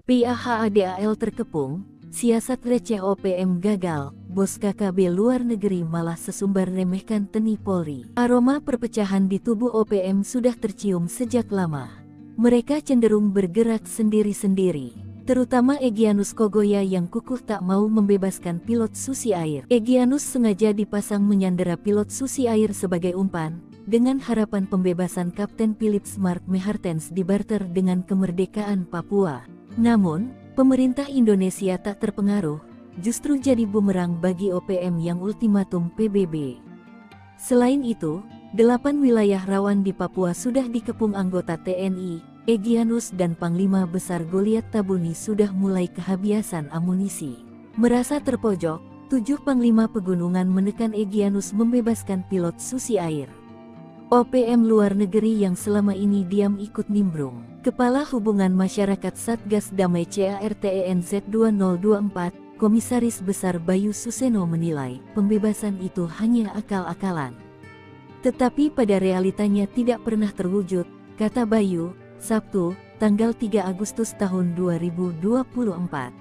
PAHADAL terkepung, siasat receh OPM gagal, bos KKB luar negeri malah sesumbar remehkan TNI Polri. Aroma perpecahan di tubuh OPM sudah tercium sejak lama. Mereka cenderung bergerak sendiri-sendiri, terutama Egyanus Kogoya yang kukuh tak mau membebaskan pilot Susi Air. Egyanus sengaja dipasang menyandera pilot Susi Air sebagai umpan, dengan harapan pembebasan Kapten Philips Mark Mehartens dibarter dengan kemerdekaan Papua. Namun, pemerintah Indonesia tak terpengaruh, justru jadi bumerang bagi OPM yang ultimatum PBB. Selain itu, 8 wilayah rawan di Papua sudah dikepung anggota TNI, Egyanus dan Panglima Besar Goliat Tabuni sudah mulai kehabisan amunisi. Merasa terpojok, 7 Panglima Pegunungan menekan Egyanus membebaskan pilot Susi Air. OPM luar negeri yang selama ini diam ikut nimbrung. Kepala Hubungan Masyarakat Satgas Damai CARTENZ 2024, Komisaris Besar Bayu Suseno menilai, pembebasan itu hanya akal-akalan. Tetapi pada realitanya tidak pernah terwujud, kata Bayu, Sabtu, tanggal 3 Agustus tahun 2024.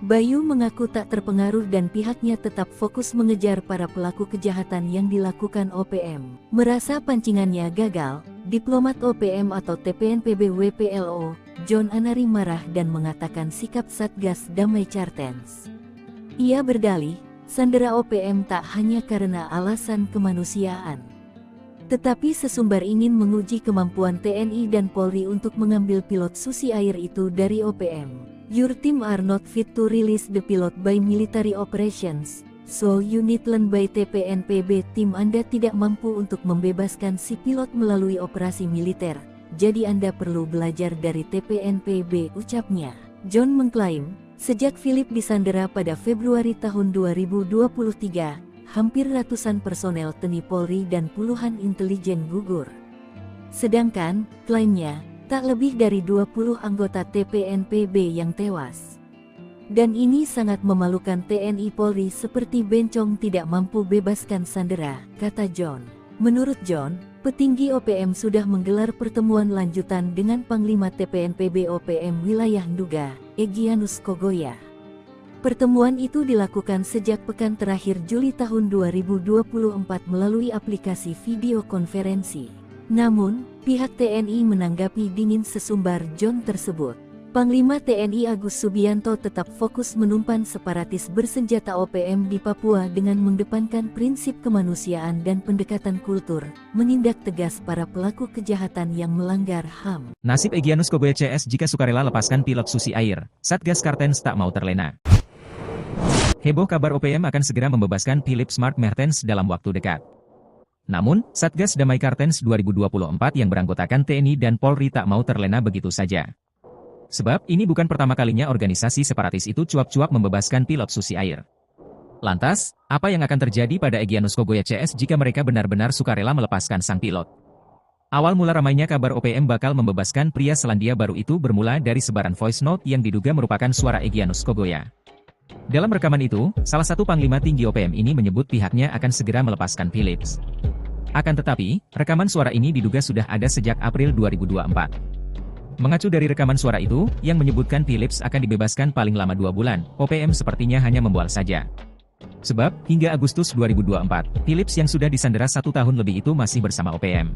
Bayu mengaku tak terpengaruh dan pihaknya tetap fokus mengejar para pelaku kejahatan yang dilakukan OPM. Merasa pancingannya gagal, diplomat OPM atau TPNPB WPLO, John Anari marah dan mengatakan sikap Satgas Damai Cartens. Ia berdalih, sandera OPM tak hanya karena alasan kemanusiaan, tetapi sesumbar ingin menguji kemampuan TNI dan Polri untuk mengambil pilot Susi Air itu dari OPM. Your team are not fit to release the pilot by military operations, so you need learn by TPNPB. Tim Anda tidak mampu untuk membebaskan si pilot melalui operasi militer, jadi Anda perlu belajar dari TPNPB, ucapnya. John mengklaim, sejak Philip disandera pada Februari tahun 2023, hampir ratusan personel TNI Polri dan puluhan intelijen gugur. Sedangkan, klaimnya, tak lebih dari 20 anggota TPNPB yang tewas. Dan ini sangat memalukan. TNI Polri seperti bencong tidak mampu bebaskan sandera, kata John. Menurut John, petinggi OPM sudah menggelar pertemuan lanjutan dengan Panglima TPNPB OPM Wilayah Nduga, Egyanus Kogoya. Pertemuan itu dilakukan sejak pekan terakhir Juli tahun 2024 melalui aplikasi video konferensi. Namun, pihak TNI menanggapi dingin sesumbar John tersebut. Panglima TNI Agus Subianto tetap fokus menumpan separatis bersenjata OPM di Papua dengan mengedepankan prinsip kemanusiaan dan pendekatan kultur, menindak tegas para pelaku kejahatan yang melanggar HAM. Nasib Egyanus Kogoya CS jika sukarela lepaskan pilot Susi Air, Satgas Cartens tak mau terlena. Heboh kabar OPM akan segera membebaskan Philips Mark Mehartens dalam waktu dekat. Namun, Satgas Damai Cartens 2024 yang beranggotakan TNI dan Polri tak mau terlena begitu saja. Sebab, ini bukan pertama kalinya organisasi separatis itu cuap-cuap membebaskan pilot Susi Air. Lantas, apa yang akan terjadi pada Egyanus Kogoya CS jika mereka benar-benar sukarela melepaskan sang pilot? Awal mula ramainya kabar OPM bakal membebaskan pria Selandia Baru itu bermula dari sebaran voice note yang diduga merupakan suara Egyanus Kogoya. Dalam rekaman itu, salah satu panglima tinggi OPM ini menyebut pihaknya akan segera melepaskan Philips. Akan tetapi, rekaman suara ini diduga sudah ada sejak April 2024. Mengacu dari rekaman suara itu, yang menyebutkan Philips akan dibebaskan paling lama 2 bulan, OPM sepertinya hanya membual saja. Sebab, hingga Agustus 2024, Philips yang sudah disandera 1 tahun lebih itu masih bersama OPM.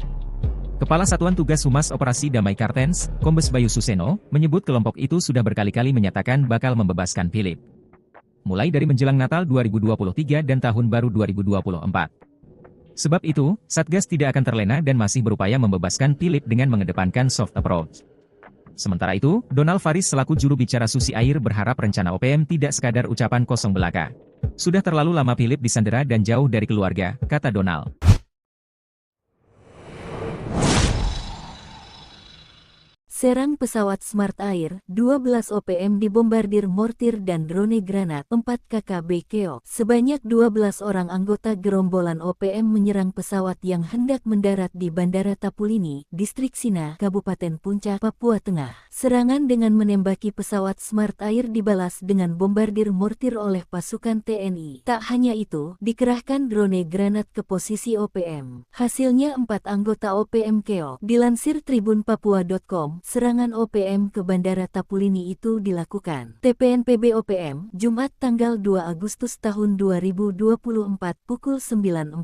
Kepala Satuan Tugas Humas Operasi Damai Cartens, Kombes Bayu Suseno, menyebut kelompok itu sudah berkali-kali menyatakan bakal membebaskan Philips. Mulai dari menjelang Natal 2023 dan Tahun Baru 2024. Sebab itu, Satgas tidak akan terlena dan masih berupaya membebaskan Philips dengan mengedepankan soft approach. Sementara itu, Donald Faris selaku juru bicara Susi Air berharap rencana OPM tidak sekadar ucapan kosong belaka. Sudah terlalu lama Philips disandera dan jauh dari keluarga, kata Donald. Serang pesawat Smart Air, 12 OPM dibombardir mortir dan drone granat, 4 KKB keok. Sebanyak 12 orang anggota gerombolan OPM menyerang pesawat yang hendak mendarat di Bandara Tapulini, Distrik Sina, Kabupaten Puncak, Papua Tengah. Serangan dengan menembaki pesawat Smart Air dibalas dengan bombardir mortir oleh pasukan TNI. Tak hanya itu, dikerahkan drone granat ke posisi OPM. Hasilnya 4 anggota OPM keok. Dilansir tribunpapua.com, serangan OPM ke Bandara Tapulini itu dilakukan. TPNPB OPM, Jumat tanggal 2 Agustus tahun 2024 pukul 9.42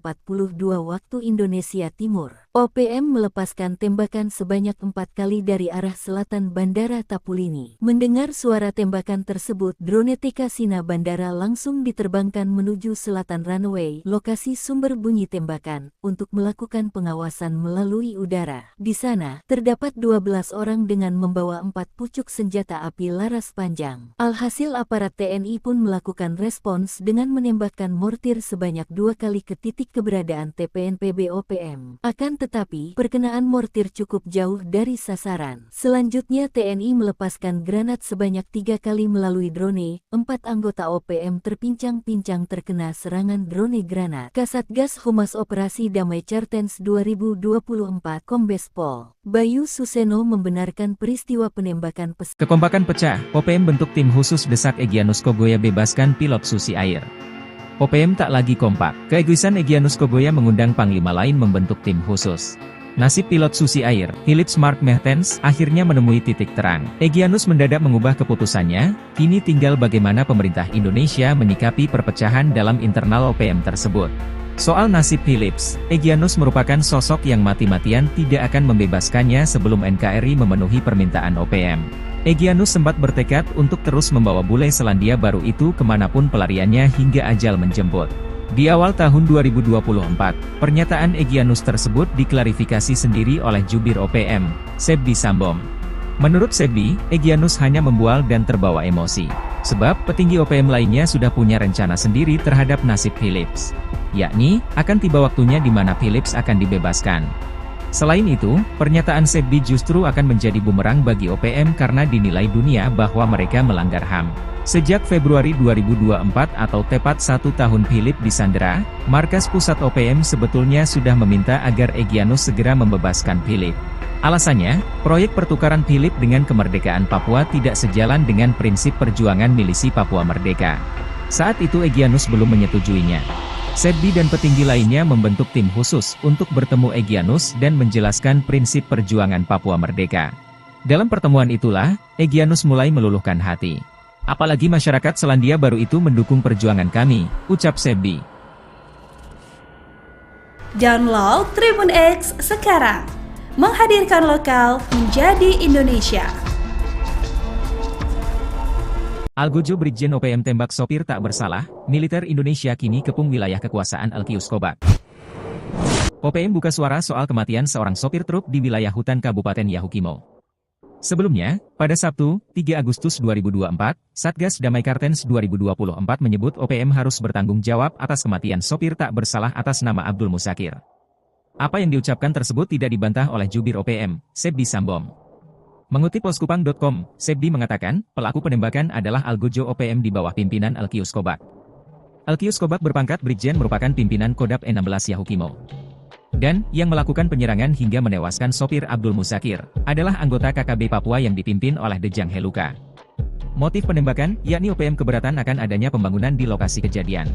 waktu Indonesia Timur. OPM melepaskan tembakan sebanyak 4 kali dari arah selatan Bandara Tapulini. Mendengar suara tembakan tersebut, drone TK Sina Bandara langsung diterbangkan menuju selatan runway, lokasi sumber bunyi tembakan, untuk melakukan pengawasan melalui udara. Di sana, terdapat 12 orang dengan membawa 4 pucuk senjata api laras panjang. Alhasil aparat TNI pun melakukan respons dengan menembakkan mortir sebanyak 2 kali ke titik keberadaan TPNPB OPM. Akan tetapi, perkenaan mortir cukup jauh dari sasaran. Selanjutnya TNI melepaskan granat sebanyak 3 kali melalui drone. 4 anggota OPM terpincang-pincang terkena serangan drone granat. Kasatgas Humas Operasi Damai Cartens 2024 Kombes Pol Bayu Suseno membenarkan peristiwa penembakan pesawat. Kekompakan pecah, OPM bentuk tim khusus desak Egyanus Kogoya bebaskan pilot Susi Air. OPM tak lagi kompak. Keegoisan Egyanus Kogoya mengundang panglima lain membentuk tim khusus. Nasib pilot Susi Air, Philips Mark Mertens, akhirnya menemui titik terang. Egyanus mendadak mengubah keputusannya, kini tinggal bagaimana pemerintah Indonesia menyikapi perpecahan dalam internal OPM tersebut. Soal nasib Philips, Egyanus merupakan sosok yang mati-matian tidak akan membebaskannya sebelum NKRI memenuhi permintaan OPM. Egyanus sempat bertekad untuk terus membawa bule Selandia Baru itu kemanapun pelariannya hingga ajal menjemput. Di awal tahun 2024, pernyataan Egyanus tersebut diklarifikasi sendiri oleh jubir OPM, Sebdi Sambom. Menurut Sebdi, Egyanus hanya membual dan terbawa emosi. Sebab petinggi OPM lainnya sudah punya rencana sendiri terhadap nasib Philips. Yakni, akan tiba waktunya di mana Philips akan dibebaskan. Selain itu, pernyataan Sebdi justru akan menjadi bumerang bagi OPM karena dinilai dunia bahwa mereka melanggar HAM. Sejak Februari 2024 atau tepat 1 tahun Philips disandera, markas pusat OPM sebetulnya sudah meminta agar Egyanus segera membebaskan Philips. Alasannya, proyek pertukaran Philips dengan kemerdekaan Papua tidak sejalan dengan prinsip perjuangan milisi Papua Merdeka. Saat itu Egyanus belum menyetujuinya. Sebdi dan petinggi lainnya membentuk tim khusus untuk bertemu Egyanus dan menjelaskan prinsip perjuangan Papua Merdeka. Dalam pertemuan itulah, Egyanus mulai meluluhkan hati. Apalagi masyarakat Selandia Baru itu mendukung perjuangan kami, ucap Sebdi. Download Tribun X sekarang. Menghadirkan lokal menjadi Indonesia. Algojo Brigjen OPM tembak sopir tak bersalah, militer Indonesia kini kepung wilayah kekuasaan Alkius Kobak. OPM buka suara soal kematian seorang sopir truk di wilayah hutan Kabupaten Yahukimo. Sebelumnya, pada Sabtu, 3 Agustus 2024, Satgas Damai Kartens 2024 menyebut OPM harus bertanggung jawab atas kematian sopir tak bersalah atas nama Abdul Musakir. Apa yang diucapkan tersebut tidak dibantah oleh jubir OPM, Sebdi Sambom. Mengutip poskupang.com, Sebdi mengatakan, pelaku penembakan adalah Algojo OPM di bawah pimpinan Alkius Kobak. Alkius Kobak berpangkat Brigjen merupakan pimpinan Kodap 16 Yahukimo. Dan, yang melakukan penyerangan hingga menewaskan sopir Abdul Musakir, adalah anggota KKB Papua yang dipimpin oleh Dejang Heluka. Motif penembakan, yakni OPM keberatan akan adanya pembangunan di lokasi kejadian.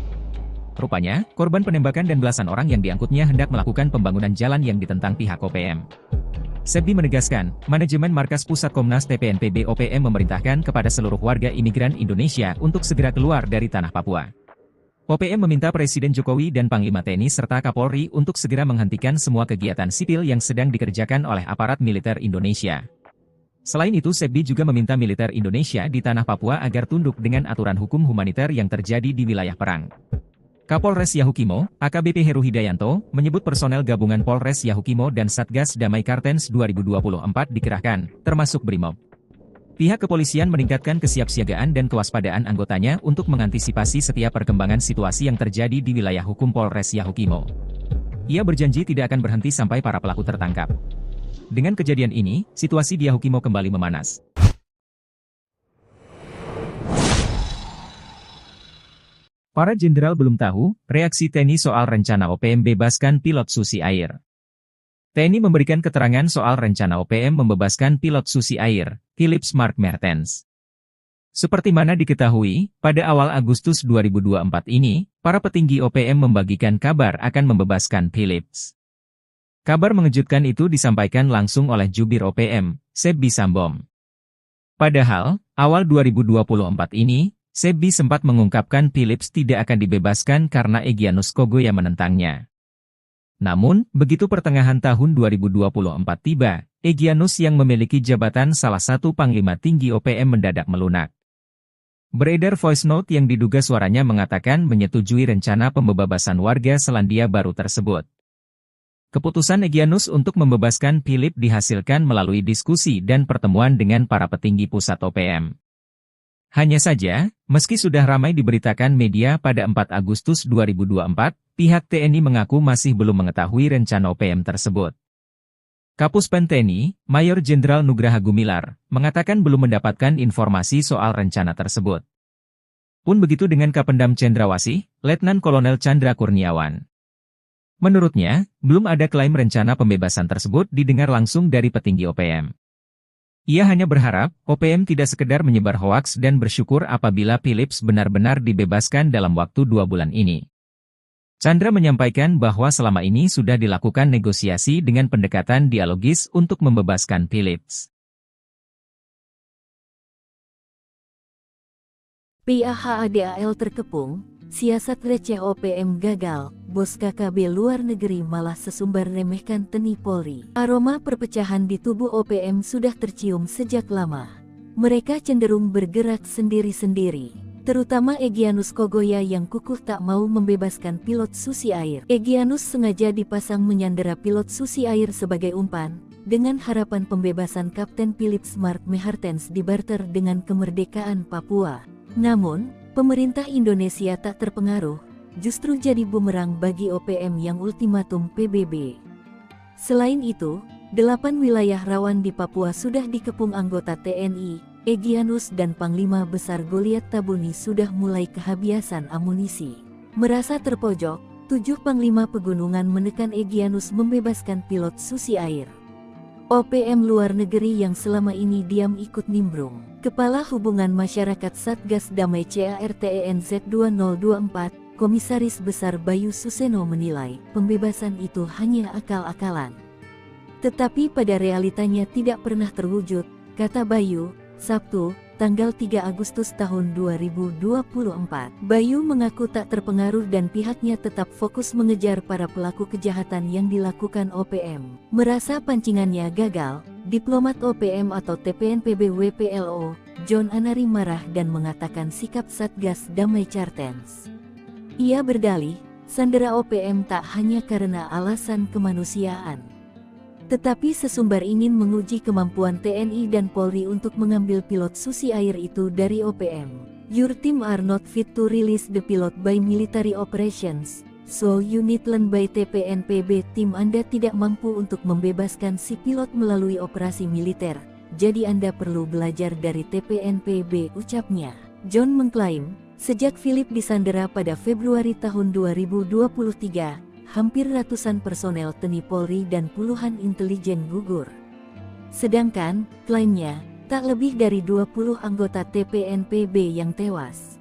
Rupanya, korban penembakan dan belasan orang yang diangkutnya hendak melakukan pembangunan jalan yang ditentang pihak OPM. Sebdi menegaskan, manajemen markas pusat Komnas TPNPB OPM memerintahkan kepada seluruh warga imigran Indonesia untuk segera keluar dari tanah Papua. OPM meminta Presiden Jokowi dan Panglima TNI serta Kapolri untuk segera menghentikan semua kegiatan sipil yang sedang dikerjakan oleh aparat militer Indonesia. Selain itu, Sebdi juga meminta militer Indonesia di tanah Papua agar tunduk dengan aturan hukum humaniter yang terjadi di wilayah perang. Kapolres Yahukimo, AKBP Heru Hidayanto, menyebut personel gabungan Polres Yahukimo dan Satgas Damai Kartens 2024 dikerahkan, termasuk Brimob. Pihak kepolisian meningkatkan kesiapsiagaan dan kewaspadaan anggotanya untuk mengantisipasi setiap perkembangan situasi yang terjadi di wilayah hukum Polres Yahukimo. Ia berjanji tidak akan berhenti sampai para pelaku tertangkap. Dengan kejadian ini, situasi di Yahukimo kembali memanas. Para jenderal belum tahu reaksi TNI soal rencana OPM bebaskan pilot Susi Air. TNI memberikan keterangan soal rencana OPM membebaskan pilot Susi Air, Philips Mark Mertens. Seperti mana diketahui, pada awal Agustus 2024 ini, para petinggi OPM membagikan kabar akan membebaskan Philips. Kabar mengejutkan itu disampaikan langsung oleh Jubir OPM, Sebbi Sambom. Padahal, awal 2024 ini, Sebbi sempat mengungkapkan Philips tidak akan dibebaskan karena Egyanus Kogoya menentangnya. Namun, begitu pertengahan tahun 2024 tiba, Egyanus yang memiliki jabatan salah satu panglima tinggi OPM mendadak melunak. Beredar voice note yang diduga suaranya mengatakan menyetujui rencana pembebasan warga Selandia Baru tersebut. Keputusan Egyanus untuk membebaskan Philip dihasilkan melalui diskusi dan pertemuan dengan para petinggi pusat OPM. Hanya saja, meski sudah ramai diberitakan media pada 4 Agustus 2024, pihak TNI mengaku masih belum mengetahui rencana OPM tersebut. Kapuspen TNI, Mayor Jenderal Nugraha Gumilar, mengatakan belum mendapatkan informasi soal rencana tersebut. Pun begitu dengan Kapendam Cendrawasih, Letnan Kolonel Chandra Kurniawan. Menurutnya, belum ada klaim rencana pembebasan tersebut didengar langsung dari petinggi OPM. Ia hanya berharap, OPM tidak sekedar menyebar hoaks dan bersyukur apabila Philips benar-benar dibebaskan dalam waktu 2 bulan ini. Chandra menyampaikan bahwa selama ini sudah dilakukan negosiasi dengan pendekatan dialogis untuk membebaskan Philips. PAHADAL terkepung, siasat receh OPM gagal, bos KKB luar negeri malah sesumbar remehkan TNI Polri. Aroma perpecahan di tubuh OPM sudah tercium sejak lama. Mereka cenderung bergerak sendiri-sendiri, terutama Egyanus Kogoya yang kukuh tak mau membebaskan pilot Susi Air. Egyanus sengaja dipasang menyandera pilot Susi Air sebagai umpan, dengan harapan pembebasan Kapten Philips Mark Mehartens dibarter dengan kemerdekaan Papua. Namun, pemerintah Indonesia tak terpengaruh, justru jadi bumerang bagi OPM yang ultimatum PBB. Selain itu, 8 wilayah rawan di Papua sudah dikepung anggota TNI, Egyanus dan Panglima Besar Goliat Tabuni sudah mulai kehabisan amunisi. Merasa terpojok, 7 Panglima Pegunungan menekan Egyanus membebaskan pilot Susi Air. OPM luar negeri yang selama ini diam ikut nimbrung. Kepala Hubungan Masyarakat Satgas Damai CARTENZ 2024, Komisaris Besar Bayu Suseno menilai, pembebasan itu hanya akal-akalan. Tetapi pada realitanya tidak pernah terwujud, kata Bayu, Sabtu, tanggal 3 Agustus tahun 2024. Bayu mengaku tak terpengaruh dan pihaknya tetap fokus mengejar para pelaku kejahatan yang dilakukan OPM. Merasa pancingannya gagal, diplomat OPM atau TPNPB WPLO, John Anari marah dan mengatakan sikap Satgas Damai Cartens. Ia berdalih, sandera OPM tak hanya karena alasan kemanusiaan, tetapi sesumbar ingin menguji kemampuan TNI dan Polri untuk mengambil pilot Susi Air itu dari OPM. Your team are not fit to release the pilot by military operations, so you need learn by TPNPB. Tim Anda tidak mampu untuk membebaskan si pilot melalui operasi militer, jadi Anda perlu belajar dari TPNPB, ucapnya. John mengklaim, sejak Philip disandera pada Februari tahun 2023, hampir ratusan personel TNI Polri dan puluhan intelijen gugur. Sedangkan, klaimnya, tak lebih dari 20 anggota TPNPB yang tewas.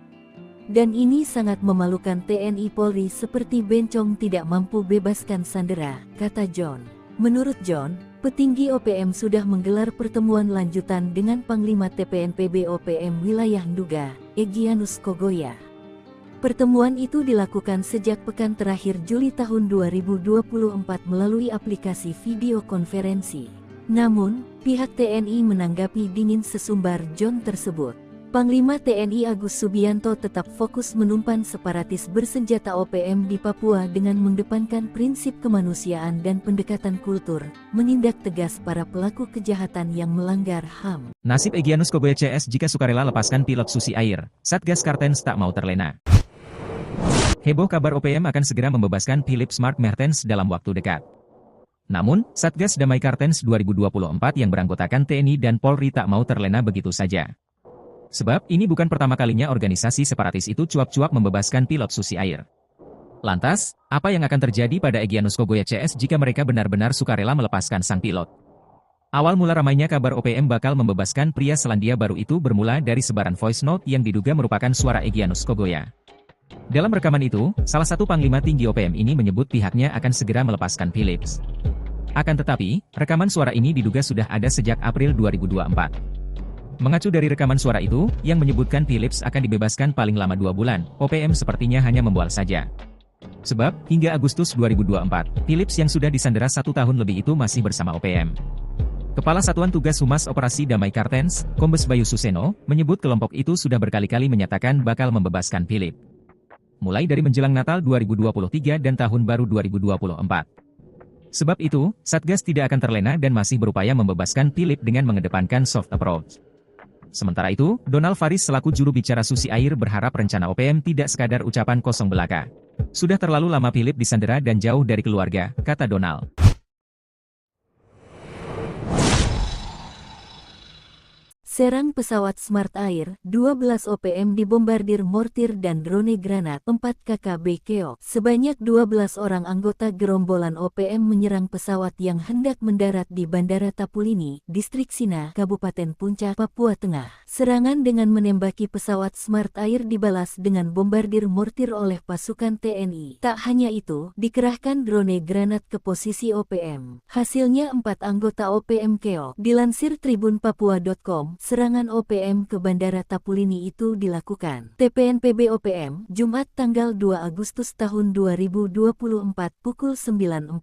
Dan ini sangat memalukan. TNI Polri seperti bencong tidak mampu bebaskan sandera, kata John. Menurut John, petinggi OPM sudah menggelar pertemuan lanjutan dengan Panglima TPNPB OPM Wilayah Nduga, Egyanus Kogoya. Pertemuan itu dilakukan sejak pekan terakhir Juli tahun 2024 melalui aplikasi video konferensi. Namun, pihak TNI menanggapi dingin sesumbar John tersebut. Panglima TNI Agus Subianto tetap fokus menumpan separatis bersenjata OPM di Papua dengan mengedepankan prinsip kemanusiaan dan pendekatan kultur, menindak tegas para pelaku kejahatan yang melanggar HAM. Nasib Egyanus Kogoya CS jika sukarela lepaskan pilot Susi Air, Satgas Cartens tak mau terlena. Heboh kabar OPM akan segera membebaskan Philips Mark Mehartens dalam waktu dekat. Namun, Satgas Damai Cartens 2024 yang beranggotakan TNI dan Polri tak mau terlena begitu saja. Sebab, ini bukan pertama kalinya organisasi separatis itu cuap-cuap membebaskan pilot Susi Air. Lantas, apa yang akan terjadi pada Egyanus Kogoya CS jika mereka benar-benar sukarela melepaskan sang pilot? Awal mula ramainya kabar OPM bakal membebaskan pria Selandia Baru itu bermula dari sebaran voice note yang diduga merupakan suara Egyanus Kogoya. Dalam rekaman itu, salah satu panglima tinggi OPM ini menyebut pihaknya akan segera melepaskan Philips. Akan tetapi, rekaman suara ini diduga sudah ada sejak April 2024. Mengacu dari rekaman suara itu, yang menyebutkan Phillips akan dibebaskan paling lama 2 bulan, OPM sepertinya hanya membual saja. Sebab, hingga Agustus 2024, Phillips yang sudah disandera 1 tahun lebih itu masih bersama OPM. Kepala Satuan Tugas Humas Operasi Damai Kartens, Kombes Bayu Suseno, menyebut kelompok itu sudah berkali-kali menyatakan bakal membebaskan Phillips. Mulai dari menjelang Natal 2023 dan Tahun Baru 2024. Sebab itu, Satgas tidak akan terlena dan masih berupaya membebaskan Phillips dengan mengedepankan soft approach. Sementara itu, Donald Faris selaku juru bicara Susi Air berharap rencana OPM tidak sekadar ucapan kosong belaka. Sudah terlalu lama Phillips disandera dan jauh dari keluarga, kata Donald. Serang pesawat Smart Air, 12 OPM dibombardir mortir dan drone granat, 4 KKB keok. Sebanyak 12 orang anggota gerombolan OPM menyerang pesawat yang hendak mendarat di Bandara Tapulini, Distrik Sina, Kabupaten Puncak, Papua Tengah. Serangan dengan menembaki pesawat Smart Air dibalas dengan bombardir mortir oleh pasukan TNI. Tak hanya itu, dikerahkan drone granat ke posisi OPM. Hasilnya 4 anggota OPM keok. Dilansir tribunpapua.com, serangan OPM ke Bandara Tapulini itu dilakukan TPNPB OPM, Jumat tanggal 2 Agustus tahun 2024 pukul 9.42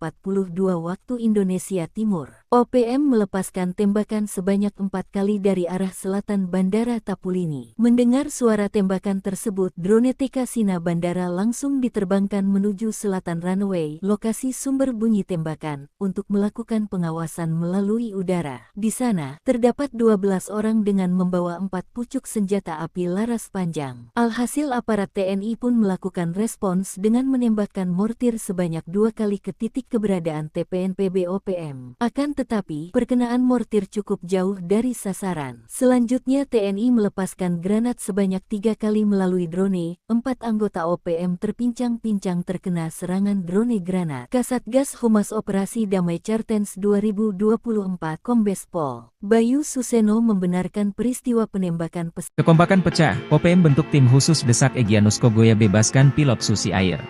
waktu Indonesia Timur. OPM melepaskan tembakan sebanyak 4 kali dari arah selatan Bandara Tapulini. Mendengar suara tembakan tersebut, drone TK Sina Bandara langsung diterbangkan menuju selatan runway, lokasi sumber bunyi tembakan, untuk melakukan pengawasan melalui udara. Di sana, terdapat 12 orang dengan membawa 4 pucuk senjata api laras panjang. Alhasil aparat TNI pun melakukan respons dengan menembakkan mortir sebanyak 2 kali ke titik keberadaan TPNPB OPM. Akan tetapi, perkenaan mortir cukup jauh dari sasaran. Selanjutnya TNI melepaskan granat sebanyak 3 kali melalui drone. 4 anggota OPM terpincang-pincang terkena serangan drone granat. Kasatgas Humas Operasi Damai Kartens 2024 Kombes Pol Bayu Suseno membenarkan peristiwa penembakan pesawat. Kekompakan pecah, OPM bentuk tim khusus desak Egyanus Kogoya bebaskan pilot Susi Air.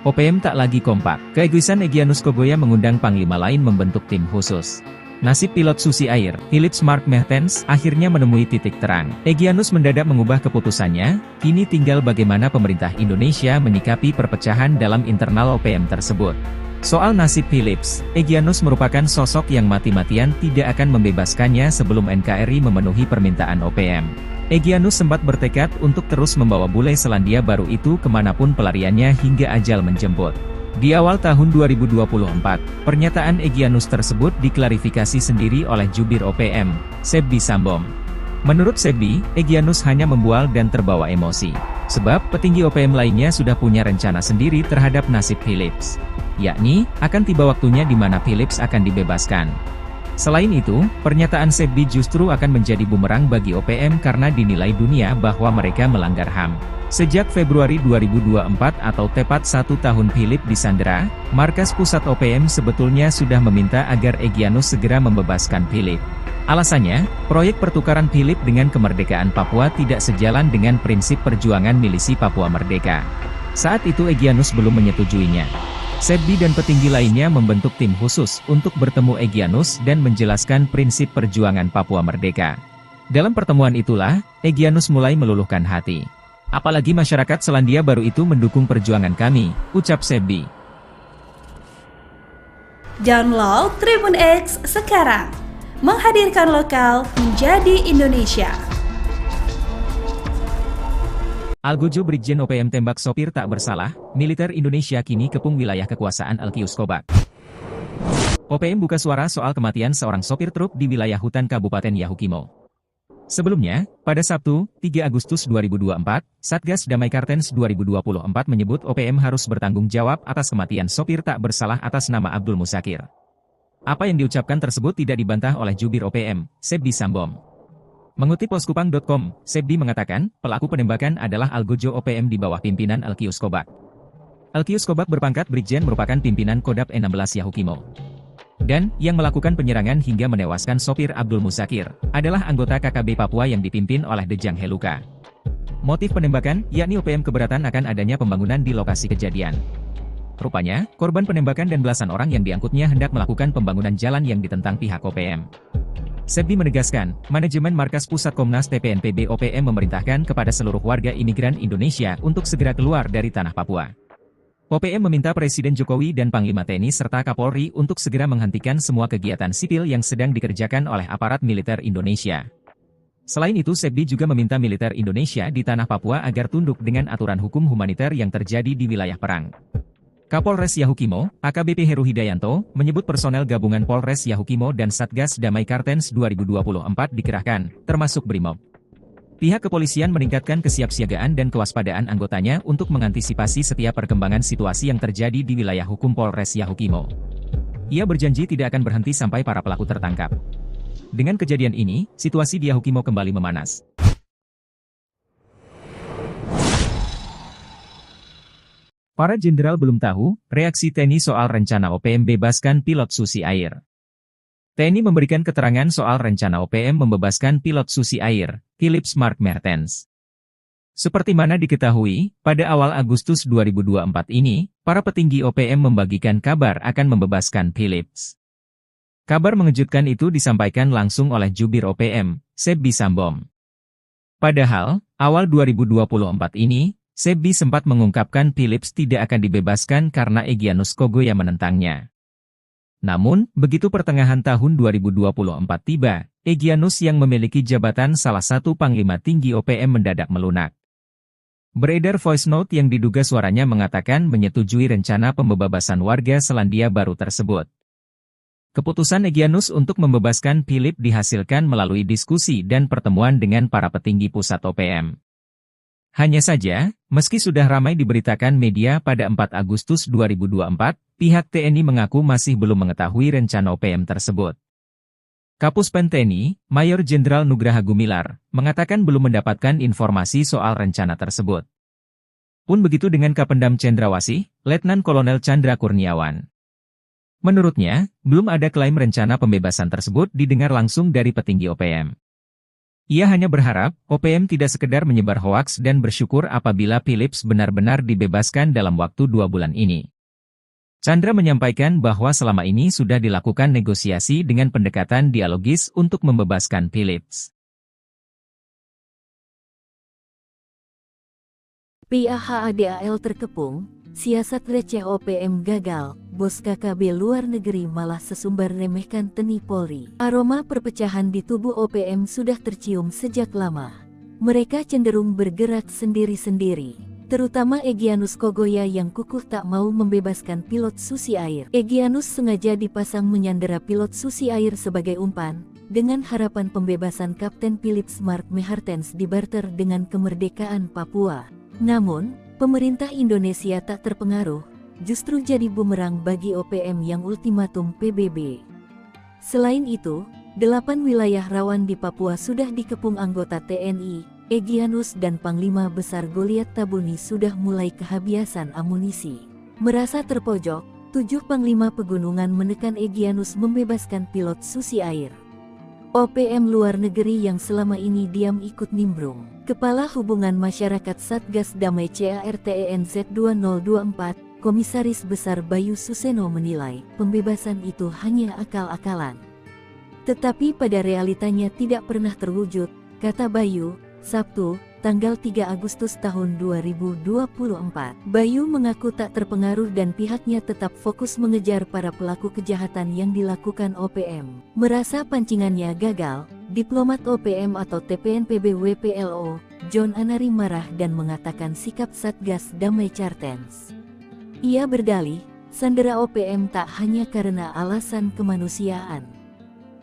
OPM tak lagi kompak. Keegoisan Egyanus Kogoya mengundang panglima lain membentuk tim khusus. Nasib pilot Susi Air, Phillips Mark Mertens, akhirnya menemui titik terang. Egyanus mendadak mengubah keputusannya, kini tinggal bagaimana pemerintah Indonesia menyikapi perpecahan dalam internal OPM tersebut. Soal nasib Phillips, Egyanus merupakan sosok yang mati-matian tidak akan membebaskannya sebelum NKRI memenuhi permintaan OPM. Egyanus sempat bertekad untuk terus membawa bule Selandia Baru itu kemanapun pelariannya hingga ajal menjemput. Di awal tahun 2024, pernyataan Egyanus tersebut diklarifikasi sendiri oleh jubir OPM, Sebdi Sambom. Menurut Sebdi, Egyanus hanya membual dan terbawa emosi. Sebab petinggi OPM lainnya sudah punya rencana sendiri terhadap nasib Phillips. Yakni, akan tiba waktunya di mana Phillips akan dibebaskan. Selain itu, pernyataan Sebdi justru akan menjadi bumerang bagi OPM karena dinilai dunia bahwa mereka melanggar HAM. Sejak Februari 2024 atau tepat 1 tahun Phillips disandera, markas pusat OPM sebetulnya sudah meminta agar Egyanus segera membebaskan Phillips. Alasannya, proyek pertukaran Phillips dengan kemerdekaan Papua tidak sejalan dengan prinsip perjuangan milisi Papua Merdeka. Saat itu Egyanus belum menyetujuinya. Sebdi dan petinggi lainnya membentuk tim khusus untuk bertemu Egyanus dan menjelaskan prinsip perjuangan Papua Merdeka. Dalam pertemuan itulah, Egyanus mulai meluluhkan hati. Apalagi masyarakat Selandia Baru itu mendukung perjuangan kami, ucap Sebdi. Download Tribun X sekarang, menghadirkan lokal menjadi Indonesia. Algojo Brigjen OPM tembak sopir tak bersalah, militer Indonesia kini kepung wilayah kekuasaan Alkius Kobak. OPM buka suara soal kematian seorang sopir truk di wilayah hutan Kabupaten Yahukimo. Sebelumnya, pada Sabtu, 3 Agustus 2024, Satgas Damai Kartens 2024 menyebut OPM harus bertanggung jawab atas kematian sopir tak bersalah atas nama Abdul Musakir. Apa yang diucapkan tersebut tidak dibantah oleh jubir OPM, Sebdi Sambom. Mengutip poskupang.com, Sebdi mengatakan, pelaku penembakan adalah Algojo OPM di bawah pimpinan Alkius Kobak. Alkius Kobak berpangkat Brigjen merupakan pimpinan Kodap 16 Yahukimo. Dan, yang melakukan penyerangan hingga menewaskan sopir Abdul Musakir, adalah anggota KKB Papua yang dipimpin oleh Dejang Heluka. Motif penembakan, yakni OPM keberatan akan adanya pembangunan di lokasi kejadian. Rupanya, korban penembakan dan belasan orang yang diangkutnya hendak melakukan pembangunan jalan yang ditentang pihak OPM. Sebbi menegaskan, manajemen Markas Pusat Komnas TPNPB OPM memerintahkan kepada seluruh warga imigran Indonesia untuk segera keluar dari tanah Papua. OPM meminta Presiden Jokowi dan Panglima TNI serta Kapolri untuk segera menghentikan semua kegiatan sipil yang sedang dikerjakan oleh aparat militer Indonesia. Selain itu, Sebbi juga meminta militer Indonesia di tanah Papua agar tunduk dengan aturan hukum humaniter yang terjadi di wilayah perang. Kapolres Yahukimo, AKBP Heru Hidayanto, menyebut personel gabungan Polres Yahukimo dan Satgas Damai Kartens 2024 dikerahkan, termasuk BRIMOB. Pihak kepolisian meningkatkan kesiapsiagaan dan kewaspadaan anggotanya untuk mengantisipasi setiap perkembangan situasi yang terjadi di wilayah hukum Polres Yahukimo. Ia berjanji tidak akan berhenti sampai para pelaku tertangkap. Dengan kejadian ini, situasi di Yahukimo kembali memanas. Para jenderal belum tahu reaksi TNI soal rencana OPM bebaskan pilot Susi Air. TNI memberikan keterangan soal rencana OPM membebaskan pilot Susi Air, Philips Mark Mertens. Seperti mana diketahui, pada awal Agustus 2024 ini, para petinggi OPM membagikan kabar akan membebaskan Philips. Kabar mengejutkan itu disampaikan langsung oleh Jubir OPM, Sebbi Sambom. Padahal, awal 2024 ini, Sebbi sempat mengungkapkan Philips tidak akan dibebaskan karena Egyanus Kogoya menentangnya. Namun, begitu pertengahan tahun 2024 tiba, Egyanus yang memiliki jabatan salah satu panglima tinggi OPM mendadak melunak. Beredar voice note yang diduga suaranya mengatakan menyetujui rencana pembebasan warga Selandia Baru tersebut. Keputusan Egyanus untuk membebaskan Philips dihasilkan melalui diskusi dan pertemuan dengan para petinggi pusat OPM. Hanya saja, meski sudah ramai diberitakan media pada 4 Agustus 2024, pihak TNI mengaku masih belum mengetahui rencana OPM tersebut. Kapuspen TNI, Mayor Jenderal Nugraha Gumilar, mengatakan belum mendapatkan informasi soal rencana tersebut. Pun begitu dengan Kapendam Cendrawasih, Letnan Kolonel Chandra Kurniawan. Menurutnya, belum ada klaim rencana pembebasan tersebut didengar langsung dari petinggi OPM. Ia hanya berharap, OPM tidak sekedar menyebar hoaks dan bersyukur apabila Philips benar-benar dibebaskan dalam waktu 2 bulan ini. Chandra menyampaikan bahwa selama ini sudah dilakukan negosiasi dengan pendekatan dialogis untuk membebaskan Philips. PAHADAL terkepung, siasat receh OPM gagal, bos KKB luar negeri malah sesumbar remehkan TNI Polri. Aroma perpecahan di tubuh OPM sudah tercium sejak lama. Mereka cenderung bergerak sendiri-sendiri, terutama Egyanus Kogoya yang kukuh tak mau membebaskan pilot Susi Air. Egyanus sengaja dipasang menyandera pilot Susi Air sebagai umpan, dengan harapan pembebasan Kapten Philips Mark Mertens dibarter dengan kemerdekaan Papua. Namun, pemerintah Indonesia tak terpengaruh, justru jadi bumerang bagi OPM yang ultimatum PBB. Selain itu, 8 wilayah rawan di Papua sudah dikepung anggota TNI, Egyanus dan Panglima Besar Goliat Tabuni sudah mulai kehabisan amunisi. Merasa terpojok, 7 Panglima Pegunungan menekan Egyanus membebaskan pilot Susi Air. OPM luar negeri yang selama ini diam ikut nimbrung. Kepala Hubungan Masyarakat Satgas Damai CARTENZ 2024, Komisaris Besar Bayu Suseno menilai, pembebasan itu hanya akal-akalan. Tetapi pada realitanya tidak pernah terwujud, kata Bayu, Sabtu, tanggal 3 Agustus tahun 2024. Bayu mengaku tak terpengaruh dan pihaknya tetap fokus mengejar para pelaku kejahatan yang dilakukan OPM. Merasa pancingannya gagal, diplomat OPM atau TPNPB WPLO, John Anari marah dan mengatakan sikap Satgas Damai Kartens. Ia berdalih, sandera OPM tak hanya karena alasan kemanusiaan,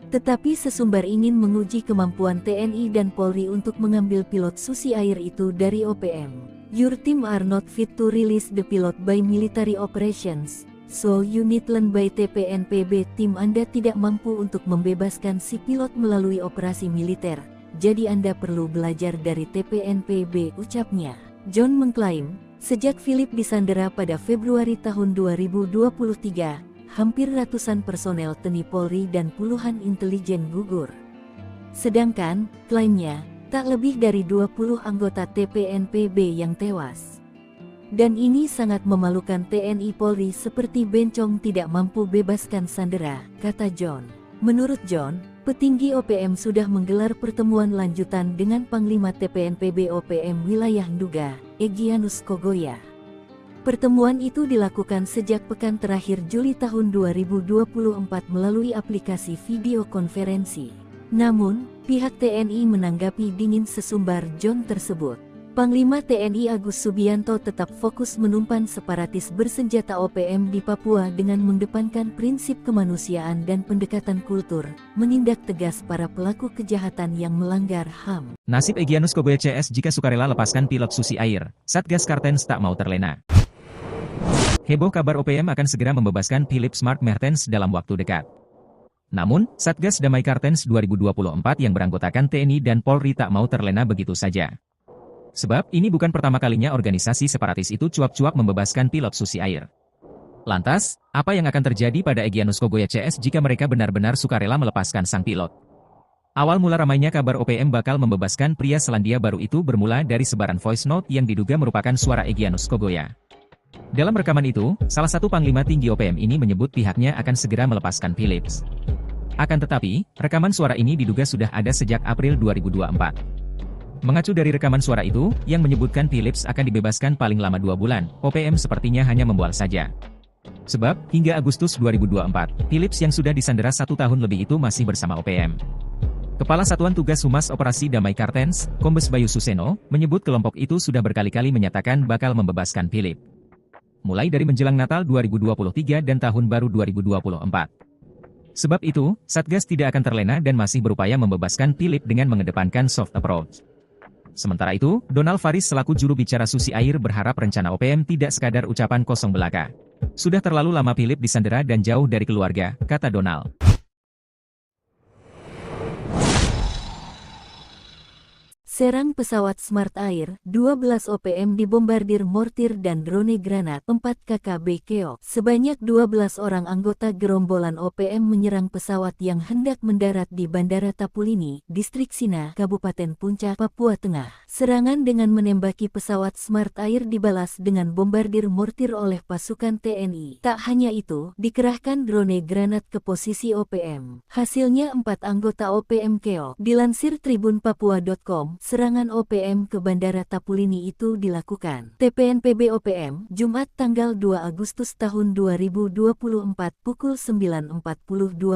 tetapi sesumbar ingin menguji kemampuan TNI dan Polri untuk mengambil pilot Susi Air itu dari OPM. Your team are not fit to release the pilot by military operations, so you need learn by TPNPB. Tim Anda tidak mampu untuk membebaskan si pilot melalui operasi militer, jadi Anda perlu belajar dari TPNPB, ucapnya. John mengklaim, sejak Philips disandera pada Februari tahun 2023, hampir ratusan personel TNI Polri dan puluhan intelijen gugur. Sedangkan, klaimnya, tak lebih dari 20 anggota TPNPB yang tewas. Dan ini sangat memalukan TNI Polri seperti bencong tidak mampu bebaskan sandera, kata John. Menurut John, petinggi OPM sudah menggelar pertemuan lanjutan dengan Panglima TPNPB OPM Wilayah Nduga, Egyanus Kogoya. Pertemuan itu dilakukan sejak pekan terakhir Juli tahun 2024 melalui aplikasi video konferensi. Namun, pihak TNI menanggapi dingin sesumbar John tersebut. Panglima TNI Agus Subianto tetap fokus menumpan separatis bersenjata OPM di Papua dengan mengedepankan prinsip kemanusiaan dan pendekatan kultur, menindak tegas para pelaku kejahatan yang melanggar HAM. Nasib Egyanus Kogoya CS jika sukarela lepaskan pilot Susi Air, Satgas Kartens tak mau terlena. Heboh kabar OPM akan segera membebaskan Philips Mark Mertens dalam waktu dekat. Namun, Satgas Damai Kartens 2024 yang beranggotakan TNI dan Polri tak mau terlena begitu saja. Sebab, ini bukan pertama kalinya organisasi separatis itu cuap-cuap membebaskan pilot Susi Air. Lantas, apa yang akan terjadi pada Egyanus Kogoya CS jika mereka benar-benar sukarela melepaskan sang pilot? Awal mula ramainya kabar OPM bakal membebaskan pria Selandia Baru itu bermula dari sebaran voice note yang diduga merupakan suara Egyanus Kogoya. Dalam rekaman itu, salah satu panglima tinggi OPM ini menyebut pihaknya akan segera melepaskan Philips. Akan tetapi, rekaman suara ini diduga sudah ada sejak April 2024. Mengacu dari rekaman suara itu, yang menyebutkan Philips akan dibebaskan paling lama 2 bulan, OPM sepertinya hanya membual saja. Sebab, hingga Agustus 2024, Philips yang sudah disandera 1 tahun lebih itu masih bersama OPM. Kepala Satuan Tugas Humas Operasi Damai Kartens, Kombes Bayu Suseno, menyebut kelompok itu sudah berkali-kali menyatakan bakal membebaskan Philips. Mulai dari menjelang Natal 2023 dan Tahun Baru 2024. Sebab itu, Satgas tidak akan terlena dan masih berupaya membebaskan Philips dengan mengedepankan soft approach. Sementara itu, Donald Faris selaku juru bicara Susi Air berharap rencana OPM tidak sekadar ucapan kosong belaka. Sudah terlalu lama Philips disandera dan jauh dari keluarga, kata Donald. Serang pesawat Smart Air, 12 OPM dibombardir mortir dan drone granat, 4 KKB keok. Sebanyak 12 orang anggota gerombolan OPM menyerang pesawat yang hendak mendarat di Bandara Tapulini, Distrik Sina, Kabupaten Puncak, Papua Tengah. Serangan dengan menembaki pesawat Smart Air dibalas dengan bombardir mortir oleh pasukan TNI. Tak hanya itu, dikerahkan drone granat ke posisi OPM. Hasilnya 4 anggota OPM keok. Dilansir tribunpapua.com, serangan OPM ke Bandara Tapulini itu dilakukan TPNPB OPM, Jumat tanggal 2 Agustus tahun 2024 pukul 9.42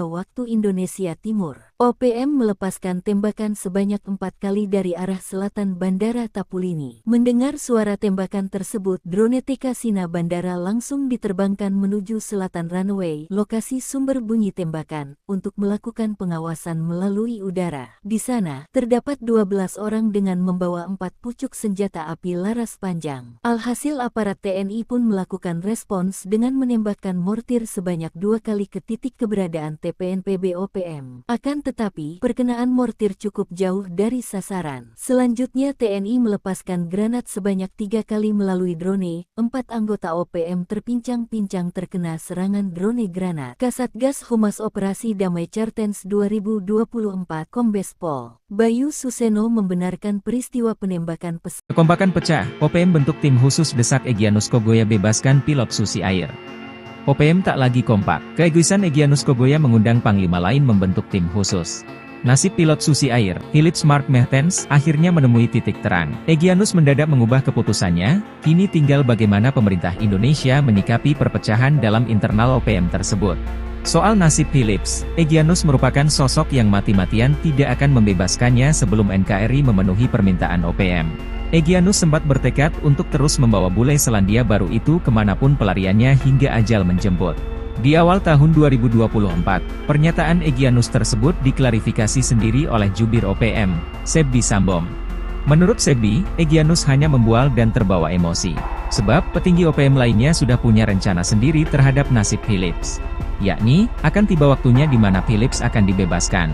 waktu Indonesia Timur. OPM melepaskan tembakan sebanyak 4 kali dari arah selatan Bandara Tapulini. Mendengar suara tembakan tersebut, drone TK Sina Bandara langsung diterbangkan menuju selatan runway, lokasi sumber bunyi tembakan, untuk melakukan pengawasan melalui udara. Di sana, terdapat 12 orang dengan membawa 4 pucuk senjata api laras panjang. Alhasil aparat TNI pun melakukan respons dengan menembakkan mortir sebanyak 2 kali ke titik keberadaan TPNPB OPM. Akan tetapi, perkenaan mortir cukup jauh dari sasaran. Selanjutnya TNI melepaskan granat sebanyak 3 kali melalui drone. 4 anggota OPM terpincang-pincang terkena serangan drone granat. Kasatgas Humas Operasi Damai Kartens 2024 Kombes Pol Bayu Suseno membenarkan peristiwa penembakan pesawat. Kekompakan pecah, OPM bentuk tim khusus desak Egyanus Kogoya bebaskan pilot Susi Air. OPM tak lagi kompak. Keegoisan Egyanus Kogoya mengundang panglima lain membentuk tim khusus. Nasib pilot Susi Air, Philips Mark Mertens, akhirnya menemui titik terang. Egyanus mendadak mengubah keputusannya, kini tinggal bagaimana pemerintah Indonesia menyikapi perpecahan dalam internal OPM tersebut. Soal nasib Philips, Egyanus merupakan sosok yang mati-matian tidak akan membebaskannya sebelum NKRI memenuhi permintaan OPM. Egyanus sempat bertekad untuk terus membawa bule Selandia Baru itu kemanapun pelariannya hingga ajal menjemput. Di awal tahun 2024, pernyataan Egyanus tersebut diklarifikasi sendiri oleh jubir OPM, Sebdi Sambom. Menurut Sebdi, Egyanus hanya membual dan terbawa emosi. Sebab petinggi OPM lainnya sudah punya rencana sendiri terhadap nasib Philips. Yakni, akan tiba waktunya di mana Philips akan dibebaskan.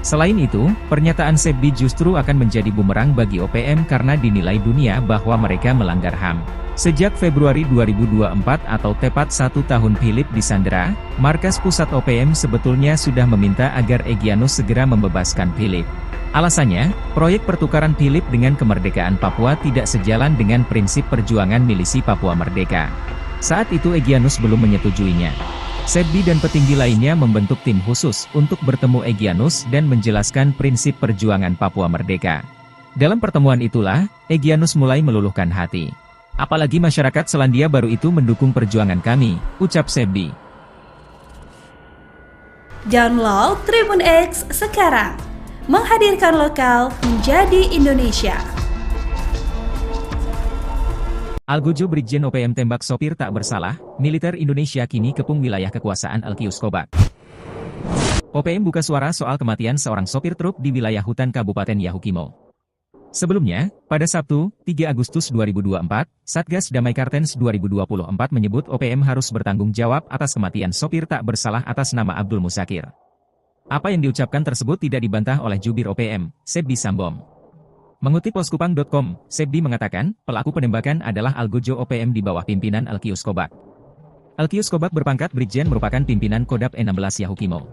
Selain itu, pernyataan Sebdi justru akan menjadi bumerang bagi OPM karena dinilai dunia bahwa mereka melanggar HAM. Sejak Februari 2024 atau tepat 1 tahun Philips disandera, markas pusat OPM sebetulnya sudah meminta agar Egyanus segera membebaskan Philips. Alasannya, proyek pertukaran Philip dengan kemerdekaan Papua tidak sejalan dengan prinsip perjuangan milisi Papua Merdeka. Saat itu Egyanus belum menyetujuinya. Sebbi dan petinggi lainnya membentuk tim khusus untuk bertemu Egyanus dan menjelaskan prinsip perjuangan Papua Merdeka. Dalam pertemuan itulah, Egyanus mulai meluluhkan hati. Apalagi masyarakat Selandia Baru itu mendukung perjuangan kami, ucap Sebbi. Download Tribun X sekarang. Menghadirkan lokal menjadi Indonesia. Algojo Brigjen OPM tembak sopir tak bersalah, militer Indonesia kini kepung wilayah kekuasaan Alkius Kobak. OPM buka suara soal kematian seorang sopir truk di wilayah hutan Kabupaten Yahukimo. Sebelumnya, pada Sabtu, 3 Agustus 2024, Satgas Damai Kartens 2024 menyebut OPM harus bertanggung jawab atas kematian sopir tak bersalah atas nama Abdul Musakir. Apa yang diucapkan tersebut tidak dibantah oleh jubir OPM, Sebbi Sambom. Mengutip poskupang.com, Sebbi mengatakan, pelaku penembakan adalah Algojo OPM di bawah pimpinan Alkius Kobak. Alkius Kobak berpangkat Brigjen merupakan pimpinan Kodap E16 Yahukimo.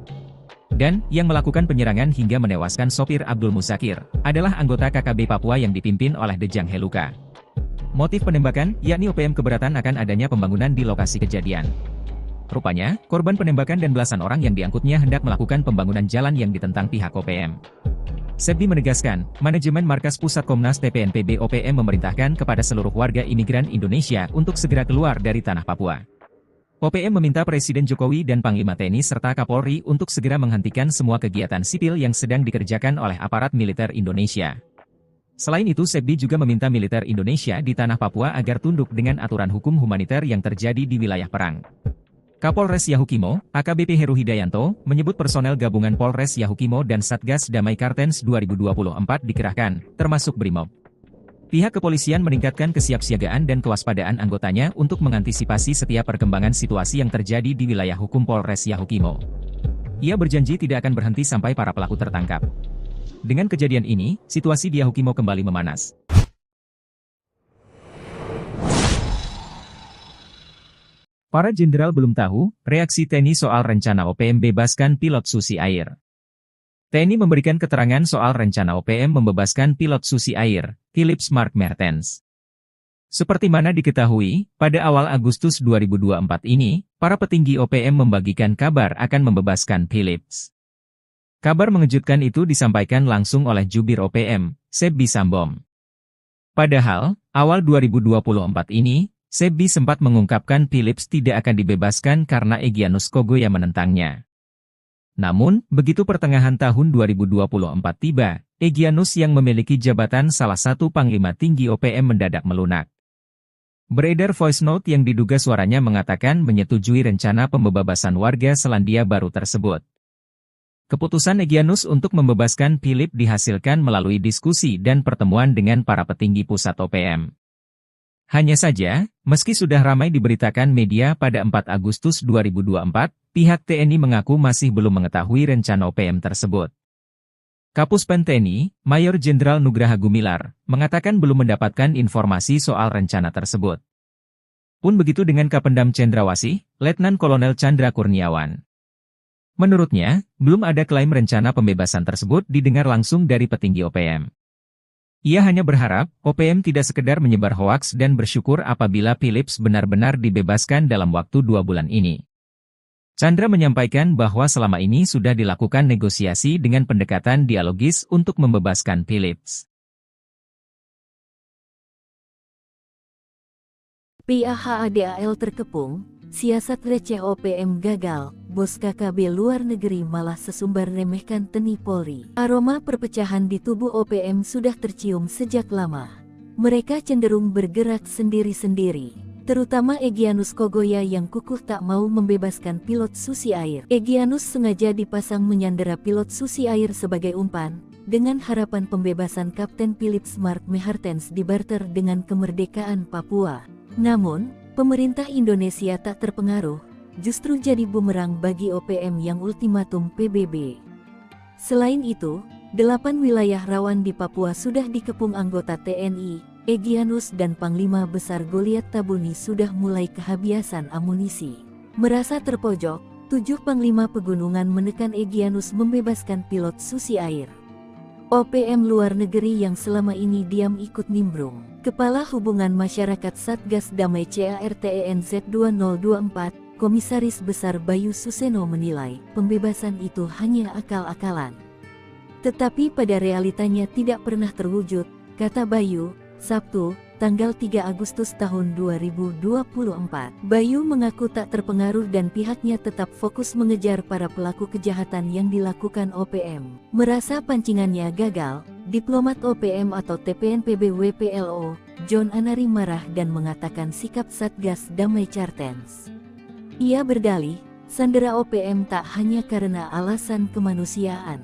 Dan, yang melakukan penyerangan hingga menewaskan sopir Abdul Musakir, adalah anggota KKB Papua yang dipimpin oleh Dejang Heluka. Motif penembakan, yakni OPM keberatan akan adanya pembangunan di lokasi kejadian. Rupanya, korban penembakan dan belasan orang yang diangkutnya hendak melakukan pembangunan jalan yang ditentang pihak OPM. Sebbi menegaskan, manajemen Markas Pusat Komnas TPNPB OPM memerintahkan kepada seluruh warga imigran Indonesia untuk segera keluar dari tanah Papua. OPM meminta Presiden Jokowi dan Panglima TNI serta Kapolri untuk segera menghentikan semua kegiatan sipil yang sedang dikerjakan oleh aparat militer Indonesia. Selain itu, Sebbi juga meminta militer Indonesia di tanah Papua agar tunduk dengan aturan hukum humaniter yang terjadi di wilayah perang. Kapolres Yahukimo, AKBP Heru Hidayanto, menyebut personel gabungan Polres Yahukimo dan Satgas Damai Kartens 2024 dikerahkan, termasuk Brimob. Pihak kepolisian meningkatkan kesiapsiagaan dan kewaspadaan anggotanya untuk mengantisipasi setiap perkembangan situasi yang terjadi di wilayah hukum Polres Yahukimo. Ia berjanji tidak akan berhenti sampai para pelaku tertangkap. Dengan kejadian ini, situasi di Yahukimo kembali memanas. Para jenderal belum tahu reaksi TNI soal rencana OPM bebaskan pilot Susi Air. TNI memberikan keterangan soal rencana OPM membebaskan pilot Susi Air, Philips Mark Mertens. Seperti mana diketahui, pada awal Agustus 2024 ini, para petinggi OPM membagikan kabar akan membebaskan Philips. Kabar mengejutkan itu disampaikan langsung oleh jubir OPM, Sebbi Sambom. Padahal, awal 2024 ini, Sebbi sempat mengungkapkan Philips tidak akan dibebaskan karena Egyanus Kogoya menentangnya. Namun, begitu pertengahan tahun 2024 tiba, Egyanus yang memiliki jabatan salah satu panglima tinggi OPM mendadak melunak. Beredar voice note yang diduga suaranya mengatakan menyetujui rencana pembebasan warga Selandia Baru tersebut. Keputusan Egyanus untuk membebaskan Philip dihasilkan melalui diskusi dan pertemuan dengan para petinggi pusat OPM. Hanya saja, meski sudah ramai diberitakan media pada 4 Agustus 2024, pihak TNI mengaku masih belum mengetahui rencana OPM tersebut. Kapuspen TNI, Mayor Jenderal Nugraha Gumilar, mengatakan belum mendapatkan informasi soal rencana tersebut. Pun begitu dengan Kapendam Cendrawasih, Letnan Kolonel Chandra Kurniawan. Menurutnya, belum ada klaim rencana pembebasan tersebut didengar langsung dari petinggi OPM. Ia hanya berharap, OPM tidak sekedar menyebar hoaks dan bersyukur apabila Philips benar-benar dibebaskan dalam waktu 2 bulan ini. Chandra menyampaikan bahwa selama ini sudah dilakukan negosiasi dengan pendekatan dialogis untuk membebaskan Philips. PAHADAL terkepung, siasat receh OPM gagal, bos KKB luar negeri malah sesumbar remehkan TNI Polri. Aroma perpecahan di tubuh OPM sudah tercium sejak lama. Mereka cenderung bergerak sendiri-sendiri, terutama Egyanus Kogoya yang kukuh tak mau membebaskan pilot Susi Air. Egyanus sengaja dipasang menyandera pilot Susi Air sebagai umpan, dengan harapan pembebasan Kapten Philips Mark Mertens dibarter dengan kemerdekaan Papua. Namun, pemerintah Indonesia tak terpengaruh, justru jadi bumerang bagi OPM yang ultimatum PBB. Selain itu, 8 wilayah rawan di Papua sudah dikepung anggota TNI, Egyanus dan Panglima Besar Goliat Tabuni sudah mulai kehabisan amunisi. Merasa terpojok, 7 Panglima Pegunungan menekan Egyanus membebaskan pilot Susi Air. OPM luar negeri yang selama ini diam ikut nimbrung. Kepala Hubungan Masyarakat Satgas Damai CARTENZ 2024, Komisaris Besar Bayu Suseno menilai, pembebasan itu hanya akal-akalan. Tetapi pada realitanya tidak pernah terwujud, kata Bayu, Sabtu, tanggal 3 Agustus tahun 2024. Bayu mengaku tak terpengaruh dan pihaknya tetap fokus mengejar para pelaku kejahatan yang dilakukan OPM. Merasa pancingannya gagal, diplomat OPM atau TPNPB WPLO, John Anari marah dan mengatakan sikap Satgas Damai Cartens. Ia berdalih, sandera OPM tak hanya karena alasan kemanusiaan,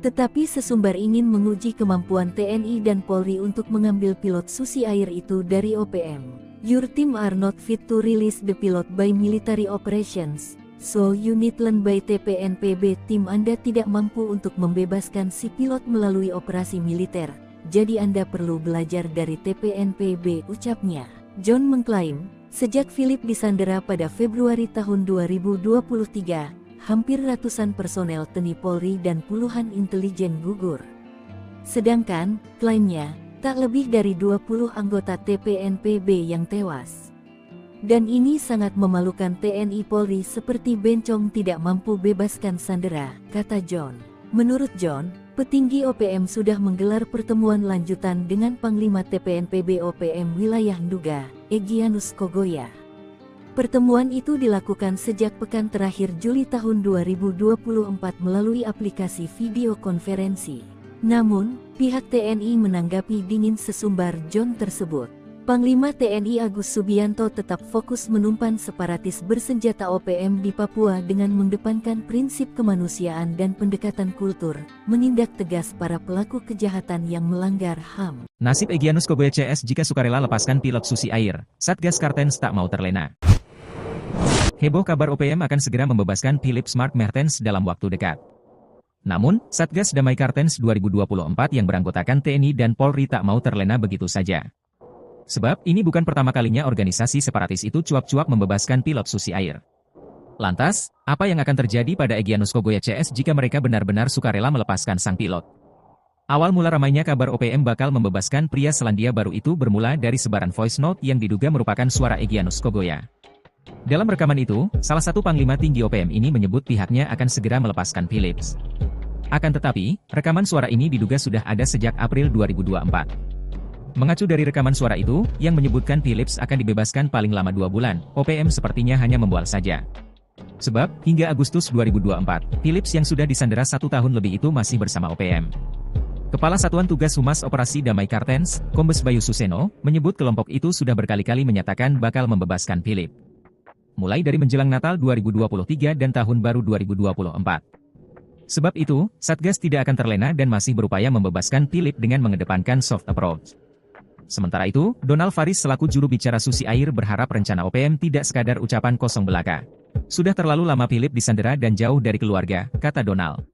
tetapi sesumbar ingin menguji kemampuan TNI dan Polri untuk mengambil pilot susi air itu dari OPM. Your team are not fit to release the pilot by military operations, so you need learn by TPNPB. Tim Anda tidak mampu untuk membebaskan si pilot melalui operasi militer, jadi Anda perlu belajar dari TPNPB, ucapnya. John mengklaim, sejak Philip disandera pada Februari tahun 2023, hampir ratusan personel TNI Polri dan puluhan intelijen gugur. Sedangkan, klaimnya, tak lebih dari 20 anggota TPNPB yang tewas. Dan ini sangat memalukan. TNI Polri seperti bencong tidak mampu bebaskan sandera, kata John. Menurut John, petinggi OPM sudah menggelar pertemuan lanjutan dengan Panglima TPNPB OPM Wilayah Nduga, Egyanus Kogoya. Pertemuan itu dilakukan sejak pekan terakhir Juli tahun 2024 melalui aplikasi video konferensi. Namun, pihak TNI menanggapi dingin sesumbar John tersebut. Panglima TNI Agus Subianto tetap fokus menumpan separatis bersenjata OPM di Papua dengan mengedepankan prinsip kemanusiaan dan pendekatan kultur, menindak tegas para pelaku kejahatan yang melanggar HAM. Nasib Egyanus Kogoya CS jika sukarela lepaskan pilot susi air, Satgas Cartens tak mau terlena. Heboh kabar OPM akan segera membebaskan Philip Smart Mertens dalam waktu dekat. Namun, Satgas Damai Cartens 2024 yang beranggotakan TNI dan Polri tak mau terlena begitu saja. Sebab, ini bukan pertama kalinya organisasi separatis itu cuap-cuap membebaskan pilot susi air. Lantas, apa yang akan terjadi pada Egyanus Kogoya CS jika mereka benar-benar sukarela melepaskan sang pilot? Awal mula ramainya kabar OPM bakal membebaskan pria Selandia Baru itu bermula dari sebaran voice note yang diduga merupakan suara Egyanus Kogoya. Dalam rekaman itu, salah satu panglima tinggi OPM ini menyebut pihaknya akan segera melepaskan Philips. Akan tetapi, rekaman suara ini diduga sudah ada sejak April 2024. Mengacu dari rekaman suara itu, yang menyebutkan Philips akan dibebaskan paling lama 2 bulan, OPM sepertinya hanya membual saja. Sebab, hingga Agustus 2024, Philips yang sudah disandera 1 tahun lebih itu masih bersama OPM. Kepala Satuan Tugas Humas Operasi Damai Cartens, Kombes Bayu Suseno, menyebut kelompok itu sudah berkali-kali menyatakan bakal membebaskan Philip. Mulai dari menjelang Natal 2023 dan Tahun Baru 2024. Sebab itu, Satgas tidak akan terlena dan masih berupaya membebaskan Philip dengan mengedepankan soft approach. Sementara itu, Donald Faris selaku juru bicara susi air berharap rencana OPM tidak sekadar ucapan kosong belaka. Sudah terlalu lama Philip disandera dan jauh dari keluarga, kata Donald.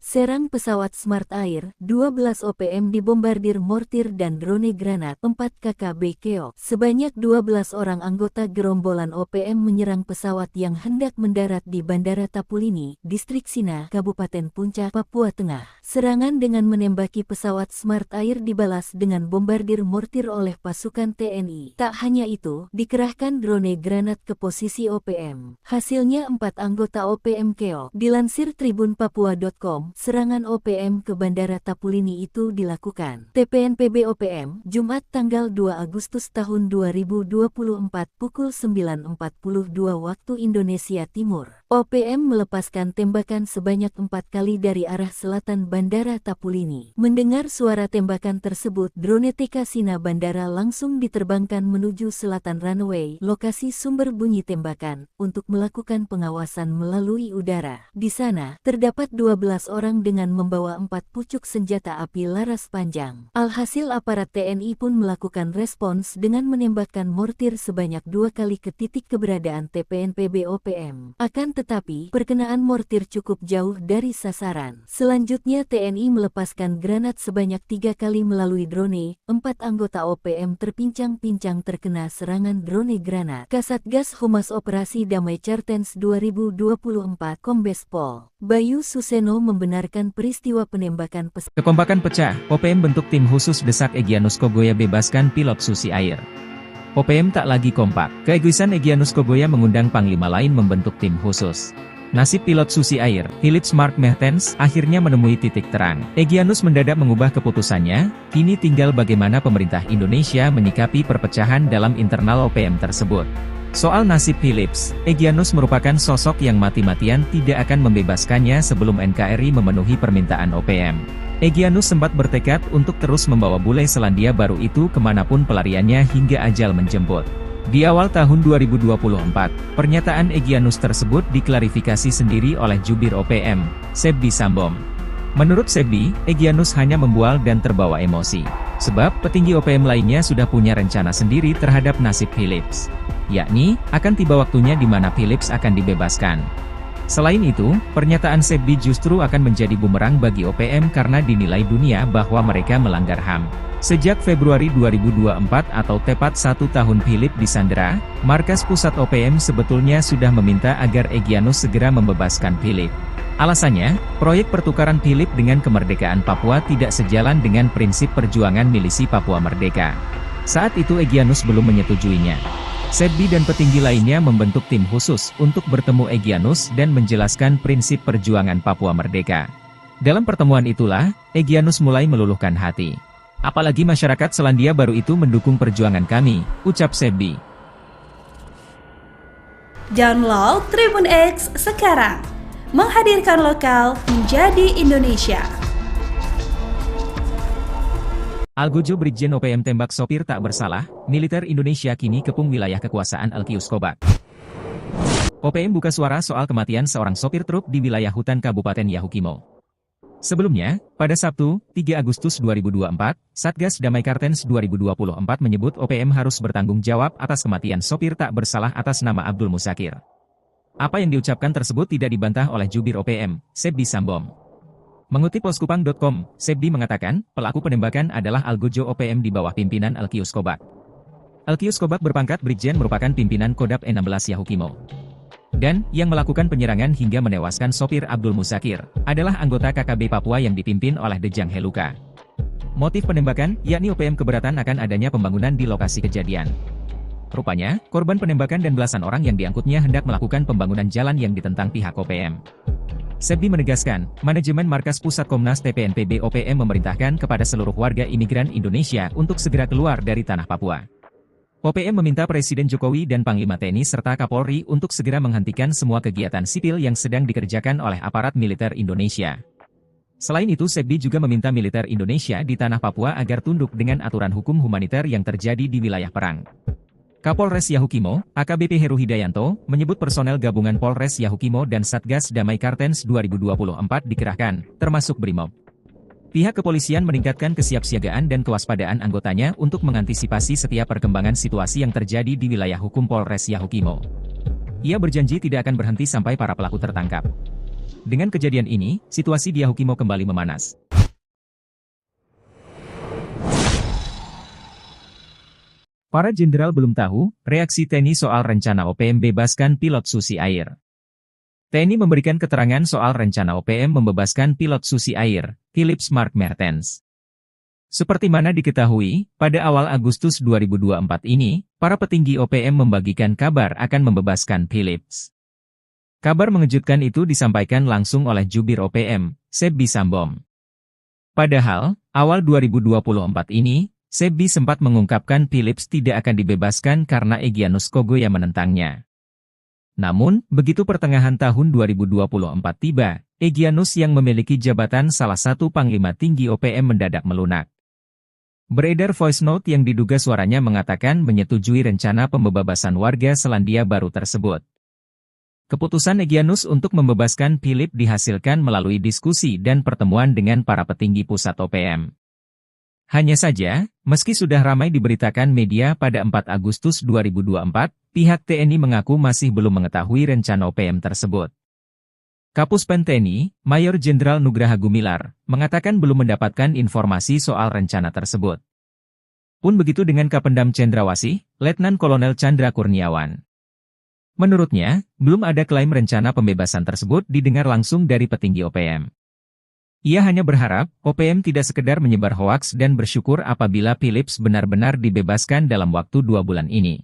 Serang pesawat Smart Air, 12 OPM dibombardir mortir dan drone granat, 4 KKB keok. Sebanyak 12 orang anggota gerombolan OPM menyerang pesawat yang hendak mendarat di Bandara Tapulini, Distrik Sina, Kabupaten Puncak, Papua Tengah. Serangan dengan menembaki pesawat Smart Air dibalas dengan bombardir mortir oleh pasukan TNI. Tak hanya itu, dikerahkan drone granat ke posisi OPM. Hasilnya 4 anggota OPM keok. Dilansir tribunpapua.com, serangan OPM ke Bandara Tapulini itu dilakukan TPNPB OPM, Jumat tanggal 2 Agustus tahun 2024 pukul 9.42 waktu Indonesia Timur. OPM melepaskan tembakan sebanyak 4 kali dari arah selatan Bandara Tapulini. Mendengar suara tembakan tersebut, drone TK Sina Bandara langsung diterbangkan menuju selatan runway, lokasi sumber bunyi tembakan, untuk melakukan pengawasan melalui udara. Di sana, terdapat 12 orang orang dengan membawa 4 pucuk senjata api laras panjang. Alhasil aparat TNI pun melakukan respons dengan menembakkan mortir sebanyak 2 kali ke titik keberadaan TPNPB OPM. Akan tetapi, perkenaan mortir cukup jauh dari sasaran. Selanjutnya TNI melepaskan granat sebanyak 3 kali melalui drone. 4 anggota OPM terpincang-pincang terkena serangan drone granat. Kasatgas Humas Operasi Damai Cartens 2024 Kombes Pol Bayu Suseno membenarkan peristiwa penembakan Kekompakan pecah, OPM bentuk tim khusus desak Egyanus Kogoya bebaskan pilot Susi Air. OPM tak lagi kompak, keegoisan Egyanus Kogoya mengundang panglima lain membentuk tim khusus. Nasib pilot Susi Air, Philips Mark Mertens, akhirnya menemui titik terang. Egyanus mendadak mengubah keputusannya, kini tinggal bagaimana pemerintah Indonesia menyikapi perpecahan dalam internal OPM tersebut. Soal nasib Philips, Egyanus merupakan sosok yang mati-matian tidak akan membebaskannya sebelum NKRI memenuhi permintaan OPM. Egyanus sempat bertekad untuk terus membawa bule Selandia Baru itu kemanapun pelariannya hingga ajal menjemput. Di awal tahun 2024, pernyataan Egyanus tersebut diklarifikasi sendiri oleh jubir OPM, Sebdi Sambom. Menurut Sebdi, Egyanus hanya membual dan terbawa emosi. Sebab, petinggi OPM lainnya sudah punya rencana sendiri terhadap nasib Philips. Yakni, akan tiba waktunya di mana Philips akan dibebaskan. Selain itu, pernyataan Sebdi justru akan menjadi bumerang bagi OPM karena dinilai dunia bahwa mereka melanggar HAM. Sejak Februari 2024 atau tepat 1 tahun Philips disandera, markas pusat OPM sebetulnya sudah meminta agar Egyanus segera membebaskan Philips. Alasannya, proyek pertukaran Philips dengan kemerdekaan Papua tidak sejalan dengan prinsip perjuangan milisi Papua Merdeka. Saat itu Egyanus belum menyetujuinya. Sebdi dan petinggi lainnya membentuk tim khusus untuk bertemu Egyanus dan menjelaskan prinsip perjuangan Papua Merdeka. Dalam pertemuan itulah, Egyanus mulai meluluhkan hati. Apalagi masyarakat Selandia Baru itu mendukung perjuangan kami, ucap Sebdi. Download Tribun X sekarang, menghadirkan lokal menjadi Indonesia. Algojo Brigjen OPM tembak sopir tak bersalah, militer Indonesia kini kepung wilayah kekuasaan Alkius Kobak. OPM buka suara soal kematian seorang sopir truk di wilayah hutan Kabupaten Yahukimo. Sebelumnya, pada Sabtu, 3 Agustus 2024, Satgas Damai Kartens 2024 menyebut OPM harus bertanggung jawab atas kematian sopir tak bersalah atas nama Abdul Musakir. Apa yang diucapkan tersebut tidak dibantah oleh jubir OPM, Sebdi Sambom. Mengutip poskupang.com, Sebdi mengatakan, pelaku penembakan adalah Algojo OPM di bawah pimpinan Alkius Kobak. Alkius Kobak berpangkat Brigjen merupakan pimpinan Kodap 16 Yahukimo. Dan, yang melakukan penyerangan hingga menewaskan sopir Abdul Musakir, adalah anggota KKB Papua yang dipimpin oleh Dejang Heluka. Motif penembakan, yakni OPM keberatan akan adanya pembangunan di lokasi kejadian. Rupanya, korban penembakan dan belasan orang yang diangkutnya hendak melakukan pembangunan jalan yang ditentang pihak OPM. Sebdi menegaskan, manajemen markas pusat Komnas TPNPB OPM memerintahkan kepada seluruh warga imigran Indonesia untuk segera keluar dari tanah Papua. OPM meminta Presiden Jokowi dan Panglima TNI serta Kapolri untuk segera menghentikan semua kegiatan sipil yang sedang dikerjakan oleh aparat militer Indonesia. Selain itu, Sebdi juga meminta militer Indonesia di tanah Papua agar tunduk dengan aturan hukum humaniter yang terjadi di wilayah perang. Kapolres Yahukimo, AKBP Heru Hidayanto, menyebut personel gabungan Polres Yahukimo dan Satgas Damai Kartens 2024 dikerahkan, termasuk Brimob. Pihak kepolisian meningkatkan kesiapsiagaan dan kewaspadaan anggotanya untuk mengantisipasi setiap perkembangan situasi yang terjadi di wilayah hukum Polres Yahukimo. Ia berjanji tidak akan berhenti sampai para pelaku tertangkap. Dengan kejadian ini, situasi di Yahukimo kembali memanas. Para jenderal belum tahu reaksi TNI soal rencana OPM bebaskan pilot Susi Air. TNI memberikan keterangan soal rencana OPM membebaskan pilot Susi Air, Philips Mark Mertens. Seperti mana diketahui, pada awal Agustus 2024 ini, para petinggi OPM membagikan kabar akan membebaskan Philips. Kabar mengejutkan itu disampaikan langsung oleh jubir OPM, Sebdi Sambom. Padahal, awal 2024 ini, Sebdi sempat mengungkapkan Philips tidak akan dibebaskan karena Egyanus Kogoya menentangnya. Namun, begitu pertengahan tahun 2024 tiba, Egyanus yang memiliki jabatan salah satu panglima tinggi OPM mendadak melunak. Beredar voice note yang diduga suaranya mengatakan menyetujui rencana pembebasan warga Selandia Baru tersebut. Keputusan Egyanus untuk membebaskan Philip dihasilkan melalui diskusi dan pertemuan dengan para petinggi pusat OPM. Hanya saja, meski sudah ramai diberitakan media pada 4 Agustus 2024, pihak TNI mengaku masih belum mengetahui rencana OPM tersebut. Kapus Pen TNI, Mayor Jenderal Nugraha Gumilar, mengatakan belum mendapatkan informasi soal rencana tersebut. Pun begitu dengan Kapendam Cendrawasih, Letnan Kolonel Chandra Kurniawan. Menurutnya, belum ada klaim rencana pembebasan tersebut didengar langsung dari petinggi OPM. Ia hanya berharap, OPM tidak sekedar menyebar hoaks dan bersyukur apabila Philips benar-benar dibebaskan dalam waktu 2 bulan ini.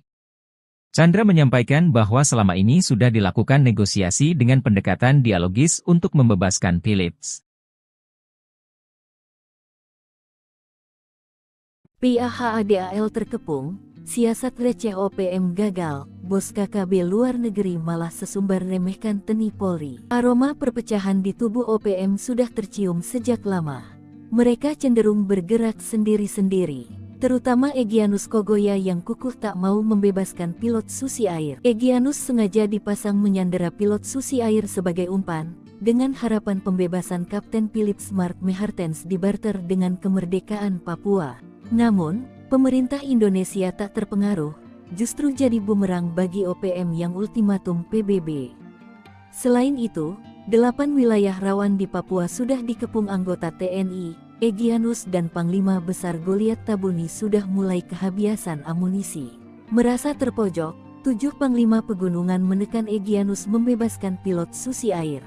Chandra menyampaikan bahwa selama ini sudah dilakukan negosiasi dengan pendekatan dialogis untuk membebaskan Philips. PAHADAL terkepung, siasat receh OPM gagal, bos KKB luar negeri malah sesumbar remehkan TNI Polri. Aroma perpecahan di tubuh OPM sudah tercium sejak lama. Mereka cenderung bergerak sendiri-sendiri, terutama Egyanus Kogoya yang kukuh tak mau membebaskan pilot Susi Air. Egyanus sengaja dipasang menyandera pilot Susi Air sebagai umpan, dengan harapan pembebasan Kapten Philips Mark Mehartens dibarter dengan kemerdekaan Papua. Namun, pemerintah Indonesia tak terpengaruh, justru jadi bumerang bagi OPM yang ultimatum PBB. Selain itu, 8 wilayah rawan di Papua sudah dikepung anggota TNI, Egyanus dan Panglima Besar Goliat Tabuni sudah mulai kehabisan amunisi. Merasa terpojok, 7 Panglima Pegunungan menekan Egyanus membebaskan pilot Susi Air.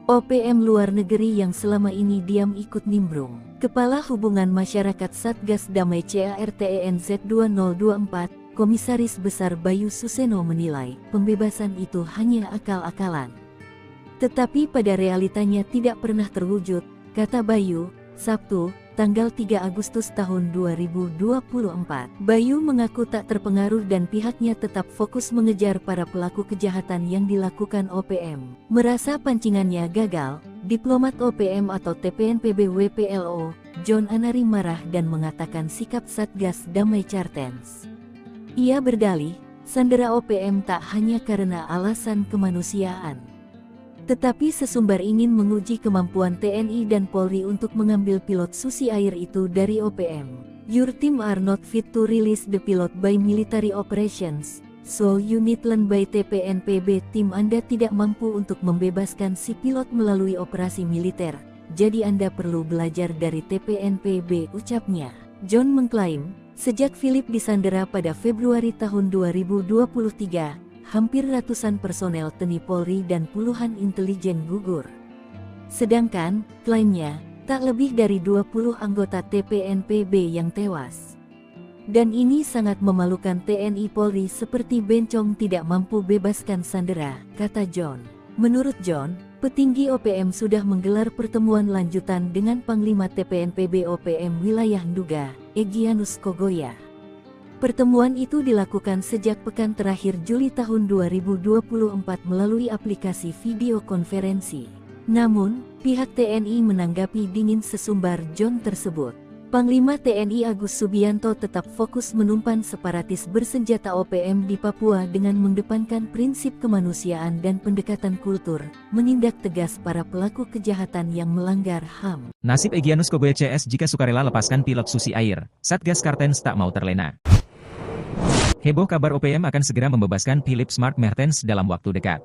OPM luar negeri yang selama ini diam ikut nimbrung. Kepala Hubungan Masyarakat Satgas Damai CARTENZ 2024, Komisaris Besar Bayu Suseno menilai, pembebasan itu hanya akal-akalan. Tetapi pada realitanya tidak pernah terwujud, kata Bayu, Sabtu, tanggal 3 Agustus tahun 2024. Bayu mengaku tak terpengaruh dan pihaknya tetap fokus mengejar para pelaku kejahatan yang dilakukan OPM. Merasa pancingannya gagal, diplomat OPM atau TPNPB WPLO, John Anari marah dan mengatakan sikap Satgas Damai Cartens. Ia berdalih, sandera OPM tak hanya karena alasan kemanusiaan, tetapi sesumbar ingin menguji kemampuan TNI dan Polri untuk mengambil pilot Susi Air itu dari OPM. Your team are not fit to release the pilot by military operations, so you need learn by TPNPB. Tim Anda tidak mampu untuk membebaskan si pilot melalui operasi militer, jadi Anda perlu belajar dari TPNPB, ucapnya. John mengklaim, sejak Philip disandera pada Februari tahun 2023, hampir ratusan personel TNI Polri dan puluhan intelijen gugur. Sedangkan, klaimnya, tak lebih dari 20 anggota TPNPB yang tewas. Dan ini sangat memalukan TNI Polri seperti bencong tidak mampu bebaskan sandera, kata John. Menurut John, petinggi OPM sudah menggelar pertemuan lanjutan dengan Panglima TPNPB OPM Wilayah Nduga, Egyanus Kogoya. Pertemuan itu dilakukan sejak pekan terakhir Juli tahun 2024 melalui aplikasi video konferensi. Namun, pihak TNI menanggapi dingin sesumbar John tersebut. Panglima TNI Agus Subianto tetap fokus menumpan separatis bersenjata OPM di Papua dengan mengedepankan prinsip kemanusiaan dan pendekatan kultur, menindak tegas para pelaku kejahatan yang melanggar HAM. Nasib Egyanus Kogoya CS jika sukarela lepaskan pilot Susi Air, Satgas Cartens tak mau terlena. Heboh kabar OPM akan segera membebaskan Philips Mark Mehartens dalam waktu dekat.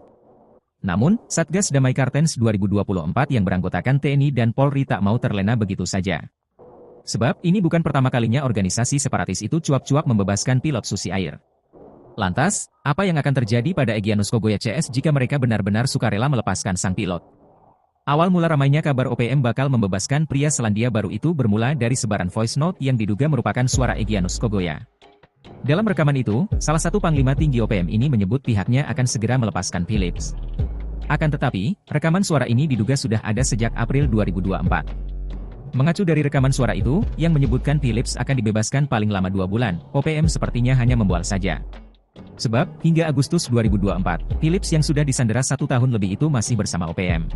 Namun, Satgas Damai Cartens 2024 yang beranggotakan TNI dan Polri tak mau terlena begitu saja. Sebab, ini bukan pertama kalinya organisasi separatis itu cuap-cuap membebaskan pilot Susi Air. Lantas, apa yang akan terjadi pada Egyanus Kogoya CS jika mereka benar-benar sukarela melepaskan sang pilot? Awal mula ramainya kabar OPM bakal membebaskan pria Selandia Baru itu bermula dari sebaran voice note yang diduga merupakan suara Egyanus Kogoya. Dalam rekaman itu, salah satu panglima tinggi OPM ini menyebut pihaknya akan segera melepaskan Philips. Akan tetapi, rekaman suara ini diduga sudah ada sejak April 2024. Mengacu dari rekaman suara itu, yang menyebutkan Philips akan dibebaskan paling lama 2 bulan, OPM sepertinya hanya membual saja. Sebab, hingga Agustus 2024, Philips yang sudah disandera 1 tahun lebih itu masih bersama OPM.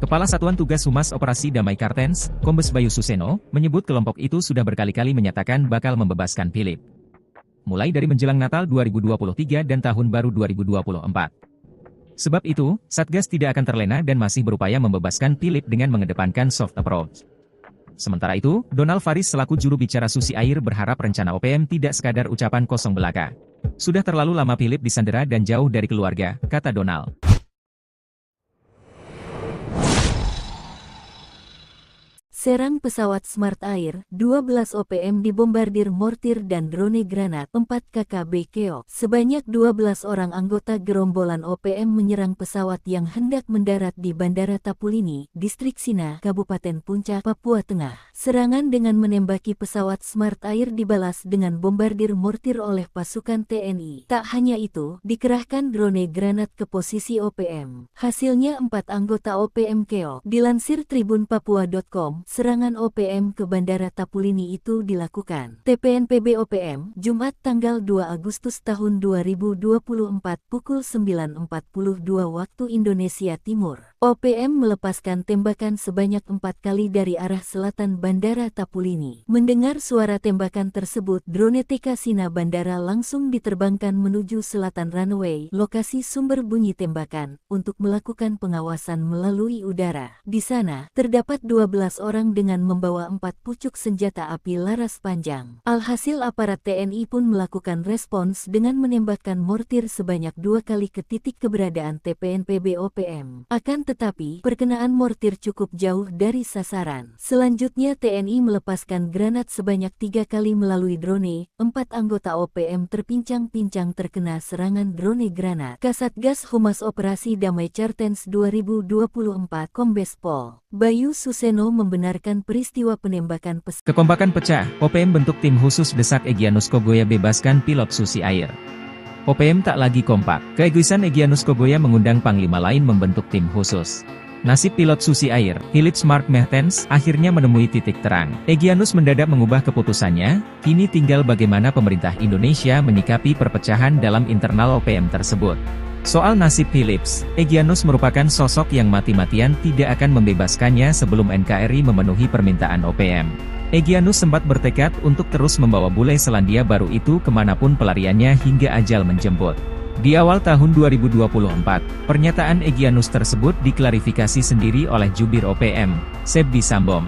Kepala Satuan Tugas Humas Operasi Damai Cartens, Kombes Bayu Suseno, menyebut kelompok itu sudah berkali-kali menyatakan bakal membebaskan Philips. Mulai dari menjelang Natal 2023 dan Tahun Baru 2024. Sebab itu, Satgas tidak akan terlena dan masih berupaya membebaskan Philip dengan mengedepankan soft approach. Sementara itu, Donald Faris selaku juru bicara Susi Air berharap rencana OPM tidak sekadar ucapan kosong belaka. Sudah terlalu lama Philip disandera dan jauh dari keluarga, kata Donald. Serang pesawat Smart Air, 12 OPM dibombardir mortir dan drone granat, 4 KKB keok. Sebanyak 12 orang anggota gerombolan OPM menyerang pesawat yang hendak mendarat di Bandara Tapulini, Distrik Sina, Kabupaten Puncak, Papua Tengah. Serangan dengan menembaki pesawat Smart Air dibalas dengan bombardir mortir oleh pasukan TNI. Tak hanya itu, dikerahkan drone granat ke posisi OPM. Hasilnya 4 anggota OPM keok. Dilansir tribunpapua.com, serangan OPM ke Bandara Tapulini itu dilakukan TPNPB OPM, Jumat tanggal 2 Agustus tahun 2024 pukul 9.42 waktu Indonesia Timur. OPM melepaskan tembakan sebanyak 4 kali dari arah selatan Bandara Tapulini. Mendengar suara tembakan tersebut, drone TK Sina Bandara langsung diterbangkan menuju selatan runway, lokasi sumber bunyi tembakan, untuk melakukan pengawasan melalui udara. Di sana, terdapat 12 orang dengan membawa 4 pucuk senjata api laras panjang. Alhasil aparat TNI pun melakukan respons dengan menembakkan mortir sebanyak 2 kali ke titik keberadaan TPNPB OPM. Akan tetapi, perkenaan mortir cukup jauh dari sasaran. Selanjutnya TNI melepaskan granat sebanyak 3 kali melalui drone. 4 anggota OPM terpincang-pincang terkena serangan drone granat. Kasatgas Humas Operasi Damai Cartens 2024 Kombes Pol Bayu Suseno membenarkan peristiwa penembakan pesawat. Kekompakan pecah, OPM bentuk tim khusus desak Egyanus Kogoya bebaskan pilot Susi Air. OPM tak lagi kompak. Keegoisan Egyanus Kogoya mengundang panglima lain membentuk tim khusus. Nasib pilot Susi Air, Philip Mark Mertens, akhirnya menemui titik terang. Egyanus mendadak mengubah keputusannya, kini tinggal bagaimana pemerintah Indonesia menyikapi perpecahan dalam internal OPM tersebut. Soal nasib Philips, Egyanus merupakan sosok yang mati-matian tidak akan membebaskannya sebelum NKRI memenuhi permintaan OPM. Egyanus sempat bertekad untuk terus membawa bule Selandia Baru itu kemanapun pelariannya hingga ajal menjemput. Di awal tahun 2024, pernyataan Egyanus tersebut diklarifikasi sendiri oleh jubir OPM, Sebbi Sambom.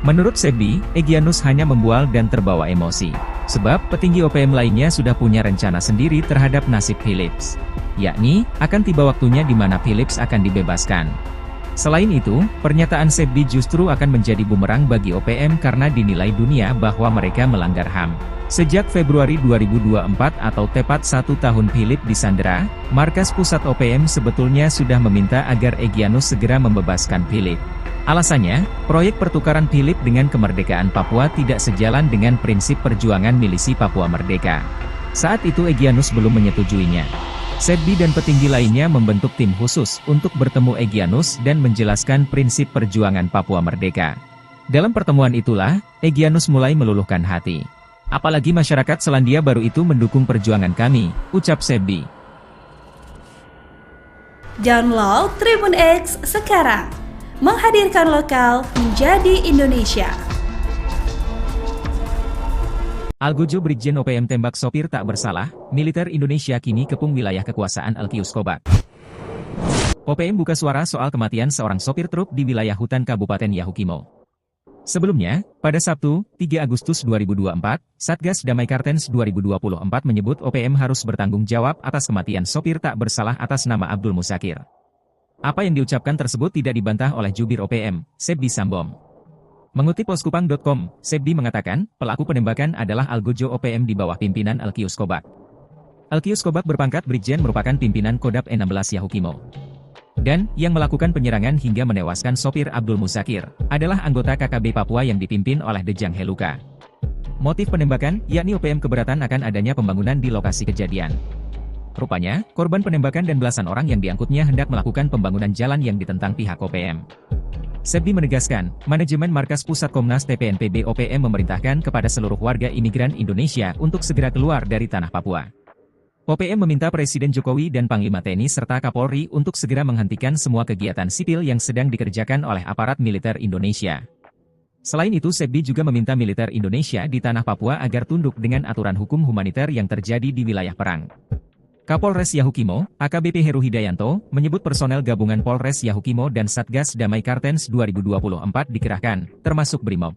Menurut Sebbi, Egyanus hanya membual dan terbawa emosi. Sebab petinggi OPM lainnya sudah punya rencana sendiri terhadap nasib Philips. Yakni, akan tiba waktunya di mana Philips akan dibebaskan. Selain itu, pernyataan Sebbi justru akan menjadi bumerang bagi OPM karena dinilai dunia bahwa mereka melanggar HAM. Sejak Februari 2024 atau tepat 1 tahun Philip disandera, markas pusat OPM sebetulnya sudah meminta agar Egyanus segera membebaskan Philip. Alasannya, proyek pertukaran Philip dengan kemerdekaan Papua tidak sejalan dengan prinsip perjuangan milisi Papua Merdeka. Saat itu Egyanus belum menyetujuinya. Sebbi dan petinggi lainnya membentuk tim khusus untuk bertemu Egyanus dan menjelaskan prinsip perjuangan Papua Merdeka. Dalam pertemuan itulah, Egyanus mulai meluluhkan hati. Apalagi masyarakat Selandia Baru itu mendukung perjuangan kami, ucap Sebbi. Download Tribun X sekarang, menghadirkan lokal menjadi Indonesia. Algojo Brigjen OPM tembak sopir tak bersalah, militer Indonesia kini kepung wilayah kekuasaan Alkius Kobak. OPM buka suara soal kematian seorang sopir truk di wilayah hutan Kabupaten Yahukimo. Sebelumnya, pada Sabtu, 3 Agustus 2024, Satgas Damai Cartens 2024 menyebut OPM harus bertanggung jawab atas kematian sopir tak bersalah atas nama Abdul Musakir. Apa yang diucapkan tersebut tidak dibantah oleh jubir OPM, Sebbi Sambom. Mengutip poskupang.com, Sebbi mengatakan, pelaku penembakan adalah Algojo OPM di bawah pimpinan Alkius Kobak. Alkius Kobak berpangkat Brigjen merupakan pimpinan Kodap 16 Yahukimo. Dan, yang melakukan penyerangan hingga menewaskan sopir Abdul Musakir, adalah anggota KKB Papua yang dipimpin oleh Dejang Heluka. Motif penembakan, yakni OPM keberatan akan adanya pembangunan di lokasi kejadian. Rupanya, korban penembakan dan belasan orang yang diangkutnya hendak melakukan pembangunan jalan yang ditentang pihak OPM. Sebbi menegaskan, manajemen markas pusat Komnas TPNPB OPM memerintahkan kepada seluruh warga imigran Indonesia untuk segera keluar dari tanah Papua. OPM meminta Presiden Jokowi dan Panglima TNI serta Kapolri untuk segera menghentikan semua kegiatan sipil yang sedang dikerjakan oleh aparat militer Indonesia. Selain itu Sebbi juga meminta militer Indonesia di tanah Papua agar tunduk dengan aturan hukum humaniter yang terjadi di wilayah perang. Kapolres Yahukimo, AKBP Heru Hidayanto, menyebut personel gabungan Polres Yahukimo dan Satgas Damai Kartens 2024 dikerahkan, termasuk Brimob.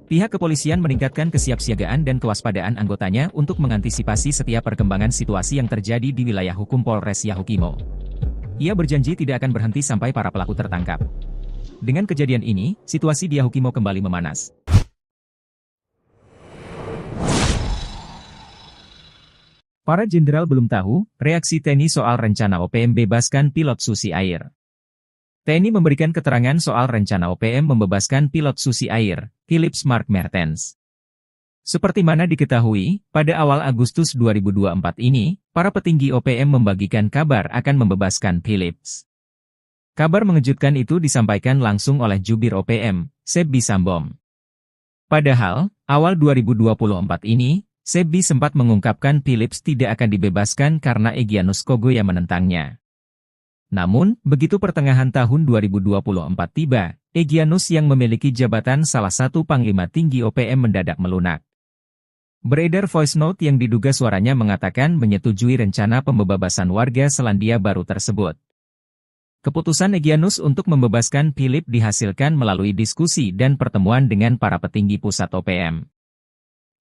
Pihak kepolisian meningkatkan kesiapsiagaan dan kewaspadaan anggotanya untuk mengantisipasi setiap perkembangan situasi yang terjadi di wilayah hukum Polres Yahukimo. Ia berjanji tidak akan berhenti sampai para pelaku tertangkap. Dengan kejadian ini, situasi di Yahukimo kembali memanas. Para jenderal belum tahu reaksi TNI soal rencana OPM bebaskan pilot Susi Air. TNI memberikan keterangan soal rencana OPM membebaskan pilot Susi Air, Philips Mark Mertens. Seperti mana diketahui, pada awal Agustus 2024 ini, para petinggi OPM membagikan kabar akan membebaskan Philips. Kabar mengejutkan itu disampaikan langsung oleh Jubir OPM, Sebbi Sambom. Padahal, awal 2024 ini, Sebbi sempat mengungkapkan Philips tidak akan dibebaskan karena Egyanus Kogoya menentangnya. Namun, begitu pertengahan tahun 2024 tiba, Egyanus yang memiliki jabatan salah satu panglima tinggi OPM mendadak melunak. Beredar voice note yang diduga suaranya mengatakan menyetujui rencana pembebasan warga Selandia Baru tersebut. Keputusan Egyanus untuk membebaskan Philips dihasilkan melalui diskusi dan pertemuan dengan para petinggi pusat OPM.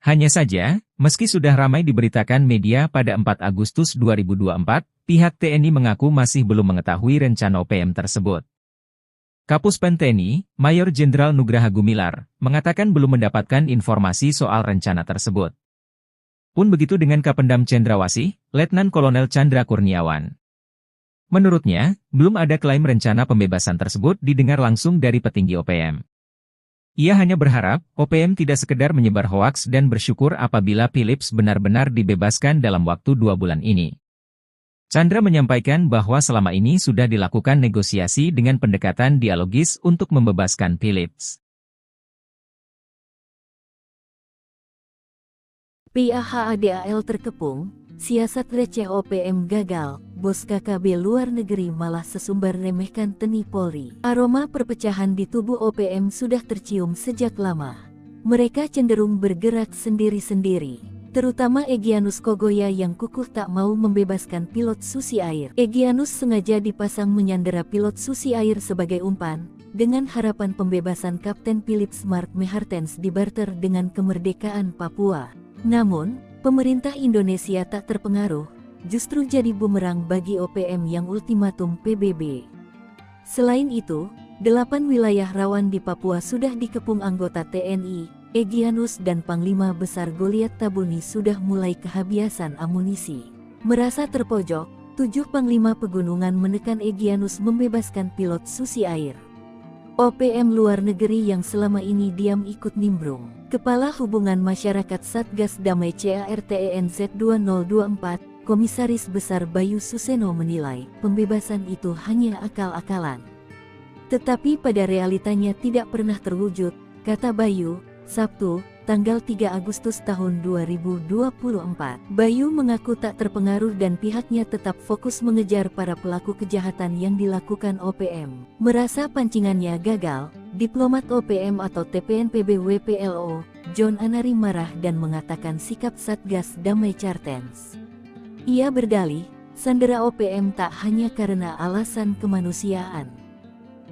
Hanya saja, meski sudah ramai diberitakan media pada 4 Agustus 2024, pihak TNI mengaku masih belum mengetahui rencana OPM tersebut. Kapuspen TNI, Mayor Jenderal Nugraha Gumilar, mengatakan belum mendapatkan informasi soal rencana tersebut. Pun begitu dengan Kapendam Cendrawasih, Letnan Kolonel Chandra Kurniawan. Menurutnya, belum ada klaim rencana pembebasan tersebut didengar langsung dari petinggi OPM. Ia hanya berharap, OPM tidak sekedar menyebar hoaks dan bersyukur apabila Philips benar-benar dibebaskan dalam waktu 2 bulan ini. Chandra menyampaikan bahwa selama ini sudah dilakukan negosiasi dengan pendekatan dialogis untuk membebaskan Philips. PAHADAL terkepung, siasat receh OPM gagal, bos KKB luar negeri malah sesumbar remehkan TNI Polri. Aroma perpecahan di tubuh OPM sudah tercium sejak lama. Mereka cenderung bergerak sendiri-sendiri. Terutama Egyanus Kogoya yang kukuh tak mau membebaskan pilot Susi Air. Egyanus sengaja dipasang menyandera pilot Susi Air sebagai umpan, dengan harapan pembebasan Kapten Philips Mark Mertens dibarter dengan kemerdekaan Papua. Namun, pemerintah Indonesia tak terpengaruh, justru jadi bumerang bagi OPM yang ultimatum PBB. Selain itu, 8 wilayah rawan di Papua sudah dikepung anggota TNI. Egyanus dan Panglima Besar Goliat Tabuni sudah mulai kehabisan amunisi. Merasa terpojok, 7 Panglima Pegunungan menekan Egyanus membebaskan pilot Susi Air. OPM luar negeri yang selama ini diam ikut nimbrung. Kepala Hubungan Masyarakat Satgas Damai CARTENZ 2024, Komisaris Besar Bayu Suseno menilai, pembebasan itu hanya akal-akalan. Tetapi pada realitanya tidak pernah terwujud, kata Bayu, Sabtu, tanggal 3 Agustus tahun 2024. Bayu mengaku tak terpengaruh dan pihaknya tetap fokus mengejar para pelaku kejahatan yang dilakukan OPM. Merasa pancingannya gagal, diplomat OPM atau TPNPB WPLO, John Anari marah dan mengatakan sikap Satgas Damai Kartens. Ia berdalih, sandera OPM tak hanya karena alasan kemanusiaan.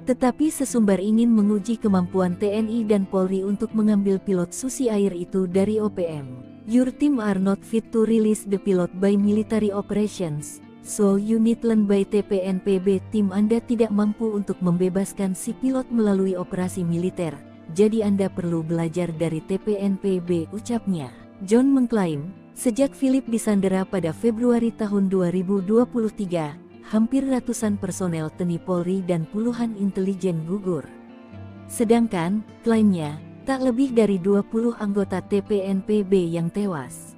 Tetapi sesumbar ingin menguji kemampuan TNI dan Polri untuk mengambil pilot Susi Air itu dari OPM. Your team are not fit to release the pilot by military operations, so you need learn by TPNPB. Tim Anda tidak mampu untuk membebaskan si pilot melalui operasi militer, jadi Anda perlu belajar dari TPNPB, ucapnya. John mengklaim, sejak Philips disandera pada Februari tahun 2023, hampir ratusan personel TNI Polri dan puluhan intelijen gugur. Sedangkan, klaimnya, tak lebih dari 20 anggota TPNPB yang tewas.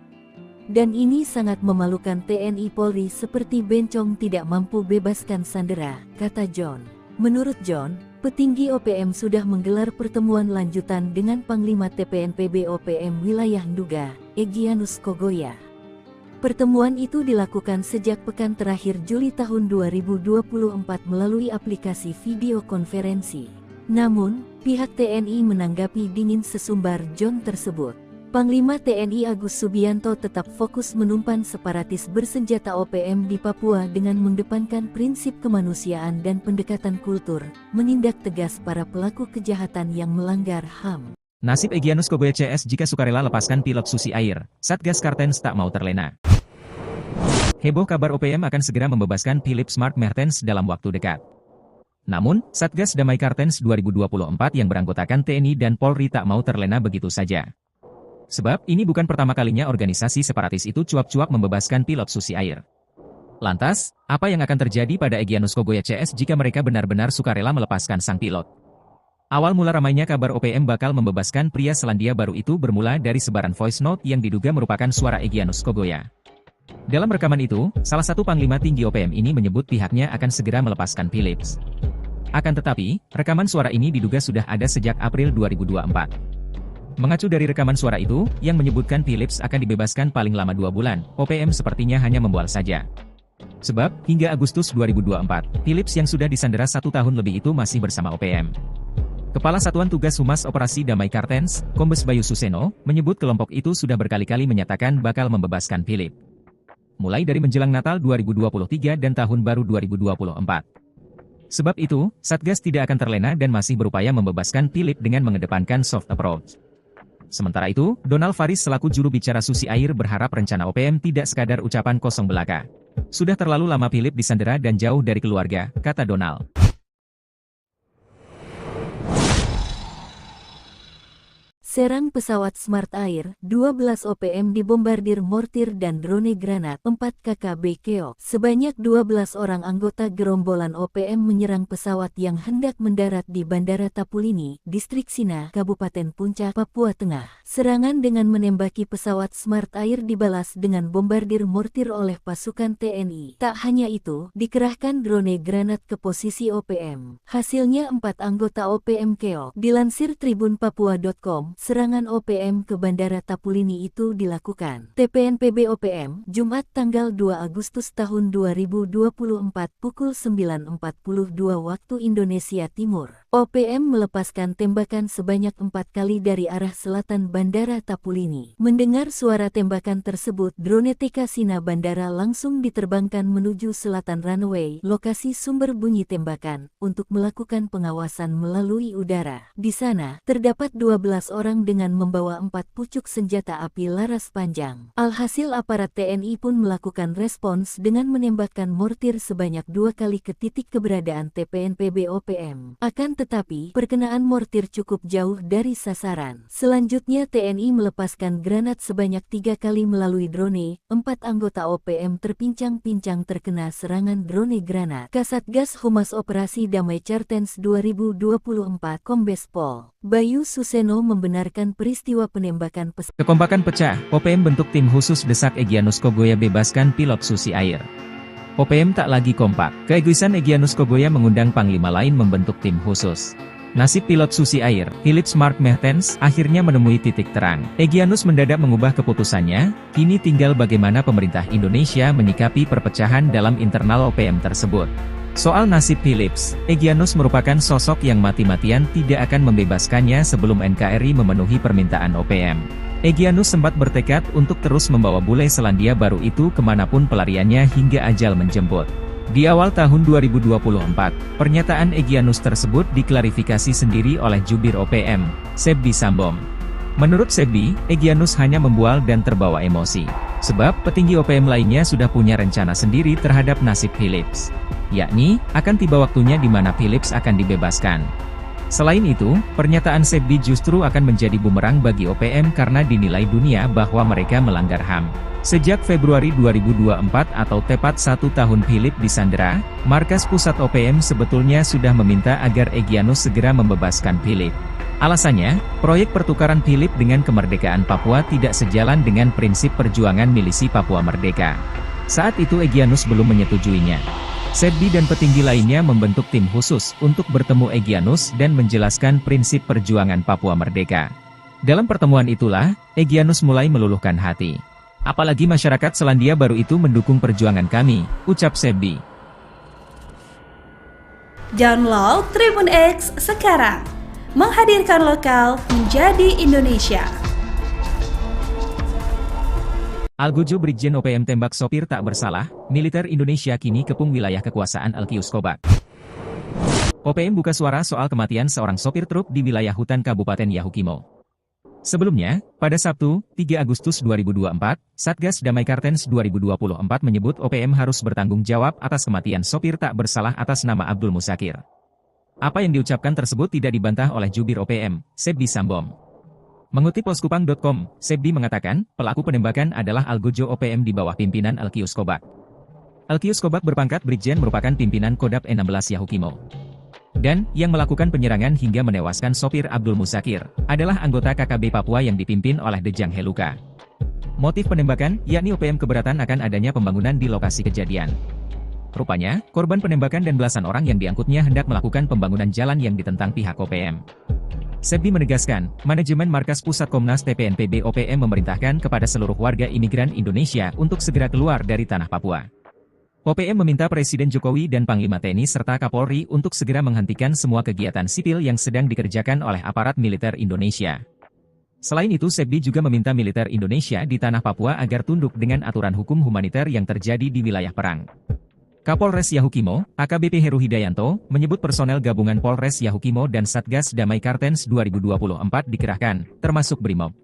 Dan ini sangat memalukan TNI Polri seperti bencong tidak mampu bebaskan sandera, kata John. Menurut John, petinggi OPM sudah menggelar pertemuan lanjutan dengan Panglima TPNPB OPM Wilayah Nduga, Egyanus Kogoya. Pertemuan itu dilakukan sejak pekan terakhir Juli tahun 2024 melalui aplikasi video konferensi. Namun, pihak TNI menanggapi dingin sesumbar John tersebut. Panglima TNI Agus Subianto tetap fokus menumpan separatis bersenjata OPM di Papua dengan mengedepankan prinsip kemanusiaan dan pendekatan kultur, menindak tegas para pelaku kejahatan yang melanggar HAM. Nasib Egyanus Kogoya CS jika sukarela lepaskan pilot Susi Air, Satgas Kartens tak mau terlena. Heboh kabar OPM akan segera membebaskan Philip Smart Mertens dalam waktu dekat. Namun, Satgas Damai Kartens 2024 yang beranggotakan TNI dan Polri tak mau terlena begitu saja. Sebab, ini bukan pertama kalinya organisasi separatis itu cuap-cuap membebaskan pilot Susi Air. Lantas, apa yang akan terjadi pada Egyanus Kogoya CS jika mereka benar-benar sukarela melepaskan sang pilot? Awal mula ramainya kabar OPM bakal membebaskan pria Selandia Baru itu bermula dari sebaran voice note yang diduga merupakan suara Egyanus Kogoya. Dalam rekaman itu, salah satu panglima tinggi OPM ini menyebut pihaknya akan segera melepaskan Philips. Akan tetapi, rekaman suara ini diduga sudah ada sejak April 2024. Mengacu dari rekaman suara itu, yang menyebutkan Philips akan dibebaskan paling lama 2 bulan, OPM sepertinya hanya membual saja. Sebab, hingga Agustus 2024, Philips yang sudah disandera 1 tahun lebih itu masih bersama OPM. Kepala Satuan Tugas Humas Operasi Damai Kartens, Kombes Bayu Suseno, menyebut kelompok itu sudah berkali-kali menyatakan bakal membebaskan Philip. Mulai dari menjelang Natal 2023 dan Tahun Baru 2024. Sebab itu, Satgas tidak akan terlena dan masih berupaya membebaskan Philip dengan mengedepankan soft approach. Sementara itu, Donald Faris selaku juru bicara Susi Air berharap rencana OPM tidak sekadar ucapan kosong belaka. Sudah terlalu lama Philip disandera dan jauh dari keluarga, kata Donald. Serang pesawat Smart Air, 12 OPM dibombardir mortir dan drone granat, 4 KKB keok. Sebanyak 12 orang anggota gerombolan OPM menyerang pesawat yang hendak mendarat di Bandara Tapulini, Distrik Sina, Kabupaten Puncak, Papua Tengah. Serangan dengan menembaki pesawat Smart Air dibalas dengan bombardir mortir oleh pasukan TNI. Tak hanya itu, dikerahkan drone granat ke posisi OPM. Hasilnya 4 anggota OPM keok. Dilansir tribunpapua.com, serangan OPM ke Bandara Tapulini itu dilakukan TPNPB OPM, Jumat tanggal 2 Agustus tahun 2024 pukul 9.42 waktu Indonesia Timur. OPM melepaskan tembakan sebanyak 4 kali dari arah selatan Bandara Tapulini. Mendengar suara tembakan tersebut, drone TK Sina Bandara langsung diterbangkan menuju selatan runway, lokasi sumber bunyi tembakan, untuk melakukan pengawasan melalui udara. Di sana, terdapat 12 orang dengan membawa 4 pucuk senjata api laras panjang. Alhasil aparat TNI pun melakukan respons dengan menembakkan mortir sebanyak 2 kali ke titik keberadaan TPNPB OPM. Akan tetapi, perkenaan mortir cukup jauh dari sasaran. Selanjutnya TNI melepaskan granat sebanyak 3 kali melalui drone. 4 anggota OPM terpincang-pincang terkena serangan drone granat. Kasatgas Humas Operasi Damai Kartens 2024 Kombes Pol Bayu Suseno membenarkan peristiwa penembakan pesawat. Kekompakan pecah, OPM bentuk tim khusus desak Egyanus Kogoya bebaskan pilot Susi Air. OPM tak lagi kompak, keegoisan Egyanus Kogoya mengundang panglima lain membentuk tim khusus. Nasib pilot Susi Air, Philip Smart Mertens, akhirnya menemui titik terang. Egyanus mendadak mengubah keputusannya, kini tinggal bagaimana pemerintah Indonesia menyikapi perpecahan dalam internal OPM tersebut. Soal nasib Philips, Egyanus merupakan sosok yang mati-matian tidak akan membebaskannya sebelum NKRI memenuhi permintaan OPM. Egyanus sempat bertekad untuk terus membawa bule Selandia Baru itu kemanapun pelariannya hingga ajal menjemput. Di awal tahun 2024, pernyataan Egyanus tersebut diklarifikasi sendiri oleh jubir OPM, Sebbi Sambom. Menurut Sebbi, Egyanus hanya membual dan terbawa emosi. Sebab petinggi OPM lainnya sudah punya rencana sendiri terhadap nasib Philips. Yakni, akan tiba waktunya di mana Philips akan dibebaskan. Selain itu, pernyataan Sebbi justru akan menjadi bumerang bagi OPM karena dinilai dunia bahwa mereka melanggar HAM. Sejak Februari 2024 atau tepat 1 tahun Philip disandera, markas pusat OPM sebetulnya sudah meminta agar Egyanus segera membebaskan Philip. Alasannya, proyek pertukaran Philip dengan kemerdekaan Papua tidak sejalan dengan prinsip perjuangan milisi Papua Merdeka. Saat itu Egyanus belum menyetujuinya. Sebbi dan petinggi lainnya membentuk tim khusus untuk bertemu Egyanus dan menjelaskan prinsip perjuangan Papua Merdeka. Dalam pertemuan itulah, Egyanus mulai meluluhkan hati. Apalagi masyarakat Selandia Baru itu mendukung perjuangan kami, ucap Sebbi. Download Tribun X sekarang, menghadirkan lokal menjadi Indonesia. Algojo Brigjen OPM tembak sopir tak bersalah, militer Indonesia kini kepung wilayah kekuasaan Alkius Kobak. OPM buka suara soal kematian seorang sopir truk di wilayah hutan Kabupaten Yahukimo. Sebelumnya, pada Sabtu, 3 Agustus 2024, Satgas Damai Kartens 2024 menyebut OPM harus bertanggung jawab atas kematian sopir tak bersalah atas nama Abdul Musakir. Apa yang diucapkan tersebut tidak dibantah oleh jubir OPM, Sebdi Sambom. Mengutip poskupang.com, Sebdi mengatakan, pelaku penembakan adalah Algojo OPM di bawah pimpinan Alkius Kobak. Alkius Kobak berpangkat Brigjen merupakan pimpinan Kodap E16 Yahukimo. Dan, yang melakukan penyerangan hingga menewaskan sopir Abdul Musakir, adalah anggota KKB Papua yang dipimpin oleh Dejang Heluka. Motif penembakan, yakni OPM keberatan akan adanya pembangunan di lokasi kejadian. Rupanya, korban penembakan dan belasan orang yang diangkutnya hendak melakukan pembangunan jalan yang ditentang pihak OPM. Sebdi menegaskan, manajemen Markas Pusat Komnas TPNPB OPM memerintahkan kepada seluruh warga imigran Indonesia untuk segera keluar dari tanah Papua. OPM meminta Presiden Jokowi dan Panglima TNI serta Kapolri untuk segera menghentikan semua kegiatan sipil yang sedang dikerjakan oleh aparat militer Indonesia. Selain itu, Sebdi juga meminta militer Indonesia di tanah Papua agar tunduk dengan aturan hukum humaniter yang terjadi di wilayah perang. Kapolres Yahukimo, AKBP Heru Hidayanto, menyebut personel gabungan Polres Yahukimo dan Satgas Damai Kartens 2024 dikerahkan, termasuk Brimob.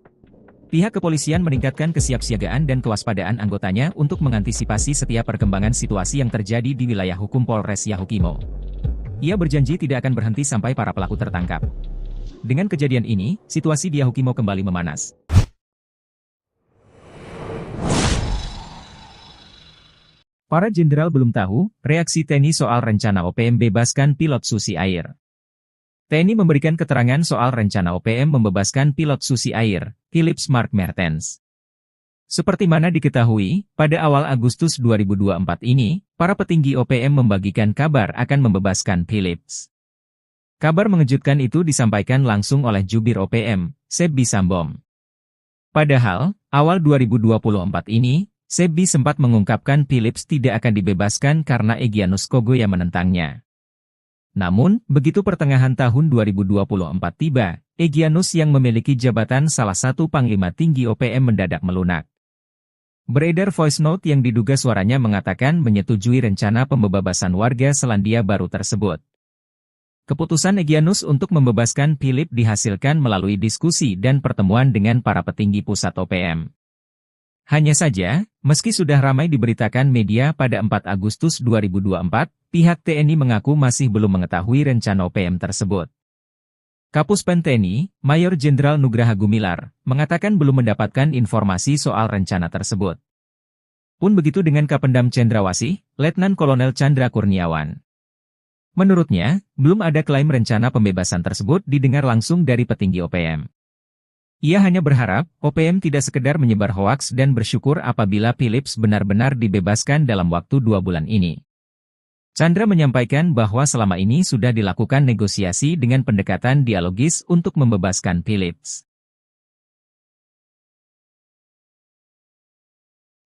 Pihak kepolisian meningkatkan kesiapsiagaan dan kewaspadaan anggotanya untuk mengantisipasi setiap perkembangan situasi yang terjadi di wilayah hukum Polres Yahukimo. Ia berjanji tidak akan berhenti sampai para pelaku tertangkap. Dengan kejadian ini, situasi di Yahukimo kembali memanas. Para jenderal belum tahu reaksi TNI soal rencana OPM bebaskan pilot Susi Air. TNI memberikan keterangan soal rencana OPM membebaskan pilot Susi Air, Philips Mark Mertens. Seperti mana diketahui, pada awal Agustus 2024 ini, para petinggi OPM membagikan kabar akan membebaskan Philips. Kabar mengejutkan itu disampaikan langsung oleh jubir OPM, Sebdi Sambom. Padahal, awal 2024 ini, Sebdi sempat mengungkapkan Philips tidak akan dibebaskan karena Egyanus Kogoya menentangnya. Namun, begitu pertengahan tahun 2024 tiba, Egyanus yang memiliki jabatan salah satu panglima tinggi OPM mendadak melunak. Beredar voice note yang diduga suaranya mengatakan menyetujui rencana pembebasan warga Selandia Baru tersebut. Keputusan Egyanus untuk membebaskan Philips dihasilkan melalui diskusi dan pertemuan dengan para petinggi pusat OPM. Hanya saja, meski sudah ramai diberitakan media pada 4 Agustus 2024, pihak TNI mengaku masih belum mengetahui rencana OPM tersebut. Kapuspen TNI, Mayor Jenderal Nugraha Gumilar, mengatakan belum mendapatkan informasi soal rencana tersebut. Pun begitu dengan Kapendam Cendrawasih, Letnan Kolonel Chandra Kurniawan. Menurutnya, belum ada klaim rencana pembebasan tersebut didengar langsung dari petinggi OPM. Ia hanya berharap, OPM tidak sekedar menyebar hoaks dan bersyukur apabila Philips benar-benar dibebaskan dalam waktu 2 bulan ini. Chandra menyampaikan bahwa selama ini sudah dilakukan negosiasi dengan pendekatan dialogis untuk membebaskan Philips.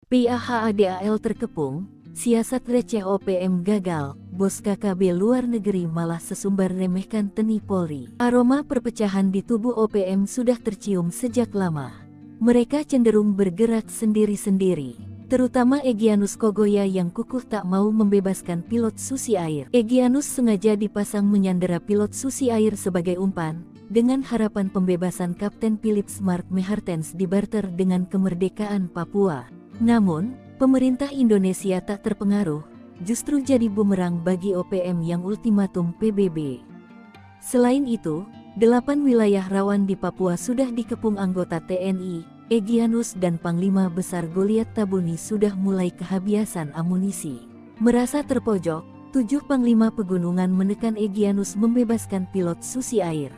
PAHADAL terkepung, siasat receh OPM gagal, bos KKB luar negeri malah sesumbar remehkan TNI Polri. Aroma perpecahan di tubuh OPM sudah tercium sejak lama. Mereka cenderung bergerak sendiri-sendiri, terutama Egyanus Kogoya yang kukuh tak mau membebaskan pilot Susi Air. Egyanus sengaja dipasang menyandera pilot Susi Air sebagai umpan, dengan harapan pembebasan Kapten Philips Mark Mertens dibarter dengan kemerdekaan Papua. Namun, pemerintah Indonesia tak terpengaruh, justru jadi bumerang bagi OPM yang ultimatum PBB. Selain itu, 8 wilayah rawan di Papua sudah dikepung anggota TNI, Egyanus dan Panglima Besar Goliat Tabuni sudah mulai kehabisan amunisi. Merasa terpojok, 7 Panglima Pegunungan menekan Egyanus membebaskan pilot Susi Air.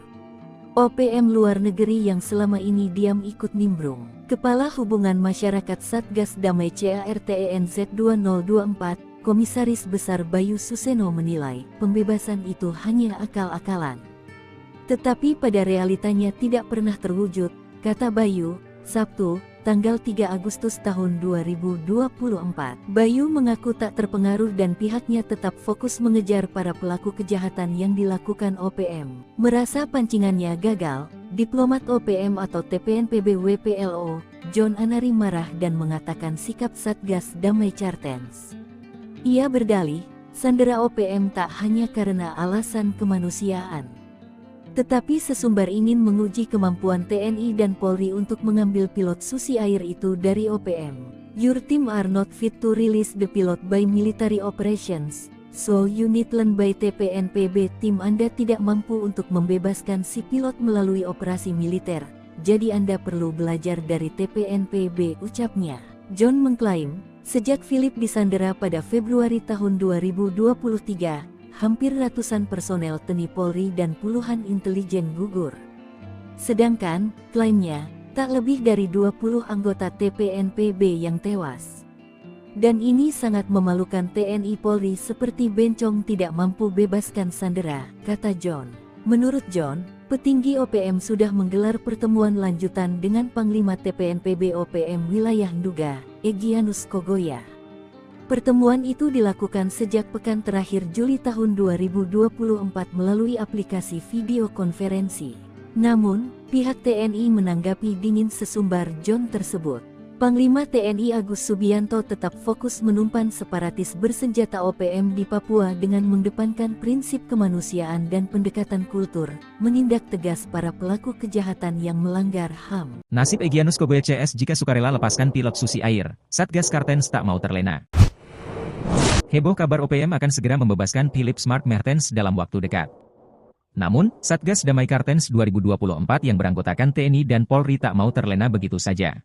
OPM luar negeri yang selama ini diam ikut nimbrung. Kepala Hubungan Masyarakat Satgas Damai CARTENZ 2024, Komisaris Besar Bayu Suseno menilai, pembebasan itu hanya akal-akalan. Tetapi pada realitanya tidak pernah terwujud, kata Bayu, Sabtu, tanggal 3 Agustus tahun 2024. Bayu mengaku tak terpengaruh dan pihaknya tetap fokus mengejar para pelaku kejahatan yang dilakukan OPM. Merasa pancingannya gagal, Diplomat OPM atau TPNPB WPLO, John Anari marah dan mengatakan sikap Satgas Damai Cartens. Ia berdalih, sandera OPM tak hanya karena alasan kemanusiaan, tetapi sesumbar ingin menguji kemampuan TNI dan Polri untuk mengambil pilot susi air itu dari OPM. Your team are not fit to release the pilot by military operations, so you need learn by TPNPB. Tim Anda tidak mampu untuk membebaskan si pilot melalui operasi militer, jadi Anda perlu belajar dari TPNPB, ucapnya. John mengklaim, sejak Philip disandera pada Februari tahun 2023, hampir ratusan personel TNI Polri dan puluhan intelijen gugur. Sedangkan, klaimnya, tak lebih dari 20 anggota TPNPB yang tewas. Dan ini sangat memalukan. TNI Polri seperti bencong tidak mampu bebaskan sandera, kata John. Menurut John, petinggi OPM sudah menggelar pertemuan lanjutan dengan Panglima TPNPB OPM Wilayah Nduga, Egyanus Kogoya. Pertemuan itu dilakukan sejak pekan terakhir Juli tahun 2024 melalui aplikasi video konferensi. Namun, pihak TNI menanggapi dingin sesumbar John tersebut. Panglima TNI Agus Subianto tetap fokus menumpan separatis bersenjata OPM di Papua dengan mengedepankan prinsip kemanusiaan dan pendekatan kultur, menindak tegas para pelaku kejahatan yang melanggar HAM. Nasib Egyanus Kogoya CS jika sukarela lepaskan pilot susi air, Satgas Cartens tak mau terlena. Heboh kabar OPM akan segera membebaskan Philip Smart Mertens dalam waktu dekat. Namun, Satgas Damai Cartens 2024 yang beranggotakan TNI dan Polri tak mau terlena begitu saja.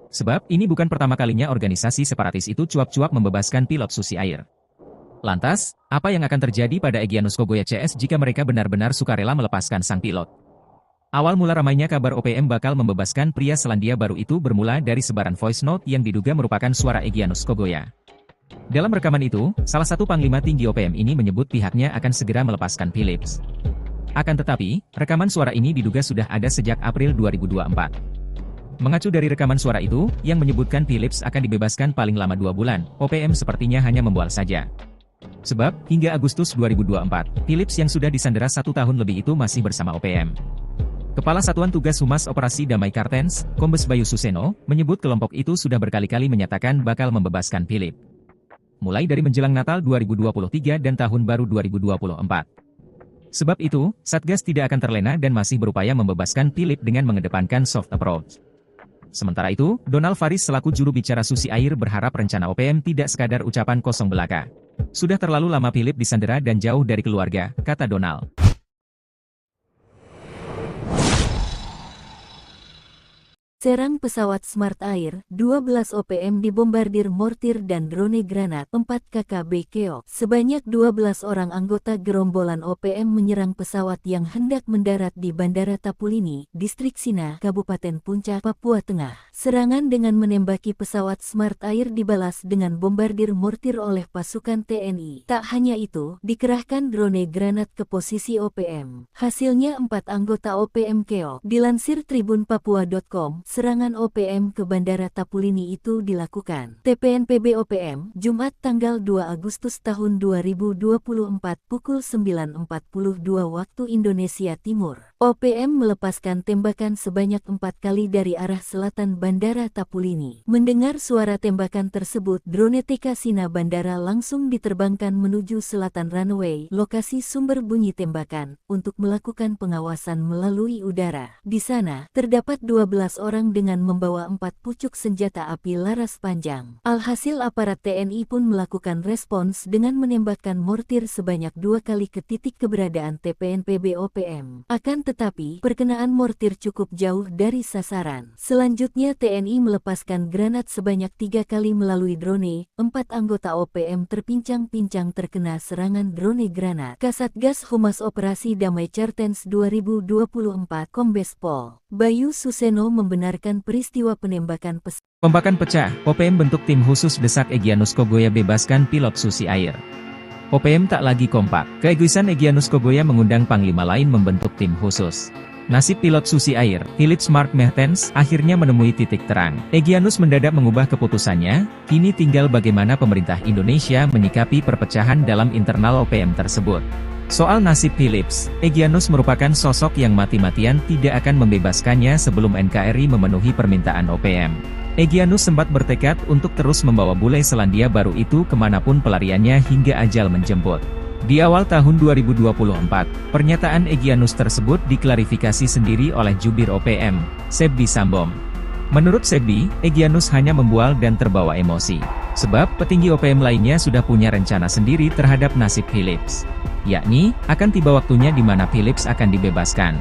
Sebab, ini bukan pertama kalinya organisasi separatis itu cuap-cuap membebaskan pilot susi air. Lantas, apa yang akan terjadi pada Egyanus Kogoya CS jika mereka benar-benar sukarela melepaskan sang pilot? Awal mula ramainya kabar OPM bakal membebaskan pria Selandia Baru itu bermula dari sebaran voice note yang diduga merupakan suara Egyanus Kogoya. Dalam rekaman itu, salah satu panglima tinggi OPM ini menyebut pihaknya akan segera melepaskan Philips. Akan tetapi, rekaman suara ini diduga sudah ada sejak April 2024. Mengacu dari rekaman suara itu, yang menyebutkan Philips akan dibebaskan paling lama 2 bulan, OPM sepertinya hanya membual saja. Sebab, hingga Agustus 2024, Philips yang sudah disandera 1 tahun lebih itu masih bersama OPM. Kepala Satuan Tugas Humas Operasi Damai Cartens, Kombes Bayu Suseno, menyebut kelompok itu sudah berkali-kali menyatakan bakal membebaskan Philip. Mulai dari menjelang Natal 2023 dan Tahun Baru 2024. Sebab itu, Satgas tidak akan terlena dan masih berupaya membebaskan Philip dengan mengedepankan soft approach. Sementara itu, Donald Faris selaku juru bicara susi air berharap rencana OPM tidak sekadar ucapan kosong belaka. Sudah terlalu lama Philip disandera dan jauh dari keluarga, kata Donald. Serang pesawat Smart Air, 12 OPM dibombardir mortir dan drone granat, 4 KKB keok. Sebanyak 12 orang anggota gerombolan OPM menyerang pesawat yang hendak mendarat di Bandara Tapulini, Distrik Sina, Kabupaten Puncak, Papua Tengah. Serangan dengan menembaki pesawat Smart Air dibalas dengan bombardir mortir oleh pasukan TNI. Tak hanya itu, dikerahkan drone granat ke posisi OPM. Hasilnya 4 anggota OPM keok. Dilansir tribunpapua.com, serangan OPM ke Bandara Tapulini itu dilakukan TPNPB OPM, Jumat tanggal 2 Agustus tahun 2024 pukul 9.42 waktu Indonesia Timur. OPM melepaskan tembakan sebanyak 4 kali dari arah selatan Bandara Tapulini. Mendengar suara tembakan tersebut, drone TK Sina Bandara langsung diterbangkan menuju selatan runway, lokasi sumber bunyi tembakan, untuk melakukan pengawasan melalui udara. Di sana, terdapat 12 orang dengan membawa 4 pucuk senjata api laras panjang. Alhasil aparat TNI pun melakukan respons dengan menembakkan mortir sebanyak 2 kali ke titik keberadaan TPNPB OPM. Akan tetapi, perkenaan mortir cukup jauh dari sasaran. Selanjutnya TNI melepaskan granat sebanyak 3 kali melalui drone. 4 anggota OPM terpincang-pincang terkena serangan drone granat. Kasatgas Humas Operasi Damai Cartens 2024 Kombes Pol Bayu Suseno membenarkan peristiwa penembakan pesawat. Kombakan pecah, OPM bentuk tim khusus desak Egyanus Kogoya bebaskan pilot susi air. OPM tak lagi kompak, keegoisan Egyanus Kogoya mengundang panglima lain membentuk tim khusus. Nasib pilot Susi Air, Philips Mark Mertens, akhirnya menemui titik terang. Egyanus mendadak mengubah keputusannya, kini tinggal bagaimana pemerintah Indonesia menyikapi perpecahan dalam internal OPM tersebut. Soal nasib Philips, Egyanus merupakan sosok yang mati-matian tidak akan membebaskannya sebelum NKRI memenuhi permintaan OPM. Egyanus sempat bertekad untuk terus membawa bule Selandia Baru itu kemanapun pelariannya hingga ajal menjemput. Di awal tahun 2024, pernyataan Egyanus tersebut diklarifikasi sendiri oleh jubir OPM, Sebdi Sambom. Menurut Sebdi, Egyanus hanya membual dan terbawa emosi. Sebab petinggi OPM lainnya sudah punya rencana sendiri terhadap nasib Philips. Yakni, akan tiba waktunya di mana Philips akan dibebaskan.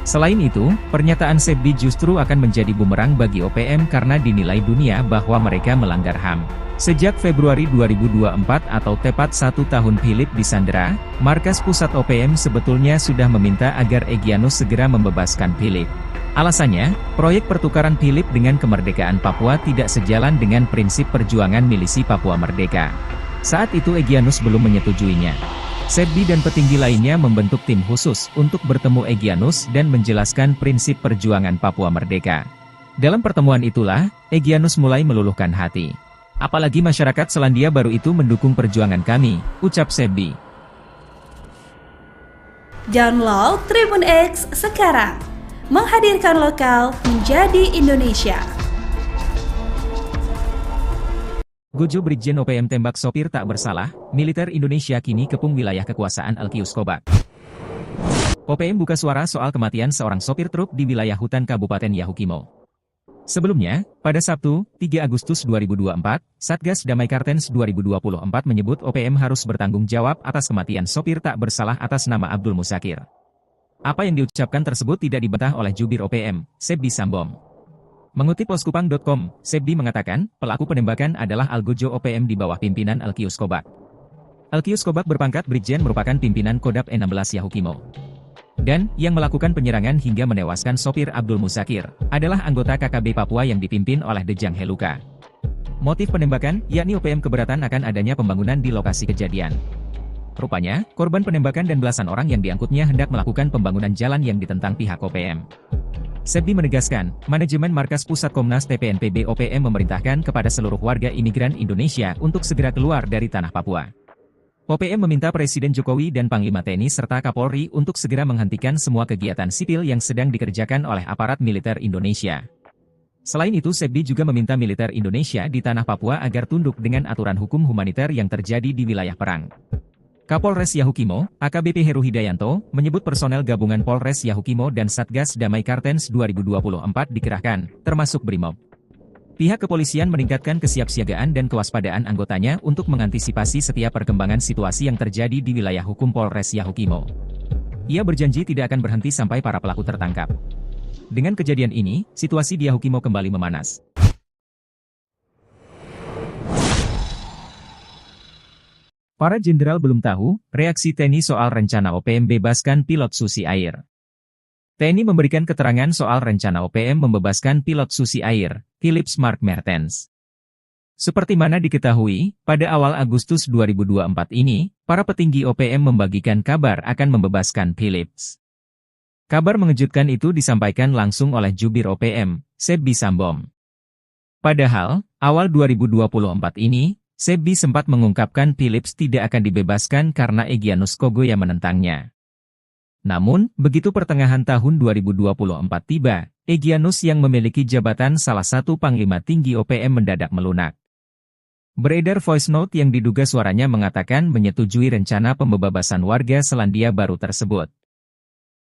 Selain itu, pernyataan Sebdi justru akan menjadi bumerang bagi OPM karena dinilai dunia bahwa mereka melanggar HAM. Sejak Februari 2024 atau tepat 1 tahun Philips disandera, markas pusat OPM sebetulnya sudah meminta agar Egyanus segera membebaskan Philips. Alasannya, proyek pertukaran Philips dengan kemerdekaan Papua tidak sejalan dengan prinsip perjuangan milisi Papua Merdeka. Saat itu Egyanus belum menyetujuinya. Sebdi dan petinggi lainnya membentuk tim khusus untuk bertemu Egyanus dan menjelaskan prinsip perjuangan Papua Merdeka. Dalam pertemuan itulah, Egyanus mulai meluluhkan hati. Apalagi masyarakat Selandia Baru itu mendukung perjuangan kami, ucap Sebdi. Download Tribun X sekarang, menghadirkan lokal menjadi Indonesia. Gojo Brigjen OPM tembak sopir tak bersalah, militer Indonesia kini kepung wilayah kekuasaan Alkius Kobak. OPM buka suara soal kematian seorang sopir truk di wilayah hutan Kabupaten Yahukimo. Sebelumnya, pada Sabtu, 3 Agustus 2024, Satgas Damai Kartens 2024 menyebut OPM harus bertanggung jawab atas kematian sopir tak bersalah atas nama Abdul Musakir. Apa yang diucapkan tersebut tidak dibantah oleh jubir OPM, Sebdi Sambom. Mengutip poskupang.com, Sebdi mengatakan, pelaku penembakan adalah Algojo OPM di bawah pimpinan Alkius Kobak. Alkius Kobak berpangkat Brigjen merupakan pimpinan Kodap E16 Yahukimo. Dan, yang melakukan penyerangan hingga menewaskan sopir Abdul Musakir, adalah anggota KKB Papua yang dipimpin oleh Dejang Heluka. Motif penembakan, yakni OPM keberatan akan adanya pembangunan di lokasi kejadian. Rupanya, korban penembakan dan belasan orang yang diangkutnya hendak melakukan pembangunan jalan yang ditentang pihak OPM. Sebdi menegaskan, manajemen Markas Pusat Komnas TPNPB OPM memerintahkan kepada seluruh warga imigran Indonesia untuk segera keluar dari tanah Papua. OPM meminta Presiden Jokowi dan Panglima TNI serta Kapolri untuk segera menghentikan semua kegiatan sipil yang sedang dikerjakan oleh aparat militer Indonesia. Selain itu, Sebdi juga meminta militer Indonesia di tanah Papua agar tunduk dengan aturan hukum humaniter yang terjadi di wilayah perang. Kapolres Yahukimo, AKBP Heru Hidayanto, menyebut personel gabungan Polres Yahukimo dan Satgas Damai Kartens 2024 dikerahkan, termasuk Brimob. Pihak kepolisian meningkatkan kesiapsiagaan dan kewaspadaan anggotanya untuk mengantisipasi setiap perkembangan situasi yang terjadi di wilayah hukum Polres Yahukimo. Ia berjanji tidak akan berhenti sampai para pelaku tertangkap. Dengan kejadian ini, situasi di Yahukimo kembali memanas. Para jenderal belum tahu reaksi TNI soal rencana OPM bebaskan pilot Susi Air. TNI memberikan keterangan soal rencana OPM membebaskan pilot Susi Air, Philips Mark Mertens. Seperti mana diketahui, pada awal Agustus 2024 ini, para petinggi OPM membagikan kabar akan membebaskan Philips. Kabar mengejutkan itu disampaikan langsung oleh jubir OPM, Sebdi Sambom. Padahal, awal 2024 ini, Sebdi sempat mengungkapkan Philips tidak akan dibebaskan karena Egyanus Kogoya menentangnya. Namun, begitu pertengahan tahun 2024 tiba, Egyanus yang memiliki jabatan salah satu panglima tinggi OPM mendadak melunak. Beredar voice note yang diduga suaranya mengatakan menyetujui rencana pembebasan warga Selandia Baru tersebut.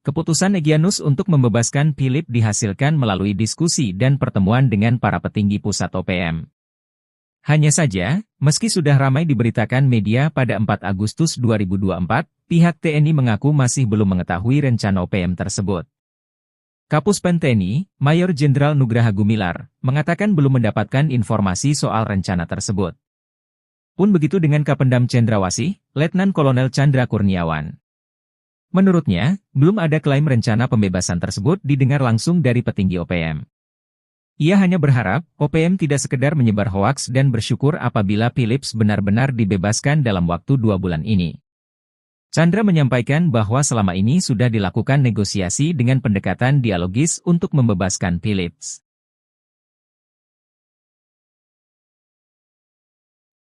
Keputusan Egyanus untuk membebaskan Philips dihasilkan melalui diskusi dan pertemuan dengan para petinggi pusat OPM. Hanya saja, meski sudah ramai diberitakan media pada 4 Agustus 2024, pihak TNI mengaku masih belum mengetahui rencana OPM tersebut. Kapuspen TNI, Mayor Jenderal Nugraha Gumilar, mengatakan belum mendapatkan informasi soal rencana tersebut. Pun begitu dengan Kapendam Cendrawasih, Letnan Kolonel Chandra Kurniawan. Menurutnya, belum ada klaim rencana pembebasan tersebut didengar langsung dari petinggi OPM. Ia hanya berharap, OPM tidak sekedar menyebar hoaks dan bersyukur apabila Philips benar-benar dibebaskan dalam waktu 2 bulan ini. Chandra menyampaikan bahwa selama ini sudah dilakukan negosiasi dengan pendekatan dialogis untuk membebaskan Phillips.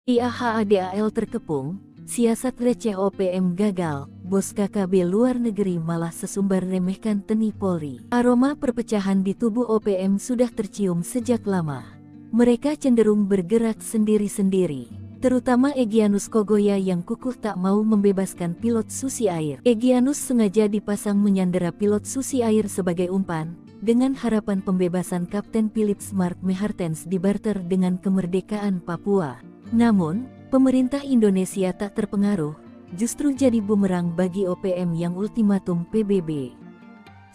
IAHADAL terkepung, siasat receh OPM gagal, bos KKB luar negeri malah sesumbar remehkan TNI Polri. Aroma perpecahan di tubuh OPM sudah tercium sejak lama. Mereka cenderung bergerak sendiri-sendiri. Terutama Egyanus Kogoya yang kukuh tak mau membebaskan pilot Susi Air. Egyanus sengaja dipasang menyandera pilot Susi Air sebagai umpan, dengan harapan pembebasan Kapten Phillips Mark Mertens dibarter dengan kemerdekaan Papua. Namun, pemerintah Indonesia tak terpengaruh, justru jadi bumerang bagi OPM yang ultimatum PBB.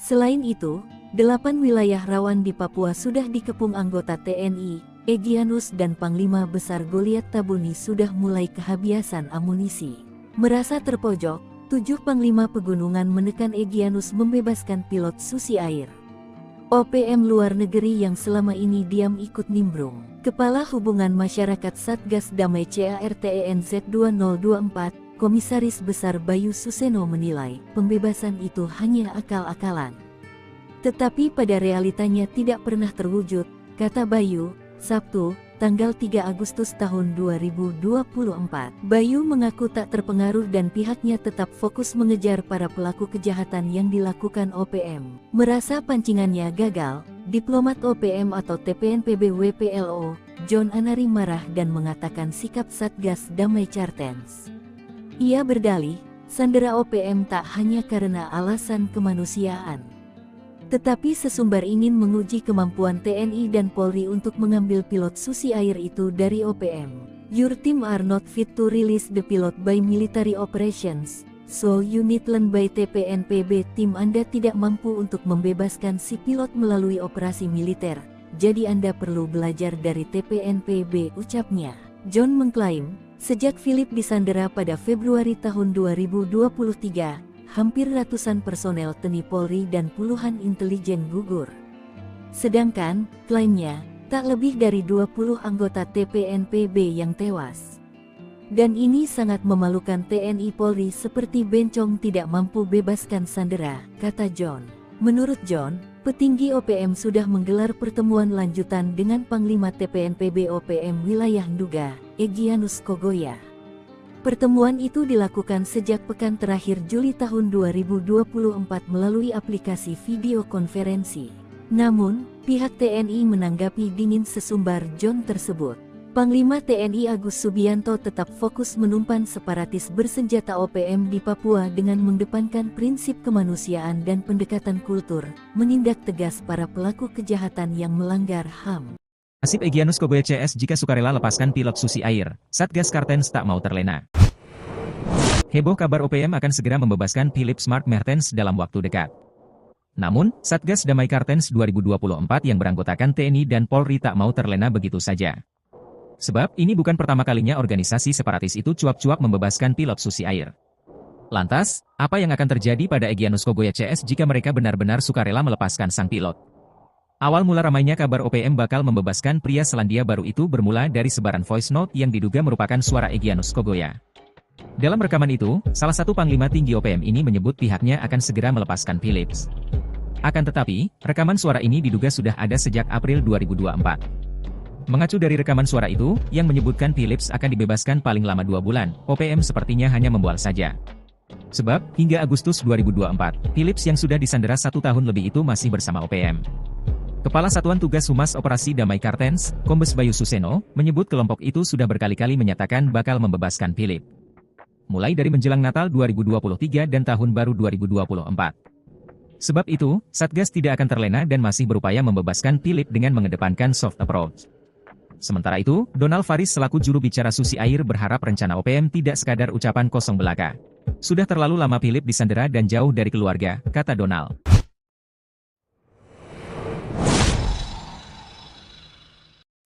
Selain itu, 8 wilayah rawan di Papua sudah dikepung anggota TNI. Egyanus dan Panglima Besar Goliat Tabuni sudah mulai kehabisan amunisi. Merasa terpojok, 7 Panglima Pegunungan menekan Egyanus membebaskan pilot Susi Air. OPM luar negeri yang selama ini diam ikut nimbrung. Kepala Hubungan Masyarakat Satgas Damai CARTENZ 2024, Komisaris Besar Bayu Suseno menilai pembebasan itu hanya akal-akalan. Tetapi pada realitanya tidak pernah terwujud, kata Bayu. Sabtu, tanggal 3 Agustus tahun 2024. Bayu mengaku tak terpengaruh dan pihaknya tetap fokus mengejar para pelaku kejahatan yang dilakukan OPM. Merasa pancingannya gagal, diplomat OPM atau TPNPB WPLO, John Anari marah dan mengatakan sikap Satgas Damai Cartens. Ia berdalih, sandera OPM tak hanya karena alasan kemanusiaan. Tetapi sesumbar ingin menguji kemampuan TNI dan Polri untuk mengambil pilot Susi Air itu dari OPM. Your team are not fit to release the pilot by military operations, so you need learn by TPNPB. Tim Anda tidak mampu untuk membebaskan si pilot melalui operasi militer, jadi Anda perlu belajar dari TPNPB, ucapnya. John mengklaim, sejak Philip disandera pada Februari tahun 2023, hampir ratusan personel TNI Polri dan puluhan intelijen gugur. Sedangkan, klaimnya, tak lebih dari 20 anggota TPNPB yang tewas. Dan ini sangat memalukan TNI Polri seperti bencong tidak mampu bebaskan sandera, kata John. Menurut John, petinggi OPM sudah menggelar pertemuan lanjutan dengan Panglima TPNPB OPM Wilayah Nduga, Egyanus Kogoya. Pertemuan itu dilakukan sejak pekan terakhir Juli tahun 2024 melalui aplikasi video konferensi. Namun, pihak TNI menanggapi dingin sesumbar John tersebut. Panglima TNI Agus Subianto tetap fokus menumpan separatis bersenjata OPM di Papua dengan mengedepankan prinsip kemanusiaan dan pendekatan kultur, menindak tegas para pelaku kejahatan yang melanggar HAM. Nasib Egyanus Kogoya CS jika sukarela lepaskan pilot Susi Air, Satgas Cartens tak mau terlena. Heboh kabar OPM akan segera membebaskan Phillips Mark Mertens dalam waktu dekat. Namun, Satgas Damai Cartens 2024 yang beranggotakan TNI dan Polri tak mau terlena begitu saja. Sebab, ini bukan pertama kalinya organisasi separatis itu cuap-cuap membebaskan pilot Susi Air. Lantas, apa yang akan terjadi pada Egyanus Kogoya CS jika mereka benar-benar sukarela melepaskan sang pilot? Awal mula ramainya kabar OPM bakal membebaskan pria Selandia Baru itu bermula dari sebaran voice note yang diduga merupakan suara Egyanus Kogoya. Dalam rekaman itu, salah satu panglima tinggi OPM ini menyebut pihaknya akan segera melepaskan Phillips. Akan tetapi, rekaman suara ini diduga sudah ada sejak April 2024. Mengacu dari rekaman suara itu, yang menyebutkan Phillips akan dibebaskan paling lama 2 bulan, OPM sepertinya hanya membual saja. Sebab, hingga Agustus 2024, Phillips yang sudah disandera 1 tahun lebih itu masih bersama OPM. Kepala Satuan Tugas Humas Operasi Damai Cartens, Kombes Bayu Suseno, menyebut kelompok itu sudah berkali-kali menyatakan bakal membebaskan Philip. Mulai dari menjelang Natal 2023 dan Tahun Baru 2024. Sebab itu, Satgas tidak akan terlena dan masih berupaya membebaskan Philip dengan mengedepankan soft approach. Sementara itu, Donald Faris selaku juru bicara Susi Air berharap rencana OPM tidak sekadar ucapan kosong belaka. Sudah terlalu lama Philip disandera dan jauh dari keluarga, kata Donald.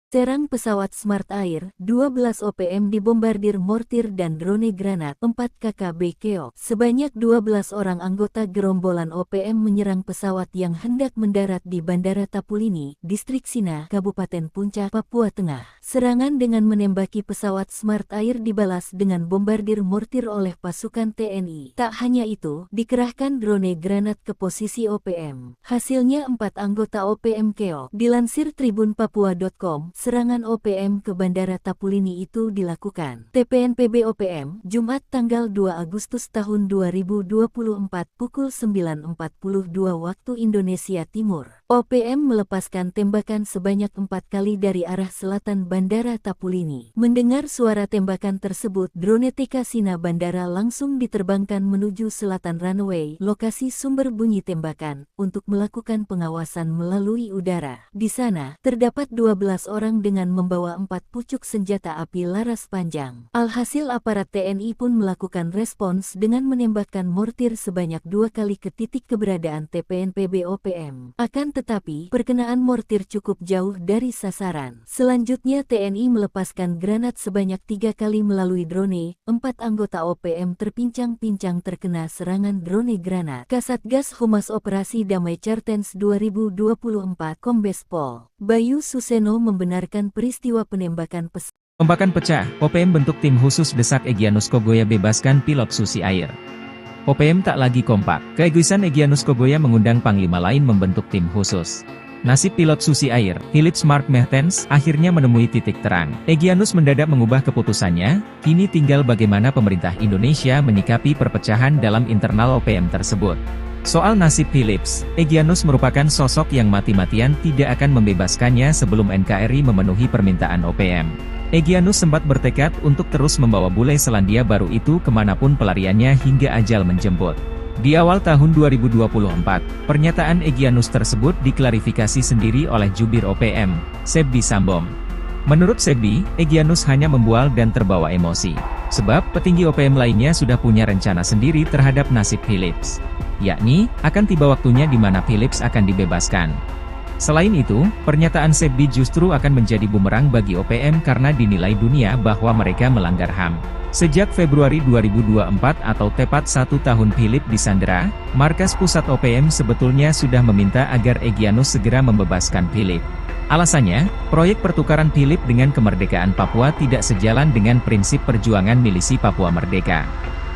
Serang pesawat Smart Air, 12 OPM dibombardir mortir dan drone granat, 4 KKB keok. Sebanyak 12 orang anggota gerombolan OPM menyerang pesawat yang hendak mendarat di Bandara Tapulini, Distrik Sina, Kabupaten Puncak, Papua Tengah. Serangan dengan menembaki pesawat Smart Air dibalas dengan bombardir mortir oleh pasukan TNI. Tak hanya itu, dikerahkan drone granat ke posisi OPM. Hasilnya 4 anggota OPM keok. Dilansir tribunpapua.com, serangan OPM ke Bandara Tapulini itu dilakukan TPNPB OPM, Jumat tanggal 2 Agustus tahun 2024 pukul 9.42 waktu Indonesia Timur. OPM melepaskan tembakan sebanyak 4 kali dari arah selatan Bandara Tapulini. Mendengar suara tembakan tersebut, drone TK Sina Bandara langsung diterbangkan menuju selatan runway, lokasi sumber bunyi tembakan, untuk melakukan pengawasan melalui udara. Di sana, terdapat 12 orang dengan membawa 4 pucuk senjata api laras panjang. Alhasil aparat TNI pun melakukan respons dengan menembakkan mortir sebanyak 2 kali ke titik keberadaan TPNPB OPM. Akan tetapi, perkenaan mortir cukup jauh dari sasaran. Selanjutnya TNI melepaskan granat sebanyak 3 kali melalui drone. 4 anggota OPM terpincang-pincang terkena serangan drone granat. Kasatgas Humas Operasi Damai Cartens 2024 Kombes Pol Bayu Suseno membenarkan peristiwa penembakan pesawat. Tembakan pecah, OPM bentuk tim khusus desak Egyanus Kogoya bebaskan pilot Susi Air. OPM tak lagi kompak. Keegoisan Egyanus Kogoya mengundang panglima lain membentuk tim khusus. Nasib pilot Susi Air, Philips Mark Mertens, akhirnya menemui titik terang. Egyanus mendadak mengubah keputusannya, kini tinggal bagaimana pemerintah Indonesia menyikapi perpecahan dalam internal OPM tersebut. Soal nasib Philips, Egyanus merupakan sosok yang mati-matian tidak akan membebaskannya sebelum NKRI memenuhi permintaan OPM. Egyanus sempat bertekad untuk terus membawa bule Selandia Baru itu kemanapun pelariannya hingga ajal menjemput. Di awal tahun 2024, pernyataan Egyanus tersebut diklarifikasi sendiri oleh jubir OPM, Sebdi Sambom. Menurut Sebdi, Egyanus hanya membual dan terbawa emosi. Sebab petinggi OPM lainnya sudah punya rencana sendiri terhadap nasib Philips. Yakni, akan tiba waktunya di mana Philips akan dibebaskan. Selain itu, pernyataan Sebdi justru akan menjadi bumerang bagi OPM karena dinilai dunia bahwa mereka melanggar HAM. Sejak Februari 2024 atau tepat 1 tahun Philips disandera, markas pusat OPM sebetulnya sudah meminta agar Egyanus segera membebaskan Philips. Alasannya, proyek pertukaran Philips dengan kemerdekaan Papua tidak sejalan dengan prinsip perjuangan milisi Papua Merdeka.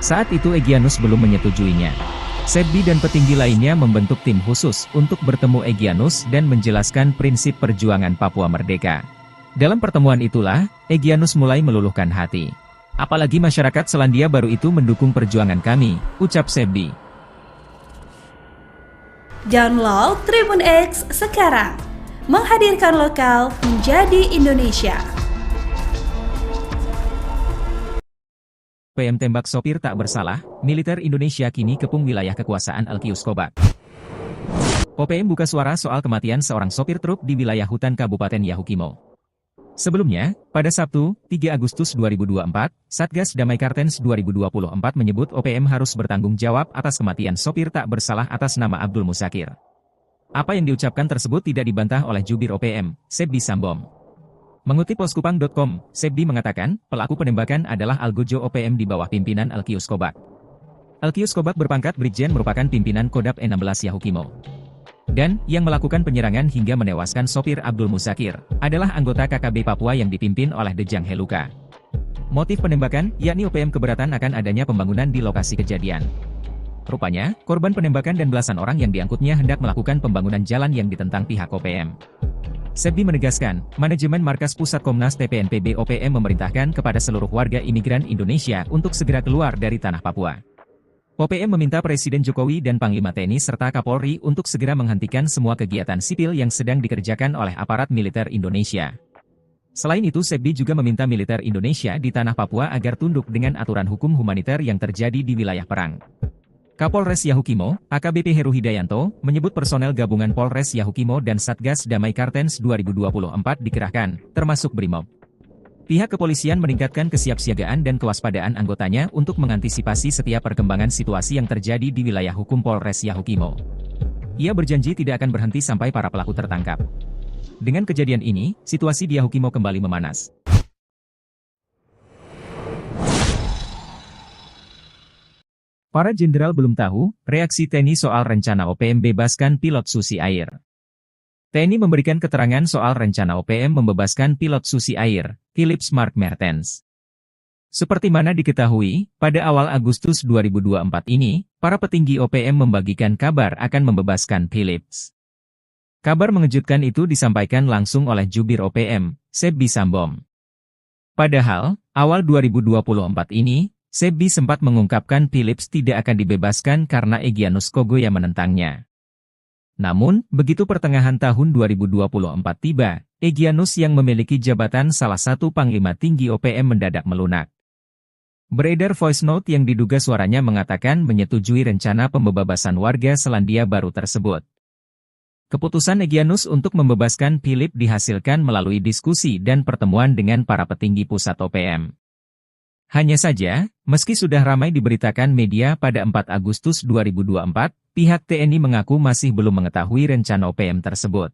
Saat itu Egyanus belum menyetujuinya. Sebdi dan petinggi lainnya membentuk tim khusus untuk bertemu Egyanus dan menjelaskan prinsip perjuangan Papua Merdeka. Dalam pertemuan itulah, Egyanus mulai meluluhkan hati. Apalagi masyarakat Selandia Baru itu mendukung perjuangan kami, ucap Sebdi. Download Tribun X sekarang, menghadirkan lokal menjadi Indonesia. OPM tembak sopir tak bersalah, militer Indonesia kini kepung wilayah kekuasaan Alkius Kobak. OPM buka suara soal kematian seorang sopir truk di wilayah hutan Kabupaten Yahukimo. Sebelumnya, pada Sabtu, 3 Agustus 2024, Satgas Damai Kartens 2024 menyebut OPM harus bertanggung jawab atas kematian sopir tak bersalah atas nama Abdul Musakir. Apa yang diucapkan tersebut tidak dibantah oleh jubir OPM, Sebdi Sambom. Mengutip poskupang.com, Sebdi mengatakan, pelaku penembakan adalah Algojo OPM di bawah pimpinan Alkius Kobak. Alkius Kobak berpangkat Brigjen merupakan pimpinan Kodap 16 Yahukimo. Dan, yang melakukan penyerangan hingga menewaskan sopir Abdul Musakir, adalah anggota KKB Papua yang dipimpin oleh Dejang Heluka. Motif penembakan, yakni OPM keberatan akan adanya pembangunan di lokasi kejadian. Rupanya, korban penembakan dan belasan orang yang diangkutnya hendak melakukan pembangunan jalan yang ditentang pihak OPM. Sebdi menegaskan, manajemen markas pusat Komnas TPNPB OPM memerintahkan kepada seluruh warga imigran Indonesia untuk segera keluar dari tanah Papua. OPM meminta Presiden Jokowi dan Panglima TNI serta Kapolri untuk segera menghentikan semua kegiatan sipil yang sedang dikerjakan oleh aparat militer Indonesia. Selain itu, Sebdi juga meminta militer Indonesia di tanah Papua agar tunduk dengan aturan hukum humaniter yang terjadi di wilayah perang. Kapolres Yahukimo, AKBP Heru Hidayanto, menyebut personel gabungan Polres Yahukimo dan Satgas Damai Kartens 2024 dikerahkan, termasuk Brimob. Pihak kepolisian meningkatkan kesiapsiagaan dan kewaspadaan anggotanya untuk mengantisipasi setiap perkembangan situasi yang terjadi di wilayah hukum Polres Yahukimo. Ia berjanji tidak akan berhenti sampai para pelaku tertangkap. Dengan kejadian ini, situasi di Yahukimo kembali memanas. Para jenderal belum tahu reaksi TNI soal rencana OPM bebaskan pilot Susi Air. TNI memberikan keterangan soal rencana OPM membebaskan pilot Susi Air, Philips Mark Mertens. Seperti mana diketahui, pada awal Agustus 2024 ini, para petinggi OPM membagikan kabar akan membebaskan Philips. Kabar mengejutkan itu disampaikan langsung oleh jubir OPM, Sebbi Sambom. Padahal, awal 2024 ini, Sebbi sempat mengungkapkan Philips tidak akan dibebaskan karena Egyanus Kogoya menentangnya. Namun, begitu pertengahan tahun 2024 tiba, Egyanus yang memiliki jabatan salah satu panglima tinggi OPM mendadak melunak. Beredar voice note yang diduga suaranya mengatakan menyetujui rencana pembebasan warga Selandia Baru tersebut. Keputusan Egyanus untuk membebaskan Philips dihasilkan melalui diskusi dan pertemuan dengan para petinggi pusat OPM. Hanya saja, meski sudah ramai diberitakan media pada 4 Agustus 2024, pihak TNI mengaku masih belum mengetahui rencana OPM tersebut.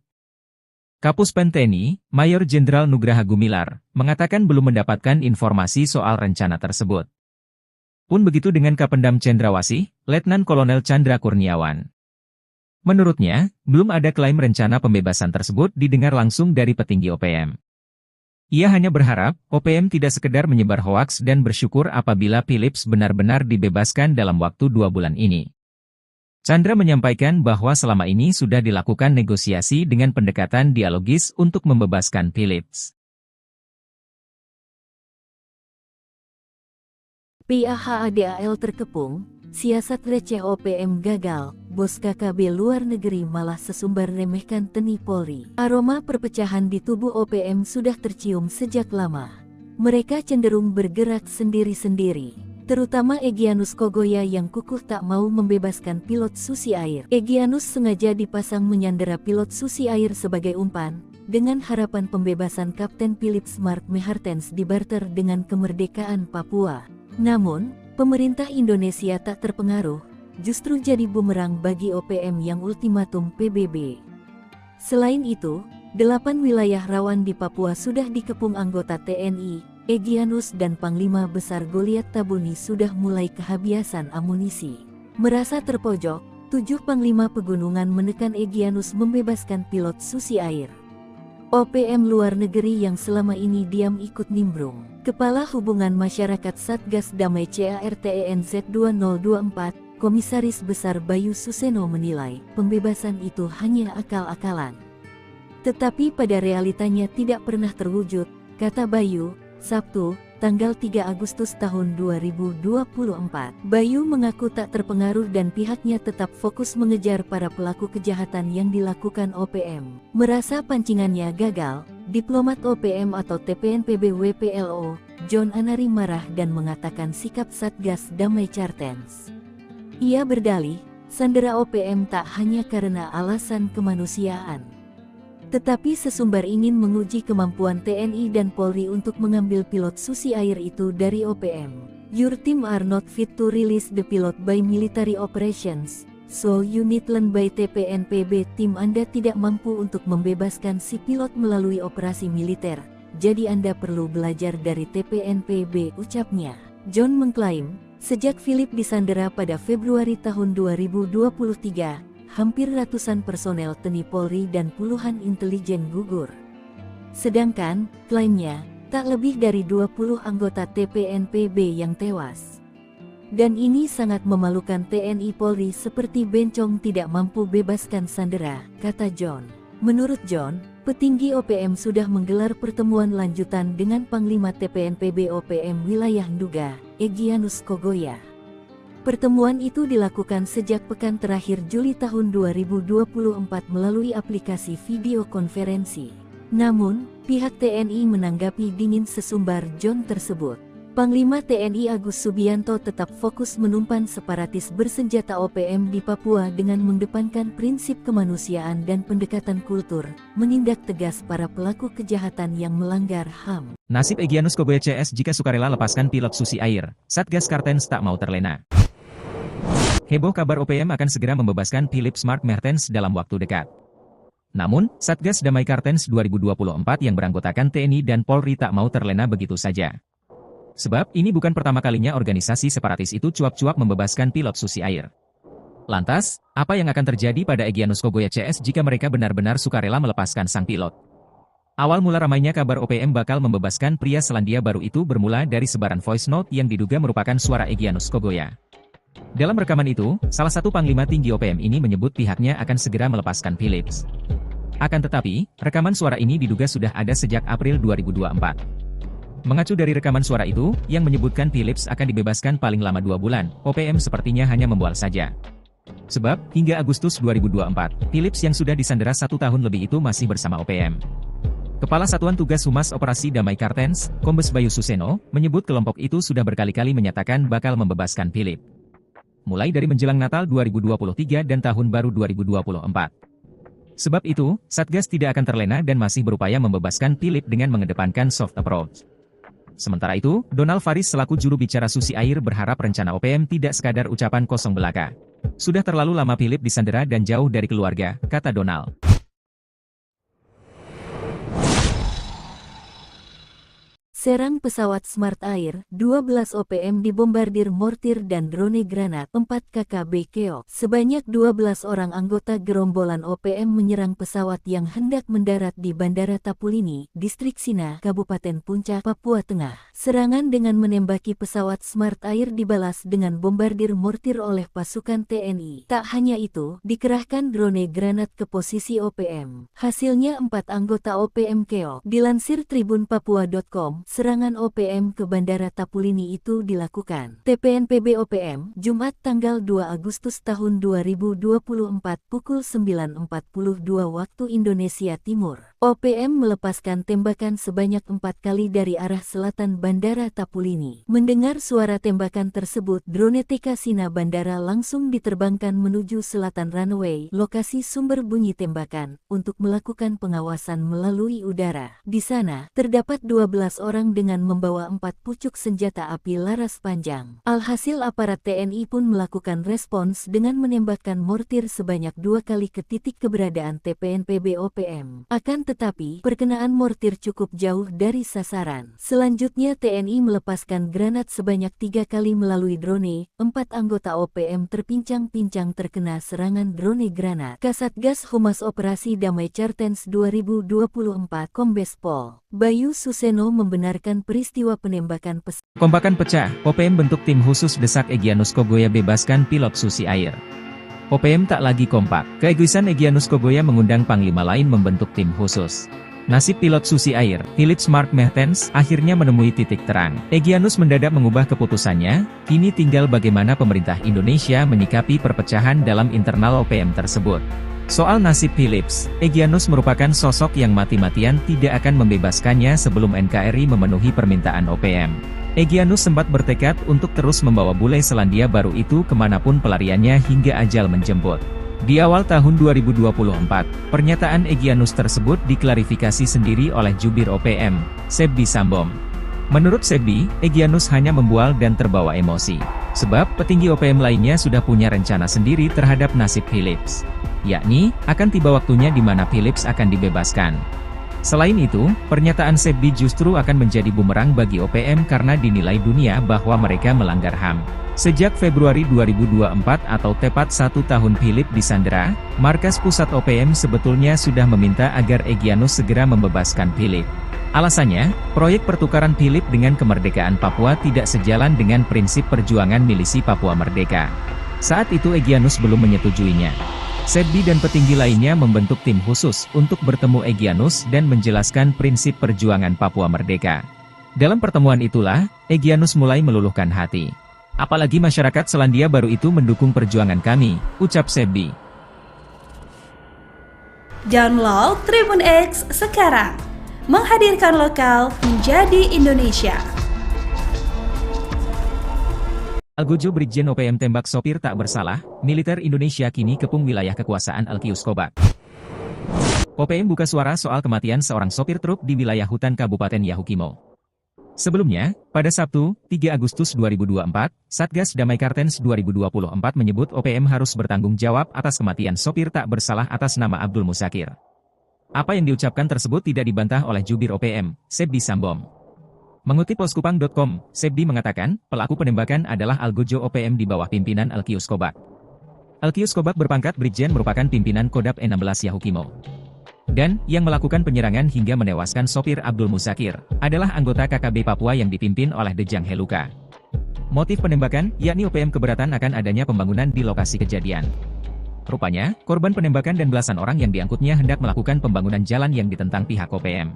Kapuspen TNI, Mayor Jenderal Nugraha Gumilar, mengatakan belum mendapatkan informasi soal rencana tersebut. Pun begitu dengan Kapendam Cendrawasih, Letnan Kolonel Chandra Kurniawan. Menurutnya, belum ada klaim rencana pembebasan tersebut didengar langsung dari petinggi OPM. Ia hanya berharap, OPM tidak sekedar menyebar hoaks dan bersyukur apabila Philips benar-benar dibebaskan dalam waktu 2 bulan ini. Chandra menyampaikan bahwa selama ini sudah dilakukan negosiasi dengan pendekatan dialogis untuk membebaskan Philips. PAHADAL terkepung, siasat receh OPM gagal, bos KKB luar negeri malah sesumbar remehkan TNI Polri. Aroma perpecahan di tubuh OPM sudah tercium sejak lama. Mereka cenderung bergerak sendiri-sendiri, terutama Egyanus Kogoya yang kukuh tak mau membebaskan pilot Susi Air. Egyanus sengaja dipasang menyandera pilot Susi Air sebagai umpan, dengan harapan pembebasan Kapten Philips Mark Mertens dibarter dengan kemerdekaan Papua. Namun, pemerintah Indonesia tak terpengaruh, justru jadi bumerang bagi OPM yang ultimatum PBB. Selain itu, 8 wilayah rawan di Papua sudah dikepung anggota TNI, Egyanus dan Panglima Besar Goliat Tabuni sudah mulai kehabisan amunisi. Merasa terpojok, 7 Panglima Pegunungan menekan Egyanus membebaskan pilot Susi Air. OPM luar negeri yang selama ini diam ikut nimbrung. Kepala Hubungan Masyarakat Satgas Damai CARTENZ 2024, Komisaris Besar Bayu Suseno menilai, pembebasan itu hanya akal-akalan. Tetapi pada realitanya tidak pernah terwujud, kata Bayu, Sabtu, tanggal 3 Agustus tahun 2024. Bayu mengaku tak terpengaruh dan pihaknya tetap fokus mengejar para pelaku kejahatan yang dilakukan OPM. Merasa pancingannya gagal, diplomat OPM atau TPNPB WPLO, John Anari marah dan mengatakan sikap Satgas Damai Cartens. Ia berdalih, sandera OPM tak hanya karena alasan kemanusiaan, tetapi sesumbar ingin menguji kemampuan TNI dan Polri untuk mengambil pilot Susi Air itu dari OPM. Your team are not fit to release the pilot by military operations, so you need learn by TPNPB. Tim Anda tidak mampu untuk membebaskan si pilot melalui operasi militer, jadi Anda perlu belajar dari TPNPB, ucapnya. John mengklaim, sejak Philips disandera pada Februari tahun 2023, hampir ratusan personel TNI Polri dan puluhan intelijen gugur. Sedangkan, klaimnya, tak lebih dari 20 anggota TPNPB yang tewas. Dan ini sangat memalukan TNI Polri seperti bencong tidak mampu bebaskan sandera, kata John. Menurut John, petinggi OPM sudah menggelar pertemuan lanjutan dengan Panglima TPNPB OPM Wilayah Nduga, Egyanus Kogoya. Pertemuan itu dilakukan sejak pekan terakhir Juli tahun 2024 melalui aplikasi video konferensi. Namun, pihak TNI menanggapi dingin sesumbar John tersebut. Panglima TNI Agus Subianto tetap fokus menumpan separatis bersenjata OPM di Papua dengan mengedepankan prinsip kemanusiaan dan pendekatan kultur, menindak tegas para pelaku kejahatan yang melanggar HAM. Nasib Egyanus Kogoya CS jika sukarela lepaskan pilot Susi Air, Satgas Cartens tak mau terlena. Heboh kabar OPM akan segera membebaskan Philips Mark Mertens dalam waktu dekat. Namun, Satgas Damai Kartens 2024 yang beranggotakan TNI dan Polri tak mau terlena begitu saja. Sebab, ini bukan pertama kalinya organisasi separatis itu cuap-cuap membebaskan pilot Susi Air. Lantas, apa yang akan terjadi pada Egyanus Kogoya CS jika mereka benar-benar sukarela melepaskan sang pilot? Awal mula ramainya kabar OPM bakal membebaskan pria Selandia Baru itu bermula dari sebaran voice note yang diduga merupakan suara Egyanus Kogoya. Dalam rekaman itu, salah satu panglima tinggi OPM ini menyebut pihaknya akan segera melepaskan Philips. Akan tetapi, rekaman suara ini diduga sudah ada sejak April 2024. Mengacu dari rekaman suara itu, yang menyebutkan Philips akan dibebaskan paling lama 2 bulan, OPM sepertinya hanya membual saja. Sebab, hingga Agustus 2024, Philips yang sudah disandera 1 tahun lebih itu masih bersama OPM. Kepala Satuan Tugas Humas Operasi Damai Kartens, Kombes Bayu Suseno, menyebut kelompok itu sudah berkali-kali menyatakan bakal membebaskan Philips. Mulai dari menjelang Natal 2023 dan Tahun Baru 2024. Sebab itu, Satgas tidak akan terlena dan masih berupaya membebaskan Philips dengan mengedepankan soft approach. Sementara itu, Donald Faris selaku juru bicara Susi Air berharap rencana OPM tidak sekadar ucapan kosong belaka. Sudah terlalu lama Philips disandera dan jauh dari keluarga, kata Donald. Serang pesawat Smart Air, 12 OPM dibombardir mortir dan drone granat, 4 KKB keok. Sebanyak 12 orang anggota gerombolan OPM menyerang pesawat yang hendak mendarat di Bandara Tapulini, Distrik Sina, Kabupaten Puncak, Papua Tengah. Serangan dengan menembaki pesawat Smart Air dibalas dengan bombardir mortir oleh pasukan TNI. Tak hanya itu, dikerahkan drone granat ke posisi OPM. Hasilnya 4 anggota OPM keok. Dilansir tribunpapua.com, serangan OPM ke Bandara Tapulini itu dilakukan TPNPB OPM, Jumat tanggal 2 Agustus tahun 2024 pukul 9.42 waktu Indonesia Timur. OPM melepaskan tembakan sebanyak 4 kali dari arah selatan Bandara Tapulini. Mendengar suara tembakan tersebut, drone TK Sina Bandara langsung diterbangkan menuju selatan runway, lokasi sumber bunyi tembakan, untuk melakukan pengawasan melalui udara. Di sana, terdapat 12 orang dengan membawa 4 pucuk senjata api laras panjang. Alhasil aparat TNI pun melakukan respons dengan menembakkan mortir sebanyak 2 kali ke titik keberadaan TPNPB OPM. Akan tetapi, perkenaan mortir cukup jauh dari sasaran. Selanjutnya TNI melepaskan granat sebanyak 3 kali melalui drone. 4 anggota OPM terpincang-pincang terkena serangan drone granat. Kasatgas Humas Operasi Damai Kartens 2024 Kombes Pol Bayu Suseno membenarkan peristiwa penembakan pesawat. Kompakan pecah, OPM bentuk tim khusus desak Egyanus Kogoya bebaskan pilot Susi Air. OPM tak lagi kompak. Keegoisan Egyanus Kogoya mengundang panglima lain membentuk tim khusus. Nasib pilot Susi Air, Philips Mark Mertens, akhirnya menemui titik terang. Egyanus mendadak mengubah keputusannya, kini tinggal bagaimana pemerintah Indonesia menyikapi perpecahan dalam internal OPM tersebut. Soal nasib Philips, Egyanus merupakan sosok yang mati-matian tidak akan membebaskannya sebelum NKRI memenuhi permintaan OPM. Egyanus sempat bertekad untuk terus membawa bule Selandia Baru itu kemanapun pelariannya hingga ajal menjemput. Di awal tahun 2024, pernyataan Egyanus tersebut diklarifikasi sendiri oleh jubir OPM, Sebbi Sambom. Menurut Sebbi, Egyanus hanya membual dan terbawa emosi. Sebab petinggi OPM lainnya sudah punya rencana sendiri terhadap nasib Philips. Yakni, akan tiba waktunya di mana Philips akan dibebaskan. Selain itu, pernyataan Sebbi justru akan menjadi bumerang bagi OPM karena dinilai dunia bahwa mereka melanggar HAM. Sejak Februari 2024 atau tepat 1 tahun Philips disandera, markas pusat OPM sebetulnya sudah meminta agar Egyanus segera membebaskan Philips. Alasannya, proyek pertukaran Philips dengan kemerdekaan Papua tidak sejalan dengan prinsip perjuangan milisi Papua Merdeka. Saat itu Egyanus belum menyetujuinya. Sebbi dan petinggi lainnya membentuk tim khusus untuk bertemu Egyanus dan menjelaskan prinsip perjuangan Papua Merdeka. Dalam pertemuan itulah, Egyanus mulai meluluhkan hati. Apalagi masyarakat Selandia Baru itu mendukung perjuangan kami, ucap Sebbi. Download Tribun X sekarang. Menghadirkan lokal menjadi Indonesia. Algojo Brigjen OPM tembak sopir tak bersalah, militer Indonesia kini kepung wilayah kekuasaan Alkius Kobak. OPM buka suara soal kematian seorang sopir truk di wilayah hutan Kabupaten Yahukimo. Sebelumnya, pada Sabtu, 3 Agustus 2024, Satgas Damai Kartens 2024 menyebut OPM harus bertanggung jawab atas kematian sopir tak bersalah atas nama Abdul Musakir. Apa yang diucapkan tersebut tidak dibantah oleh jubir OPM, Sebdi Sambom. Mengutip poskupang.com, Sebdi mengatakan, pelaku penembakan adalah algojo OPM di bawah pimpinan Alkius Kobak. Alkius Kobak berpangkat Brigjen merupakan pimpinan Kodap E16 Yahukimo. Dan, yang melakukan penyerangan hingga menewaskan sopir Abdul Musakir, adalah anggota KKB Papua yang dipimpin oleh Dejang Heluka. Motif penembakan, yakni OPM keberatan akan adanya pembangunan di lokasi kejadian. Rupanya, korban penembakan dan belasan orang yang diangkutnya hendak melakukan pembangunan jalan yang ditentang pihak OPM.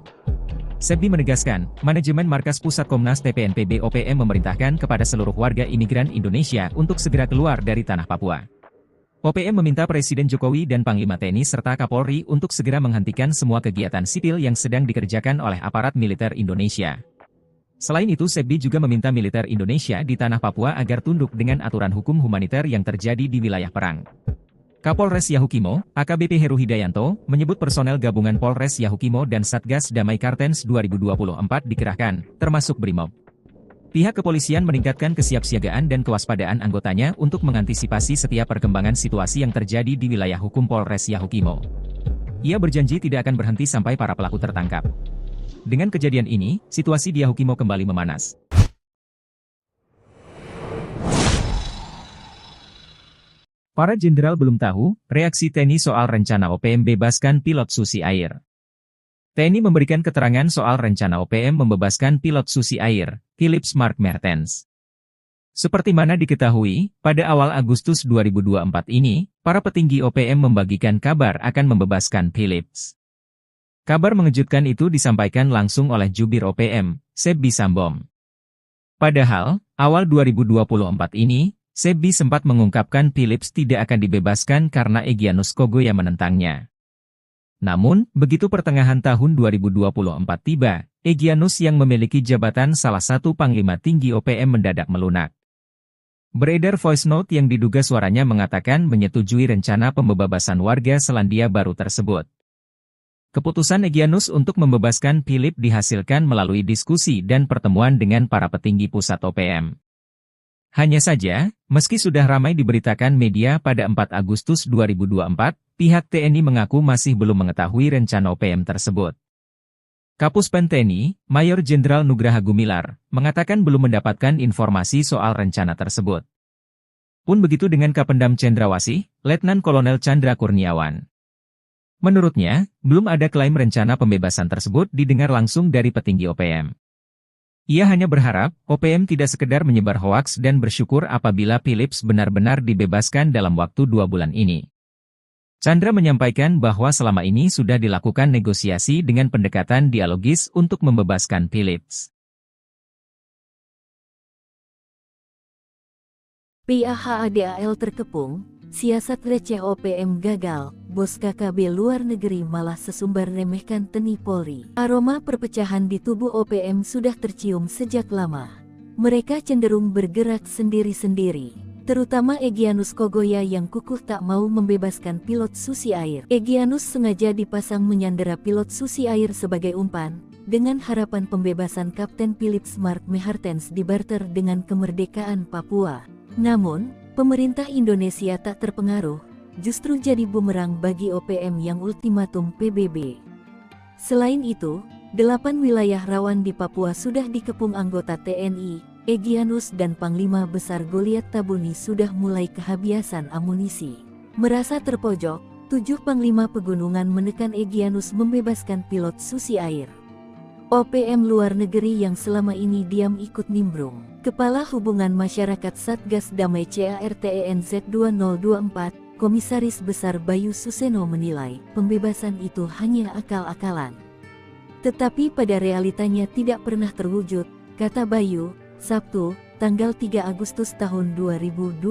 Sebdi menegaskan, manajemen Markas Pusat Komnas TPNPB OPM memerintahkan kepada seluruh warga imigran Indonesia untuk segera keluar dari tanah Papua. OPM meminta Presiden Jokowi dan Panglima TNI serta Kapolri untuk segera menghentikan semua kegiatan sipil yang sedang dikerjakan oleh aparat militer Indonesia. Selain itu, Sebdi juga meminta militer Indonesia di tanah Papua agar tunduk dengan aturan hukum humaniter yang terjadi di wilayah perang. Kapolres Yahukimo, AKBP Heru Hidayanto, menyebut personel gabungan Polres Yahukimo dan Satgas Damai Kartens 2024 dikerahkan, termasuk Brimob. Pihak kepolisian meningkatkan kesiapsiagaan dan kewaspadaan anggotanya untuk mengantisipasi setiap perkembangan situasi yang terjadi di wilayah hukum Polres Yahukimo. Ia berjanji tidak akan berhenti sampai para pelaku tertangkap. Dengan kejadian ini, situasi di Yahukimo kembali memanas. Para jenderal belum tahu reaksi TNI soal rencana OPM bebaskan pilot Susi Air. TNI memberikan keterangan soal rencana OPM membebaskan pilot Susi Air, Philips Mark Mertens. Seperti mana diketahui, pada awal Agustus 2024 ini, para petinggi OPM membagikan kabar akan membebaskan Philips. Kabar mengejutkan itu disampaikan langsung oleh jubir OPM, Sebdi Sambom. Padahal, awal 2024 ini, Sebdi sempat mengungkapkan Philips tidak akan dibebaskan karena Egyanus Kogoya menentangnya. Namun, begitu pertengahan tahun 2024 tiba, Egyanus yang memiliki jabatan salah satu panglima tinggi OPM mendadak melunak. Beredar voice note yang diduga suaranya mengatakan menyetujui rencana pembebasan warga Selandia Baru tersebut. Keputusan Egyanus untuk membebaskan Philips dihasilkan melalui diskusi dan pertemuan dengan para petinggi pusat OPM. Hanya saja, meski sudah ramai diberitakan media pada 4 Agustus 2024, pihak TNI mengaku masih belum mengetahui rencana OPM tersebut. Kapuspen TNI, Mayor Jenderal Nugraha Gumilar, mengatakan belum mendapatkan informasi soal rencana tersebut. Pun begitu dengan Kapendam Cendrawasih, Letnan Kolonel Chandra Kurniawan. Menurutnya, belum ada klaim rencana pembebasan tersebut didengar langsung dari petinggi OPM. Ia hanya berharap, OPM tidak sekedar menyebar hoaks dan bersyukur apabila Philips benar-benar dibebaskan dalam waktu 2 bulan ini. Chandra menyampaikan bahwa selama ini sudah dilakukan negosiasi dengan pendekatan dialogis untuk membebaskan Philips. PAHADAL terkepung, siasat receh OPM gagal, bos KKB luar negeri malah sesumbar remehkan TNI Polri. Aroma perpecahan di tubuh OPM sudah tercium sejak lama. Mereka cenderung bergerak sendiri-sendiri. Terutama Egyanus Kogoya yang kukuh tak mau membebaskan pilot Susi Air. Egyanus sengaja dipasang menyandera pilot Susi Air sebagai umpan, dengan harapan pembebasan Kapten Philips Mark Mertens dibarter dengan kemerdekaan Papua. Namun, pemerintah Indonesia tak terpengaruh, justru jadi bumerang bagi OPM yang ultimatum PBB. Selain itu, 8 wilayah rawan di Papua sudah dikepung anggota TNI. Egyanus dan Panglima Besar Goliat Tabuni sudah mulai kehabisan amunisi. Merasa terpojok, 7 Panglima Pegunungan menekan Egyanus membebaskan pilot Susi Air. OPM luar negeri yang selama ini diam ikut nimbrung. Kepala Hubungan Masyarakat Satgas Damai CARTENZ 2024, Komisaris Besar Bayu Suseno menilai, pembebasan itu hanya akal-akalan. Tetapi pada realitanya tidak pernah terwujud, kata Bayu, Sabtu, tanggal 3 Agustus tahun 2024.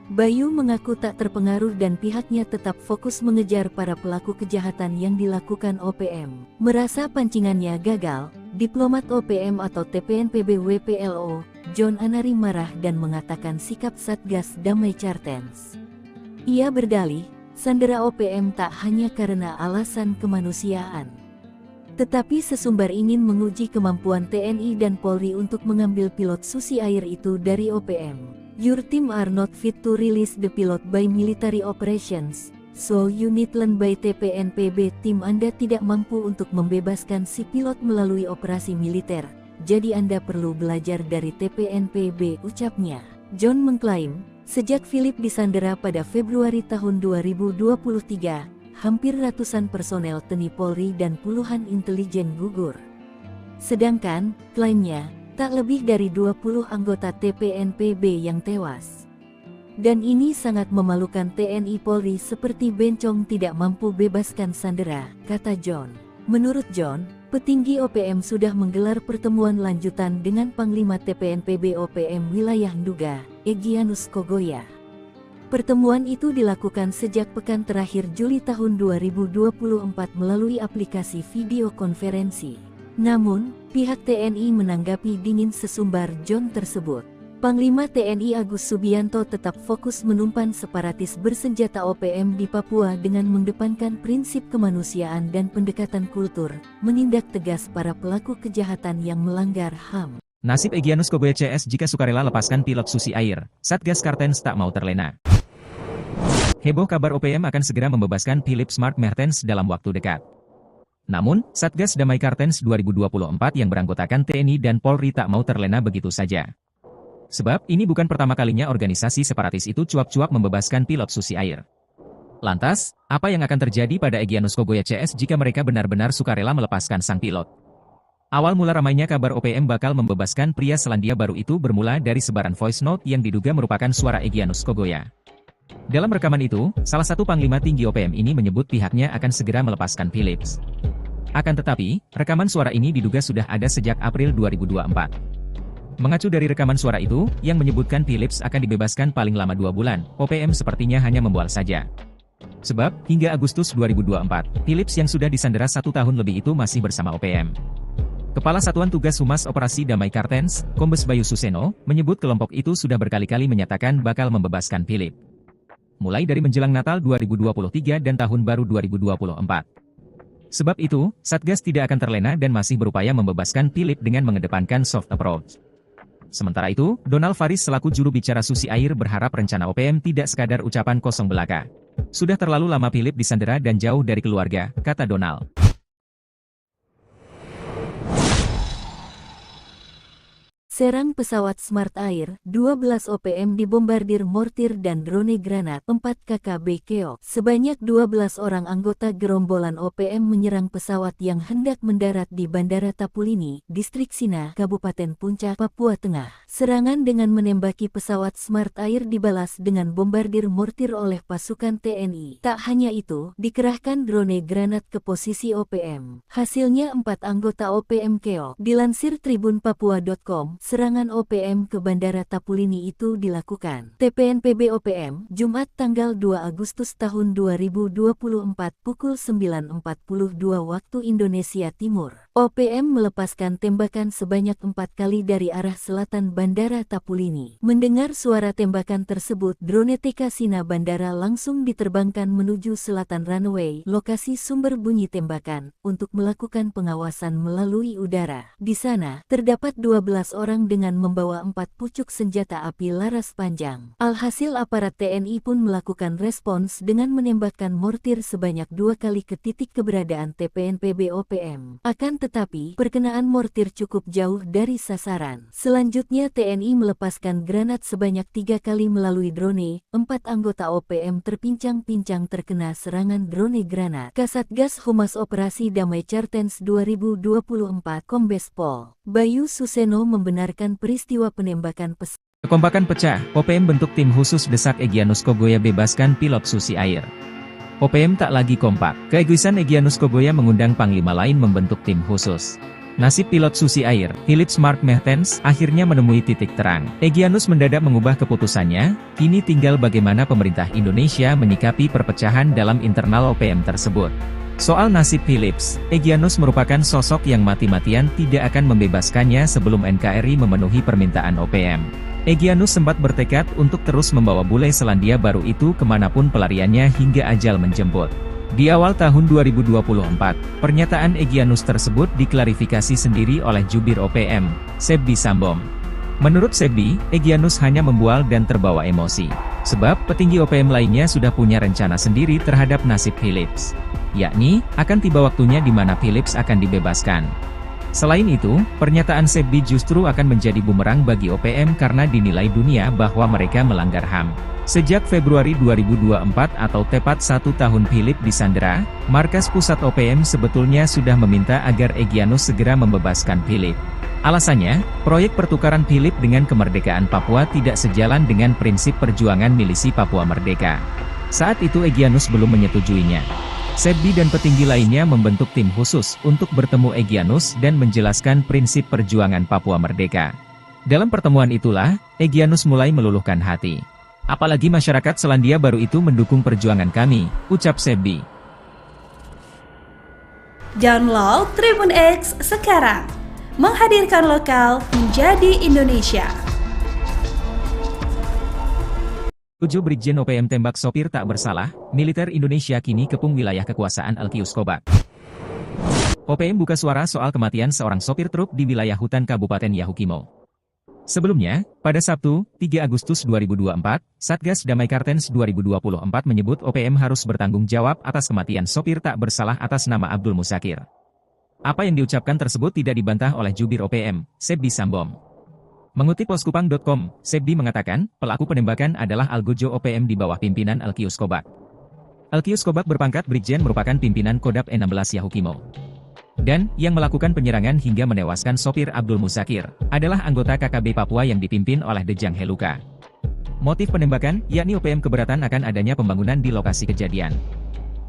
Bayu mengaku tak terpengaruh dan pihaknya tetap fokus mengejar para pelaku kejahatan yang dilakukan OPM. Merasa pancingannya gagal, diplomat OPM atau TPNPB WPLO, John Anari marah dan mengatakan sikap Satgas Damai Kartens. Ia berdalih, sandera OPM tak hanya karena alasan kemanusiaan, tetapi sesumbar ingin menguji kemampuan TNI dan Polri untuk mengambil pilot Susi Air itu dari OPM. Your team are not fit to release the pilot by military operations, So unit learn by TPNPB, tim Anda tidak mampu untuk membebaskan si pilot melalui operasi militer. Jadi Anda perlu belajar dari TPNPB, ucapnya. John mengklaim, sejak Philip disandera pada Februari tahun 2023, hampir ratusan personel TNI Polri dan puluhan intelijen gugur. Sedangkan, klaimnya, tak lebih dari 20 anggota TPNPB yang tewas. Dan ini sangat memalukan. TNI Polri seperti bencong tidak mampu bebaskan sandera, kata John. Menurut John, petinggi OPM sudah menggelar pertemuan lanjutan dengan Panglima TPNPB OPM Wilayah Nduga, Egyanus Kogoya. Pertemuan itu dilakukan sejak pekan terakhir Juli tahun 2024 melalui aplikasi video konferensi. Namun, pihak TNI menanggapi dingin sesumbar John tersebut. Panglima TNI Agus Subianto tetap fokus menumpan separatis bersenjata OPM di Papua dengan mengedepankan prinsip kemanusiaan dan pendekatan kultur, menindak tegas para pelaku kejahatan yang melanggar HAM. Nasib Egyanus Kogoya CS jika sukarela lepaskan pilot Susi Air, Satgas Kartens tak mau terlena. Heboh kabar OPM akan segera membebaskan Philip Smart Mertens dalam waktu dekat. Namun, Satgas Damai Kartens 2024 yang beranggotakan TNI dan Polri tak mau terlena begitu saja. Sebab, ini bukan pertama kalinya organisasi separatis itu cuap-cuap membebaskan pilot Susi Air. Lantas, apa yang akan terjadi pada Egyanus Kogoya CS jika mereka benar-benar sukarela melepaskan sang pilot? Awal mula ramainya kabar OPM bakal membebaskan pria Selandia Baru itu bermula dari sebaran voice note yang diduga merupakan suara Egyanus Kogoya. Dalam rekaman itu, salah satu panglima tinggi OPM ini menyebut pihaknya akan segera melepaskan Philips. Akan tetapi, rekaman suara ini diduga sudah ada sejak April 2024. Mengacu dari rekaman suara itu, yang menyebutkan Philips akan dibebaskan paling lama 2 bulan, OPM sepertinya hanya membual saja. Sebab, hingga Agustus 2024, Philips yang sudah disandera 1 tahun lebih itu masih bersama OPM. Kepala Satuan Tugas Humas Operasi Damai Kartens, Kombes Bayu Suseno, menyebut kelompok itu sudah berkali-kali menyatakan bakal membebaskan Philip. Mulai dari menjelang Natal 2023 dan Tahun Baru 2024. Sebab itu, Satgas tidak akan terlena dan masih berupaya membebaskan Philip dengan mengedepankan soft approach. Sementara itu, Donald Faris selaku juru bicara Susi Air berharap rencana OPM tidak sekadar ucapan kosong belaka. Sudah terlalu lama Philip disandera dan jauh dari keluarga, kata Donald. Serang pesawat Smart Air, 12 OPM dibombardir mortir dan drone granat, 4 KKB keok. Sebanyak 12 orang anggota gerombolan OPM menyerang pesawat yang hendak mendarat di Bandara Tapulini, Distrik Sina, Kabupaten Puncak, Papua Tengah. Serangan dengan menembaki pesawat Smart Air dibalas dengan bombardir mortir oleh pasukan TNI. Tak hanya itu, dikerahkan drone granat ke posisi OPM. Hasilnya 4 anggota OPM keok. Dilansir tribunpapua.com, serangan OPM ke Bandara Tapulini itu dilakukan TPNPB OPM, Jumat tanggal 2 Agustus tahun 2024 pukul 9.42 waktu Indonesia Timur. OPM melepaskan tembakan sebanyak 4 kali dari arah selatan Bandara Tapulini. Mendengar suara tembakan tersebut, drone TK Sina Bandara langsung diterbangkan menuju selatan runway, lokasi sumber bunyi tembakan, untuk melakukan pengawasan melalui udara. Di sana, terdapat 12 orang dengan membawa 4 pucuk senjata api laras panjang. Alhasil aparat TNI pun melakukan respons dengan menembakkan mortir sebanyak 2 kali ke titik keberadaan TPNPB OPM. Akan tetapi, perkenaan mortir cukup jauh dari sasaran. Selanjutnya TNI melepaskan granat sebanyak 3 kali melalui drone. 4 anggota OPM terpincang-pincang terkena serangan drone granat. Kasatgas Humas Operasi Damai Kartens 2024 Kombes Pol Bayu Suseno membenarkan peristiwa penembakan pesawat. Kekompakan pecah, OPM bentuk tim khusus desak Egyanus Kogoya bebaskan pilot Susi Air. OPM tak lagi kompak. Keegoisan Egyanus Kogoya mengundang panglima lain membentuk tim khusus. Nasib pilot Susi Air, Philip Smart Mertens, akhirnya menemui titik terang. Egyanus mendadak mengubah keputusannya, kini tinggal bagaimana pemerintah Indonesia menyikapi perpecahan dalam internal OPM tersebut. Soal nasib Philips, Egyanus merupakan sosok yang mati-matian tidak akan membebaskannya sebelum NKRI memenuhi permintaan OPM. Egyanus sempat bertekad untuk terus membawa bule Selandia Baru itu kemanapun pelariannya hingga ajal menjemput. Di awal tahun 2024, pernyataan Egyanus tersebut diklarifikasi sendiri oleh jubir OPM, Sebbi Sambom. Menurut Sebbi, Egyanus hanya membual dan terbawa emosi. Sebab petinggi OPM lainnya sudah punya rencana sendiri terhadap nasib Philips. Yakni, akan tiba waktunya di mana Philips akan dibebaskan. Selain itu, pernyataan Sebbi justru akan menjadi bumerang bagi OPM karena dinilai dunia bahwa mereka melanggar HAM. Sejak Februari 2024 atau tepat 1 tahun Philips disandera, markas pusat OPM sebetulnya sudah meminta agar Egyanus segera membebaskan Philips. Alasannya, proyek pertukaran Philips dengan kemerdekaan Papua tidak sejalan dengan prinsip perjuangan milisi Papua Merdeka. Saat itu Egyanus belum menyetujuinya. Sebbi dan petinggi lainnya membentuk tim khusus untuk bertemu Egyanus dan menjelaskan prinsip perjuangan Papua Merdeka. Dalam pertemuan itulah, Egyanus mulai meluluhkan hati. Apalagi masyarakat Selandia Baru itu mendukung perjuangan kami, ucap Sebbi. Download Tribun X sekarang, menghadirkan lokal menjadi Indonesia. 7 Brigjen OPM tembak sopir tak bersalah, militer Indonesia kini kepung wilayah kekuasaan Alkius Kobak. OPM buka suara soal kematian seorang sopir truk di wilayah hutan Kabupaten Yahukimo. Sebelumnya, pada Sabtu, 3 Agustus 2024, Satgas Damai Kartens 2024 menyebut OPM harus bertanggung jawab atas kematian sopir tak bersalah atas nama Abdul Musakir. Apa yang diucapkan tersebut tidak dibantah oleh jubir OPM, Sebbi Sambom. Mengutip poskupang.com, Sebbi mengatakan, pelaku penembakan adalah Algojo OPM di bawah pimpinan Alkius Kobak. Alkius Kobak berpangkat Brigjen merupakan pimpinan Kodap 16 Yahukimo. Dan, yang melakukan penyerangan hingga menewaskan sopir Abdul Musakir, adalah anggota KKB Papua yang dipimpin oleh Dejang Heluka. Motif penembakan, yakni OPM keberatan akan adanya pembangunan di lokasi kejadian.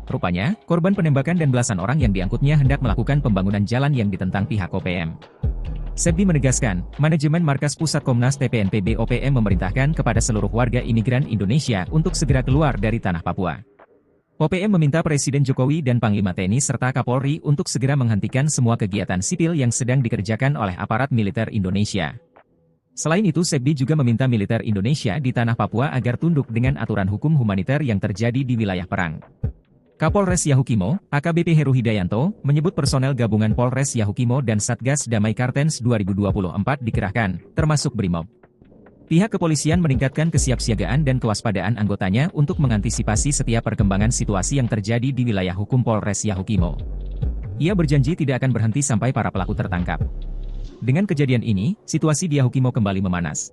Rupanya, korban penembakan dan belasan orang yang diangkutnya hendak melakukan pembangunan jalan yang ditentang pihak OPM. Sebbi menegaskan, manajemen Markas Pusat Komnas TPNPB OPM memerintahkan kepada seluruh warga imigran Indonesia untuk segera keluar dari tanah Papua. OPM meminta Presiden Jokowi dan Panglima TNI serta Kapolri untuk segera menghentikan semua kegiatan sipil yang sedang dikerjakan oleh aparat militer Indonesia. Selain itu, Sebbi juga meminta militer Indonesia di tanah Papua agar tunduk dengan aturan hukum humaniter yang terjadi di wilayah perang. Kapolres Yahukimo, AKBP Heru Hidayanto, menyebut personel gabungan Polres Yahukimo dan Satgas Damai Kartens 2024 dikerahkan, termasuk Brimob. Pihak kepolisian meningkatkan kesiapsiagaan dan kewaspadaan anggotanya untuk mengantisipasi setiap perkembangan situasi yang terjadi di wilayah hukum Polres Yahukimo. Ia berjanji tidak akan berhenti sampai para pelaku tertangkap. Dengan kejadian ini, situasi di Yahukimo kembali memanas.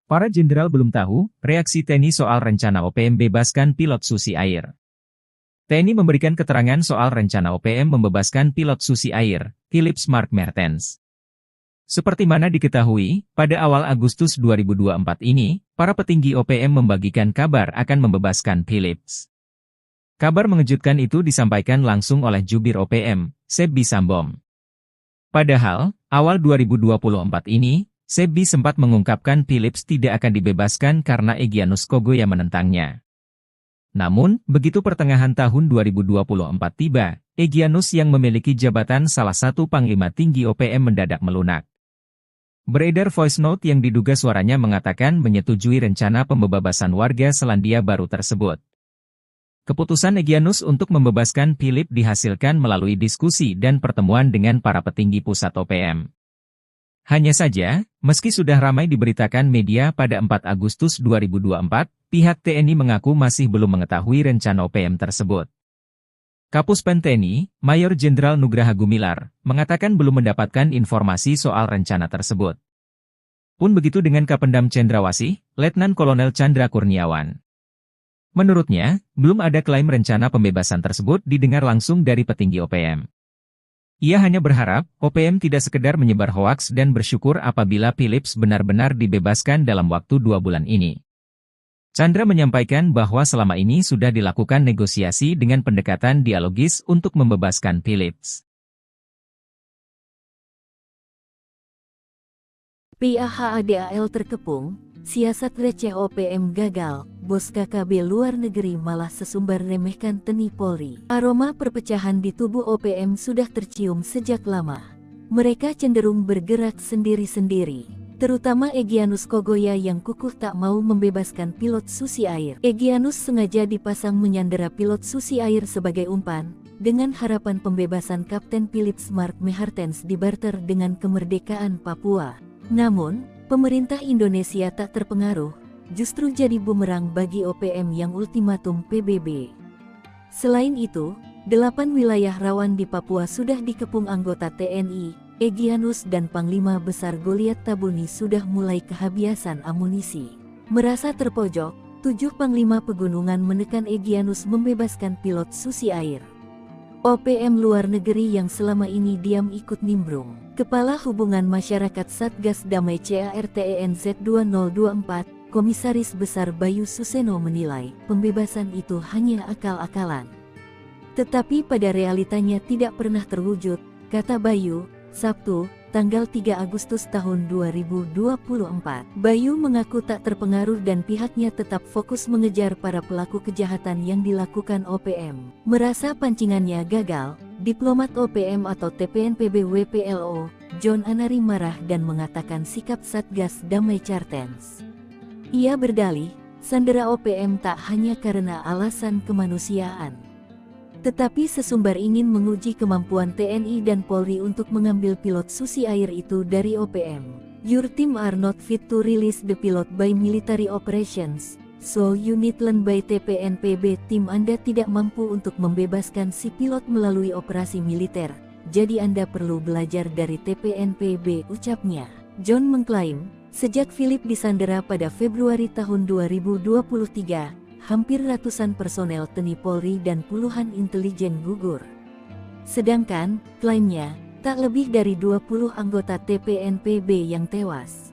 Para jenderal belum tahu reaksi TNI soal rencana OPM bebaskan pilot Susi Air. TNI memberikan keterangan soal rencana OPM membebaskan pilot Susi Air, Philips Mark Mertens. Seperti mana diketahui, pada awal Agustus 2024 ini, para petinggi OPM membagikan kabar akan membebaskan Philips. Kabar mengejutkan itu disampaikan langsung oleh jubir OPM, Sebbi Sambom. Padahal, awal 2024 ini, Sebbi sempat mengungkapkan Philips tidak akan dibebaskan karena Egyanus Kogoya menentangnya. Namun, begitu pertengahan tahun 2024 tiba, Egyanus yang memiliki jabatan salah satu panglima tinggi OPM mendadak melunak. Beredar voice note yang diduga suaranya mengatakan menyetujui rencana pembebasan warga Selandia Baru tersebut. Keputusan Egyanus untuk membebaskan Philips dihasilkan melalui diskusi dan pertemuan dengan para petinggi pusat OPM. Hanya saja, meski sudah ramai diberitakan media pada 4 Agustus 2024, pihak TNI mengaku masih belum mengetahui rencana OPM tersebut. Kapuspen TNI, Mayor Jenderal Nugraha Gumilar, mengatakan belum mendapatkan informasi soal rencana tersebut. Pun begitu dengan Kapendam Cendrawasih, Letnan Kolonel Chandra Kurniawan. Menurutnya, belum ada klaim rencana pembebasan tersebut didengar langsung dari petinggi OPM. Ia hanya berharap, OPM tidak sekedar menyebar hoaks dan bersyukur apabila Philips benar-benar dibebaskan dalam waktu 2 bulan ini. Chandra menyampaikan bahwa selama ini sudah dilakukan negosiasi dengan pendekatan dialogis untuk membebaskan Philips. PAHADAL terkepung, siasat receh OPM gagal, bos KKB luar negeri malah sesumbar remehkan TNI Polri. Aroma perpecahan di tubuh OPM sudah tercium sejak lama. Mereka cenderung bergerak sendiri-sendiri, terutama Egyanus Kogoya yang kukuh tak mau membebaskan pilot Susi Air. Egyanus sengaja dipasang menyandera pilot Susi Air sebagai umpan, dengan harapan pembebasan Kapten Philips Mark Mertens dibarter dengan kemerdekaan Papua. Namun, pemerintah Indonesia tak terpengaruh, justru jadi bumerang bagi OPM yang ultimatum PBB. Selain itu, 8 wilayah rawan di Papua sudah dikepung anggota TNI, Egyanus dan Panglima Besar Goliat Tabuni sudah mulai kehabisan amunisi. Merasa terpojok, 7 Panglima Pegunungan menekan Egyanus membebaskan pilot Susi Air. OPM luar negeri yang selama ini diam ikut nimbrung. Kepala Hubungan Masyarakat Satgas Damai CARTENZ 2024, Komisaris Besar Bayu Suseno menilai, pembebasan itu hanya akal-akalan. Tetapi pada realitanya tidak pernah terwujud, kata Bayu, Sabtu, tanggal 3 Agustus tahun 2024. Bayu mengaku tak terpengaruh dan pihaknya tetap fokus mengejar para pelaku kejahatan yang dilakukan OPM. Merasa pancingannya gagal, diplomat OPM atau TPNPB WPLO, John Anari marah dan mengatakan sikap Satgas Damai Cartens. Ia berdalih, sandera OPM tak hanya karena alasan kemanusiaan, tetapi sesumbar ingin menguji kemampuan TNI dan Polri untuk mengambil pilot Susi Air itu dari OPM. Your team are not fit to release the pilot by military operations, so you need learn by TPNPB. Tim Anda tidak mampu untuk membebaskan si pilot melalui operasi militer, jadi Anda perlu belajar dari TPNPB, ucapnya. John mengklaim, sejak Philip disandera pada Februari tahun 2023, hampir ratusan personel TNI Polri dan puluhan intelijen gugur. Sedangkan, klaimnya, tak lebih dari 20 anggota TPNPB yang tewas.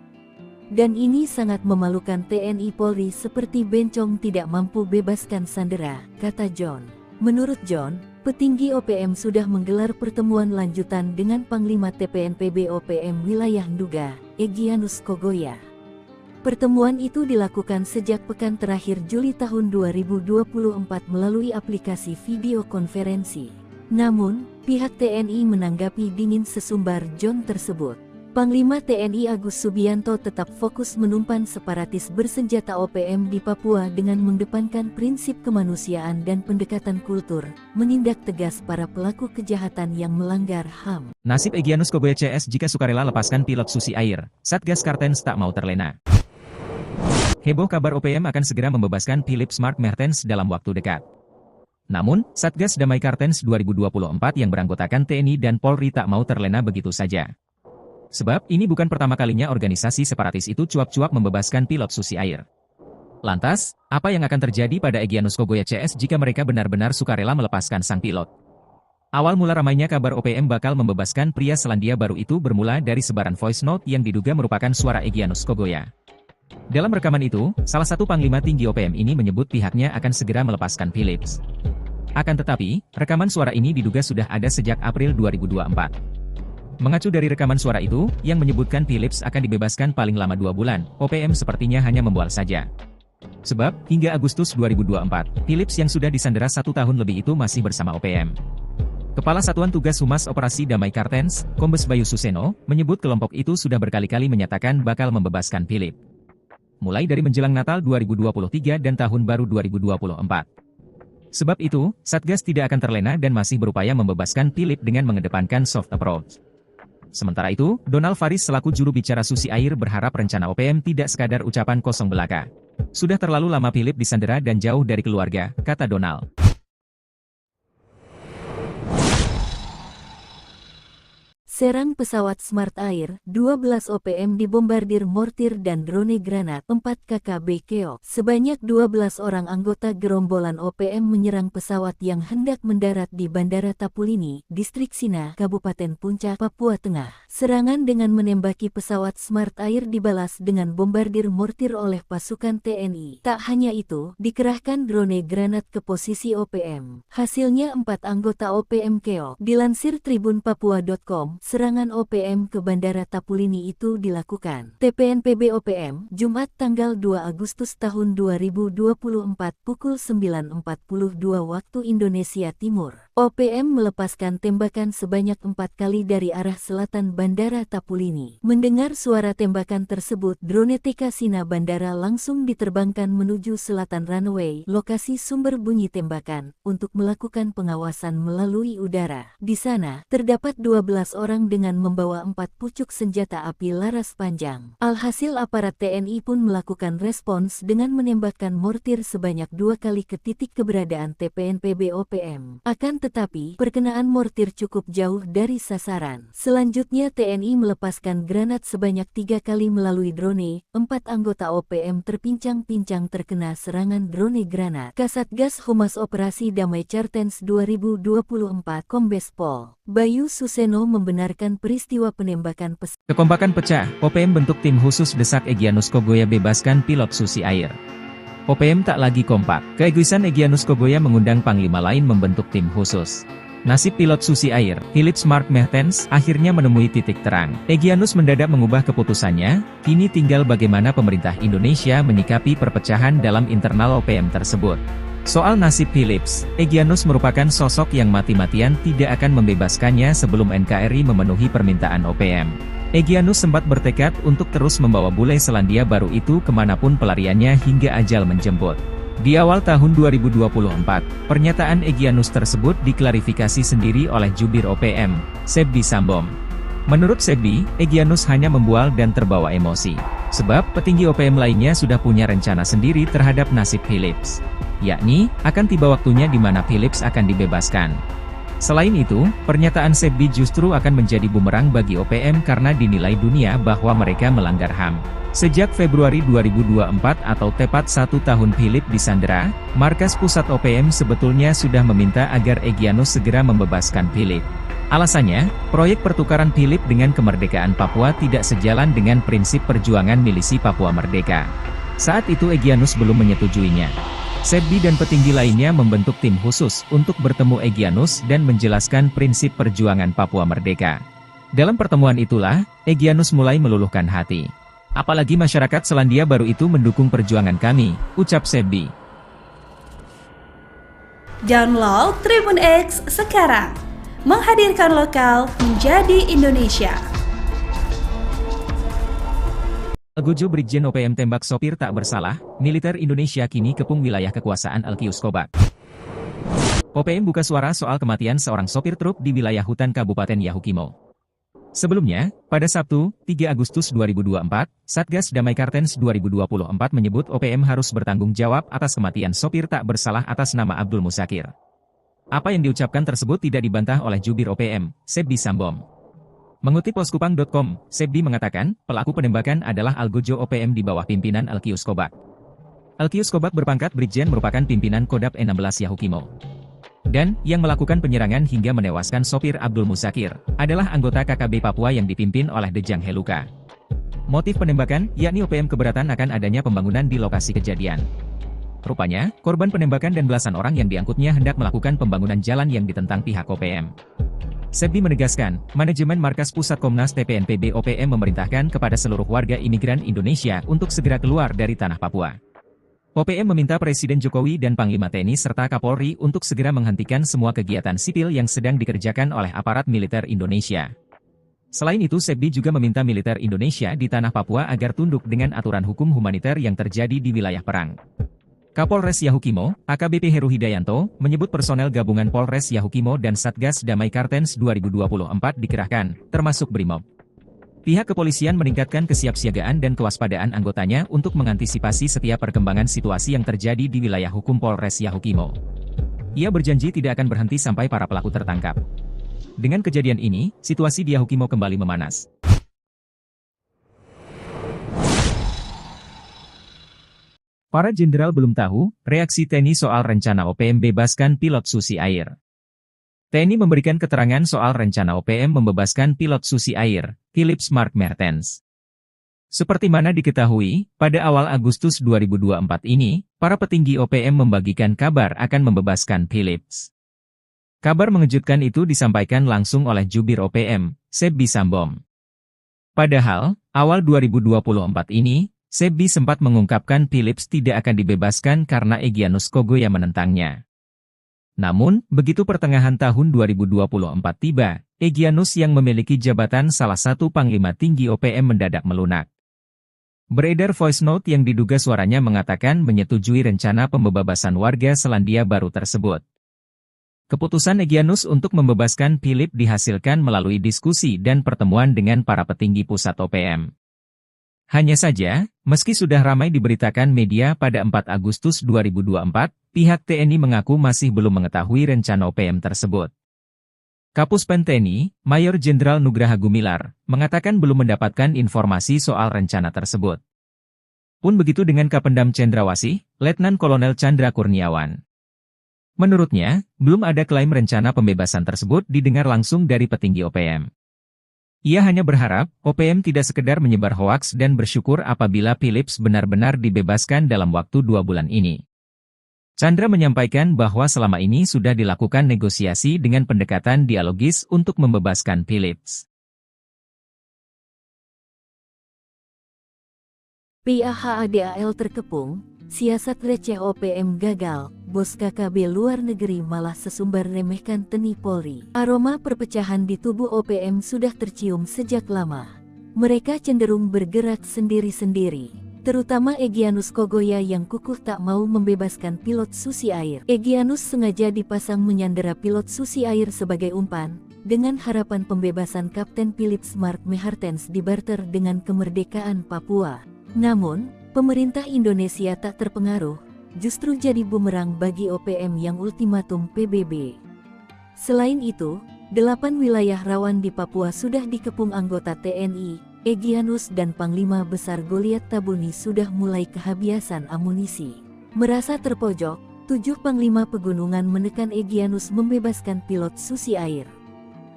Dan ini sangat memalukan. TNI Polri seperti bencong tidak mampu bebaskan sandera, kata John. Menurut John, petinggi OPM sudah menggelar pertemuan lanjutan dengan Panglima TPNPB OPM Wilayah Nduga, Egyanus Kogoya. Pertemuan itu dilakukan sejak pekan terakhir Juli tahun 2024 melalui aplikasi video konferensi. Namun, pihak TNI menanggapi dingin sesumbar John tersebut. Panglima TNI Agus Subianto tetap fokus menumpan separatis bersenjata OPM di Papua dengan mengedepankan prinsip kemanusiaan dan pendekatan kultur, menindak tegas para pelaku kejahatan yang melanggar HAM. Nasib Egyanus Kogoya CS jika sukarela lepaskan pilot Susi Air, Satgas Cartens tak mau terlena. Heboh kabar OPM akan segera membebaskan Philip Smart Mertens dalam waktu dekat. Namun, Satgas Damai Cartens 2024 yang beranggotakan TNI dan Polri tak mau terlena begitu saja. Sebab, ini bukan pertama kalinya organisasi separatis itu cuap-cuap membebaskan pilot Susi Air. Lantas, apa yang akan terjadi pada Egyanus Kogoya CS jika mereka benar-benar sukarela melepaskan sang pilot? Awal mula ramainya kabar OPM bakal membebaskan pria Selandia Baru itu bermula dari sebaran voice note yang diduga merupakan suara Egyanus Kogoya. Dalam rekaman itu, salah satu panglima tinggi OPM ini menyebut pihaknya akan segera melepaskan Philips. Akan tetapi, rekaman suara ini diduga sudah ada sejak April 2024. Mengacu dari rekaman suara itu, yang menyebutkan Philips akan dibebaskan paling lama 2 bulan, OPM sepertinya hanya membual saja. Sebab, hingga Agustus 2024, Philips yang sudah disandera 1 tahun lebih itu masih bersama OPM. Kepala Satuan Tugas Humas Operasi Damai Cartens, Kombes Bayu Suseno, menyebut kelompok itu sudah berkali-kali menyatakan bakal membebaskan Philip. Mulai dari menjelang Natal 2023 dan Tahun Baru 2024. Sebab itu, Satgas tidak akan terlena dan masih berupaya membebaskan Philip dengan mengedepankan soft approach. Sementara itu, Donald Faris selaku juru bicara Susi Air berharap rencana OPM tidak sekadar ucapan kosong belaka. Sudah terlalu lama Philip disandera dan jauh dari keluarga, kata Donald. Serang pesawat Smart Air, 12 OPM dibombardir mortir dan drone granat, 4 KKB keok. Sebanyak 12 orang anggota gerombolan OPM menyerang pesawat yang hendak mendarat di Bandara Tapulini, Distrik Sina, Kabupaten Puncak, Papua Tengah. Serangan dengan menembaki pesawat Smart Air dibalas dengan bombardir mortir oleh pasukan TNI. Tak hanya itu, dikerahkan drone granat ke posisi OPM. Hasilnya 4 anggota OPM keok. Dilansir tribunpapua.com, serangan OPM ke Bandara Tapulini itu dilakukan TPNPB OPM, Jumat tanggal 2 Agustus tahun 2024 pukul 9.42 waktu Indonesia Timur. OPM melepaskan tembakan sebanyak 4 kali dari arah selatan Bandara Tapulini. Mendengar suara tembakan tersebut, drone TK Sina Bandara langsung diterbangkan menuju selatan runway, lokasi sumber bunyi tembakan, untuk melakukan pengawasan melalui udara. Di sana, terdapat 12 orang menyerang dengan membawa 4 pucuk senjata api laras panjang. Alhasil aparat TNI pun melakukan respons dengan menembakkan mortir sebanyak 2 kali ke titik keberadaan TPNPB OPM. Akan tetapi, perkenaan mortir cukup jauh dari sasaran. Selanjutnya TNI melepaskan granat sebanyak 3 kali melalui drone. 4 anggota OPM terpincang-pincang terkena serangan drone granat. Kasatgas Humas Operasi Damai Cartens 2024 Kombes Pol Bayu Suseno membenarkan peristiwa penembakan Kekompakan pecah, OPM bentuk tim khusus desak Egyanus Kogoya bebaskan pilot Susi Air. OPM tak lagi kompak, keegoisan Egyanus Kogoya mengundang panglima lain membentuk tim khusus. Nasib pilot Susi Air, Philips Mark Mertens, akhirnya menemui titik terang. Egyanus mendadak mengubah keputusannya, kini tinggal bagaimana pemerintah Indonesia menyikapi perpecahan dalam internal OPM tersebut. Soal nasib Philips, Egyanus merupakan sosok yang mati-matian tidak akan membebaskannya sebelum NKRI memenuhi permintaan OPM. Egyanus sempat bertekad untuk terus membawa bule Selandia Baru itu kemanapun pelariannya hingga ajal menjemput. Di awal tahun 2024, pernyataan Egyanus tersebut diklarifikasi sendiri oleh jubir OPM, Sebbi Sambom. Menurut Sebbi, Egyanus hanya membual dan terbawa emosi. Sebab petinggi OPM lainnya sudah punya rencana sendiri terhadap nasib Philips. Yakni, akan tiba waktunya di mana Philips akan dibebaskan. Selain itu, pernyataan Sebbi justru akan menjadi bumerang bagi OPM karena dinilai dunia bahwa mereka melanggar HAM. Sejak Februari 2024 atau tepat 1 tahun Philips disandera, markas pusat OPM sebetulnya sudah meminta agar Egyanus segera membebaskan Philips. Alasannya, proyek pertukaran Philips dengan kemerdekaan Papua tidak sejalan dengan prinsip perjuangan milisi Papua Merdeka. Saat itu Egyanus belum menyetujuinya. Sebbi dan petinggi lainnya membentuk tim khusus untuk bertemu Egyanus dan menjelaskan prinsip perjuangan Papua Merdeka. Dalam pertemuan itulah, Egyanus mulai meluluhkan hati. Apalagi masyarakat Selandia Baru itu mendukung perjuangan kami, ucap Sebbi. Download Tribun X sekarang, menghadirkan lokal menjadi Indonesia. Algojo Brigjen OPM tembak sopir tak bersalah, militer Indonesia kini kepung wilayah kekuasaan Alkius Kobak. OPM buka suara soal kematian seorang sopir truk di wilayah hutan Kabupaten Yahukimo. Sebelumnya, pada Sabtu, 3 Agustus 2024, Satgas Damai Kartens 2024 menyebut OPM harus bertanggung jawab atas kematian sopir tak bersalah atas nama Abdul Musakir. Apa yang diucapkan tersebut tidak dibantah oleh jubir OPM, Sebbi Sambom. Mengutip poskupang.com, Sebbi mengatakan, pelaku penembakan adalah Algojo OPM di bawah pimpinan Alkius Kobak. Alkius Kobak berpangkat Brigjen merupakan pimpinan Kodap 16 Yahukimo. Dan, yang melakukan penyerangan hingga menewaskan sopir Abdul Musakir, adalah anggota KKB Papua yang dipimpin oleh Dejang Heluka. Motif penembakan, yakni OPM keberatan akan adanya pembangunan di lokasi kejadian. Rupanya, korban penembakan dan belasan orang yang diangkutnya hendak melakukan pembangunan jalan yang ditentang pihak OPM. Sebbi menegaskan, manajemen Markas Pusat Komnas TPNPB OPM memerintahkan kepada seluruh warga imigran Indonesia untuk segera keluar dari tanah Papua. OPM meminta Presiden Jokowi dan Panglima TNI serta Kapolri untuk segera menghentikan semua kegiatan sipil yang sedang dikerjakan oleh aparat militer Indonesia. Selain itu Sebbi juga meminta militer Indonesia di tanah Papua agar tunduk dengan aturan hukum humaniter yang terjadi di wilayah perang. Kapolres Yahukimo, AKBP Heru Hidayanto, menyebut personel gabungan Polres Yahukimo dan Satgas Damai Kartens 2024 dikerahkan, termasuk Brimob. Pihak kepolisian meningkatkan kesiapsiagaan dan kewaspadaan anggotanya untuk mengantisipasi setiap perkembangan situasi yang terjadi di wilayah hukum Polres Yahukimo. Ia berjanji tidak akan berhenti sampai para pelaku tertangkap. Dengan kejadian ini, situasi di Yahukimo kembali memanas. Para jenderal belum tahu reaksi TNI soal rencana OPM bebaskan pilot Susi Air. TNI memberikan keterangan soal rencana OPM membebaskan pilot Susi Air, Philips Mark Mertens. Seperti mana diketahui, pada awal Agustus 2024 ini, para petinggi OPM membagikan kabar akan membebaskan Philips. Kabar mengejutkan itu disampaikan langsung oleh jubir OPM, Sebbi Sambom. Padahal, awal 2024 ini, Sebbi sempat mengungkapkan Philips tidak akan dibebaskan karena Egyanus Kogoya menentangnya. Namun, begitu pertengahan tahun 2024 tiba, Egyanus yang memiliki jabatan salah satu panglima tinggi OPM mendadak melunak. Beredar voice note yang diduga suaranya mengatakan menyetujui rencana pembebasan warga Selandia Baru tersebut. Keputusan Egyanus untuk membebaskan Philip dihasilkan melalui diskusi dan pertemuan dengan para petinggi pusat OPM. Hanya saja, meski sudah ramai diberitakan media pada 4 Agustus 2024, pihak TNI mengaku masih belum mengetahui rencana OPM tersebut. Kapus Pen TNI, Mayor Jenderal Nugraha Gumilar, mengatakan belum mendapatkan informasi soal rencana tersebut. Pun begitu dengan Kapendam Cendrawasih, Letnan Kolonel Chandra Kurniawan. Menurutnya, belum ada klaim rencana pembebasan tersebut didengar langsung dari petinggi OPM. Ia hanya berharap, OPM tidak sekedar menyebar hoaks dan bersyukur apabila Philips benar-benar dibebaskan dalam waktu 2 bulan ini. Chandra menyampaikan bahwa selama ini sudah dilakukan negosiasi dengan pendekatan dialogis untuk membebaskan Philips. PAHADAL terkepung, siasat receh OPM gagal, bos KKB luar negeri malah sesumbar remehkan TNI Polri. Aroma perpecahan di tubuh OPM sudah tercium sejak lama. Mereka cenderung bergerak sendiri-sendiri. Terutama Egyanus Kogoya yang kukuh tak mau membebaskan pilot Susi Air. Egyanus sengaja dipasang menyandera pilot Susi Air sebagai umpan, dengan harapan pembebasan Kapten Philips Mark Mehartens dibarter dengan kemerdekaan Papua. Namun, pemerintah Indonesia tak terpengaruh, justru jadi bumerang bagi OPM yang ultimatum PBB. Selain itu, 8 wilayah rawan di Papua sudah dikepung anggota TNI. Egyanus dan Panglima Besar Goliat Tabuni sudah mulai kehabisan amunisi. Merasa terpojok, 7 Panglima Pegunungan menekan Egyanus membebaskan pilot Susi Air.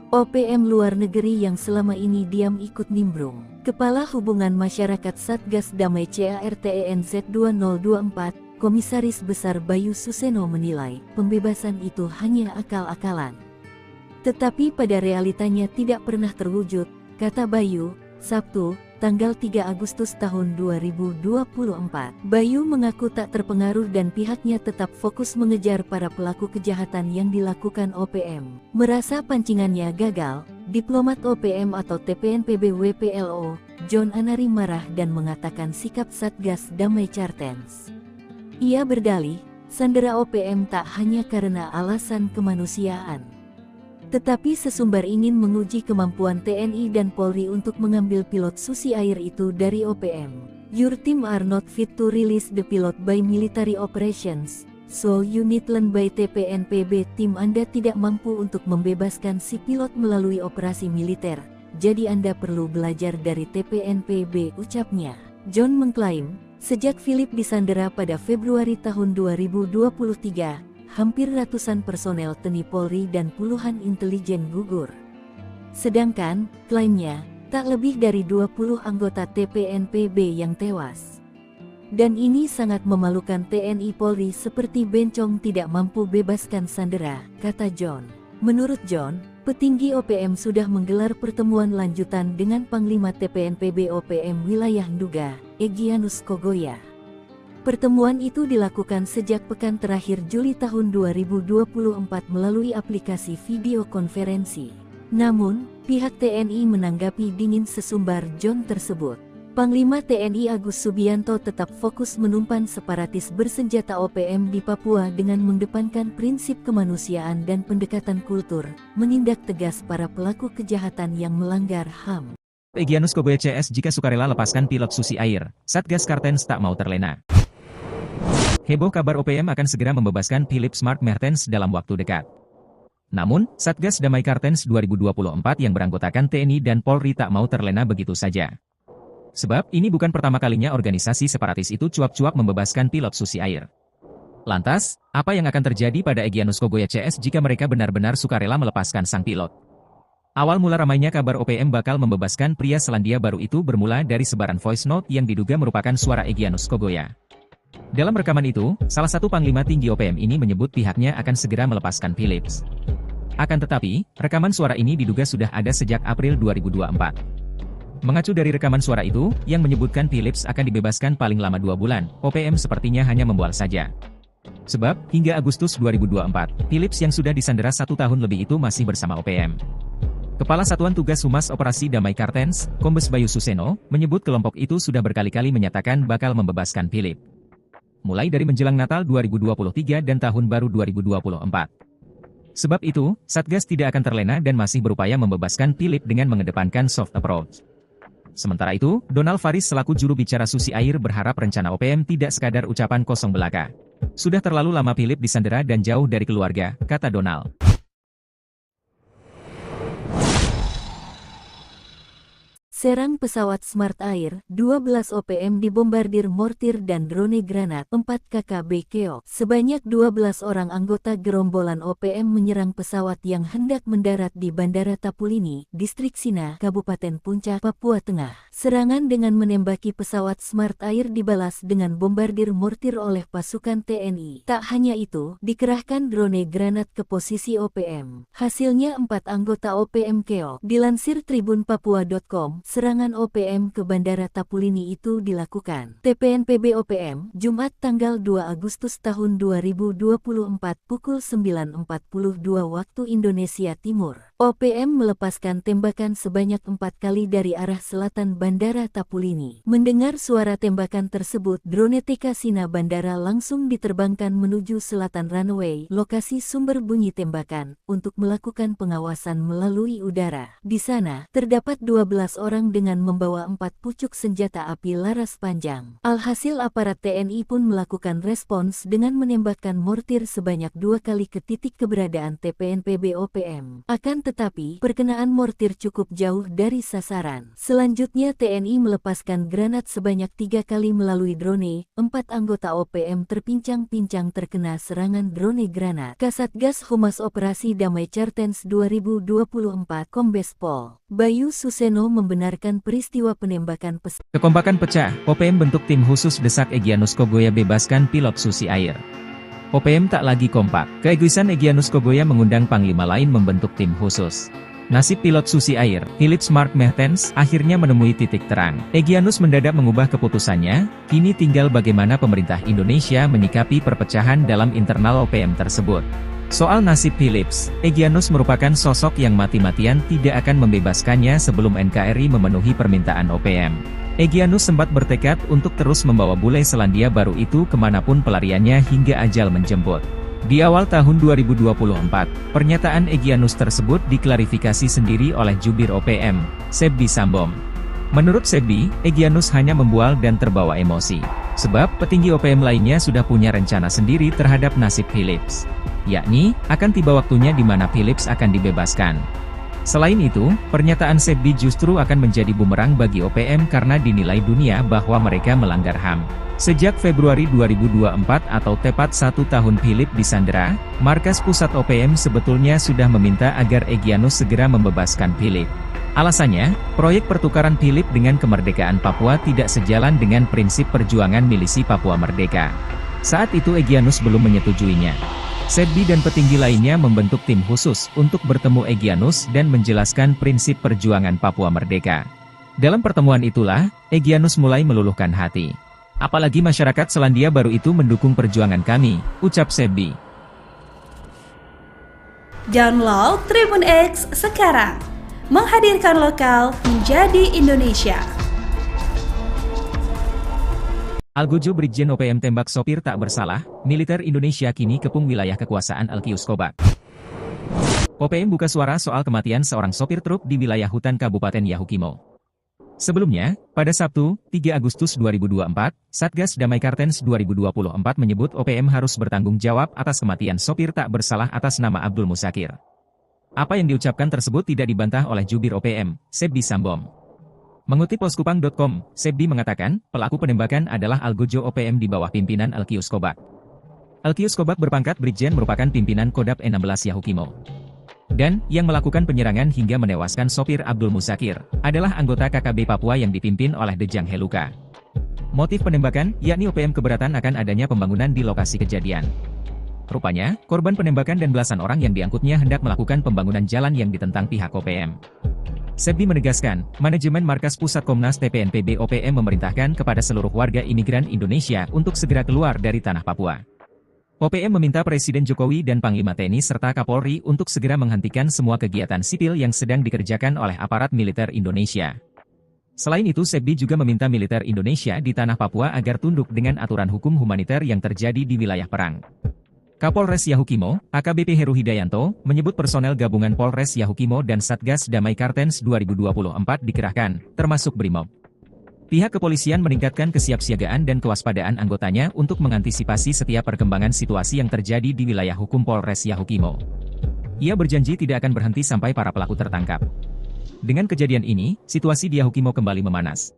OPM luar negeri yang selama ini diam ikut nimbrung. Kepala Hubungan Masyarakat Satgas Damai CARTENZ 2024, Komisaris Besar Bayu Suseno menilai, pembebasan itu hanya akal-akalan. Tetapi pada realitanya tidak pernah terwujud, kata Bayu, Sabtu, tanggal 3 Agustus tahun 2024. Bayu mengaku tak terpengaruh dan pihaknya tetap fokus mengejar para pelaku kejahatan yang dilakukan OPM. Merasa pancingannya gagal, diplomat OPM atau TPNPB WPLO, John Anari marah dan mengatakan sikap Satgas Damai Cartens. Ia berdalih, sandera OPM tak hanya karena alasan kemanusiaan. Tetapi sesumbar ingin menguji kemampuan TNI dan Polri untuk mengambil pilot Susi Air itu dari OPM. Your team are not fit to release the pilot by military operations, so you need learn by TPNPB. Tim Anda tidak mampu untuk membebaskan si pilot melalui operasi militer, jadi Anda perlu belajar dari TPNPB, ucapnya. John mengklaim, sejak Philip disandera pada Februari tahun 2023, hampir ratusan personel TNI Polri dan puluhan intelijen gugur. Sedangkan, klaimnya, tak lebih dari 20 anggota TPNPB yang tewas. Dan ini sangat memalukan TNI Polri seperti bencong tidak mampu bebaskan sandera, kata John. Menurut John, petinggi OPM sudah menggelar pertemuan lanjutan dengan Panglima TPNPB OPM Wilayah Nduga, Egyanus Kogoya. Pertemuan itu dilakukan sejak pekan terakhir Juli tahun 2024 melalui aplikasi video konferensi. Namun, pihak TNI menanggapi dingin sesumbar John tersebut. Panglima TNI Agus Subianto tetap fokus menumpan separatis bersenjata OPM di Papua dengan mengedepankan prinsip kemanusiaan dan pendekatan kultur, menindak tegas para pelaku kejahatan yang melanggar HAM. Egyanus Kogoya CS jika sukarela lepaskan pilot Susi Air, Satgas Cartens tak mau terlena. Heboh kabar OPM akan segera membebaskan Philips Mark Mehartens dalam waktu dekat. Namun, Satgas Damai Cartens 2024 yang beranggotakan TNI dan Polri tak mau terlena begitu saja. Sebab, ini bukan pertama kalinya organisasi separatis itu cuap-cuap membebaskan pilot Susi Air. Lantas, apa yang akan terjadi pada Egyanus Kogoya CS jika mereka benar-benar sukarela melepaskan sang pilot? Awal mula ramainya kabar OPM bakal membebaskan pria Selandia Baru itu bermula dari sebaran voice note yang diduga merupakan suara Egyanus Kogoya. Dalam rekaman itu, salah satu panglima tinggi OPM ini menyebut pihaknya akan segera melepaskan Philips. Akan tetapi, rekaman suara ini diduga sudah ada sejak April 2024. Mengacu dari rekaman suara itu, yang menyebutkan Philips akan dibebaskan paling lama 2 bulan, OPM sepertinya hanya membual saja. Sebab, hingga Agustus 2024, Philips yang sudah disandera 1 tahun lebih itu masih bersama OPM. Kepala Satuan Tugas Humas Operasi Damai Cartens, Kombes Bayu Suseno, menyebut kelompok itu sudah berkali-kali menyatakan bakal membebaskan Philips. Mulai dari menjelang Natal 2023 dan Tahun Baru 2024. Sebab itu, Satgas tidak akan terlena dan masih berupaya membebaskan Philip dengan mengedepankan soft approach. Sementara itu, Donald Faris selaku juru bicara Susi Air berharap rencana OPM tidak sekadar ucapan kosong belaka. Sudah terlalu lama Philip disandera dan jauh dari keluarga, kata Donald. Serang pesawat Smart Air, 12 OPM dibombardir mortir dan drone granat, 4 KKB keok. Sebanyak 12 orang anggota gerombolan OPM menyerang pesawat yang hendak mendarat di Bandara Tapulini, Distrik Sina, Kabupaten Puncak, Papua Tengah. Serangan dengan menembaki pesawat Smart Air dibalas dengan bombardir mortir oleh pasukan TNI. Tak hanya itu, dikerahkan drone granat ke posisi OPM. Hasilnya 4 anggota OPM keok. Dilansir tribunpapua.com, serangan OPM ke Bandara Tapulini itu dilakukan TPNPB OPM, Jumat tanggal 2 Agustus tahun 2024 pukul 9.42 waktu Indonesia Timur. OPM melepaskan tembakan sebanyak 4 kali dari arah selatan Bandara Tapulini. Mendengar suara tembakan tersebut, drone TK Sina Bandara langsung diterbangkan menuju selatan runway, lokasi sumber bunyi tembakan, untuk melakukan pengawasan melalui udara. Di sana, terdapat 12 orang dengan membawa 4 pucuk senjata api laras panjang. Alhasil aparat TNI pun melakukan respons dengan menembakkan mortir sebanyak 2 kali ke titik keberadaan TPNPB OPM. Akan tetapi, perkenaan mortir cukup jauh dari sasaran. Selanjutnya TNI melepaskan granat sebanyak 3 kali melalui drone. 4 anggota OPM terpincang-pincang terkena serangan drone granat. Kasatgas Humas Operasi Damai Cartens 2024 Kombes Pol Bayu Suseno membenarkan peristiwa penembakan pesawat. Kekompakan pecah, OPM bentuk tim khusus desak Egyanus Kogoya bebaskan pilot Susi Air. OPM tak lagi kompak. Keegoisan Egyanus Kogoya mengundang panglima lain membentuk tim khusus. Nasib pilot Susi Air, Philip Mark Mertens, akhirnya menemui titik terang. Egyanus mendadak mengubah keputusannya, kini tinggal bagaimana pemerintah Indonesia menyikapi perpecahan dalam internal OPM tersebut. Soal nasib Philips, Egyanus merupakan sosok yang mati-matian tidak akan membebaskannya sebelum NKRI memenuhi permintaan OPM. Egyanus sempat bertekad untuk terus membawa bule Selandia Baru itu kemanapun pelariannya hingga ajal menjemput. Di awal tahun 2024, pernyataan Egyanus tersebut diklarifikasi sendiri oleh jubir OPM, Sebbi Sambom. Menurut Sebbi, Egyanus hanya membual dan terbawa emosi. Sebab petinggi OPM lainnya sudah punya rencana sendiri terhadap nasib Philips. Yakni, akan tiba waktunya di mana Philips akan dibebaskan. Selain itu, pernyataan Sebbi justru akan menjadi bumerang bagi OPM karena dinilai dunia bahwa mereka melanggar HAM. Sejak Februari 2024 atau tepat 1 tahun Philip disandera, markas pusat OPM sebetulnya sudah meminta agar Egyanus segera membebaskan Philip. Alasannya, proyek pertukaran Philip dengan kemerdekaan Papua tidak sejalan dengan prinsip perjuangan milisi Papua Merdeka. Saat itu Egyanus belum menyetujuinya. Sebbi dan petinggi lainnya membentuk tim khusus untuk bertemu Egyanus dan menjelaskan prinsip perjuangan Papua Merdeka. Dalam pertemuan itulah, Egyanus mulai meluluhkan hati. Apalagi masyarakat Selandia Baru itu mendukung perjuangan kami, ucap Sebbi. Download Tribun X sekarang, menghadirkan lokal menjadi Indonesia. Algojo Brigjen OPM tembak sopir tak bersalah, militer Indonesia kini kepung wilayah kekuasaan Alkius Kobak. OPM buka suara soal kematian seorang sopir truk di wilayah hutan Kabupaten Yahukimo. Sebelumnya, pada Sabtu, 3 Agustus 2024, Satgas Damai Kartens 2024 menyebut OPM harus bertanggung jawab atas kematian sopir tak bersalah atas nama Abdul Musakir. Apa yang diucapkan tersebut tidak dibantah oleh jubir OPM, Sebbi Sambom. Mengutip poskupang.com, Sebbi mengatakan, pelaku penembakan adalah Algojo OPM di bawah pimpinan Alkius Kobak. Alkius Kobak berpangkat Brigjen merupakan pimpinan Kodap E16 Yahukimo. Dan, yang melakukan penyerangan hingga menewaskan sopir Abdul Musakir, adalah anggota KKB Papua yang dipimpin oleh Dejang Heluka. Motif penembakan, yakni OPM keberatan akan adanya pembangunan di lokasi kejadian. Rupanya, korban penembakan dan belasan orang yang diangkutnya hendak melakukan pembangunan jalan yang ditentang pihak OPM. Sebbi menegaskan, manajemen Markas Pusat Komnas TPNPB OPM memerintahkan kepada seluruh warga imigran Indonesia untuk segera keluar dari tanah Papua. OPM meminta Presiden Jokowi dan Panglima TNI serta Kapolri untuk segera menghentikan semua kegiatan sipil yang sedang dikerjakan oleh aparat militer Indonesia. Selain itu Sebbi juga meminta militer Indonesia di tanah Papua agar tunduk dengan aturan hukum humaniter yang terjadi di wilayah perang. Kapolres Yahukimo, AKBP Heru Hidayanto, menyebut personel gabungan Polres Yahukimo dan Satgas Damai Kartens 2024 dikerahkan, termasuk Brimob. Pihak kepolisian meningkatkan kesiapsiagaan dan kewaspadaan anggotanya untuk mengantisipasi setiap perkembangan situasi yang terjadi di wilayah hukum Polres Yahukimo. Ia berjanji tidak akan berhenti sampai para pelaku tertangkap. Dengan kejadian ini, situasi di Yahukimo kembali memanas.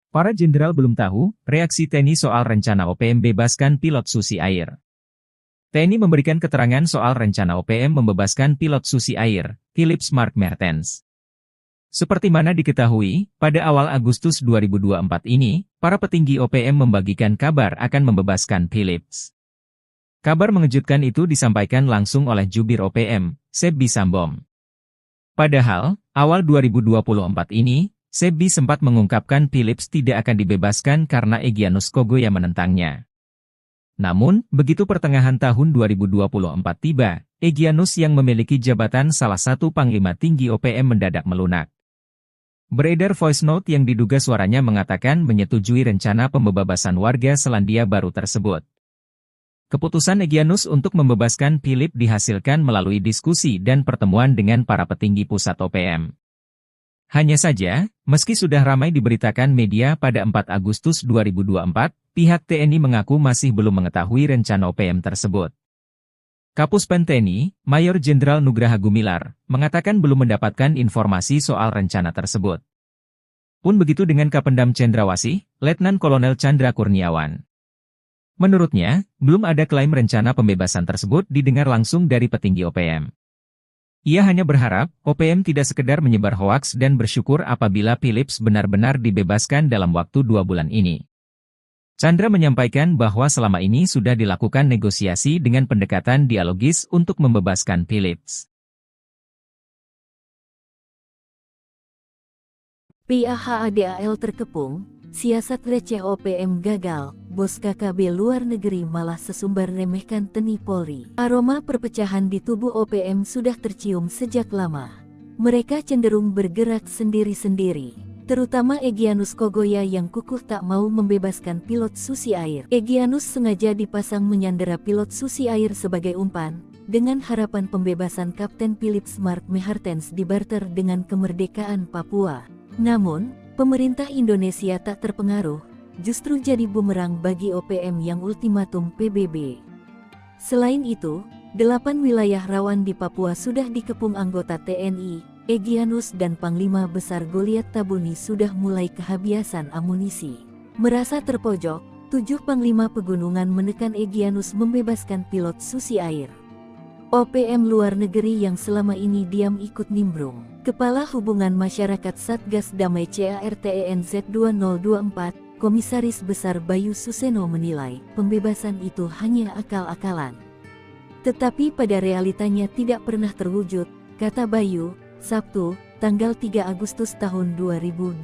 Para jenderal belum tahu reaksi TNI soal rencana OPM bebaskan pilot Susi Air. TNI memberikan keterangan soal rencana OPM membebaskan pilot Susi Air, Philips Mark Mertens. Seperti mana diketahui, pada awal Agustus 2024 ini, para petinggi OPM membagikan kabar akan membebaskan Philips. Kabar mengejutkan itu disampaikan langsung oleh Jubir OPM, Sebbi Sambom. Padahal, awal 2024 ini, Sebbi sempat mengungkapkan Philips tidak akan dibebaskan karena Egyanus Kogoya menentangnya. Namun, begitu pertengahan tahun 2024 tiba, Egyanus yang memiliki jabatan salah satu panglima tinggi OPM mendadak melunak. Beredar voice note yang diduga suaranya mengatakan menyetujui rencana pembebasan warga Selandia Baru tersebut. Keputusan Egyanus untuk membebaskan Philips dihasilkan melalui diskusi dan pertemuan dengan para petinggi pusat OPM. Hanya saja, meski sudah ramai diberitakan media pada 4 Agustus 2024, pihak TNI mengaku masih belum mengetahui rencana OPM tersebut. Kapuspen TNI, Mayor Jenderal Nugraha Gumilar, mengatakan belum mendapatkan informasi soal rencana tersebut. Pun begitu dengan Kapendam Cendrawasih, Letnan Kolonel Chandra Kurniawan. Menurutnya, belum ada klaim rencana pembebasan tersebut didengar langsung dari petinggi OPM. Ia hanya berharap, OPM tidak sekedar menyebar hoaks dan bersyukur apabila Philips benar-benar dibebaskan dalam waktu 2 bulan ini. Chandra menyampaikan bahwa selama ini sudah dilakukan negosiasi dengan pendekatan dialogis untuk membebaskan Philips. PAHADAL terkepung, siasat receh OPM gagal, bos KKB luar negeri malah sesumbar remehkan TNI Polri. Aroma perpecahan di tubuh OPM sudah tercium sejak lama. Mereka cenderung bergerak sendiri-sendiri, terutama Egyanus Kogoya yang kukuh tak mau membebaskan pilot Susi Air. Egyanus sengaja dipasang menyandera pilot Susi Air sebagai umpan, dengan harapan pembebasan Kapten Philips Mark Mertens dibarter dengan kemerdekaan Papua. Namun, pemerintah Indonesia tak terpengaruh, justru jadi bumerang bagi OPM yang ultimatum PBB. Selain itu, 8 wilayah rawan di Papua sudah dikepung anggota TNI, Egyanus dan Panglima Besar Goliat Tabuni sudah mulai kehabisan amunisi. Merasa terpojok, 7 Panglima Pegunungan menekan Egyanus membebaskan pilot Susi Air. OPM luar negeri yang selama ini diam ikut nimbrung. Kepala Hubungan Masyarakat Satgas Damai CARTENZ 2024, Komisaris Besar Bayu Suseno menilai, pembebasan itu hanya akal-akalan. Tetapi pada realitanya tidak pernah terwujud, kata Bayu, Sabtu, tanggal 3 Agustus tahun 2024.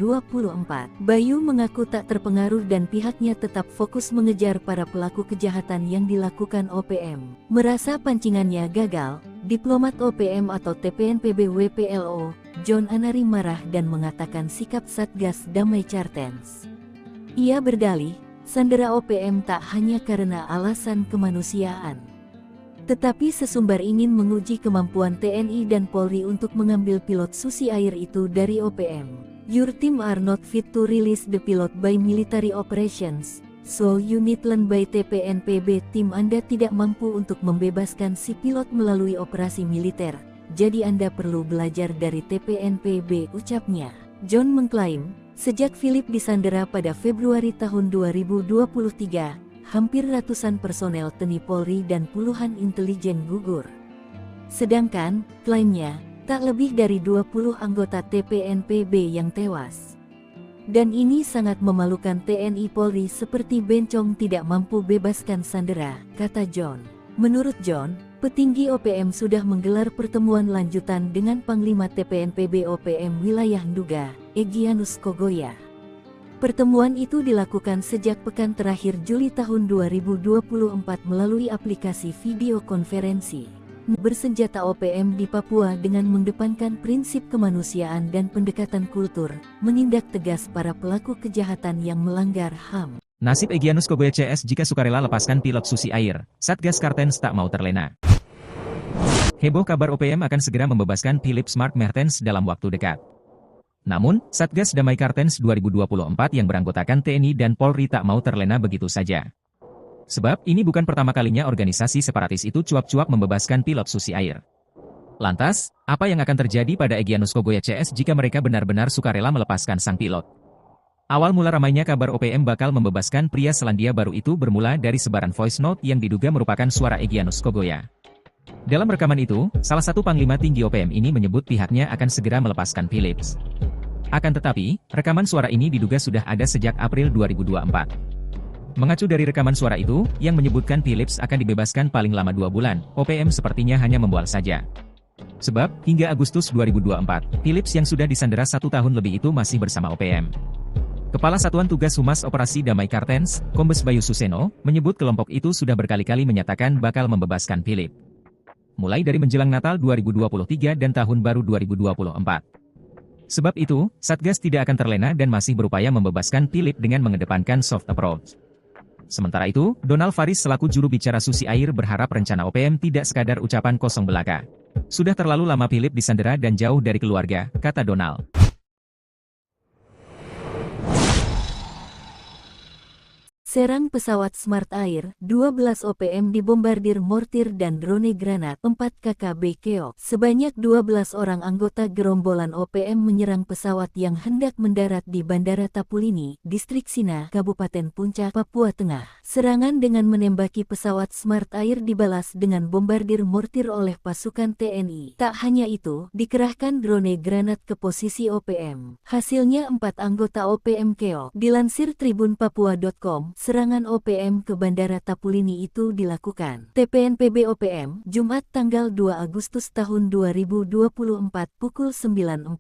Bayu mengaku tak terpengaruh dan pihaknya tetap fokus mengejar para pelaku kejahatan yang dilakukan OPM. Merasa pancingannya gagal, diplomat OPM atau TPNPB WPLO, John Anari marah dan mengatakan sikap Satgas Damai Kartens. Ia berdalih, sandera OPM tak hanya karena alasan kemanusiaan, tetapi sesumbar ingin menguji kemampuan TNI dan Polri untuk mengambil pilot Susi Air itu dari OPM. Your team are not fit to release the pilot by military operations, so you need learn by TPNPB. Tim Anda tidak mampu untuk membebaskan si pilot melalui operasi militer, jadi Anda perlu belajar dari TPNPB, ucapnya. John mengklaim, sejak Philips disandera pada Februari tahun 2023, hampir ratusan personel TNI Polri dan puluhan intelijen gugur. Sedangkan, klaimnya, tak lebih dari 20 anggota TPNPB yang tewas. Dan ini sangat memalukan TNI Polri seperti bencong tidak mampu bebaskan sandera, kata John. Menurut John, petinggi OPM sudah menggelar pertemuan lanjutan dengan Panglima TPNPB OPM Wilayah Nduga, Egyanus Kogoya. Pertemuan itu dilakukan sejak pekan terakhir Juli tahun 2024 melalui aplikasi video konferensi. bersenjata OPM di Papua dengan mengedepankan prinsip kemanusiaan dan pendekatan kultur, menindak tegas para pelaku kejahatan yang melanggar HAM. Nasib Egyanus Kogoya CS jika sukarela lepaskan pilot Susi Air, Satgas Kartens tak mau terlena. Heboh kabar OPM akan segera membebaskan Philips Mark Mertens dalam waktu dekat. Namun, Satgas Damai Kartens 2024 yang beranggotakan TNI dan Polri tak mau terlena begitu saja. Sebab, ini bukan pertama kalinya organisasi separatis itu cuap-cuap membebaskan pilot Susi Air. Lantas, apa yang akan terjadi pada Egyanus Kogoya CS jika mereka benar-benar sukarela melepaskan sang pilot? Awal mula ramainya kabar OPM bakal membebaskan pria Selandia Baru itu bermula dari sebaran voice note yang diduga merupakan suara Egyanus Kogoya. Dalam rekaman itu, salah satu panglima tinggi OPM ini menyebut pihaknya akan segera melepaskan Philips. Akan tetapi, rekaman suara ini diduga sudah ada sejak April 2024. Mengacu dari rekaman suara itu, yang menyebutkan Philips akan dibebaskan paling lama 2 bulan, OPM sepertinya hanya membual saja. Sebab, hingga Agustus 2024, Philips yang sudah disandera 1 tahun lebih itu masih bersama OPM. Kepala Satuan Tugas Humas Operasi Damai Kartens, Kombes Bayu Suseno, menyebut kelompok itu sudah berkali-kali menyatakan bakal membebaskan Philips. Mulai dari menjelang Natal 2023 dan Tahun Baru 2024. Sebab itu, Satgas tidak akan terlena dan masih berupaya membebaskan Philips dengan mengedepankan soft approach. Sementara itu, Donald Faris selaku juru bicara Susi Air berharap rencana OPM tidak sekadar ucapan kosong belaka. Sudah terlalu lama Philips disandera dan jauh dari keluarga, kata Donald. Serang pesawat Smart Air, 12 OPM dibombardir mortir dan drone granat, 4 KKB keok. Sebanyak 12 orang anggota gerombolan OPM menyerang pesawat yang hendak mendarat di Bandara Tapulini, Distrik Sina, Kabupaten Puncak, Papua Tengah. Serangan dengan menembaki pesawat Smart Air dibalas dengan bombardir mortir oleh pasukan TNI. Tak hanya itu, dikerahkan drone granat ke posisi OPM. Hasilnya 4 anggota OPM keok. Dilansir tribunpapua.com, serangan OPM ke Bandara Tapulini itu dilakukan TPNPB OPM, Jumat tanggal 2 Agustus tahun 2024 pukul 9.42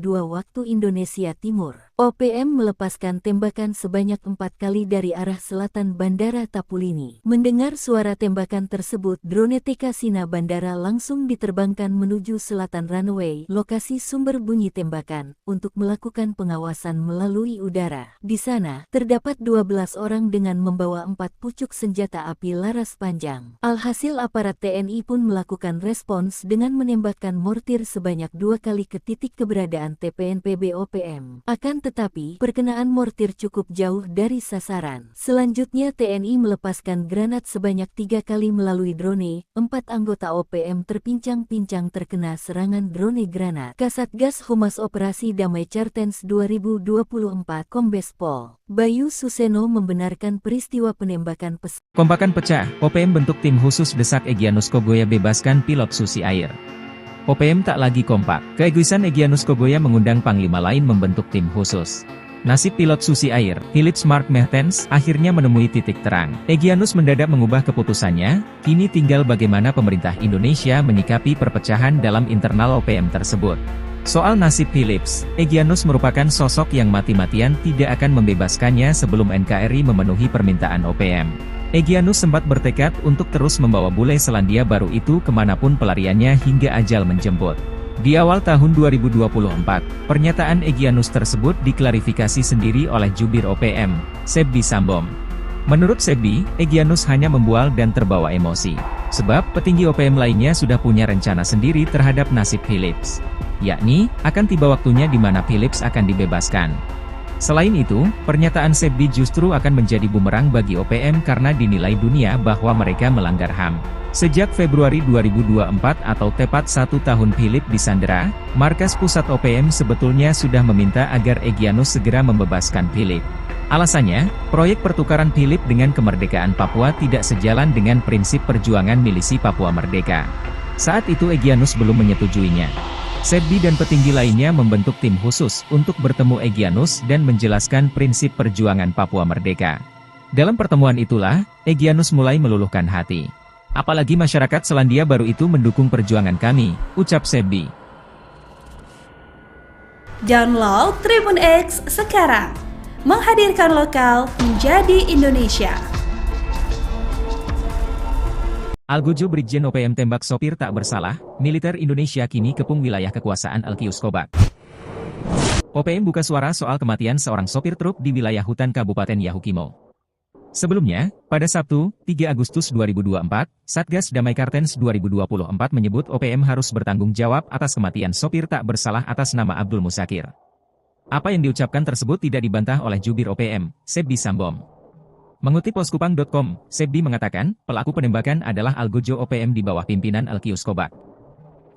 waktu Indonesia Timur. OPM melepaskan tembakan sebanyak 4 kali dari arah selatan Bandara Tapulini. Mendengar suara tembakan tersebut, drone TK Sina Bandara langsung diterbangkan menuju selatan runway, lokasi sumber bunyi tembakan, untuk melakukan pengawasan melalui udara. Di sana, terdapat 12 orang dengan membawa 4 pucuk senjata api laras panjang. Alhasil aparat TNI pun melakukan respons dengan menembakkan mortir sebanyak 2 kali ke titik keberadaan TPNPB OPM. Akan tetapi, perkenaan mortir cukup jauh dari sasaran. Selanjutnya TNI melepaskan granat sebanyak 3 kali melalui drone. 4 anggota OPM terpincang-pincang terkena serangan drone granat. Kasatgas Humas Operasi Damai Kartens 2024 Kombes Pol Bayu Suseno membenarkan peristiwa penembakan pesawat. Kompakan pecah, OPM bentuk tim khusus desak Egyanus Kogoya bebaskan pilot Susi Air. OPM tak lagi kompak. Keegoisan Egyanus Kogoya mengundang panglima lain membentuk tim khusus. Nasib pilot Susi Air, Philips Mark Mertens, akhirnya menemui titik terang. Egyanus mendadak mengubah keputusannya, kini tinggal bagaimana pemerintah Indonesia menyikapi perpecahan dalam internal OPM tersebut. Soal nasib Philips, Egyanus merupakan sosok yang mati-matian tidak akan membebaskannya sebelum NKRI memenuhi permintaan OPM. Egyanus sempat bertekad untuk terus membawa bule Selandia Baru itu kemanapun pelariannya hingga ajal menjemput. Di awal tahun 2024, pernyataan Egyanus tersebut diklarifikasi sendiri oleh jubir OPM, Sebbi Sambom. Menurut Sebbi, Egyanus hanya membual dan terbawa emosi. Sebab petinggi OPM lainnya sudah punya rencana sendiri terhadap nasib Philips. Yakni, akan tiba waktunya di mana Philips akan dibebaskan. Selain itu, pernyataan Sebbi justru akan menjadi bumerang bagi OPM karena dinilai dunia bahwa mereka melanggar HAM. Sejak Februari 2024 atau tepat 1 tahun Philips disandera, markas pusat OPM sebetulnya sudah meminta agar Egyanus segera membebaskan Philips. Alasannya, proyek pertukaran Philips dengan kemerdekaan Papua tidak sejalan dengan prinsip perjuangan milisi Papua Merdeka. Saat itu Egyanus belum menyetujuinya. Sebbi dan petinggi lainnya membentuk tim khusus untuk bertemu Egyanus dan menjelaskan prinsip perjuangan Papua Merdeka. Dalam pertemuan itulah, Egyanus mulai meluluhkan hati. Apalagi masyarakat Selandia Baru itu mendukung perjuangan kami, ucap Sebbi. Download Tribun X sekarang, menghadirkan lokal menjadi Indonesia. Algojo Brigjen OPM tembak sopir tak bersalah, militer Indonesia kini kepung wilayah kekuasaan Alkius Kobak. OPM buka suara soal kematian seorang sopir truk di wilayah hutan Kabupaten Yahukimo. Sebelumnya, pada Sabtu, 3 Agustus 2024, Satgas Damai Kartens 2024 menyebut OPM harus bertanggung jawab atas kematian sopir tak bersalah atas nama Abdul Musakir. Apa yang diucapkan tersebut tidak dibantah oleh jubir OPM, Sebdi Sambom. Mengutip poskupang.com, Sebdi mengatakan, pelaku penembakan adalah Algojo OPM di bawah pimpinan Alkius Kobak.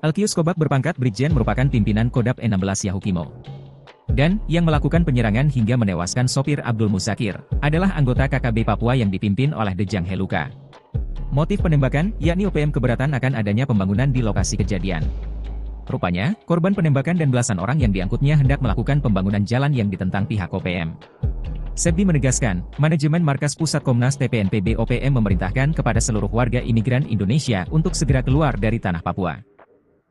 Alkius Kobak berpangkat Brigjen merupakan pimpinan Kodap 16 Yahukimo. Dan, yang melakukan penyerangan hingga menewaskan sopir Abdul Musakir, adalah anggota KKB Papua yang dipimpin oleh Dejang Heluka. Motif penembakan, yakni OPM keberatan akan adanya pembangunan di lokasi kejadian. Rupanya, korban penembakan dan belasan orang yang diangkutnya hendak melakukan pembangunan jalan yang ditentang pihak OPM. Sebdi menegaskan, manajemen Markas Pusat Komnas TPNPB OPM memerintahkan kepada seluruh warga imigran Indonesia untuk segera keluar dari tanah Papua.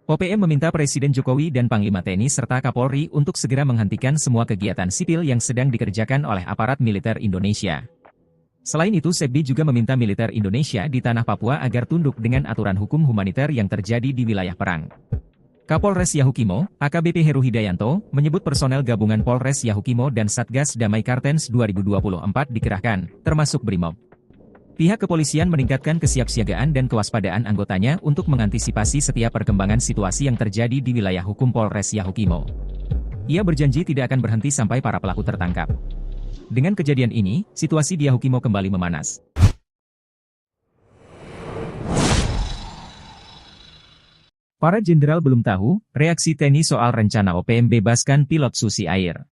OPM meminta Presiden Jokowi dan Panglima TNI serta Kapolri untuk segera menghentikan semua kegiatan sipil yang sedang dikerjakan oleh aparat militer Indonesia. Selain itu, Sebdi juga meminta militer Indonesia di tanah Papua agar tunduk dengan aturan hukum humaniter yang terjadi di wilayah perang. Kapolres Yahukimo, AKBP Heru Hidayanto, menyebut personel gabungan Polres Yahukimo dan Satgas Damai Kartens 2024 dikerahkan, termasuk Brimob. Pihak kepolisian meningkatkan kesiapsiagaan dan kewaspadaan anggotanya untuk mengantisipasi setiap perkembangan situasi yang terjadi di wilayah hukum Polres Yahukimo. Ia berjanji tidak akan berhenti sampai para pelaku tertangkap. Dengan kejadian ini, situasi di Yahukimo kembali memanas. Para jenderal belum tahu reaksi TNI soal rencana OPM bebaskan pilot Susi Air.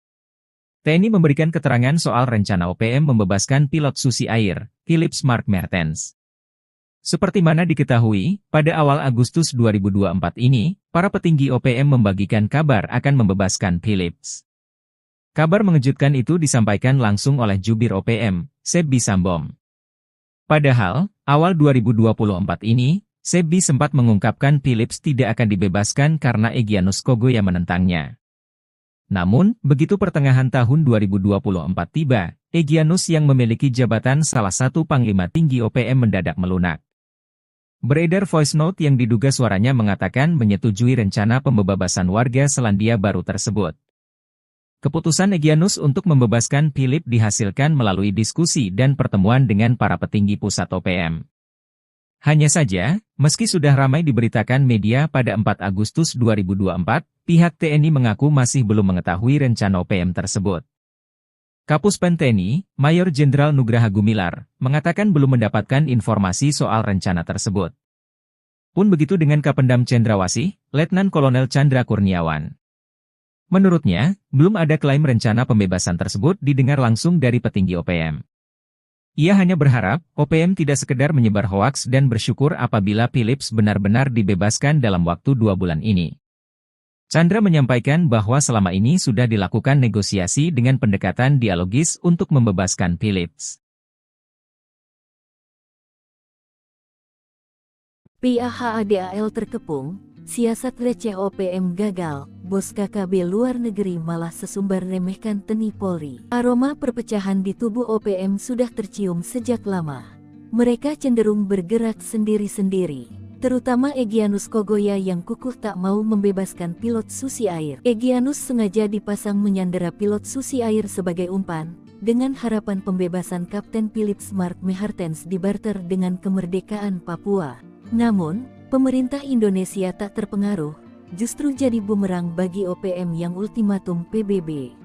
TNI memberikan keterangan soal rencana OPM membebaskan pilot Susi Air, Philips Mark Mertens. Seperti mana diketahui, pada awal Agustus 2024 ini, para petinggi OPM membagikan kabar akan membebaskan Philips. Kabar mengejutkan itu disampaikan langsung oleh jubir OPM, Sebdi Sambom. Padahal, awal 2024 ini, Sebdi sempat mengungkapkan Philips tidak akan dibebaskan karena Egyanus Kogoya menentangnya. Namun, begitu pertengahan tahun 2024 tiba, Egyanus yang memiliki jabatan salah satu panglima tinggi OPM mendadak melunak. Beredar voice note yang diduga suaranya mengatakan menyetujui rencana pembebasan warga Selandia Baru tersebut. Keputusan Egyanus untuk membebaskan Philips dihasilkan melalui diskusi dan pertemuan dengan para petinggi pusat OPM. Hanya saja, meski sudah ramai diberitakan media pada 4 Agustus 2024, pihak TNI mengaku masih belum mengetahui rencana OPM tersebut. Kapus Pen TNI, Mayor Jenderal Nugraha Gumilar, mengatakan belum mendapatkan informasi soal rencana tersebut. Pun begitu dengan Kapendam Cendrawasih, Letnan Kolonel Chandra Kurniawan. Menurutnya, belum ada klaim rencana pembebasan tersebut didengar langsung dari petinggi OPM. Ia hanya berharap, OPM tidak sekedar menyebar hoaks dan bersyukur apabila Philips benar-benar dibebaskan dalam waktu 2 bulan ini. Chandra menyampaikan bahwa selama ini sudah dilakukan negosiasi dengan pendekatan dialogis untuk membebaskan Philips. PAHADAL terkepung, siasat receh OPM gagal, bos KKB luar negeri malah sesumbar remehkan TNI Polri. Aroma perpecahan di tubuh OPM sudah tercium sejak lama. Mereka cenderung bergerak sendiri-sendiri, terutama Egyanus Kogoya yang kukuh tak mau membebaskan pilot Susi Air. Egyanus sengaja dipasang menyandera pilot Susi Air sebagai umpan, dengan harapan pembebasan Kapten Philips Mark Mertens dibarter dengan kemerdekaan Papua. Namun, pemerintah Indonesia tak terpengaruh, justru jadi bumerang bagi OPM yang ultimatum PBB.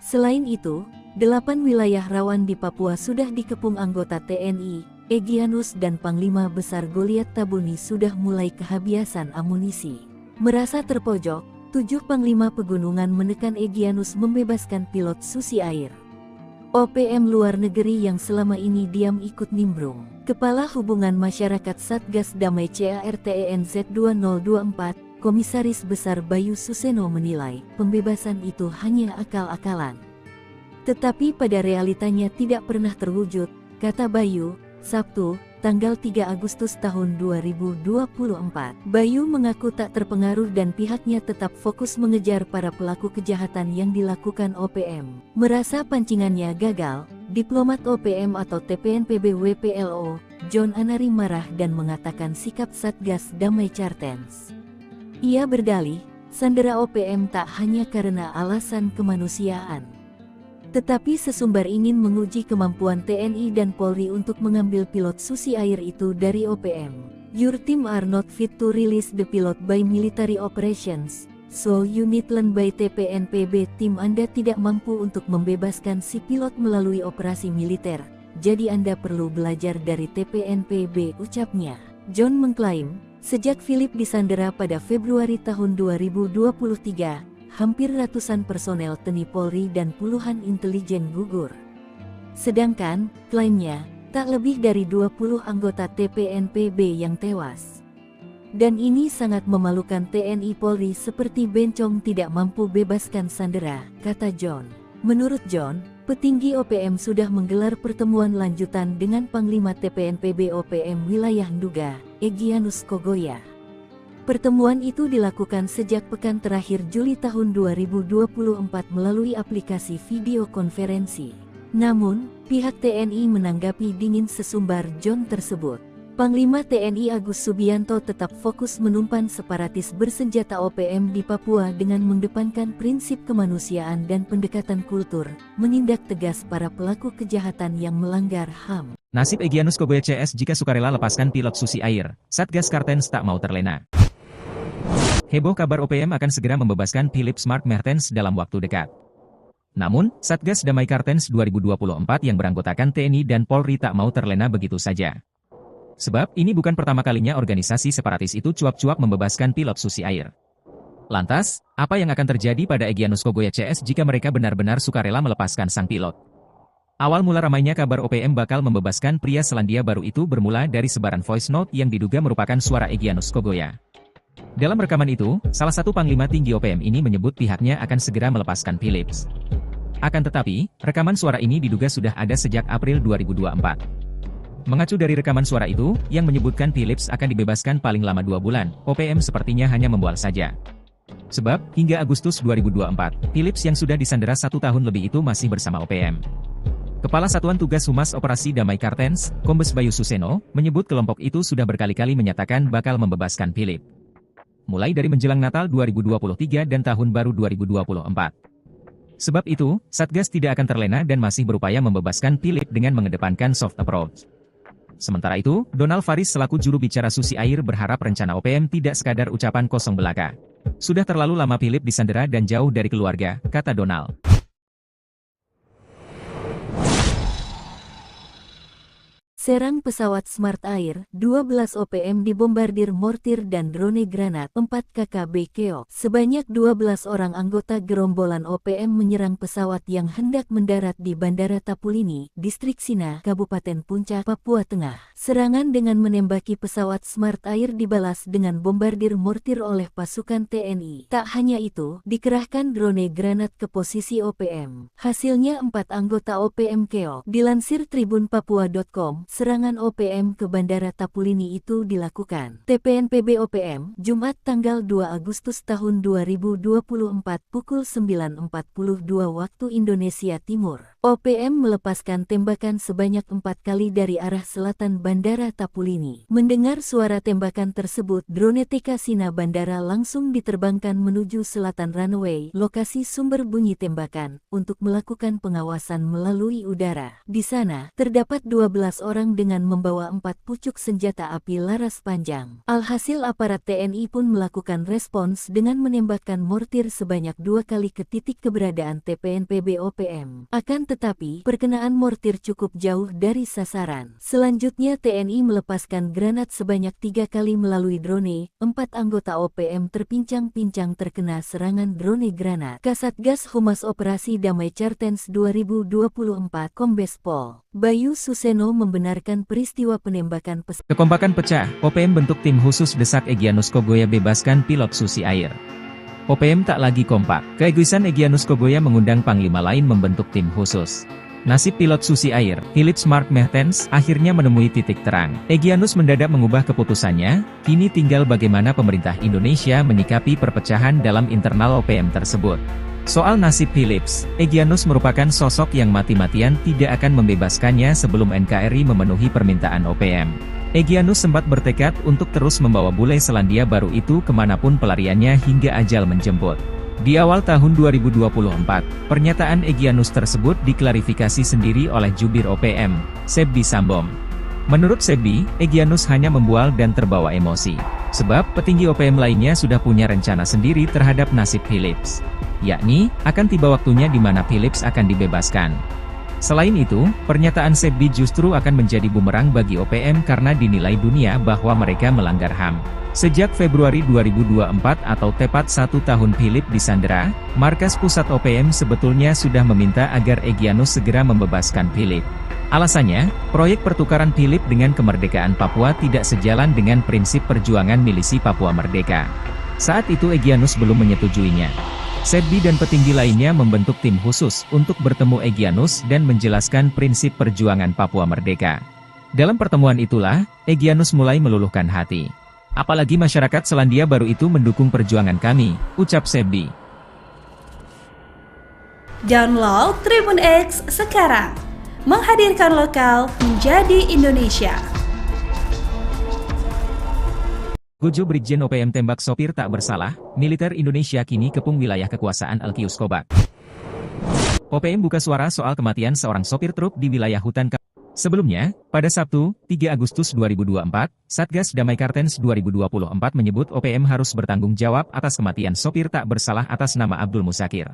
Selain itu, 8 wilayah rawan di Papua sudah dikepung anggota TNI, Egyanus dan Panglima Besar Goliat Tabuni sudah mulai kehabisan amunisi. Merasa terpojok, 7 Panglima Pegunungan menekan Egyanus membebaskan pilot Susi Air. OPM luar negeri yang selama ini diam ikut nimbrung. Kepala Hubungan Masyarakat Satgas Damai CARTENZ 2024, Komisaris Besar Bayu Suseno menilai, pembebasan itu hanya akal-akalan. Tetapi pada realitanya tidak pernah terwujud, kata Bayu, Sabtu, tanggal 3 Agustus tahun 2024. Bayu mengaku tak terpengaruh dan pihaknya tetap fokus mengejar para pelaku kejahatan yang dilakukan OPM. Merasa pancingannya gagal, Diplomat OPM atau TPNPB WPLO, John Anari marah dan mengatakan sikap Satgas Damai Cartens. Ia berdalih, sandera OPM tak hanya karena alasan kemanusiaan, tetapi sesumbar ingin menguji kemampuan TNI dan Polri untuk mengambil pilot Susi Air itu dari OPM. Your team are not fit to release the pilot by military operations, so you need learn by TPNPB. Tim Anda tidak mampu untuk membebaskan si pilot melalui operasi militer, jadi Anda perlu belajar dari TPNPB, ucapnya. John mengklaim, sejak Philip disandera pada Februari tahun 2023, hampir ratusan personel TNI Polri dan puluhan intelijen gugur. Sedangkan, klaimnya, tak lebih dari 20 anggota TPNPB yang tewas. Dan ini sangat memalukan. TNI Polri seperti bencong tidak mampu bebaskan sandera, kata John. Menurut John, petinggi OPM sudah menggelar pertemuan lanjutan dengan Panglima TPNPB OPM Wilayah Nduga, Egyanus Kogoya. Pertemuan itu dilakukan sejak pekan terakhir Juli tahun 2024 melalui aplikasi video konferensi. Namun, pihak TNI menanggapi dingin sesumbar John tersebut. Panglima TNI Agus Subianto tetap fokus menumpan separatis bersenjata OPM di Papua dengan mengedepankan prinsip kemanusiaan dan pendekatan kultur, menindak tegas para pelaku kejahatan yang melanggar HAM. Nasib Egyanus Kogoya CS jika sukarela lepaskan pilot Susi Air, Satgas Cartens tak mau terlena. Heboh kabar OPM akan segera membebaskan Philip Smart Mertens dalam waktu dekat. Namun, Satgas Damai Cartens 2024 yang beranggotakan TNI dan Polri tak mau terlena begitu saja. Sebab, ini bukan pertama kalinya organisasi separatis itu cuap-cuap membebaskan pilot Susi Air. Lantas, apa yang akan terjadi pada Egyanus Kogoya CS jika mereka benar-benar sukarela melepaskan sang pilot? Awal mula ramainya kabar OPM bakal membebaskan pria Selandia Baru itu bermula dari sebaran voice note yang diduga merupakan suara Egyanus Kogoya. Dalam rekaman itu, salah satu panglima tinggi OPM ini menyebut pihaknya akan segera melepaskan Philips. Akan tetapi, rekaman suara ini diduga sudah ada sejak April 2024. Mengacu dari rekaman suara itu, yang menyebutkan Philips akan dibebaskan paling lama 2 bulan, OPM sepertinya hanya membual saja. Sebab, hingga Agustus 2024, Philips yang sudah disandera 1 tahun lebih itu masih bersama OPM. Kepala Satuan Tugas Humas Operasi Damai Cartens, Kombes Bayu Suseno, menyebut kelompok itu sudah berkali-kali menyatakan bakal membebaskan Philip. Mulai dari menjelang Natal 2023 dan Tahun Baru 2024. Sebab itu, Satgas tidak akan terlena dan masih berupaya membebaskan Philip dengan mengedepankan soft approach. Sementara itu, Donald Faris selaku juru bicara Susi Air berharap rencana OPM tidak sekadar ucapan kosong belaka. Sudah terlalu lama Philip disandera dan jauh dari keluarga, kata Donald. Serang pesawat Smart Air, 12 OPM dibombardir mortir dan drone granat, 4 KKB keok. Sebanyak 12 orang anggota gerombolan OPM menyerang pesawat yang hendak mendarat di Bandara Tapulini, Distrik Sina, Kabupaten Puncak, Papua Tengah. Serangan dengan menembaki pesawat Smart Air dibalas dengan bombardir mortir oleh pasukan TNI. Tak hanya itu, dikerahkan drone granat ke posisi OPM. Hasilnya 4 anggota OPM keok. Dilansir tribunpapua.com, serangan OPM ke Bandara Tapulini itu dilakukan TPNPB OPM, Jumat tanggal 2 Agustus tahun 2024 pukul 9.42 waktu Indonesia Timur. OPM melepaskan tembakan sebanyak 4 kali dari arah selatan Bandara Tapulini. Mendengar suara tembakan tersebut, drone TK Sina Bandara langsung diterbangkan menuju selatan runway, lokasi sumber bunyi tembakan, untuk melakukan pengawasan melalui udara. Di sana, terdapat 12 orang dengan membawa 4 pucuk senjata api laras panjang. Alhasil aparat TNI pun melakukan respons dengan menembakkan mortir sebanyak 2 kali ke titik keberadaan TPNPB OPM. Akan tetapi, perkenaan mortir cukup jauh dari sasaran. Selanjutnya TNI melepaskan granat sebanyak 3 kali melalui drone. 4 anggota OPM terpincang-pincang terkena serangan drone granat. Kasatgas Humas Operasi Damai Cartens 2024 Kombes Pol Bayu Suseno membenarkan peristiwa penembakan pesawat. Kekompakan pecah, OPM bentuk tim khusus desak Egyanus Kogoya bebaskan pilot Susi Air. OPM tak lagi kompak. Keegoisan Egyanus Kogoya mengundang panglima lain membentuk tim khusus. Nasib pilot Susi Air, Philips Mark Mertens, akhirnya menemui titik terang. Egyanus mendadak mengubah keputusannya, kini tinggal bagaimana pemerintah Indonesia menyikapi perpecahan dalam internal OPM tersebut. Soal nasib Philips, Egyanus merupakan sosok yang mati-matian tidak akan membebaskannya sebelum NKRI memenuhi permintaan OPM. Egyanus sempat bertekad untuk terus membawa bule Selandia Baru itu kemanapun pelariannya hingga ajal menjemput. Di awal tahun 2024, pernyataan Egyanus tersebut diklarifikasi sendiri oleh jubir OPM, Sebbi Sambom. Menurut Sebbi, Egyanus hanya membual dan terbawa emosi. Sebab petinggi OPM lainnya sudah punya rencana sendiri terhadap nasib Philips. Yakni, akan tiba waktunya di mana Philips akan dibebaskan. Selain itu, pernyataan Sebbi justru akan menjadi bumerang bagi OPM karena dinilai dunia bahwa mereka melanggar HAM. Sejak Februari 2024 atau tepat 1 tahun Philips disandera, markas pusat OPM sebetulnya sudah meminta agar Egyanus segera membebaskan Philips. Alasannya, proyek pertukaran Philips dengan kemerdekaan Papua tidak sejalan dengan prinsip perjuangan milisi Papua Merdeka. Saat itu Egyanus belum menyetujuinya. Sebbi dan petinggi lainnya membentuk tim khusus untuk bertemu Egyanus dan menjelaskan prinsip perjuangan Papua Merdeka. Dalam pertemuan itulah, Egyanus mulai meluluhkan hati. Apalagi masyarakat Selandia Baru itu mendukung perjuangan kami, ucap Sebbi. Download Tribun X sekarang, menghadirkan lokal menjadi Indonesia. Gojo Brigjen OPM tembak sopir tak bersalah, militer Indonesia kini kepung wilayah kekuasaan Alkius Kobak. OPM buka suara soal kematian seorang sopir truk di wilayah hutan. Sebelumnya, pada Sabtu, 3 Agustus 2024, Satgas Damai Kartens 2024 menyebut OPM harus bertanggung jawab atas kematian sopir tak bersalah atas nama Abdul Musakir.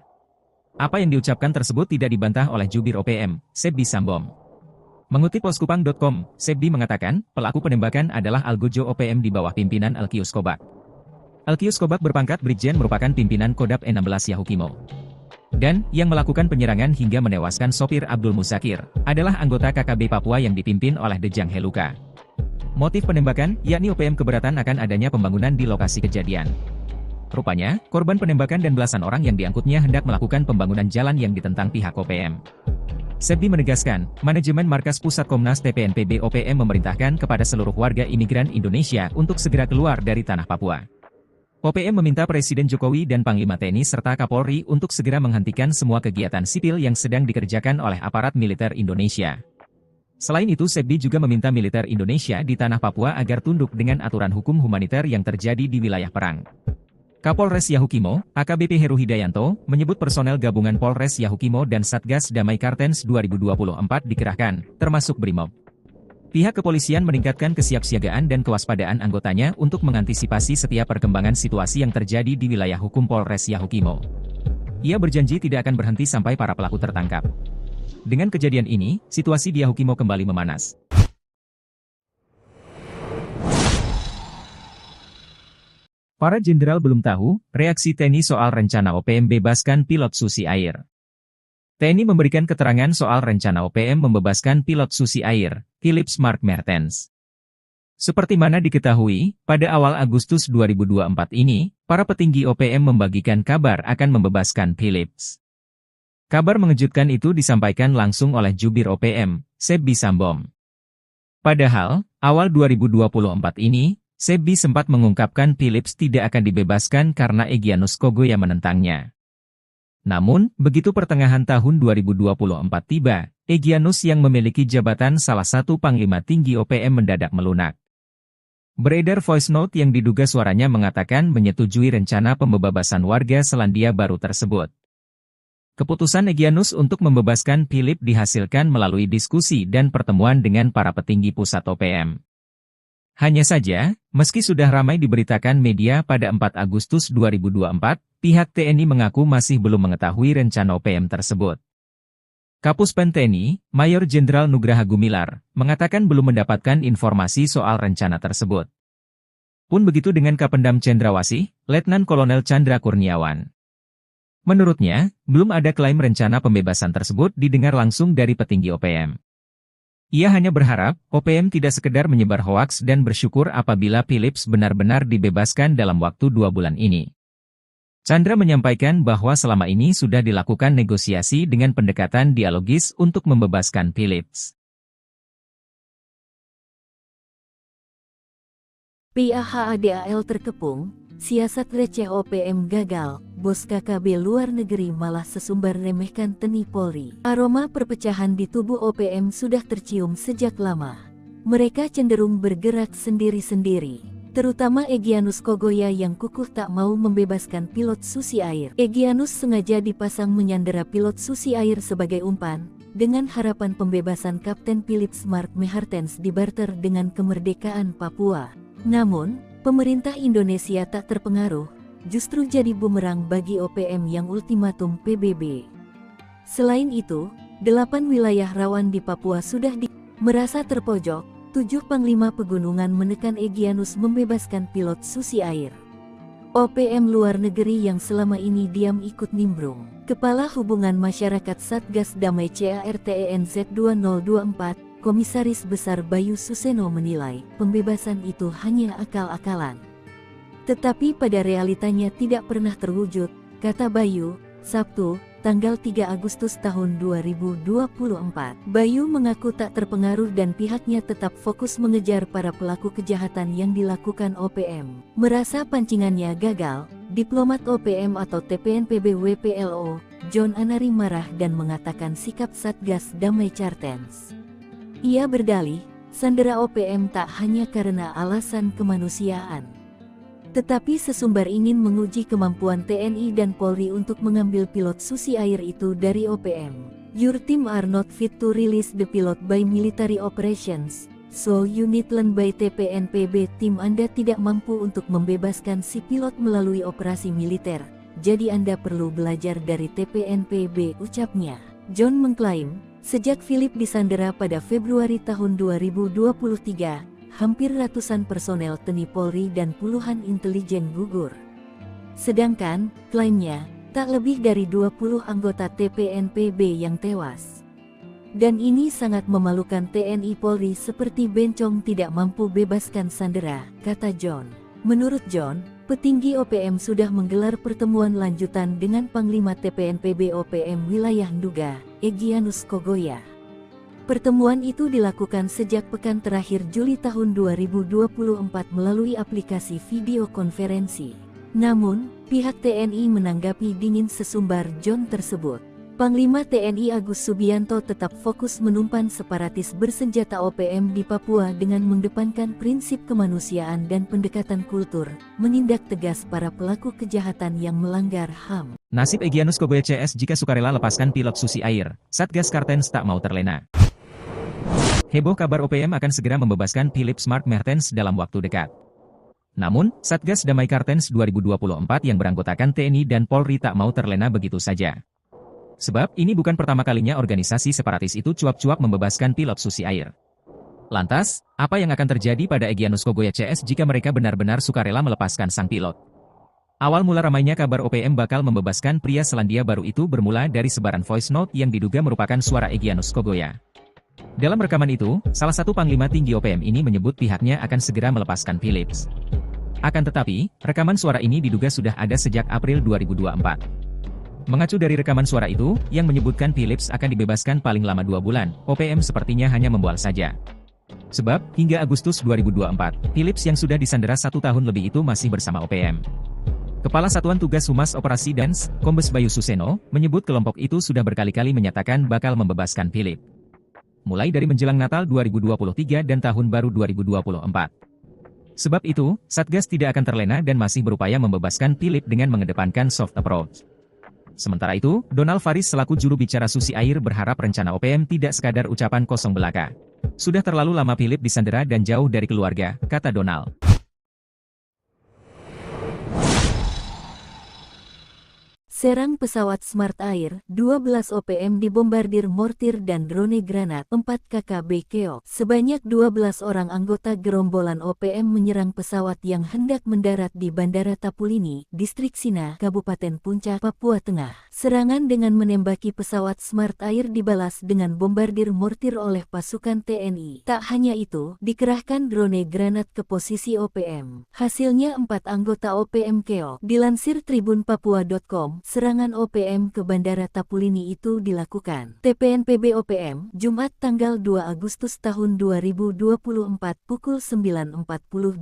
Apa yang diucapkan tersebut tidak dibantah oleh jubir OPM, Sebbi Sambom. Mengutip poskupang.com, Sebbi mengatakan, pelaku penembakan adalah Algojo OPM di bawah pimpinan Alkius Kobak. Alkius Kobak berpangkat Brigjen merupakan pimpinan Kodap 16 Yahukimo. Dan, yang melakukan penyerangan hingga menewaskan sopir Abdul Musakir, adalah anggota KKB Papua yang dipimpin oleh Dejang Heluka. Motif penembakan, yakni OPM keberatan akan adanya pembangunan di lokasi kejadian. Rupanya, korban penembakan dan belasan orang yang diangkutnya hendak melakukan pembangunan jalan yang ditentang pihak OPM. Sebbi menegaskan, manajemen Markas Pusat Komnas TPNPB OPM memerintahkan kepada seluruh warga imigran Indonesia untuk segera keluar dari tanah Papua. OPM meminta Presiden Jokowi dan Panglima TNI serta Kapolri untuk segera menghentikan semua kegiatan sipil yang sedang dikerjakan oleh aparat militer Indonesia. Selain itu Sebbi juga meminta militer Indonesia di tanah Papua agar tunduk dengan aturan hukum humaniter yang terjadi di wilayah perang. Kapolres Yahukimo, AKBP Heru Hidayanto, menyebut personel gabungan Polres Yahukimo dan Satgas Damai Kartens 2024 dikerahkan, termasuk Brimob. Pihak kepolisian meningkatkan kesiapsiagaan dan kewaspadaan anggotanya untuk mengantisipasi setiap perkembangan situasi yang terjadi di wilayah hukum Polres Yahukimo. Ia berjanji tidak akan berhenti sampai para pelaku tertangkap. Dengan kejadian ini, situasi di Yahukimo kembali memanas. Para jenderal belum tahu reaksi TNI soal rencana OPM bebaskan pilot Susi Air. TNI memberikan keterangan soal rencana OPM membebaskan pilot Susi Air, Philips Mark Mertens. Seperti mana diketahui, pada awal Agustus 2024 ini, para petinggi OPM membagikan kabar akan membebaskan Philips. Kabar mengejutkan itu disampaikan langsung oleh jubir OPM, Sebbi Sambom. Padahal, awal 2024 ini, Sebbi sempat mengungkapkan Philips tidak akan dibebaskan karena Egyanus Kogoya menentangnya. Namun, begitu pertengahan tahun 2024 tiba, Egyanus yang memiliki jabatan salah satu panglima tinggi OPM mendadak melunak. Beredar voice note yang diduga suaranya mengatakan menyetujui rencana pembebasan warga Selandia Baru tersebut. Keputusan Egyanus untuk membebaskan Philips dihasilkan melalui diskusi dan pertemuan dengan para petinggi pusat OPM. Hanya saja, meski sudah ramai diberitakan media pada 4 Agustus 2024, pihak TNI mengaku masih belum mengetahui rencana OPM tersebut. Kapuspen TNI, Mayor Jenderal Nugraha Gumilar, mengatakan belum mendapatkan informasi soal rencana tersebut. Pun begitu dengan Kapendam Cendrawasih, Letnan Kolonel Chandra Kurniawan. Menurutnya, belum ada klaim rencana pembebasan tersebut didengar langsung dari petinggi OPM. Ia hanya berharap, OPM tidak sekedar menyebar hoaks dan bersyukur apabila Philips benar-benar dibebaskan dalam waktu 2 bulan ini. Chandra menyampaikan bahwa selama ini sudah dilakukan negosiasi dengan pendekatan dialogis untuk membebaskan Philips. PAHADAL terkepung, siasat receh OPM gagal, bos KKB luar negeri malah sesumbar remehkan TNI Polri. Aroma perpecahan di tubuh OPM sudah tercium sejak lama. Mereka cenderung bergerak sendiri-sendiri, terutama Egyanus Kogoya yang kukuh tak mau membebaskan pilot Susi Air. Egyanus sengaja dipasang menyandera pilot Susi Air sebagai umpan, dengan harapan pembebasan Kapten Philips Mark Mehartens dibarter dengan kemerdekaan Papua. Namun, pemerintah Indonesia tak terpengaruh, justru jadi bumerang bagi OPM yang ultimatum PBB. Selain itu, 8 wilayah rawan di Papua sudah merasa terpojok, 7 panglima pegunungan menekan Egyanus membebaskan pilot Susi Air. OPM luar negeri yang selama ini diam ikut nimbrung. Kepala Hubungan Masyarakat Satgas Damai CARTENZ 2024, Komisaris Besar Bayu Suseno menilai, pembebasan itu hanya akal-akalan. Tetapi pada realitanya tidak pernah terwujud, kata Bayu, Sabtu, tanggal 3 Agustus tahun 2024. Bayu mengaku tak terpengaruh dan pihaknya tetap fokus mengejar para pelaku kejahatan yang dilakukan OPM. Merasa pancingannya gagal, diplomat OPM atau TPNPB WPLO, John Anari marah dan mengatakan sikap Satgas Damai Cartens. Ia berdalih, sandera OPM tak hanya karena alasan kemanusiaan, tetapi sesumbar ingin menguji kemampuan TNI dan Polri untuk mengambil pilot Susi Air itu dari OPM. Your team are not fit to release the pilot by military operations, so you need learn by TPNPB. Tim Anda tidak mampu untuk membebaskan si pilot melalui operasi militer, jadi Anda perlu belajar dari TPNPB, ucapnya. John mengklaim, sejak Philip disandera pada Februari tahun 2023, hampir ratusan personel TNI Polri dan puluhan intelijen gugur. Sedangkan, klaimnya, tak lebih dari 20 anggota TPNPB yang tewas. Dan ini sangat memalukan. TNI Polri seperti bencong tidak mampu bebaskan sandera, kata John. Menurut John, petinggi OPM sudah menggelar pertemuan lanjutan dengan Panglima TPNPB OPM Wilayah Nduga, Egyanus Kogoya. Pertemuan itu dilakukan sejak pekan terakhir Juli tahun 2024 melalui aplikasi video konferensi. Namun, pihak TNI menanggapi dingin sesumbar John tersebut. Panglima TNI Agus Subianto tetap fokus menumpan separatis bersenjata OPM di Papua dengan mengedepankan prinsip kemanusiaan dan pendekatan kultur, menindak tegas para pelaku kejahatan yang melanggar HAM. Nasib Egyanus Kogoya CS jika sukarela lepaskan pilot Susi Air, Satgas Cartens tak mau terlena. Heboh kabar OPM akan segera membebaskan Philips Mark Mehartens dalam waktu dekat. Namun, Satgas Damai Cartens 2024 yang beranggotakan TNI dan Polri tak mau terlena begitu saja. Sebab, ini bukan pertama kalinya organisasi separatis itu cuap-cuap membebaskan pilot Susi Air. Lantas, apa yang akan terjadi pada Egyanus Kogoya CS jika mereka benar-benar sukarela melepaskan sang pilot? Awal mula ramainya kabar OPM bakal membebaskan pria Selandia Baru itu bermula dari sebaran voice note yang diduga merupakan suara Egyanus Kogoya. Dalam rekaman itu, salah satu panglima tinggi OPM ini menyebut pihaknya akan segera melepaskan Philips. Akan tetapi, rekaman suara ini diduga sudah ada sejak April 2024. Mengacu dari rekaman suara itu, yang menyebutkan Philips akan dibebaskan paling lama 2 bulan, OPM sepertinya hanya membual saja. Sebab, hingga Agustus 2024, Philips yang sudah disandera 1 tahun lebih itu masih bersama OPM. Kepala Satuan Tugas Humas Operasi DANS, Kombes Bayu Suseno, menyebut kelompok itu sudah berkali-kali menyatakan bakal membebaskan Philips. Mulai dari menjelang Natal 2023 dan Tahun Baru 2024. Sebab itu, Satgas tidak akan terlena dan masih berupaya membebaskan Philips dengan mengedepankan soft approach. Sementara itu, Donald Faris selaku juru bicara Susi Air berharap rencana OPM tidak sekadar ucapan kosong belaka. Sudah terlalu lama Philips disandera dan jauh dari keluarga, kata Donald. Serang pesawat Smart Air, 12 OPM dibombardir mortir dan drone granat, 4 KKB keok. Sebanyak 12 orang anggota gerombolan OPM menyerang pesawat yang hendak mendarat di Bandara Tapulini, Distrik Sina, Kabupaten Puncak, Papua Tengah. Serangan dengan menembaki pesawat Smart Air dibalas dengan bombardir mortir oleh pasukan TNI. Tak hanya itu, dikerahkan drone granat ke posisi OPM. Hasilnya 4 anggota OPM keok. Dilansir Tribun Papua.com, serangan OPM ke Bandara Tapulini itu dilakukan TPNPB OPM, Jumat tanggal 2 Agustus tahun 2024 pukul 9.42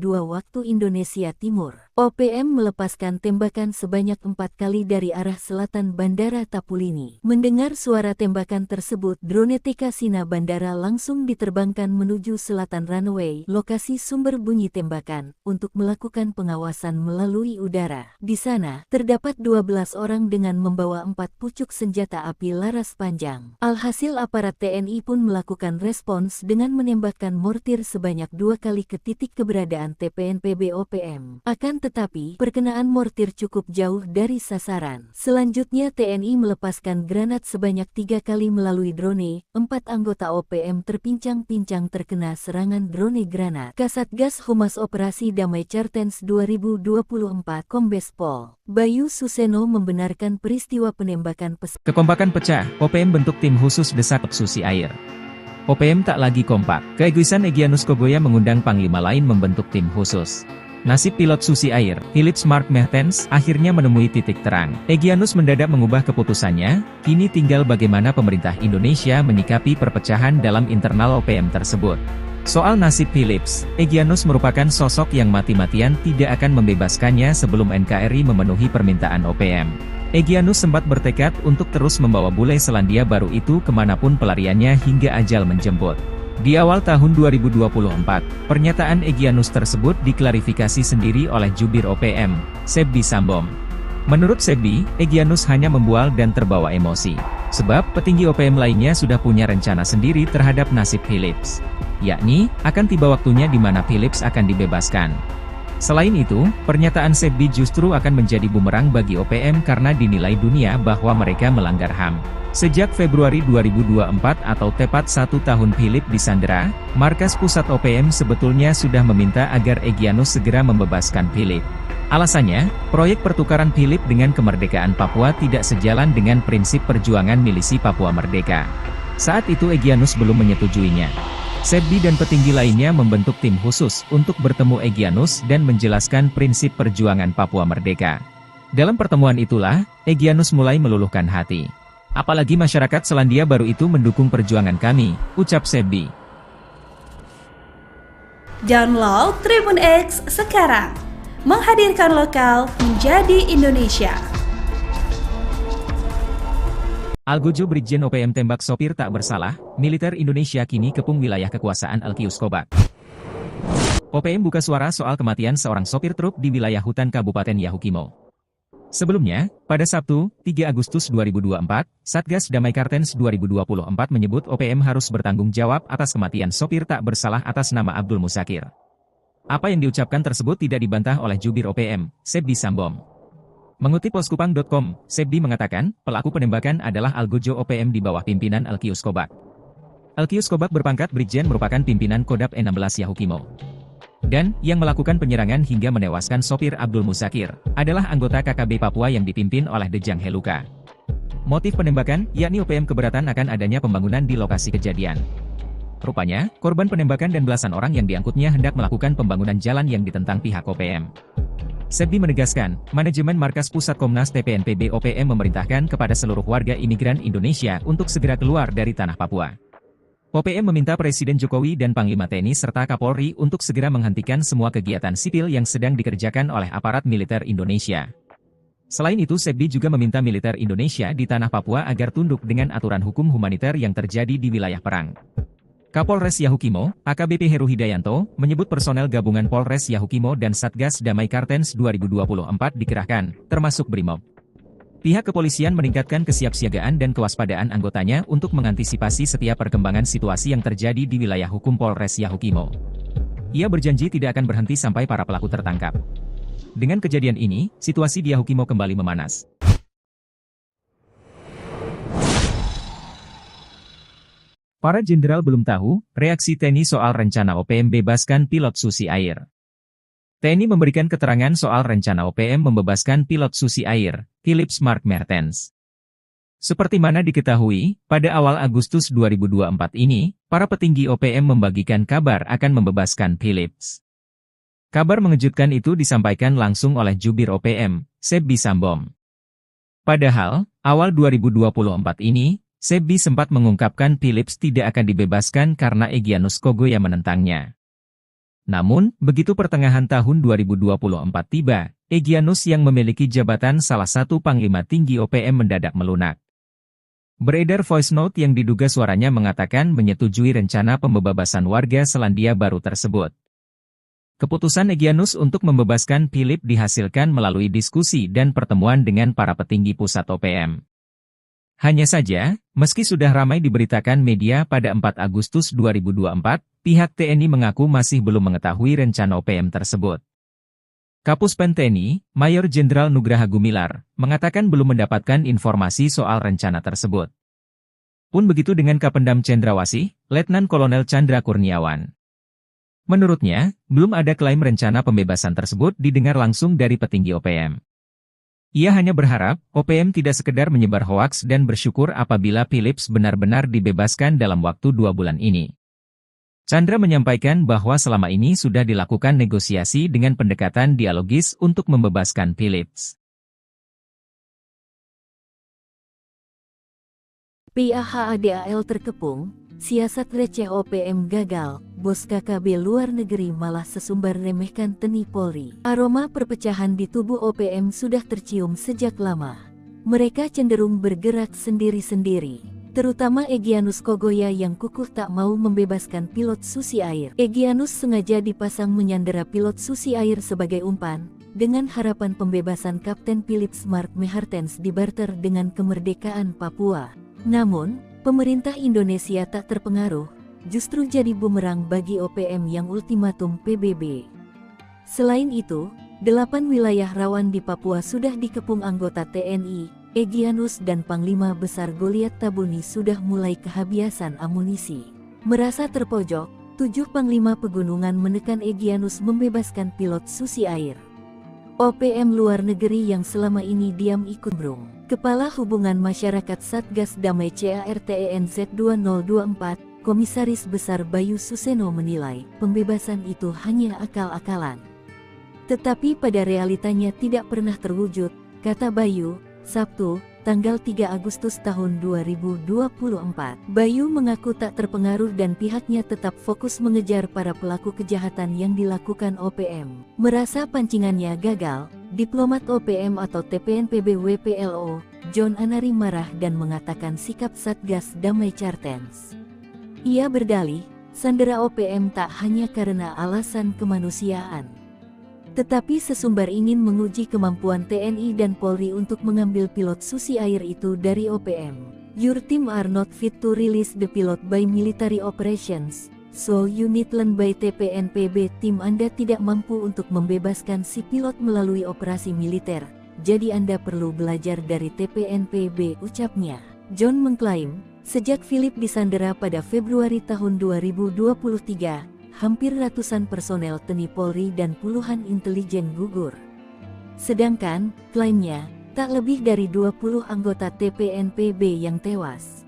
waktu Indonesia Timur. OPM melepaskan tembakan sebanyak 4 kali dari arah selatan Bandara Tapulini. Mendengar suara tembakan tersebut, drone TK Sina Bandara langsung diterbangkan menuju selatan runway, lokasi sumber bunyi tembakan, untuk melakukan pengawasan melalui udara. Di sana, terdapat 12 orang dengan membawa 4 pucuk senjata api laras panjang. Alhasil aparat TNI pun melakukan respons dengan menembakkan mortir sebanyak 2 kali ke titik keberadaan TPNPB OPM. Akan tetapi, perkenaan mortir cukup jauh dari sasaran. Selanjutnya TNI melepaskan granat sebanyak 3 kali melalui drone. 4 anggota OPM terpincang-pincang terkena serangan drone granat. Kasatgas Humas Operasi Damai Cartens 2024 Kombes Pol Bayu Suseno membenarkan peristiwa penembakan pesawat. Kekompakan pecah, OPM bentuk tim khusus desak Susi Air. OPM tak lagi kompak. Keegoisan Egyanus Kogoya mengundang panglima lain membentuk tim khusus. Nasib pilot Susi Air, Philips Mark Mertens, akhirnya menemui titik terang. Egyanus mendadak mengubah keputusannya, kini tinggal bagaimana pemerintah Indonesia menyikapi perpecahan dalam internal OPM tersebut. Soal nasib Philips, Egyanus merupakan sosok yang mati-matian tidak akan membebaskannya sebelum NKRI memenuhi permintaan OPM. Egyanus sempat bertekad untuk terus membawa bule Selandia Baru itu kemanapun pelariannya hingga ajal menjemput. Di awal tahun 2024, pernyataan Egyanus tersebut diklarifikasi sendiri oleh jubir OPM, Sebdi Sambom. Menurut Sebdi, Egyanus hanya membual dan terbawa emosi. Sebab petinggi OPM lainnya sudah punya rencana sendiri terhadap nasib Philips. Yakni, akan tiba waktunya di mana Philips akan dibebaskan. Selain itu, pernyataan Sebdi justru akan menjadi bumerang bagi OPM karena dinilai dunia bahwa mereka melanggar HAM. Sejak Februari 2024 atau tepat 1 tahun Philips disandera, markas pusat OPM sebetulnya sudah meminta agar Egyanus segera membebaskan Philips. Alasannya, proyek pertukaran Philips dengan kemerdekaan Papua tidak sejalan dengan prinsip perjuangan milisi Papua Merdeka. Saat itu Egyanus belum menyetujuinya. Sebdi dan petinggi lainnya membentuk tim khusus untuk bertemu Egyanus dan menjelaskan prinsip perjuangan Papua Merdeka. Dalam pertemuan itulah, Egyanus mulai meluluhkan hati. Apalagi masyarakat Selandia Baru itu mendukung perjuangan kami, ucap Sebdi. Download Tribun X sekarang, menghadirkan lokal menjadi Indonesia. Algojo Brigjen OPM tembak sopir tak bersalah, militer Indonesia kini kepung wilayah kekuasaan Alkius Kobak. OPM buka suara soal kematian seorang sopir truk di wilayah hutan Kabupaten Yahukimo. Sebelumnya, pada Sabtu, 3 Agustus 2024, Satgas Damai Kartens 2024 menyebut OPM harus bertanggung jawab atas kematian sopir tak bersalah atas nama Abdul Musakir. Apa yang diucapkan tersebut tidak dibantah oleh jubir OPM, Sebdi Sambom. Mengutip poskupang.com, Sebdi mengatakan, pelaku penembakan adalah Algojo OPM di bawah pimpinan Alkius Kobak. Alkius Kobak berpangkat Brigjen merupakan pimpinan Kodap 16 Yahukimo. Dan, yang melakukan penyerangan hingga menewaskan sopir Abdul Musakir, adalah anggota KKB Papua yang dipimpin oleh Dejang Heluka. Motif penembakan, yakni OPM keberatan akan adanya pembangunan di lokasi kejadian. Rupanya, korban penembakan dan belasan orang yang diangkutnya hendak melakukan pembangunan jalan yang ditentang pihak OPM. Sebdi menegaskan, manajemen Markas Pusat Komnas TPNPB OPM memerintahkan kepada seluruh warga imigran Indonesia untuk segera keluar dari tanah Papua. OPM meminta Presiden Jokowi dan Panglima TNI serta Kapolri untuk segera menghentikan semua kegiatan sipil yang sedang dikerjakan oleh aparat militer Indonesia. Selain itu, Sebdi juga meminta militer Indonesia di tanah Papua agar tunduk dengan aturan hukum humaniter yang terjadi di wilayah perang. Kapolres Yahukimo, AKBP Heru Hidayanto, menyebut personel gabungan Polres Yahukimo dan Satgas Damai Kartens 2024 dikerahkan, termasuk Brimob. Pihak kepolisian meningkatkan kesiapsiagaan dan kewaspadaan anggotanya untuk mengantisipasi setiap perkembangan situasi yang terjadi di wilayah hukum Polres Yahukimo. Ia berjanji tidak akan berhenti sampai para pelaku tertangkap. Dengan kejadian ini, situasi di Yahukimo kembali memanas. Para jenderal belum tahu reaksi TNI soal rencana OPM bebaskan pilot Susi Air. TNI memberikan keterangan soal rencana OPM membebaskan pilot Susi Air, Philips Mark Mertens. Seperti mana diketahui, pada awal Agustus 2024 ini, para petinggi OPM membagikan kabar akan membebaskan Philips. Kabar mengejutkan itu disampaikan langsung oleh jubir OPM, Sebbi Sambom. Padahal, awal 2024 ini, Sebbi sempat mengungkapkan Philips tidak akan dibebaskan karena Egyanus Kogoya menentangnya. Namun, begitu pertengahan tahun 2024 tiba, Egyanus yang memiliki jabatan salah satu panglima tinggi OPM mendadak melunak. Beredar voice note yang diduga suaranya mengatakan menyetujui rencana pembebasan warga Selandia Baru tersebut. Keputusan Egyanus untuk membebaskan Philips dihasilkan melalui diskusi dan pertemuan dengan para petinggi pusat OPM. Hanya saja, meski sudah ramai diberitakan media pada 4 Agustus 2024, pihak TNI mengaku masih belum mengetahui rencana OPM tersebut. Kapuspen TNI, Mayor Jenderal Nugraha Gumilar, mengatakan belum mendapatkan informasi soal rencana tersebut. Pun begitu dengan Kapendam Cendrawasih, Letnan Kolonel Chandra Kurniawan. Menurutnya, belum ada klaim rencana pembebasan tersebut didengar langsung dari petinggi OPM. Ia hanya berharap, OPM tidak sekedar menyebar hoaks dan bersyukur apabila Philips benar-benar dibebaskan dalam waktu 2 bulan ini. Chandra menyampaikan bahwa selama ini sudah dilakukan negosiasi dengan pendekatan dialogis untuk membebaskan Philips. PAHADAL terkepung, siasat receh OPM gagal, bos KKB luar negeri malah sesumbar remehkan TNI Polri. Aroma perpecahan di tubuh OPM sudah tercium sejak lama. Mereka cenderung bergerak sendiri-sendiri. Terutama Egyanus Kogoya yang kukuh tak mau membebaskan pilot Susi Air. Egyanus sengaja dipasang menyandera pilot Susi Air sebagai umpan, dengan harapan pembebasan Kapten Philips Mark Mertens dibarter dengan kemerdekaan Papua. Namun, pemerintah Indonesia tak terpengaruh, justru jadi bumerang bagi OPM yang ultimatum PBB. Selain itu, 8 wilayah rawan di Papua sudah dikepung anggota TNI. Egyanus dan Panglima Besar Goliat Tabuni sudah mulai kehabisan amunisi. Merasa terpojok, 7 Panglima Pegunungan menekan Egyanus membebaskan pilot Susi Air. OPM luar negeri yang selama ini diam ikut brung. Kepala Hubungan Masyarakat Satgas Damai CARTENZ 2024, Komisaris Besar Bayu Suseno menilai, pembebasan itu hanya akal-akalan. Tetapi pada realitanya tidak pernah terwujud, kata Bayu, Sabtu, tanggal 3 Agustus tahun 2024. Bayu mengaku tak terpengaruh dan pihaknya tetap fokus mengejar para pelaku kejahatan yang dilakukan OPM. Merasa pancingannya gagal, diplomat OPM atau TPNPB WPLO, John Anari marah dan mengatakan sikap Satgas Damai Cartens. Ia berdalih, sandera OPM tak hanya karena alasan kemanusiaan. Tetapi sesumbar ingin menguji kemampuan TNI dan Polri untuk mengambil pilot Susi Air itu dari OPM. Your team are not fit to release the pilot by military operations, so you need learn by TPNPB. Tim Anda tidak mampu untuk membebaskan si pilot melalui operasi militer, jadi Anda perlu belajar dari TPNPB, ucapnya. John mengklaim, sejak Philips disandera pada Februari tahun 2023, hampir ratusan personel TNI Polri dan puluhan intelijen gugur. Sedangkan, klaimnya, tak lebih dari 20 anggota TPNPB yang tewas.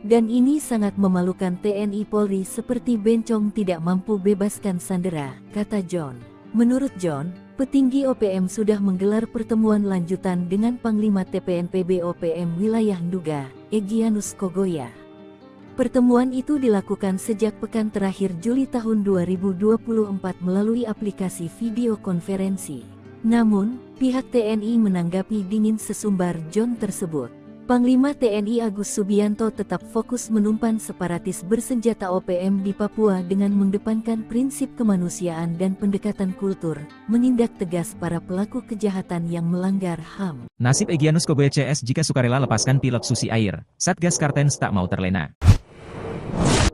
Dan ini sangat memalukan TNI Polri seperti bencong tidak mampu bebaskan sandera, kata John. Menurut John, petinggi OPM sudah menggelar pertemuan lanjutan dengan Panglima TPNPB OPM Wilayah Nduga, Egyanus Kogoya. Pertemuan itu dilakukan sejak pekan terakhir Juli tahun 2024 melalui aplikasi video konferensi. Namun, pihak TNI menanggapi dingin sesumbar John tersebut. Panglima TNI Agus Subianto tetap fokus menumpan separatis bersenjata OPM di Papua dengan mengedepankan prinsip kemanusiaan dan pendekatan kultur, menindak tegas para pelaku kejahatan yang melanggar HAM. Nasib Egyanus Kogoya CS jika sukarela lepaskan pilot Susi Air, Satgas Cartens tak mau terlena.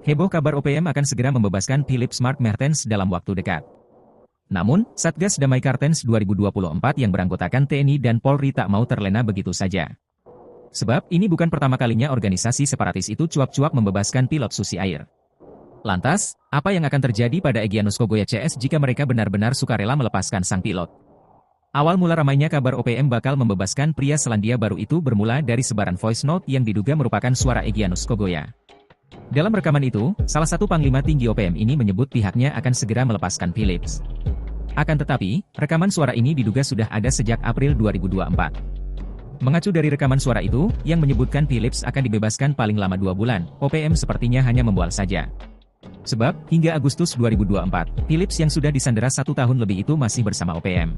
Heboh kabar OPM akan segera membebaskan Philips Mark Mertens dalam waktu dekat. Namun, Satgas Damai Cartens 2024 yang beranggotakan TNI dan Polri tak mau terlena begitu saja. Sebab, ini bukan pertama kalinya organisasi separatis itu cuap-cuap membebaskan pilot Susi Air. Lantas, apa yang akan terjadi pada Egyanus Kogoya CS jika mereka benar-benar sukarela melepaskan sang pilot? Awal mula ramainya kabar OPM bakal membebaskan pria Selandia Baru itu bermula dari sebaran voice note yang diduga merupakan suara Egyanus Kogoya. Dalam rekaman itu, salah satu panglima tinggi OPM ini menyebut pihaknya akan segera melepaskan Philips. Akan tetapi, rekaman suara ini diduga sudah ada sejak April 2024. Mengacu dari rekaman suara itu, yang menyebutkan Philips akan dibebaskan paling lama 2 bulan, OPM sepertinya hanya membual saja. Sebab, hingga Agustus 2024, Philips yang sudah disandera 1 tahun lebih itu masih bersama OPM.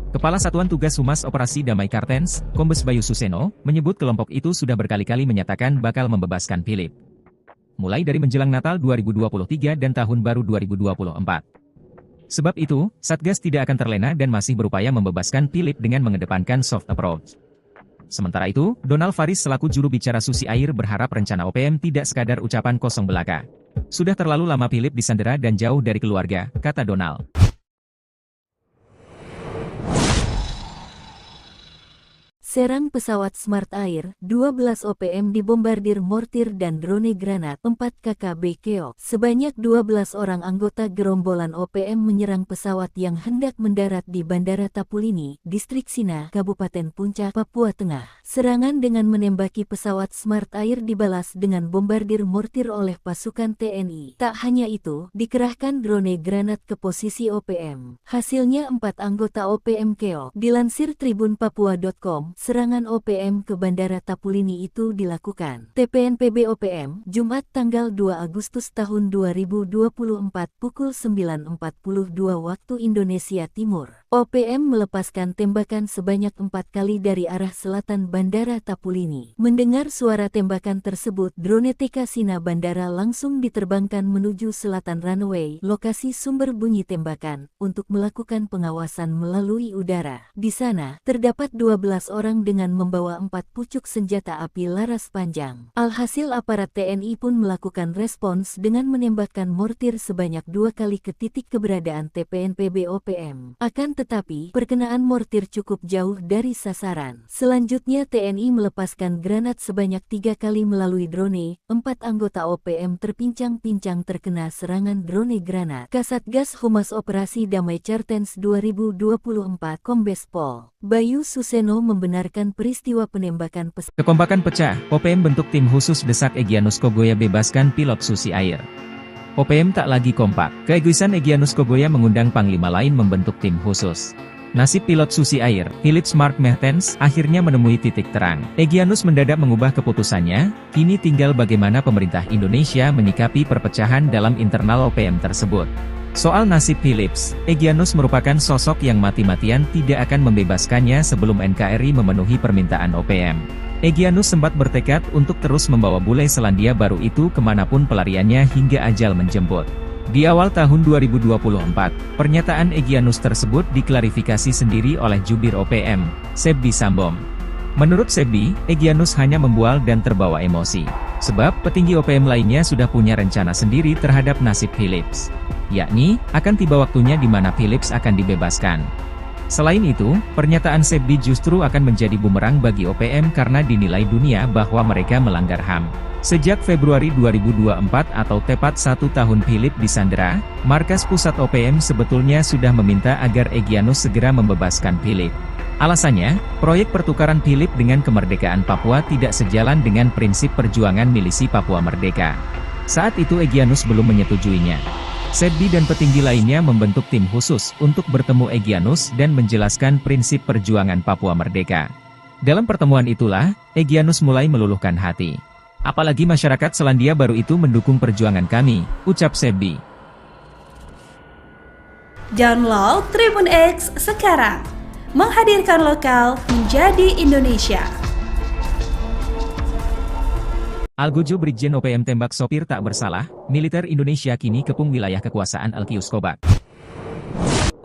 Kepala Satuan Tugas Humas Operasi Damai Kartens, Kombes Bayu Suseno, menyebut kelompok itu sudah berkali-kali menyatakan bakal membebaskan Philips. Mulai dari menjelang Natal 2023 dan Tahun Baru 2024. Sebab itu, Satgas tidak akan terlena dan masih berupaya membebaskan Philips dengan mengedepankan soft approach. Sementara itu, Donald Faris selaku juru bicara Susi Air berharap rencana OPM tidak sekadar ucapan kosong belaka. Sudah terlalu lama Philips disandera dan jauh dari keluarga, kata Donald. Serang pesawat Smart Air, 12 OPM dibombardir mortir dan drone granat, 4 KKB keok. Sebanyak 12 orang anggota gerombolan OPM menyerang pesawat yang hendak mendarat di Bandara Tapulini, Distrik Sina, Kabupaten Puncak, Papua Tengah. Serangan dengan menembaki pesawat Smart Air dibalas dengan bombardir mortir oleh pasukan TNI. Tak hanya itu, dikerahkan drone granat ke posisi OPM. Hasilnya 4 anggota OPM keok. Dilansir tribunpapua.com, serangan OPM ke Bandara Tapulini itu dilakukan TPNPB OPM, Jumat tanggal 2 Agustus tahun 2024 pukul 9.42 waktu Indonesia Timur. OPM melepaskan tembakan sebanyak 4 kali dari arah selatan Bandara Tapulini. Mendengar suara tembakan tersebut, drone TK Sina Bandara langsung diterbangkan menuju selatan runway, lokasi sumber bunyi tembakan, untuk melakukan pengawasan melalui udara. Di sana, terdapat 12 orang dengan membawa 4 pucuk senjata api laras panjang. Alhasil aparat TNI pun melakukan respons dengan menembakkan mortir sebanyak 2 kali ke titik keberadaan TPNPB OPM. Akan tetapi, perkenaan mortir cukup jauh dari sasaran. Selanjutnya TNI melepaskan granat sebanyak 3 kali melalui drone. 4 anggota OPM terpincang-pincang terkena serangan drone granat. Kasatgas Humas Operasi Damai Kartens 2024 Kombes Pol Bayu Suseno membenarkan peristiwa penembakan pesawat. Kekompakan pecah, OPM bentuk tim khusus desak Egyanus Kogoya bebaskan pilot Susi Air. OPM tak lagi kompak. Keegoisan Egyanus Kogoya mengundang panglima lain membentuk tim khusus. Nasib pilot Susi Air, Philips Mark Mertens, akhirnya menemui titik terang. Egyanus mendadak mengubah keputusannya, kini tinggal bagaimana pemerintah Indonesia menyikapi perpecahan dalam internal OPM tersebut. Soal nasib Philips, Egyanus merupakan sosok yang mati-matian tidak akan membebaskannya sebelum NKRI memenuhi permintaan OPM. Egyanus sempat bertekad untuk terus membawa bule Selandia Baru itu kemanapun pelariannya hingga ajal menjemput. Di awal tahun 2024, pernyataan Egyanus tersebut diklarifikasi sendiri oleh jubir OPM, Sebdi Sambom. Menurut Sebdi, Egyanus hanya membual dan terbawa emosi. Sebab petinggi OPM lainnya sudah punya rencana sendiri terhadap nasib Philips. Yakni, akan tiba waktunya di mana Philips akan dibebaskan. Selain itu, pernyataan Sebdi justru akan menjadi bumerang bagi OPM karena dinilai dunia bahwa mereka melanggar HAM. Sejak Februari 2024 atau tepat 1 tahun Philips disandera, markas pusat OPM sebetulnya sudah meminta agar Egyanus segera membebaskan Philips. Alasannya, proyek pertukaran Philips dengan kemerdekaan Papua tidak sejalan dengan prinsip perjuangan milisi Papua Merdeka. Saat itu Egyanus belum menyetujuinya. Sebdi dan petinggi lainnya membentuk tim khusus untuk bertemu Egyanus dan menjelaskan prinsip perjuangan Papua Merdeka. Dalam pertemuan itulah, Egyanus mulai meluluhkan hati. Apalagi masyarakat Selandia Baru itu mendukung perjuangan kami, ucap Sebdi. Download Tribun X sekarang, menghadirkan lokal menjadi Indonesia. Algojo Brigjen OPM tembak sopir tak bersalah, militer Indonesia kini kepung wilayah kekuasaan Alkius Kobak.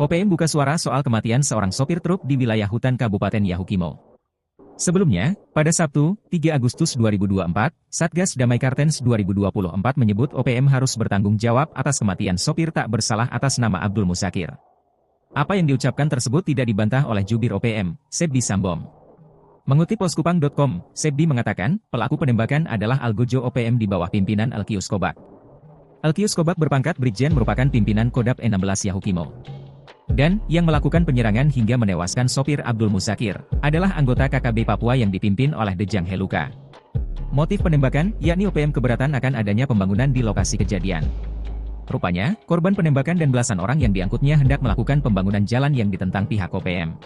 OPM buka suara soal kematian seorang sopir truk di wilayah hutan Kabupaten Yahukimo. Sebelumnya, pada Sabtu, 3 Agustus 2024, Satgas Damai Kartens 2024 menyebut OPM harus bertanggung jawab atas kematian sopir tak bersalah atas nama Abdul Musakir. Apa yang diucapkan tersebut tidak dibantah oleh jubir OPM, Sebdi Sambom. Mengutip poskupang.com, Sebdi mengatakan, pelaku penembakan adalah Algojo OPM di bawah pimpinan Elkius Kobak. Elkius Kobak berpangkat Brigjen merupakan pimpinan Kodap 16 Yahukimo. Dan, yang melakukan penyerangan hingga menewaskan sopir Abdul Muzakir, adalah anggota KKB Papua yang dipimpin oleh Dejang Heluka. Motif penembakan, yakni OPM keberatan akan adanya pembangunan di lokasi kejadian. Rupanya, korban penembakan dan belasan orang yang diangkutnya hendak melakukan pembangunan jalan yang ditentang pihak OPM.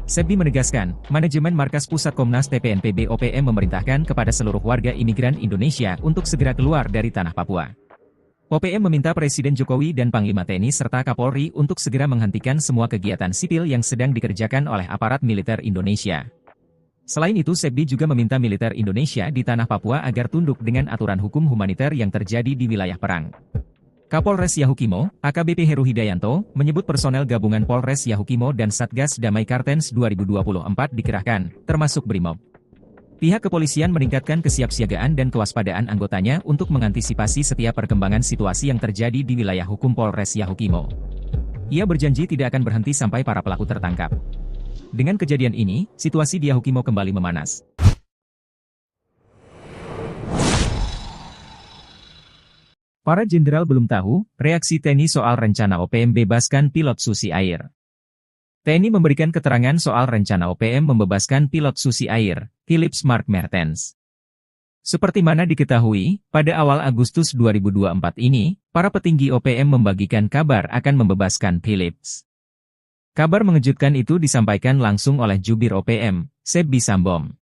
Sebdi menegaskan, manajemen Markas Pusat Komnas TPNPB OPM memerintahkan kepada seluruh warga imigran Indonesia untuk segera keluar dari tanah Papua. OPM meminta Presiden Jokowi dan Panglima TNI serta Kapolri untuk segera menghentikan semua kegiatan sipil yang sedang dikerjakan oleh aparat militer Indonesia. Selain itu, Sebdi juga meminta militer Indonesia di tanah Papua agar tunduk dengan aturan hukum humaniter yang terjadi di wilayah perang. Kapolres Yahukimo, AKBP Heru Hidayanto, menyebut personel gabungan Polres Yahukimo dan Satgas Damai Kartens 2024 dikerahkan, termasuk Brimob. Pihak kepolisian meningkatkan kesiapsiagaan dan kewaspadaan anggotanya untuk mengantisipasi setiap perkembangan situasi yang terjadi di wilayah hukum Polres Yahukimo. Ia berjanji tidak akan berhenti sampai para pelaku tertangkap. Dengan kejadian ini, situasi di Yahukimo kembali memanas. Para jenderal belum tahu reaksi TNI soal rencana OPM bebaskan pilot Susi Air. TNI memberikan keterangan soal rencana OPM membebaskan pilot Susi Air, Philips Mark Mertens. Seperti mana diketahui, pada awal Agustus 2024 ini, para petinggi OPM membagikan kabar akan membebaskan Philips. Kabar mengejutkan itu disampaikan langsung oleh Jubir OPM, Sebdi Sambom.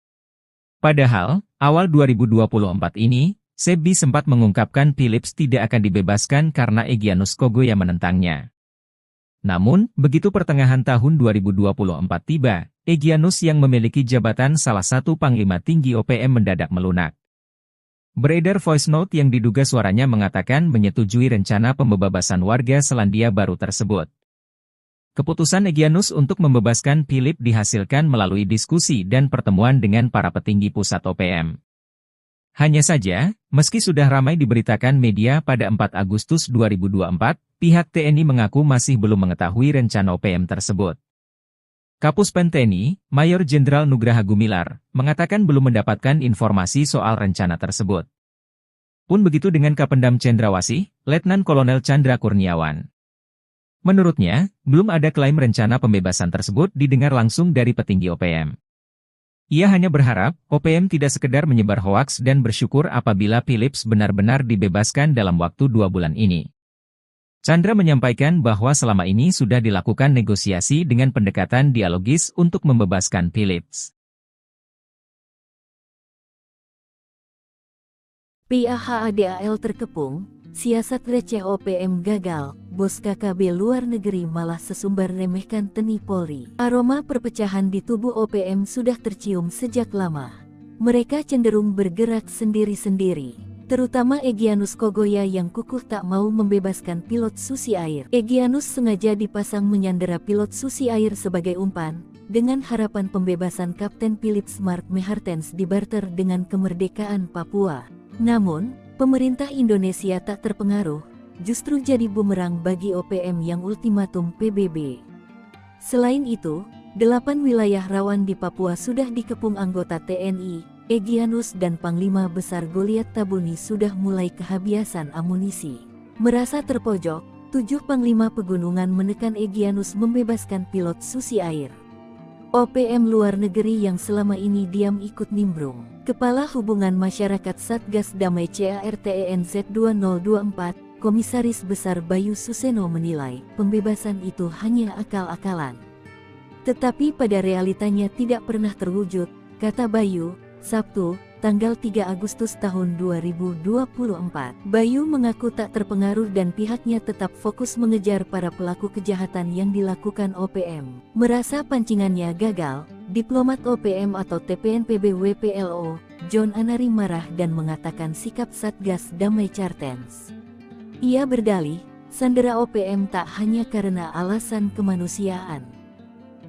Padahal, awal 2024 ini, Sebdi sempat mengungkapkan Philips tidak akan dibebaskan karena Egyanus Kogoya menentangnya. Namun, begitu pertengahan tahun 2024 tiba, Egyanus yang memiliki jabatan salah satu panglima tinggi OPM mendadak melunak. Beredar voice note yang diduga suaranya mengatakan menyetujui rencana pembebasan warga Selandia Baru tersebut. Keputusan Egyanus untuk membebaskan Philips dihasilkan melalui diskusi dan pertemuan dengan para petinggi pusat OPM. Hanya saja, meski sudah ramai diberitakan media pada 4 Agustus 2024, pihak TNI mengaku masih belum mengetahui rencana OPM tersebut. Kapuspen TNI, Mayor Jenderal Nugraha Gumilar, mengatakan belum mendapatkan informasi soal rencana tersebut. Pun begitu dengan Kapendam Cendrawasih, Letnan Kolonel Chandra Kurniawan. Menurutnya, belum ada klaim rencana pembebasan tersebut didengar langsung dari petinggi OPM. Ia hanya berharap, OPM tidak sekedar menyebar hoaks dan bersyukur apabila Philips benar-benar dibebaskan dalam waktu 2 bulan ini. Chandra menyampaikan bahwa selama ini sudah dilakukan negosiasi dengan pendekatan dialogis untuk membebaskan Philips. PAHADAL terkepung, siasat receh OPM gagal, bos KKB luar negeri malah sesumbar remehkan TNI Polri. Aroma perpecahan di tubuh OPM sudah tercium sejak lama. Mereka cenderung bergerak sendiri-sendiri, terutama Egyanus Kogoya yang kukuh tak mau membebaskan pilot Susi Air. Egyanus sengaja dipasang menyandera pilot Susi Air sebagai umpan, dengan harapan pembebasan Kapten Philips Mark Mertens dibarter dengan kemerdekaan Papua. Namun, pemerintah Indonesia tak terpengaruh, justru jadi bumerang bagi OPM yang ultimatum PBB. Selain itu, 8 wilayah rawan di Papua sudah dikepung anggota TNI, Egyanus dan Panglima Besar Goliat Tabuni sudah mulai kehabisan amunisi. Merasa terpojok, 7 Panglima Pegunungan menekan Egyanus membebaskan pilot Susi Air. OPM luar negeri yang selama ini diam ikut nimbrung. Kepala Hubungan Masyarakat Satgas Damai CARTENZ 2024, Komisaris Besar Bayu Suseno menilai, pembebasan itu hanya akal-akalan. Tetapi pada realitanya tidak pernah terwujud, kata Bayu, Sabtu, tanggal 3 Agustus tahun 2024. Bayu mengaku tak terpengaruh dan pihaknya tetap fokus mengejar para pelaku kejahatan yang dilakukan OPM. Merasa pancingannya gagal, diplomat OPM atau TPNPB WPLO, John Anari marah dan mengatakan sikap Satgas Damai Kartens. Ia berdalih, sandera OPM tak hanya karena alasan kemanusiaan,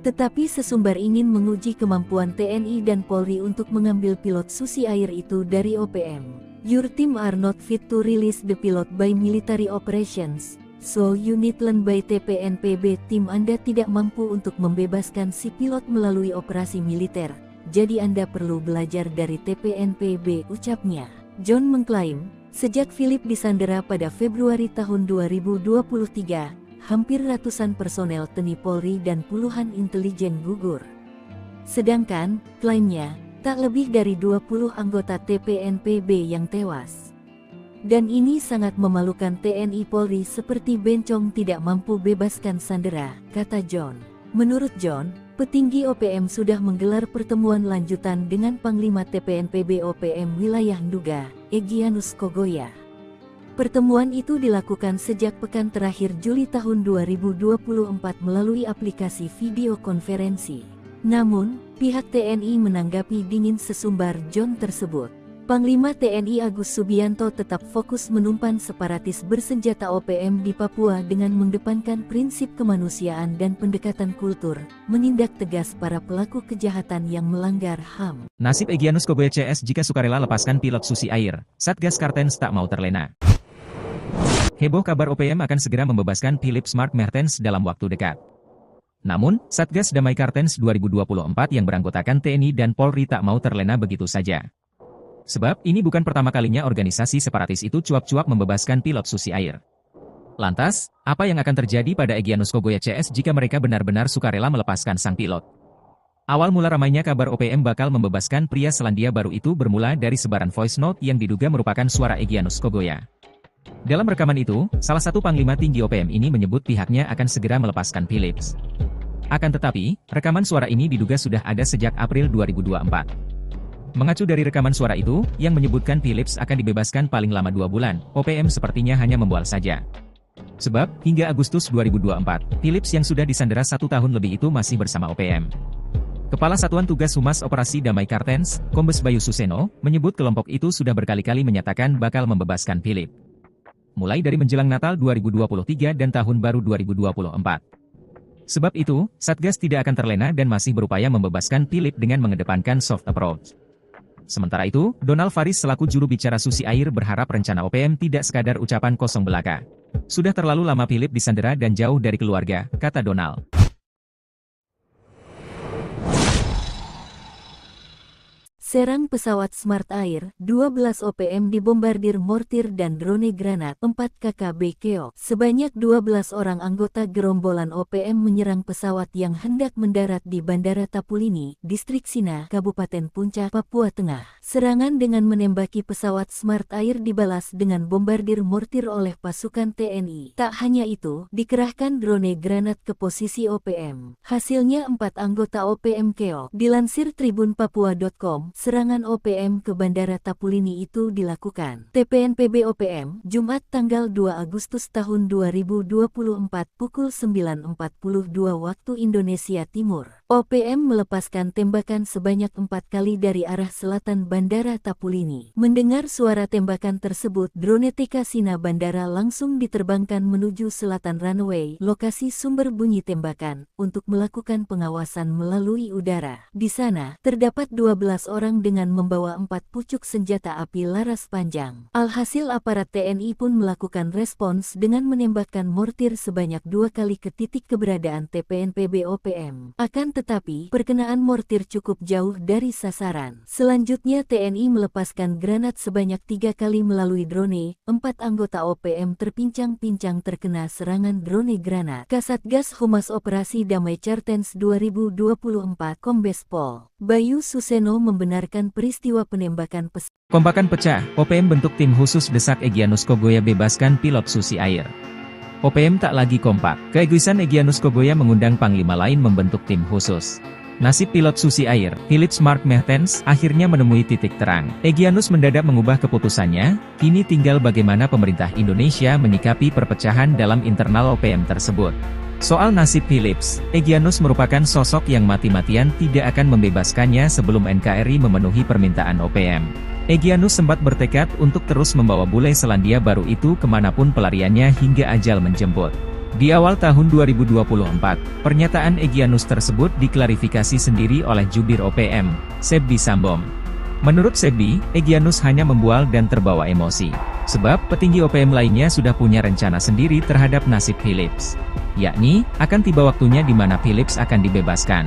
tetapi sesumbar ingin menguji kemampuan TNI dan Polri untuk mengambil pilot Susi Air itu dari OPM. Your team are not fit to release the pilot by military operations, so you need learn by TPNPB. Tim Anda tidak mampu untuk membebaskan si pilot melalui operasi militer, jadi Anda perlu belajar dari TPNPB, ucapnya. John mengklaim, sejak Philip disandera pada Februari tahun 2023, hampir ratusan personel TNI Polri dan puluhan intelijen gugur. Sedangkan, klaimnya, tak lebih dari 20 anggota TPNPB yang tewas. Dan ini sangat memalukan. TNI Polri seperti bencong tidak mampu bebaskan sandera, kata John. Menurut John, petinggi OPM sudah menggelar pertemuan lanjutan dengan Panglima TPNPB OPM Wilayah Nduga, Egyanus Kogoya. Pertemuan itu dilakukan sejak pekan terakhir Juli tahun 2024 melalui aplikasi video konferensi. Namun, pihak TNI menanggapi dingin sesumbar John tersebut. Panglima TNI Agus Subianto tetap fokus menumpan separatis bersenjata OPM di Papua dengan mengedepankan prinsip kemanusiaan dan pendekatan kultur, menindak tegas para pelaku kejahatan yang melanggar HAM. Nasib Egyanus Kogoya CS jika sukarela lepaskan pilot Susi Air, Satgas Kartens tak mau terlena. Heboh kabar OPM akan segera membebaskan Philip Smart Mertens dalam waktu dekat. Namun, Satgas Damai Kartens 2024 yang beranggotakan TNI dan Polri tak mau terlena begitu saja. Sebab, ini bukan pertama kalinya organisasi separatis itu cuap-cuap membebaskan pilot Susi Air. Lantas, apa yang akan terjadi pada Egyanus Kogoya CS jika mereka benar-benar sukarela melepaskan sang pilot? Awal mula ramainya kabar OPM bakal membebaskan pria Selandia Baru itu bermula dari sebaran voice note yang diduga merupakan suara Egyanus Kogoya. Dalam rekaman itu, salah satu panglima tinggi OPM ini menyebut pihaknya akan segera melepaskan Philips. Akan tetapi, rekaman suara ini diduga sudah ada sejak April 2024. Mengacu dari rekaman suara itu, yang menyebutkan Philips akan dibebaskan paling lama 2 bulan, OPM sepertinya hanya membual saja. Sebab, hingga Agustus 2024, Philips yang sudah disandera 1 tahun lebih itu masih bersama OPM. Kepala Satuan Tugas Humas Operasi Damai Kartens, Kombes Bayu Suseno, menyebut kelompok itu sudah berkali-kali menyatakan bakal membebaskan Philip. Mulai dari menjelang Natal 2023 dan Tahun Baru 2024. Sebab itu, Satgas tidak akan terlena dan masih berupaya membebaskan Philip dengan mengedepankan soft approach. Sementara itu, Donald Faris selaku juru bicara Susi Air berharap rencana OPM tidak sekadar ucapan kosong belaka. Sudah terlalu lama Philip disandera dan jauh dari keluarga, kata Donald. Serang pesawat Smart Air, 12 OPM dibombardir mortir dan drone granat, 4 KKB keok. Sebanyak 12 orang anggota gerombolan OPM menyerang pesawat yang hendak mendarat di Bandara Tapulini, Distrik Sina, Kabupaten Puncak, Papua Tengah. Serangan dengan menembaki pesawat Smart Air dibalas dengan bombardir mortir oleh pasukan TNI. Tak hanya itu, dikerahkan drone granat ke posisi OPM. Hasilnya 4 anggota OPM keok. Dilansir tribunpapua.com, serangan OPM ke Bandara Tapulini itu dilakukan TPNPB OPM, Jumat tanggal 2 Agustus tahun 2024 pukul 9.42 waktu Indonesia Timur. OPM melepaskan tembakan sebanyak 4 kali dari arah selatan Bandara Tapulini. Mendengar suara tembakan tersebut, drone TK Sina Bandara langsung diterbangkan menuju selatan runway, lokasi sumber bunyi tembakan, untuk melakukan pengawasan melalui udara. Di sana, terdapat 12 orang dengan membawa 4 pucuk senjata api laras panjang. Alhasil aparat TNI pun melakukan respons dengan menembakkan mortir sebanyak 2 kali ke titik keberadaan TPNPB OPM. Akan tetapi, perkenaan mortir cukup jauh dari sasaran. Selanjutnya TNI melepaskan granat sebanyak 3 kali melalui drone. 4 anggota OPM terpincang-pincang terkena serangan drone granat. Kasatgas Humas Operasi Damai Kartens 2024 Kombes Pol Bayu Suseno membenarkan peristiwa penembakan pesawat. Kompakan pecah, OPM bentuk tim khusus desak Egyanus Kogoya bebaskan pilot Susi Air. OPM tak lagi kompak. Keegoisan Egyanus Kogoya mengundang panglima lain membentuk tim khusus. Nasib pilot Susi Air, Philip Smart Mertens, akhirnya menemui titik terang. Egyanus mendadak mengubah keputusannya, kini tinggal bagaimana pemerintah Indonesia menyikapi perpecahan dalam internal OPM tersebut. Soal nasib Philips, Egyanus merupakan sosok yang mati-matian tidak akan membebaskannya sebelum NKRI memenuhi permintaan OPM. Egyanus sempat bertekad untuk terus membawa bule Selandia Baru itu kemanapun pelariannya hingga ajal menjemput. Di awal tahun 2024, pernyataan Egyanus tersebut diklarifikasi sendiri oleh jubir OPM, Sebbi Sambom. Menurut Sebbi, Egyanus hanya membual dan terbawa emosi. Sebab petinggi OPM lainnya sudah punya rencana sendiri terhadap nasib Philips. Yakni, akan tiba waktunya di mana Philips akan dibebaskan.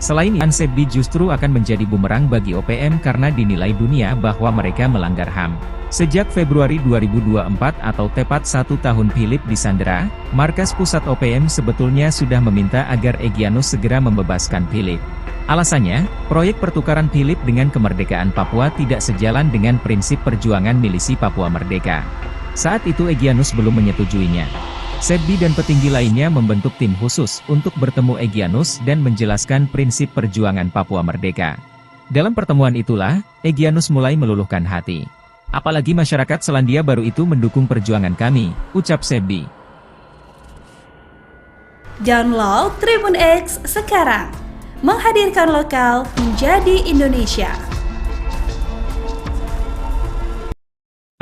Selain itu, Sebbi justru akan menjadi bumerang bagi OPM karena dinilai dunia bahwa mereka melanggar HAM. Sejak Februari 2024 atau tepat 1 tahun Philip disandera, markas pusat OPM sebetulnya sudah meminta agar Egyanus segera membebaskan Philip. Alasannya, proyek pertukaran Philip dengan kemerdekaan Papua tidak sejalan dengan prinsip perjuangan milisi Papua Merdeka. Saat itu Egyanus belum menyetujuinya. Sebbi dan petinggi lainnya membentuk tim khusus untuk bertemu Egyanus dan menjelaskan prinsip perjuangan Papua Merdeka. Dalam pertemuan itulah, Egyanus mulai meluluhkan hati. Apalagi masyarakat Selandia Baru itu mendukung perjuangan kami, ucap Sebbi. Download Tribun X sekarang, menghadirkan lokal menjadi Indonesia.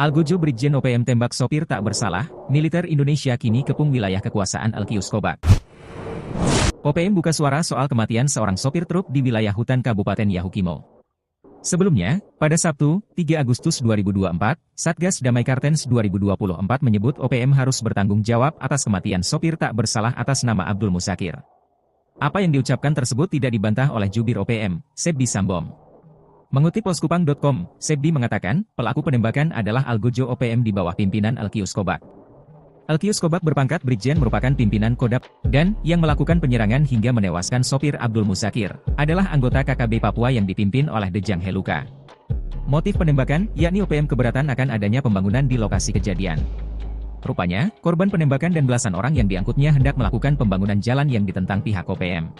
Algojo Brigjen OPM tembak sopir tak bersalah, militer Indonesia kini kepung wilayah kekuasaan Alkius Kobak. OPM buka suara soal kematian seorang sopir truk di wilayah hutan Kabupaten Yahukimo. Sebelumnya, pada Sabtu, 3 Agustus 2024, Satgas Damai Kartens 2024 menyebut OPM harus bertanggung jawab atas kematian sopir tak bersalah atas nama Abdul Musakir. Apa yang diucapkan tersebut tidak dibantah oleh jubir OPM, Sebbi Sambom. Mengutip poskupang.com, Sebbi mengatakan, pelaku penembakan adalah Algojo OPM di bawah pimpinan Alkius Kobak. Alkius Kobak berpangkat Brigjen merupakan pimpinan Kodap, dan yang melakukan penyerangan hingga menewaskan sopir Abdul Musakir, adalah anggota KKB Papua yang dipimpin oleh Dejang Heluka. Motif penembakan, yakni OPM keberatan akan adanya pembangunan di lokasi kejadian. Rupanya, korban penembakan dan belasan orang yang diangkutnya hendak melakukan pembangunan jalan yang ditentang pihak OPM.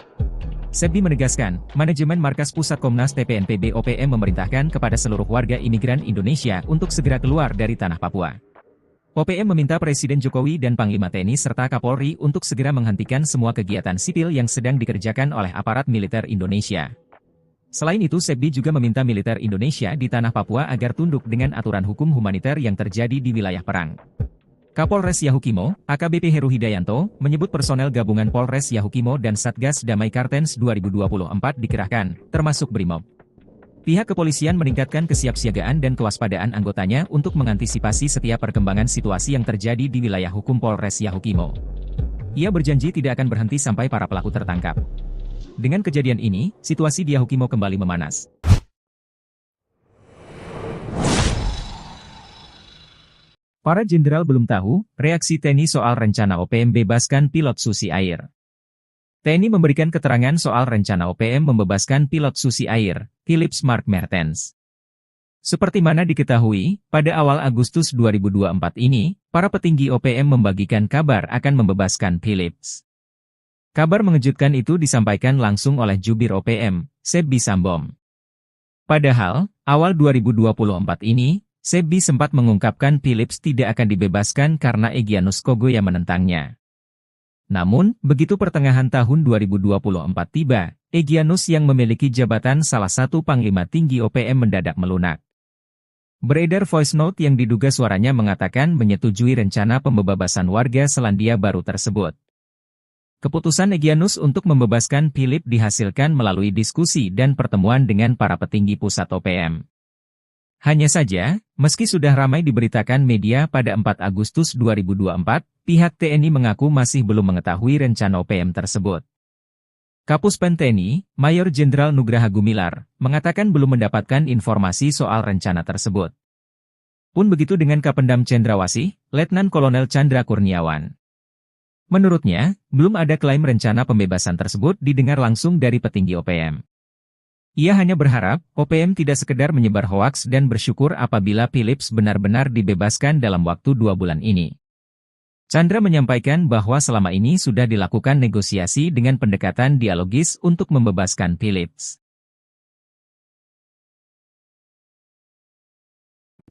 Sebbi menegaskan, manajemen Markas Pusat Komnas TPNPB OPM memerintahkan kepada seluruh warga imigran Indonesia untuk segera keluar dari tanah Papua. OPM meminta Presiden Jokowi dan Panglima TNI serta Kapolri untuk segera menghentikan semua kegiatan sipil yang sedang dikerjakan oleh aparat militer Indonesia. Selain itu, Sebbi juga meminta militer Indonesia di tanah Papua agar tunduk dengan aturan hukum humaniter yang terjadi di wilayah perang. Kapolres Yahukimo, AKBP Heru Hidayanto, menyebut personel gabungan Polres Yahukimo dan Satgas Damai Kartens 2024 dikerahkan, termasuk Brimob. Pihak kepolisian meningkatkan kesiapsiagaan dan kewaspadaan anggotanya untuk mengantisipasi setiap perkembangan situasi yang terjadi di wilayah hukum Polres Yahukimo. Ia berjanji tidak akan berhenti sampai para pelaku tertangkap. Dengan kejadian ini, situasi di Yahukimo kembali memanas. Para jenderal belum tahu reaksi TNI soal rencana OPM bebaskan pilot Susi Air. TNI memberikan keterangan soal rencana OPM membebaskan pilot Susi Air, Philips Mark Mertens. Seperti mana diketahui, pada awal Agustus 2024 ini, para petinggi OPM membagikan kabar akan membebaskan Philips. Kabar mengejutkan itu disampaikan langsung oleh jubir OPM, Sebbi Sambom. Padahal, awal 2024 ini, Sebbi sempat mengungkapkan Philips tidak akan dibebaskan karena Egyanus Kogoya menentangnya. Namun, begitu pertengahan tahun 2024 tiba, Egyanus yang memiliki jabatan salah satu panglima tinggi OPM mendadak melunak. Beredar voice note yang diduga suaranya mengatakan menyetujui rencana pembebasan warga Selandia Baru tersebut. Keputusan Egyanus untuk membebaskan Philip dihasilkan melalui diskusi dan pertemuan dengan para petinggi pusat OPM. Hanya saja, meski sudah ramai diberitakan media pada 4 Agustus 2024, pihak TNI mengaku masih belum mengetahui rencana OPM tersebut. Kapuspen TNI, Mayor Jenderal Nugraha Gumilar, mengatakan belum mendapatkan informasi soal rencana tersebut. Pun begitu dengan Kapendam Cendrawasih, Letnan Kolonel Chandra Kurniawan. Menurutnya, belum ada klaim rencana pembebasan tersebut didengar langsung dari petinggi OPM. Ia hanya berharap, OPM tidak sekedar menyebar hoaks dan bersyukur apabila Philips benar-benar dibebaskan dalam waktu 2 bulan ini. Chandra menyampaikan bahwa selama ini sudah dilakukan negosiasi dengan pendekatan dialogis untuk membebaskan Philips.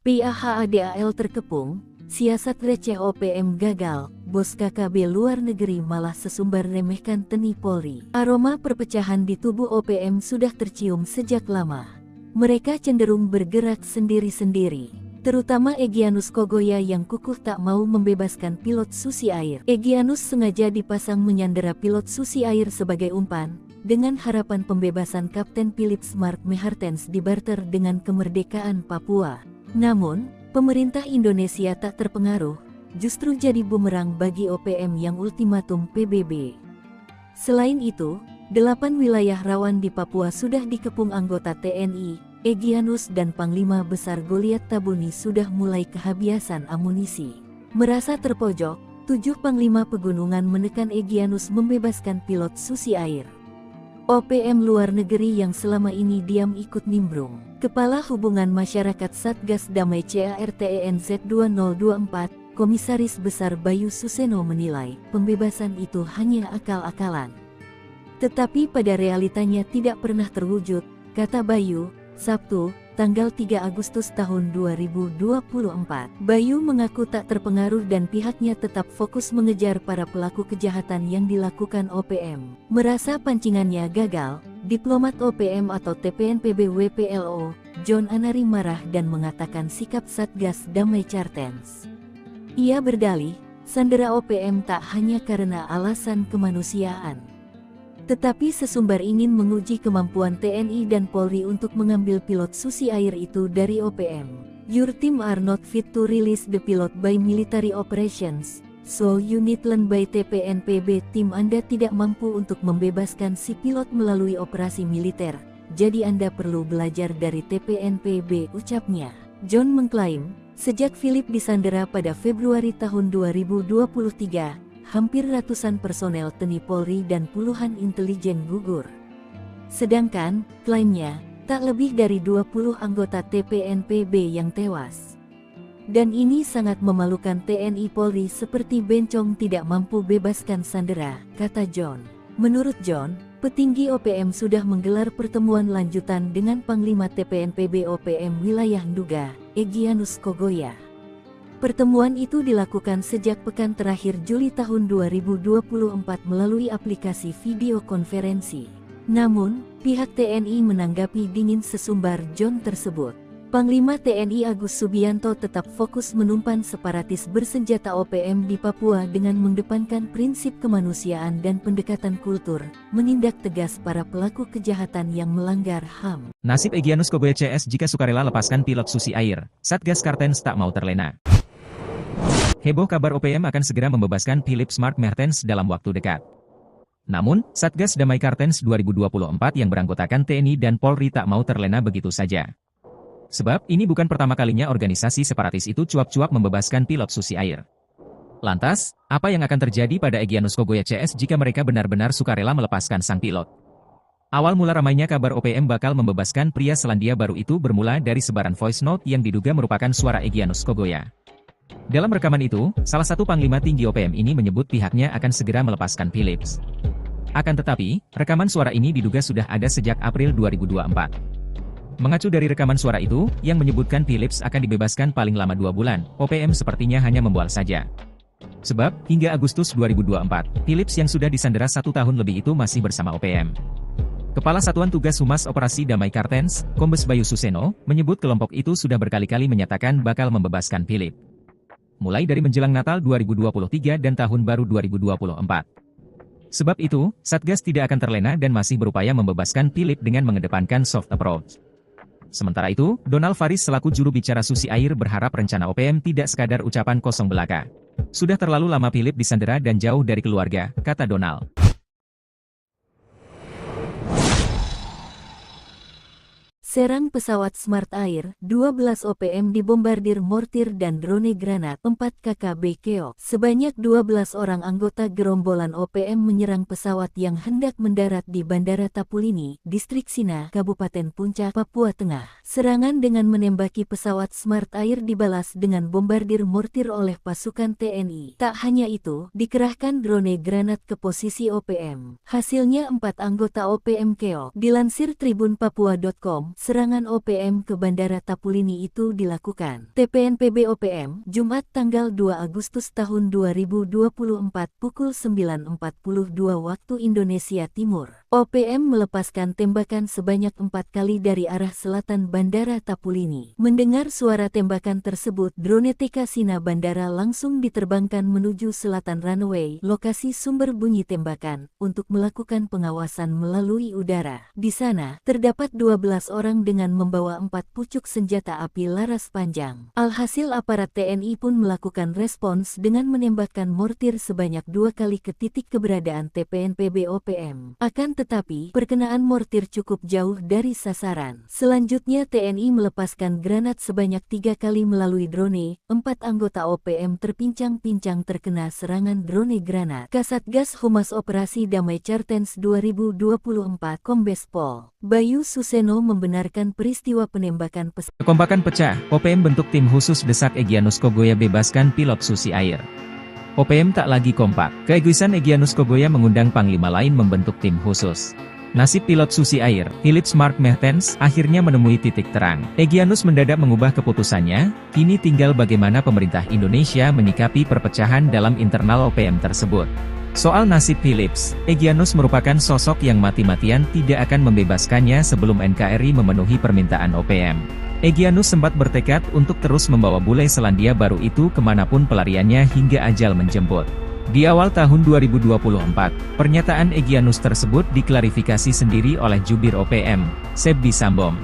PAHADAL terkepung, siasat receh OPM gagal, bos KKB luar negeri malah sesumbar remehkan TNI Polri. Aroma perpecahan di tubuh OPM sudah tercium sejak lama. Mereka cenderung bergerak sendiri-sendiri, terutama Egyanus Kogoya yang kukuh tak mau membebaskan pilot Susi Air. Egyanus sengaja dipasang menyandera pilot Susi Air sebagai umpan, dengan harapan pembebasan Kapten Philips Mark Mertens dibarter dengan kemerdekaan Papua. Namun, pemerintah Indonesia tak terpengaruh, justru jadi bumerang bagi OPM yang ultimatum PBB. Selain itu, 8 wilayah rawan di Papua sudah dikepung anggota TNI, Egyanus dan Panglima Besar Goliat Tabuni sudah mulai kehabisan amunisi. Merasa terpojok, 7 Panglima Pegunungan menekan Egyanus membebaskan pilot Susi Air. OPM luar negeri yang selama ini diam ikut nimbrung. Kepala Hubungan Masyarakat Satgas Damai CARTENZ 2024, Komisaris Besar Bayu Suseno menilai, pembebasan itu hanya akal-akalan. Tetapi pada realitanya tidak pernah terwujud, kata Bayu, Sabtu, tanggal 3 Agustus tahun 2024. Bayu mengaku tak terpengaruh dan pihaknya tetap fokus mengejar para pelaku kejahatan yang dilakukan OPM. Merasa pancingannya gagal, diplomat OPM atau TPNPB WPLO, John Anari marah dan mengatakan sikap Satgas Damai Cartens. Ia berdalih, sandera OPM tak hanya karena alasan kemanusiaan. Tetapi sesumbar ingin menguji kemampuan TNI dan Polri untuk mengambil pilot Susi Air itu dari OPM. Your team are not fit to release the pilot by military operations, so you need learn by TPNPB. Tim Anda tidak mampu untuk membebaskan si pilot melalui operasi militer, jadi Anda perlu belajar dari TPNPB, ucapnya. John mengklaim, sejak Philip disandera pada Februari tahun 2023, hampir ratusan personel TNI Polri dan puluhan intelijen gugur. Sedangkan, klaimnya, tak lebih dari 20 anggota TPNPB yang tewas. Dan ini sangat memalukan. TNI Polri seperti bencong tidak mampu bebaskan sandera, kata John. Menurut John, petinggi OPM sudah menggelar pertemuan lanjutan dengan Panglima TPNPB OPM Wilayah Nduga, Egyanus Kogoya. Pertemuan itu dilakukan sejak pekan terakhir Juli tahun 2024 melalui aplikasi video konferensi. Namun, pihak TNI menanggapi dingin sesumbar John tersebut. Panglima TNI Agus Subianto tetap fokus menumpan separatis bersenjata OPM di Papua dengan mengedepankan prinsip kemanusiaan dan pendekatan kultur, menindak tegas para pelaku kejahatan yang melanggar HAM. Nasib Egyanus Kogoya CS jika sukarela lepaskan pilot Susi Air, Satgas Cartens tak mau terlena. Heboh kabar OPM akan segera membebaskan Philip Smart Mertens dalam waktu dekat. Namun, Satgas Damai Cartens 2024 yang beranggotakan TNI dan Polri tak mau terlena begitu saja. Sebab, ini bukan pertama kalinya organisasi separatis itu cuap-cuap membebaskan pilot Susi Air. Lantas, apa yang akan terjadi pada Egyanus Kogoya CS jika mereka benar-benar sukarela melepaskan sang pilot? Awal mula ramainya kabar OPM bakal membebaskan pria Selandia Baru itu bermula dari sebaran voice note yang diduga merupakan suara Egyanus Kogoya. Dalam rekaman itu, salah satu panglima tinggi OPM ini menyebut pihaknya akan segera melepaskan Philips. Akan tetapi, rekaman suara ini diduga sudah ada sejak April 2024. Mengacu dari rekaman suara itu, yang menyebutkan Philips akan dibebaskan paling lama 2 bulan, OPM sepertinya hanya membual saja. Sebab, hingga Agustus 2024, Philips yang sudah disandera 1 tahun lebih itu masih bersama OPM. Kepala Satuan Tugas Humas Operasi Damai Cartens, Kombes Bayu Suseno, menyebut kelompok itu sudah berkali-kali menyatakan bakal membebaskan Philip. Mulai dari menjelang Natal 2023 dan Tahun Baru 2024. Sebab itu, Satgas tidak akan terlena dan masih berupaya membebaskan Philip dengan mengedepankan soft approach. Sementara itu, Donald Faris selaku juru bicara Susi Air berharap rencana OPM tidak sekadar ucapan kosong belaka. Sudah terlalu lama Philip disandera dan jauh dari keluarga, kata Donald. Serang pesawat Smart Air, 12 OPM dibombardir mortir dan drone granat, 4 KKB keok. Sebanyak 12 orang anggota gerombolan OPM menyerang pesawat yang hendak mendarat di Bandara Tapulini, Distrik Sina, Kabupaten Puncak, Papua Tengah. Serangan dengan menembaki pesawat Smart Air dibalas dengan bombardir mortir oleh pasukan TNI. Tak hanya itu, dikerahkan drone granat ke posisi OPM. Hasilnya 4 anggota OPM keok. Dilansir tribunpapua.com, serangan OPM ke Bandara Tapulini itu dilakukan TPNPB OPM, Jumat tanggal 2 Agustus tahun 2024 pukul 9.42 waktu Indonesia Timur. OPM melepaskan tembakan sebanyak 4 kali dari arah selatan Bandara Tapulini. Mendengar suara tembakan tersebut, drone TK Sina Bandara langsung diterbangkan menuju selatan runway, lokasi sumber bunyi tembakan, untuk melakukan pengawasan melalui udara. Di sana, terdapat 12 orang dengan membawa 4 pucuk senjata api laras panjang. Alhasil aparat TNI pun melakukan respons dengan menembakkan mortir sebanyak 2 kali ke titik keberadaan TPNPB OPM. Akan tetapi perkenaan mortir cukup jauh dari sasaran. Selanjutnya TNI melepaskan granat sebanyak 3 kali melalui drone. 4 anggota OPM terpincang-pincang terkena serangan drone granat. Kasatgas Humas Operasi Damai Cartens 2024 Kombes Pol Bayu Suseno membenarkan peristiwa penembakan pesawat. Kekompakan pecah, OPM bentuk tim khusus desak Egyanus Kogoya bebaskan pilot Susi Air. OPM tak lagi kompak. Keegoisan Egyanus Kogoya mengundang panglima lain membentuk tim khusus. Nasib pilot Susi Air, Philips Mark Mertens, akhirnya menemui titik terang. Egyanus mendadak mengubah keputusannya, kini tinggal bagaimana pemerintah Indonesia menyikapi perpecahan dalam internal OPM tersebut. Soal nasib Philips, Egyanus merupakan sosok yang mati-matian tidak akan membebaskannya sebelum NKRI memenuhi permintaan OPM. Egyanus sempat bertekad untuk terus membawa bule Selandia Baru itu kemanapun pelariannya hingga ajal menjemput. Di awal tahun 2024, pernyataan Egyanus tersebut diklarifikasi sendiri oleh jubir OPM, Sebbi Sambom.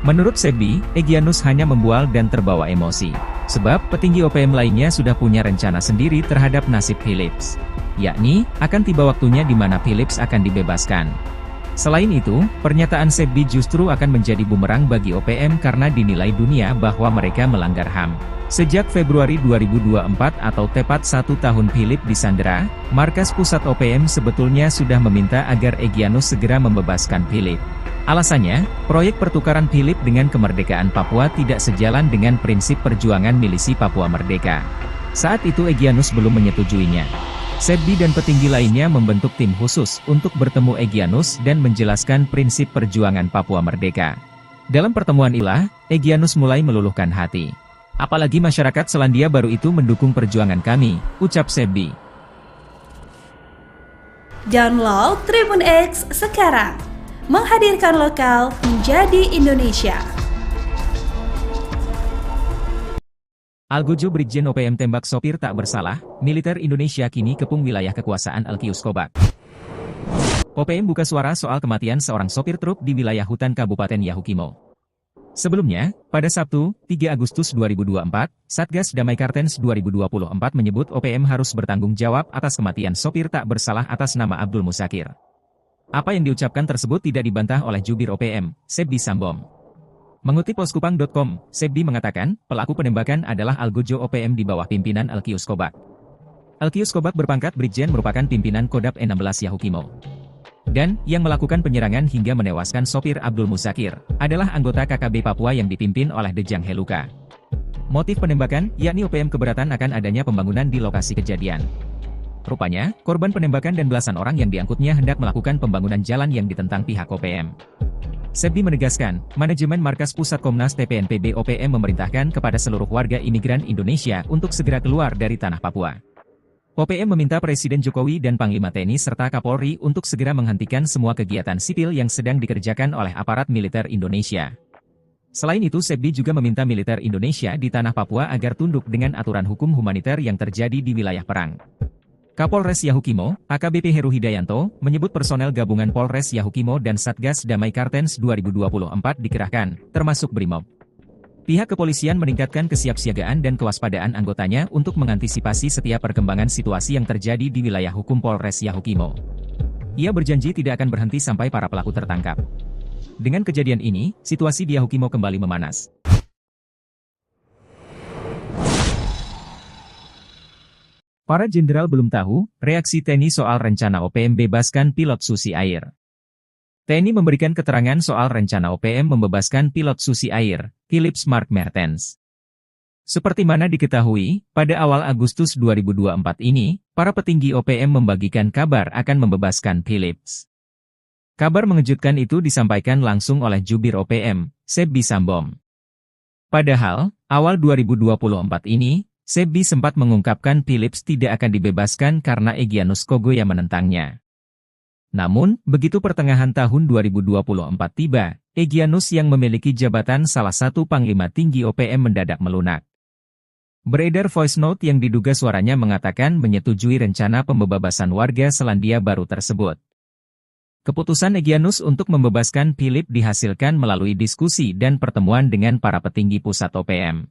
Menurut Sebbi, Egyanus hanya membual dan terbawa emosi. Sebab petinggi OPM lainnya sudah punya rencana sendiri terhadap nasib Philips. Yakni, akan tiba waktunya di mana Philips akan dibebaskan. Selain itu, pernyataan Sebbi justru akan menjadi bumerang bagi OPM karena dinilai dunia bahwa mereka melanggar HAM. Sejak Februari 2024 atau tepat 1 tahun Philips disandera, markas pusat OPM sebetulnya sudah meminta agar Egyanus segera membebaskan Philips. Alasannya, proyek pertukaran Philips dengan kemerdekaan Papua tidak sejalan dengan prinsip perjuangan milisi Papua Merdeka. Saat itu Egyanus belum menyetujuinya. Sebbi dan petinggi lainnya membentuk tim khusus untuk bertemu Egyanus dan menjelaskan prinsip perjuangan Papua Merdeka. Dalam pertemuan inilah, Egyanus mulai meluluhkan hati. Apalagi masyarakat Selandia Baru itu mendukung perjuangan kami, ucap Sebbi. Download Tribun X sekarang, menghadirkan lokal menjadi Indonesia. Algojo Brigjen OPM tembak sopir tak bersalah, militer Indonesia kini kepung wilayah kekuasaan Alkius Kobak. OPM buka suara soal kematian seorang sopir truk di wilayah hutan Kabupaten Yahukimo. Sebelumnya, pada Sabtu, 3 Agustus 2024, Satgas Damai Cartens 2024 menyebut OPM harus bertanggung jawab atas kematian sopir tak bersalah atas nama Abdul Musakir. Apa yang diucapkan tersebut tidak dibantah oleh jubir OPM, Sebbi Sambom. Mengutip poskupang.com, Sebbi mengatakan, pelaku penembakan adalah Algojo OPM di bawah pimpinan Alkius Kobak. Alkius Kobak berpangkat Brigjen merupakan pimpinan Kodap 16 Yahukimo. Dan, yang melakukan penyerangan hingga menewaskan sopir Abdul Musakir, adalah anggota KKB Papua yang dipimpin oleh Dejang Heluka. Motif penembakan, yakni OPM keberatan akan adanya pembangunan di lokasi kejadian. Rupanya, korban penembakan dan belasan orang yang diangkutnya hendak melakukan pembangunan jalan yang ditentang pihak OPM. Sebbi menegaskan, manajemen markas pusat Komnas TPNPB OPM memerintahkan kepada seluruh warga imigran Indonesia untuk segera keluar dari tanah Papua. OPM meminta Presiden Jokowi dan Panglima TNI serta Kapolri untuk segera menghentikan semua kegiatan sipil yang sedang dikerjakan oleh aparat militer Indonesia. Selain itu, Sebbi juga meminta militer Indonesia di tanah Papua agar tunduk dengan aturan hukum humaniter yang terjadi di wilayah perang. Kapolres Yahukimo, AKBP Heru Hidayanto, menyebut personel gabungan Polres Yahukimo dan Satgas Damai Cartens 2024 dikerahkan, termasuk Brimob. Pihak kepolisian meningkatkan kesiapsiagaan dan kewaspadaan anggotanya untuk mengantisipasi setiap perkembangan situasi yang terjadi di wilayah hukum Polres Yahukimo. Ia berjanji tidak akan berhenti sampai para pelaku tertangkap. Dengan kejadian ini, situasi di Yahukimo kembali memanas. Para jenderal belum tahu reaksi TNI soal rencana OPM bebaskan pilot Susi Air. TNI memberikan keterangan soal rencana OPM membebaskan pilot Susi Air, Philips Mark Mertens. Seperti mana diketahui, pada awal Agustus 2024 ini, para petinggi OPM membagikan kabar akan membebaskan Philips. Kabar mengejutkan itu disampaikan langsung oleh jubir OPM, Sebbi Sambom. Padahal, awal 2024 ini, Sebbi sempat mengungkapkan Philips tidak akan dibebaskan karena Egyanus Kogoya menentangnya. Namun, begitu pertengahan tahun 2024 tiba, Egyanus yang memiliki jabatan salah satu panglima tinggi OPM mendadak melunak. Beredar voice note yang diduga suaranya mengatakan menyetujui rencana pembebasan warga Selandia Baru tersebut. Keputusan Egyanus untuk membebaskan Philips dihasilkan melalui diskusi dan pertemuan dengan para petinggi pusat OPM.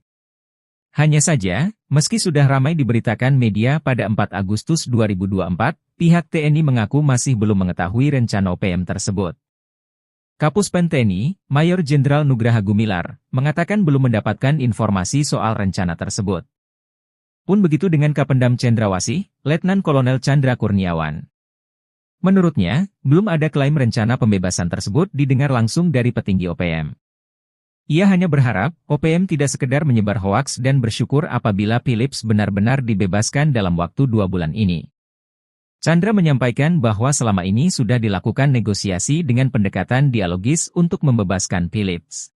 Hanya saja, meski sudah ramai diberitakan media pada 4 Agustus 2024, pihak TNI mengaku masih belum mengetahui rencana OPM tersebut. Kapus Pen TNI, Mayor Jenderal Nugraha Gumilar, mengatakan belum mendapatkan informasi soal rencana tersebut. Pun begitu dengan Kapendam Cendrawasih, Letnan Kolonel Chandra Kurniawan. Menurutnya, belum ada klaim rencana pembebasan tersebut didengar langsung dari petinggi OPM. Ia hanya berharap, OPM tidak sekedar menyebar hoaks dan bersyukur apabila Philips benar-benar dibebaskan dalam waktu 2 bulan ini. Chandra menyampaikan bahwa selama ini sudah dilakukan negosiasi dengan pendekatan dialogis untuk membebaskan Philips.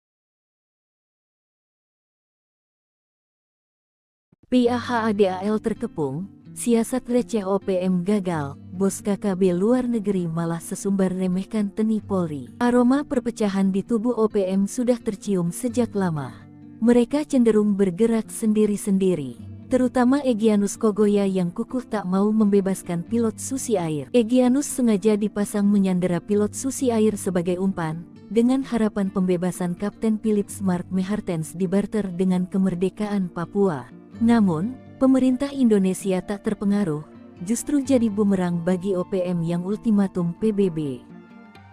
PAHADAL terkepung, siasat receh OPM gagal, bos KKB luar negeri malah sesumbar remehkan TNI Polri. Aroma perpecahan di tubuh OPM sudah tercium sejak lama. Mereka cenderung bergerak sendiri-sendiri, terutama Egyanus Kogoya yang kukuh tak mau membebaskan pilot Susi Air. Egyanus sengaja dipasang menyandera pilot Susi Air sebagai umpan, dengan harapan pembebasan Kapten Philips Mark Mehartens dibarter dengan kemerdekaan Papua. Namun, pemerintah Indonesia tak terpengaruh, justru jadi bumerang bagi OPM yang ultimatum PBB.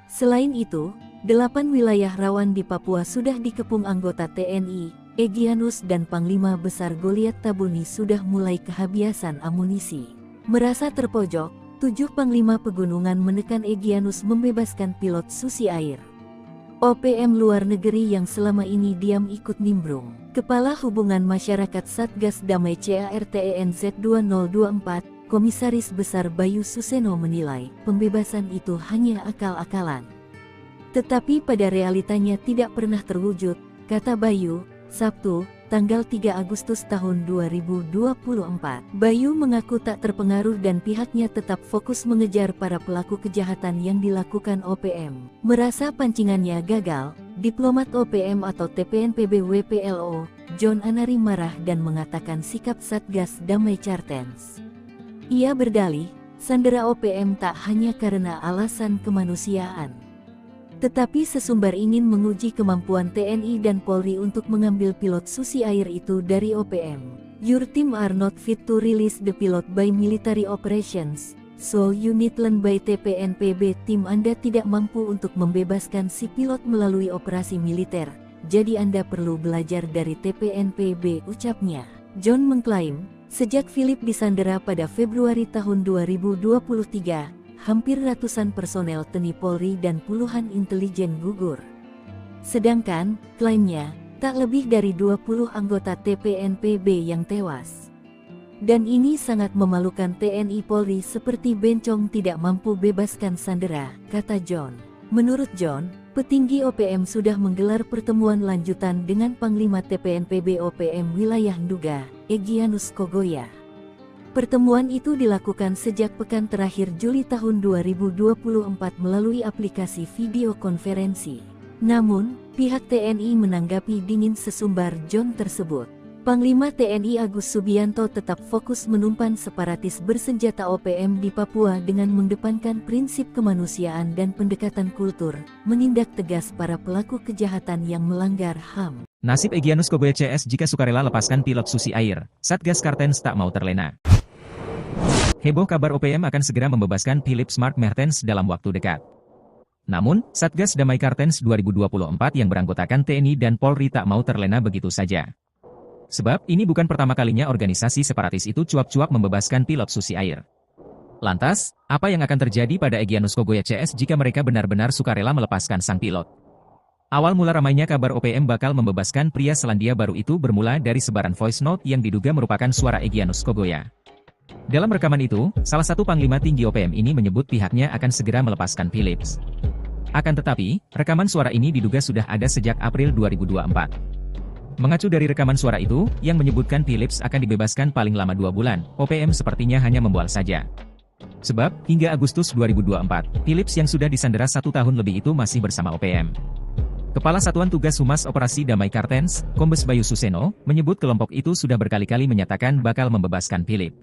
Selain itu, 8 wilayah rawan di Papua sudah dikepung anggota TNI, Egyanus dan Panglima Besar Goliat Tabuni sudah mulai kehabisan amunisi. Merasa terpojok, 7 Panglima Pegunungan menekan Egyanus membebaskan pilot Susi Air. OPM luar negeri yang selama ini diam ikut nimbrung. Kepala Hubungan Masyarakat Satgas Damai CARTENZ 2024, Komisaris Besar Bayu Suseno menilai, pembebasan itu hanya akal-akalan. Tetapi pada realitanya tidak pernah terwujud, kata Bayu, Sabtu, tanggal 3 Agustus tahun 2024. Bayu mengaku tak terpengaruh dan pihaknya tetap fokus mengejar para pelaku kejahatan yang dilakukan OPM. Merasa pancingannya gagal, diplomat OPM atau TPNPB WPLO, John Anari marah dan mengatakan sikap Satgas Damai Cartens. Ia berdalih, sandera OPM tak hanya karena alasan kemanusiaan, tetapi sesumbar ingin menguji kemampuan TNI dan Polri untuk mengambil pilot Susi Air itu dari OPM. Your team are not fit to release the pilot by military operations, so you need learn by TPNPB. Tim Anda tidak mampu untuk membebaskan si pilot melalui operasi militer, jadi Anda perlu belajar dari TPNPB, ucapnya. John mengklaim, sejak Philip disandera pada Februari tahun 2023, hampir ratusan personel TNI Polri dan puluhan intelijen gugur. Sedangkan, klaimnya, tak lebih dari 20 anggota TPNPB yang tewas. Dan ini sangat memalukan TNI Polri seperti bencong tidak mampu bebaskan sandera, kata John. Menurut John, petinggi OPM sudah menggelar pertemuan lanjutan dengan Panglima TPNPB OPM Wilayah Nduga, Egyanus Kogoya. Pertemuan itu dilakukan sejak pekan terakhir Juli tahun 2024 melalui aplikasi video konferensi. Namun, pihak TNI menanggapi dingin sesumbar John tersebut. Panglima TNI Agus Subianto tetap fokus menumpan separatis bersenjata OPM di Papua dengan mengedepankan prinsip kemanusiaan dan pendekatan kultur, menindak tegas para pelaku kejahatan yang melanggar HAM. Nasib Egyanus Kogoya CS jika sukarela lepaskan pilot Susi Air, Satgas Cartens tak mau terlena. Heboh kabar OPM akan segera membebaskan Philips Mark Mehartens dalam waktu dekat. Namun, Satgas Damai Cartens 2024 yang beranggotakan TNI dan Polri tak mau terlena begitu saja. Sebab, ini bukan pertama kalinya organisasi separatis itu cuap-cuap membebaskan pilot Susi Air. Lantas, apa yang akan terjadi pada Egyanus Kogoya CS jika mereka benar-benar sukarela melepaskan sang pilot? Awal mula ramainya kabar OPM bakal membebaskan pria Selandia Baru itu bermula dari sebaran voice note yang diduga merupakan suara Egyanus Kogoya. Dalam rekaman itu, salah satu panglima tinggi OPM ini menyebut pihaknya akan segera melepaskan Philips. Akan tetapi, rekaman suara ini diduga sudah ada sejak April 2024. Mengacu dari rekaman suara itu, yang menyebutkan Philips akan dibebaskan paling lama 2 bulan, OPM sepertinya hanya membual saja. Sebab, hingga Agustus 2024, Philips yang sudah disandera 1 tahun lebih itu masih bersama OPM. Kepala Satuan Tugas Humas Operasi Damai Cartens, Kombes Bayu Suseno, menyebut kelompok itu sudah berkali-kali menyatakan bakal membebaskan Philips.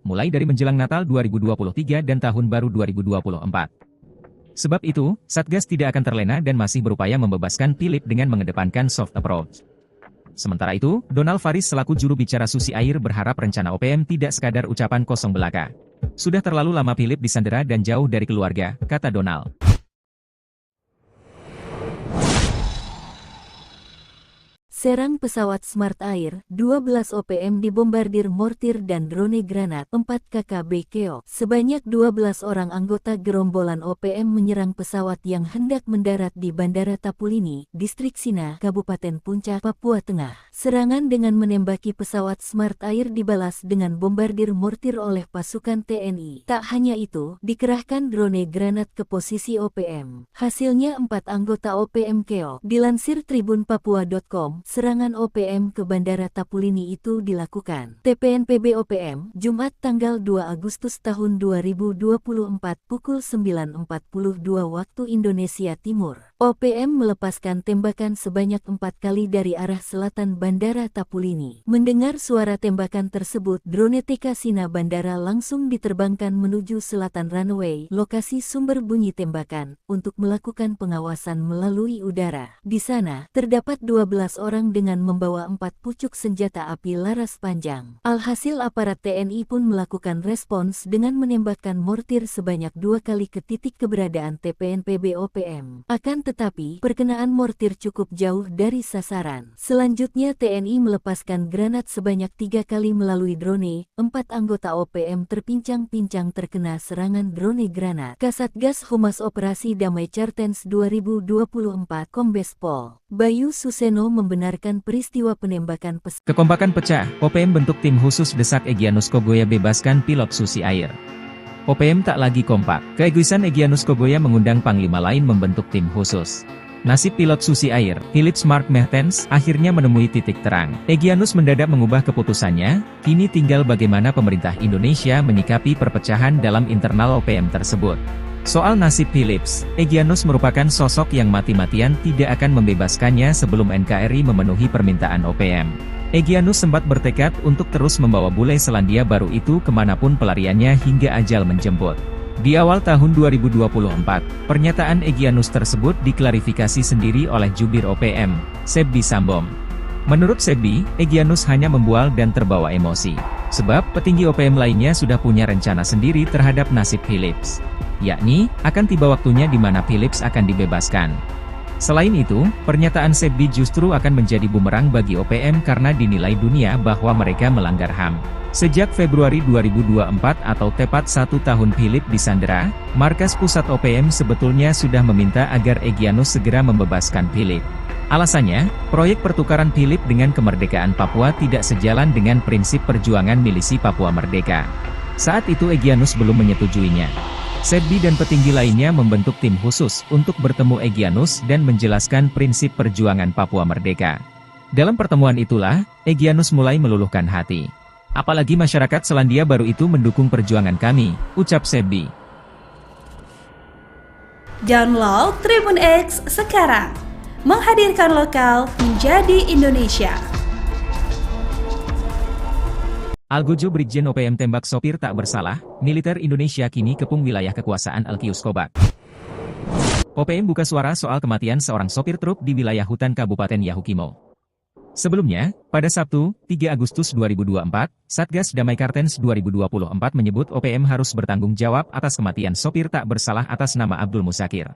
Mulai dari menjelang Natal 2023 dan Tahun Baru 2024. Sebab itu, Satgas tidak akan terlena dan masih berupaya membebaskan Philips dengan mengedepankan soft approach. Sementara itu, Donald Faris selaku juru bicara Susi Air berharap rencana OPM tidak sekadar ucapan kosong belaka. Sudah terlalu lama Philip disandera dan jauh dari keluarga, kata Donald. Serang pesawat Smart Air, 12 OPM dibombardir mortir dan drone granat, 4 KKB keok. Sebanyak 12 orang anggota gerombolan OPM menyerang pesawat yang hendak mendarat di Bandara Tapulini, Distrik Sina, Kabupaten Puncak, Papua Tengah. Serangan dengan menembaki pesawat Smart Air dibalas dengan bombardir mortir oleh pasukan TNI. Tak hanya itu, dikerahkan drone granat ke posisi OPM. Hasilnya 4 anggota OPM keok. Dilansir tribunpapua.com, serangan OPM ke Bandara Tapulini itu dilakukan TPNPB OPM, Jumat tanggal 2 Agustus tahun 2024 pukul 9.42 waktu Indonesia Timur. OPM melepaskan tembakan sebanyak 4 kali dari arah selatan Bandara Tapulini. Mendengar suara tembakan tersebut, drone TK Sina Bandara langsung diterbangkan menuju selatan runway, lokasi sumber bunyi tembakan, untuk melakukan pengawasan melalui udara. Di sana, terdapat 12 orang dengan membawa 4 pucuk senjata api laras panjang. Alhasil aparat TNI pun melakukan respons dengan menembakkan mortir sebanyak 2 kali ke titik keberadaan TPNPB OPM. Akan tetapi, perkenaan mortir cukup jauh dari sasaran. Selanjutnya TNI melepaskan granat sebanyak 3 kali melalui drone. 4 anggota OPM terpincang-pincang terkena serangan drone granat. Kasatgas Humas Operasi Damai Cartens 2024 Kombes Pol Bayu Suseno membenarkan peristiwa penembakan pesawat. Kekompakan pecah, OPM bentuk tim khusus desak Egyanus Kogoya bebaskan pilot Susi Air. OPM tak lagi kompak. Keegoisan Egyanus Kogoya mengundang panglima lain membentuk tim khusus. Nasib pilot Susi Air, Philip Mark Mertens, akhirnya menemui titik terang. Egyanus mendadak mengubah keputusannya, kini tinggal bagaimana pemerintah Indonesia menyikapi perpecahan dalam internal OPM tersebut. Soal nasib Philips, Egyanus merupakan sosok yang mati-matian tidak akan membebaskannya sebelum NKRI memenuhi permintaan OPM. Egyanus sempat bertekad untuk terus membawa bule Selandia Baru itu kemanapun pelariannya hingga ajal menjemput. Di awal tahun 2024, pernyataan Egyanus tersebut diklarifikasi sendiri oleh jubir OPM, Sebbi Sambom. Menurut Sebbi, Egyanus hanya membual dan terbawa emosi. Sebab petinggi OPM lainnya sudah punya rencana sendiri terhadap nasib Philips. Yakni, akan tiba waktunya di mana Philips akan dibebaskan. Selain itu, pernyataan Sebbi justru akan menjadi bumerang bagi OPM karena dinilai dunia bahwa mereka melanggar HAM. Sejak Februari 2024 atau tepat 1 tahun Philip disandera, markas pusat OPM sebetulnya sudah meminta agar Egyanus segera membebaskan Philip. Alasannya, proyek pertukaran Philip dengan kemerdekaan Papua tidak sejalan dengan prinsip perjuangan milisi Papua Merdeka. Saat itu Egyanus belum menyetujuinya. Sebbi dan petinggi lainnya membentuk tim khusus untuk bertemu Egyanus dan menjelaskan prinsip perjuangan Papua Merdeka. Dalam pertemuan itulah, Egyanus mulai meluluhkan hati. Apalagi masyarakat Selandia Baru itu mendukung perjuangan kami, ucap Sebbi. Download Tribun X sekarang, menghadirkan lokal menjadi Indonesia. Algojo Brigjen OPM tembak sopir tak bersalah, militer Indonesia kini kepung wilayah kekuasaan Alkius Kobak. OPM buka suara soal kematian seorang sopir truk di wilayah hutan Kabupaten Yahukimo. Sebelumnya, pada Sabtu, 3 Agustus 2024, Satgas Damai Kartens 2024 menyebut OPM harus bertanggung jawab atas kematian sopir tak bersalah atas nama Abdul Musakir.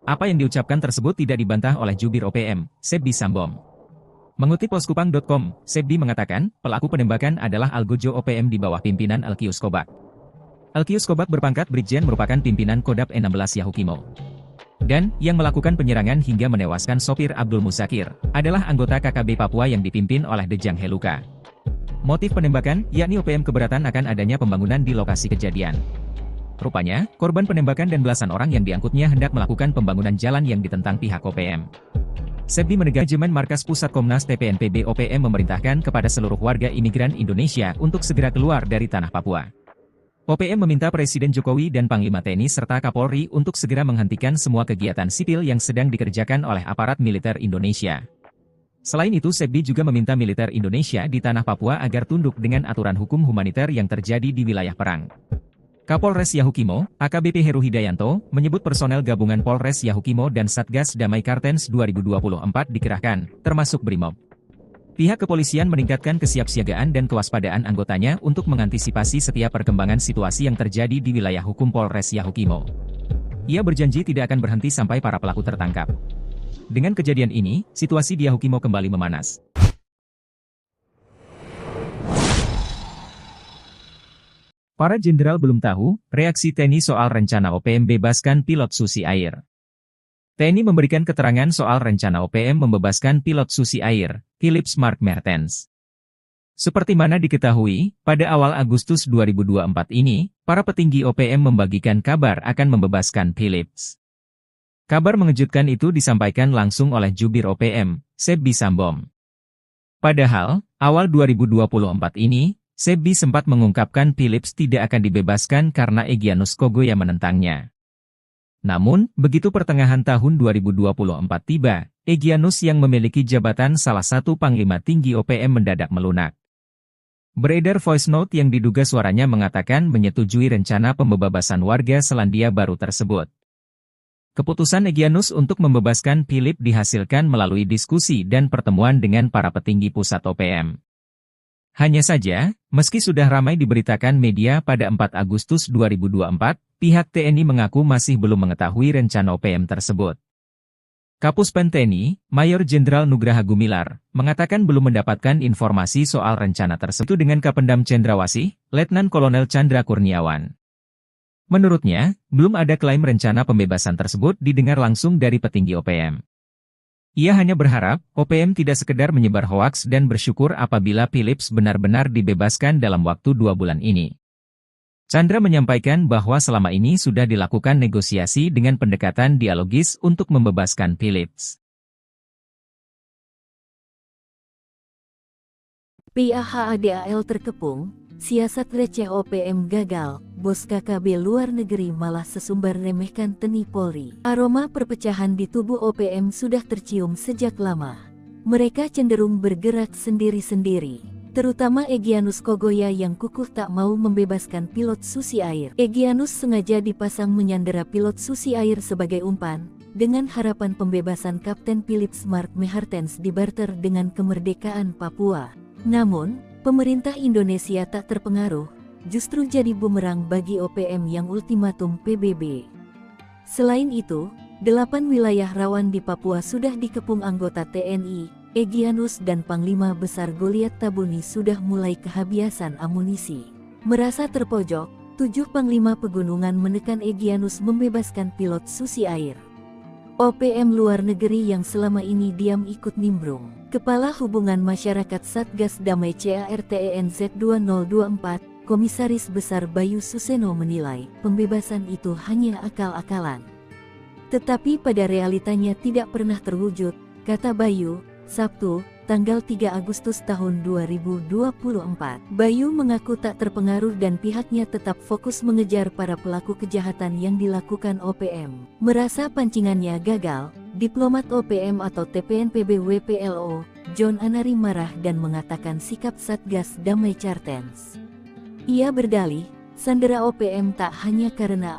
Apa yang diucapkan tersebut tidak dibantah oleh jubir OPM, Sebbi Sambom. Mengutip poskupang.com, Sebbi mengatakan, pelaku penembakan adalah Algojo OPM di bawah pimpinan Alkius Kobak. Alkius Kobak berpangkat Brigjen merupakan pimpinan Kodap 16 Yahukimo. Dan, yang melakukan penyerangan hingga menewaskan sopir Abdul Musakir, adalah anggota KKB Papua yang dipimpin oleh Dejang Heluka. Motif penembakan, yakni OPM keberatan akan adanya pembangunan di lokasi kejadian. Rupanya, korban penembakan dan belasan orang yang diangkutnya hendak melakukan pembangunan jalan yang ditentang pihak OPM. Sebbi manajemen markas pusat Komnas TPNPB OPM memerintahkan kepada seluruh warga imigran Indonesia untuk segera keluar dari tanah Papua. OPM meminta Presiden Jokowi dan Panglima TNI serta Kapolri untuk segera menghentikan semua kegiatan sipil yang sedang dikerjakan oleh aparat militer Indonesia. Selain itu Sebbi juga meminta militer Indonesia di tanah Papua agar tunduk dengan aturan hukum humaniter yang terjadi di wilayah perang. Kapolres Yahukimo, AKBP Heru Hidayanto, menyebut personel gabungan Polres Yahukimo dan Satgas Damai Kartens 2024 dikerahkan, termasuk Brimob. Pihak kepolisian meningkatkan kesiapsiagaan dan kewaspadaan anggotanya untuk mengantisipasi setiap perkembangan situasi yang terjadi di wilayah hukum Polres Yahukimo. Ia berjanji tidak akan berhenti sampai para pelaku tertangkap. Dengan kejadian ini, situasi di Yahukimo kembali memanas. Para jenderal belum tahu reaksi TNI soal rencana OPM bebaskan pilot Susi Air. TNI memberikan keterangan soal rencana OPM membebaskan pilot Susi Air, Philips Mark Mertens. Seperti mana diketahui, pada awal Agustus 2024 ini, para petinggi OPM membagikan kabar akan membebaskan Philips. Kabar mengejutkan itu disampaikan langsung oleh jubir OPM, Sebbi Sambom. Padahal, awal 2024 ini, Sebbi sempat mengungkapkan Philips tidak akan dibebaskan karena Egyanus Kogoya menentangnya. Namun, begitu pertengahan tahun 2024 tiba, Egyanus yang memiliki jabatan salah satu panglima tinggi OPM mendadak melunak. Beredar voice note yang diduga suaranya mengatakan menyetujui rencana pembebasan warga Selandia Baru tersebut. Keputusan Egyanus untuk membebaskan Philips dihasilkan melalui diskusi dan pertemuan dengan para petinggi pusat OPM. Hanya saja, meski sudah ramai diberitakan media pada 4 Agustus 2024, pihak TNI mengaku masih belum mengetahui rencana OPM tersebut. Kapuspen TNI, Mayor Jenderal Nugraha Gumilar, mengatakan belum mendapatkan informasi soal rencana tersebut dengan Kapendam Cendrawasih, Letnan Kolonel Chandra Kurniawan. Menurutnya, belum ada klaim rencana pembebasan tersebut didengar langsung dari petinggi OPM. Ia hanya berharap, OPM tidak sekedar menyebar hoaks dan bersyukur apabila Philips benar-benar dibebaskan dalam waktu 2 bulan ini. Chandra menyampaikan bahwa selama ini sudah dilakukan negosiasi dengan pendekatan dialogis untuk membebaskan Philips. PAHADAL terkepung, siasat receh OPM gagal, bos KKB luar negeri malah sesumbar remehkan TNI Polri. Aroma perpecahan di tubuh OPM sudah tercium sejak lama. Mereka cenderung bergerak sendiri-sendiri. Terutama Egyanus Kogoya yang kukuh tak mau membebaskan pilot Susi Air. Egyanus sengaja dipasang menyandera pilot Susi Air sebagai umpan, dengan harapan pembebasan Kapten Philips Mark Mertens dibarter dengan kemerdekaan Papua. Namun, pemerintah Indonesia tak terpengaruh, justru jadi bumerang bagi OPM yang ultimatum PBB. Selain itu, 8 wilayah rawan di Papua sudah dikepung anggota TNI. Egyanus dan Panglima Besar Goliat Tabuni sudah mulai kehabisan amunisi. Merasa terpojok, 7 Panglima Pegunungan menekan Egyanus membebaskan pilot Susi Air. OPM luar negeri yang selama ini diam ikut nimbrung. Kepala Hubungan Masyarakat Satgas Damai CARTENZ 2024, Komisaris Besar Bayu Suseno menilai, pembebasan itu hanya akal-akalan. Tetapi pada realitanya tidak pernah terwujud, kata Bayu, Sabtu, tanggal 3 Agustus tahun 2024. Bayu mengaku tak terpengaruh dan pihaknya tetap fokus mengejar para pelaku kejahatan yang dilakukan OPM. Merasa pancingannya gagal, diplomat OPM atau TPNPB WPLO, John Anari marah dan mengatakan sikap Satgas Damai Cartens. Ia berdalih, sandera OPM tak hanya karena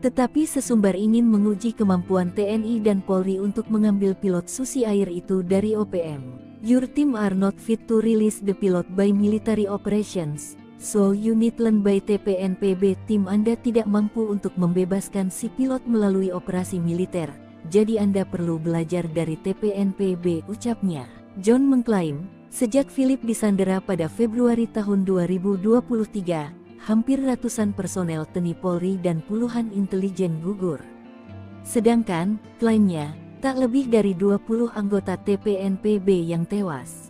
tetapi sesumbar ingin menguji kemampuan TNI dan Polri untuk mengambil pilot Susi Air itu dari OPM. Your team are not fit to release the pilot by military operations, so you need learn by TPNPB. Tim Anda tidak mampu untuk membebaskan si pilot melalui operasi militer, jadi Anda perlu belajar dari TPNPB, ucapnya. John mengklaim, sejak Philips disandera pada Februari tahun 2023, hampir ratusan personel TNI Polri dan puluhan intelijen gugur. Sedangkan, klaimnya, tak lebih dari 20 anggota TPNPB yang tewas.